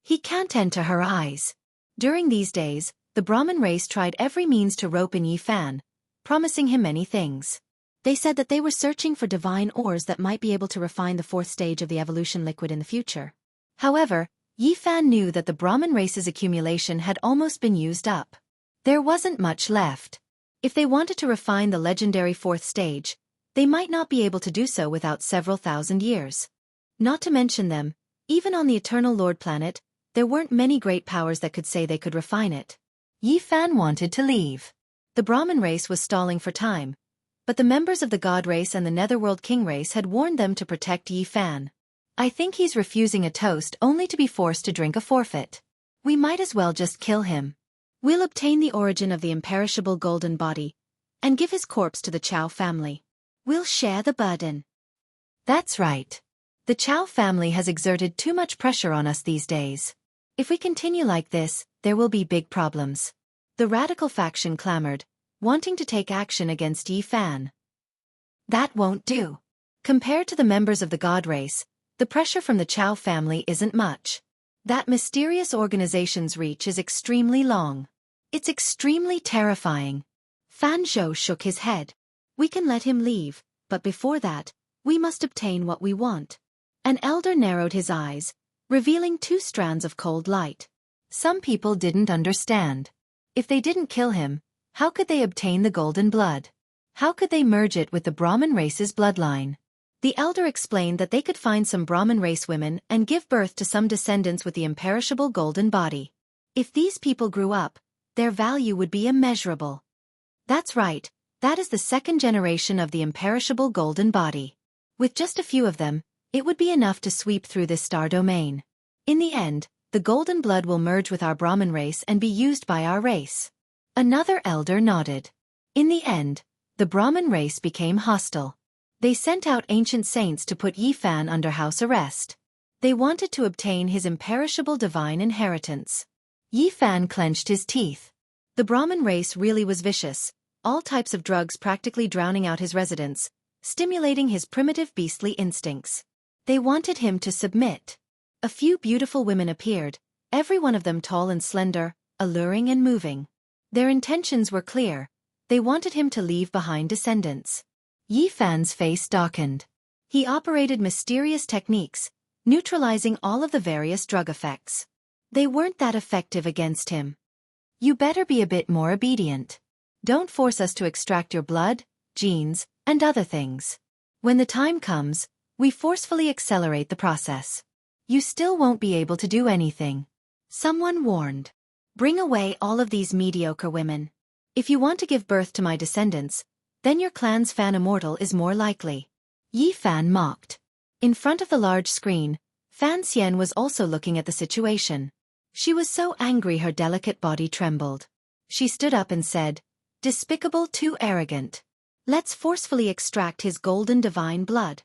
He can't enter her eyes. During these days, the Brahmin race tried every means to rope in Yi Fan, promising him many things. They said that they were searching for divine ores that might be able to refine the fourth stage of the evolution liquid in the future. However, Yi Fan knew that the Brahmin race's accumulation had almost been used up. There wasn't much left. If they wanted to refine the legendary fourth stage, they might not be able to do so without several thousand years. Not to mention them, even on the Eternal Lord planet, there weren't many great powers that could say they could refine it. Yi Fan wanted to leave. The Brahmin race was stalling for time, but the members of the God race and the Netherworld King race had warned them to protect Yi Fan. I think he's refusing a toast only to be forced to drink a forfeit. We might as well just kill him. We'll obtain the origin of the imperishable golden body, and give his corpse to the Chao family. We'll share the burden. That's right. The Chao family has exerted too much pressure on us these days. If we continue like this, there will be big problems. The radical faction clamored, wanting to take action against Yi Fan. That won't do. Compared to the members of the God race, the pressure from the Chao family isn't much. That mysterious organization's reach is extremely long. It's extremely terrifying. Fan Zhou shook his head. We can let him leave, but before that, we must obtain what we want. An elder narrowed his eyes, revealing 2 strands of cold light. Some people didn't understand. If they didn't kill him, how could they obtain the golden blood? How could they merge it with the Brahmin race's bloodline? The elder explained that they could find some Brahmin race women and give birth to some descendants with the imperishable golden body. If these people grew up, their value would be immeasurable. That's right, that is the 2nd generation of the imperishable golden body. With just a few of them, it would be enough to sweep through this star domain. In the end, the golden blood will merge with our Brahmin race and be used by our race. Another elder nodded. In the end, the Brahmin race became hostile. They sent out ancient saints to put Yi Fan under house arrest. They wanted to obtain his imperishable divine inheritance. Yi Fan clenched his teeth. The Brahmin race really was vicious, all types of drugs practically drowning out his residents, stimulating his primitive beastly instincts. They wanted him to submit. A few beautiful women appeared, every one of them tall and slender, alluring and moving. Their intentions were clear. They wanted him to leave behind descendants. Yi Fan's face darkened. He operated mysterious techniques, neutralizing all of the various drug effects. They weren't that effective against him. You better be a bit more obedient. Don't force us to extract your blood, genes, and other things. When the time comes, we forcefully accelerate the process. You still won't be able to do anything. Someone warned. Bring away all of these mediocre women. If you want to give birth to my descendants, then your clan's Fan Immortal is more likely. Yi Fan mocked. In front of the large screen, Fan Xian was also looking at the situation. She was so angry her delicate body trembled. She stood up and said, "Despicable, too arrogant. Let's forcefully extract his golden divine blood."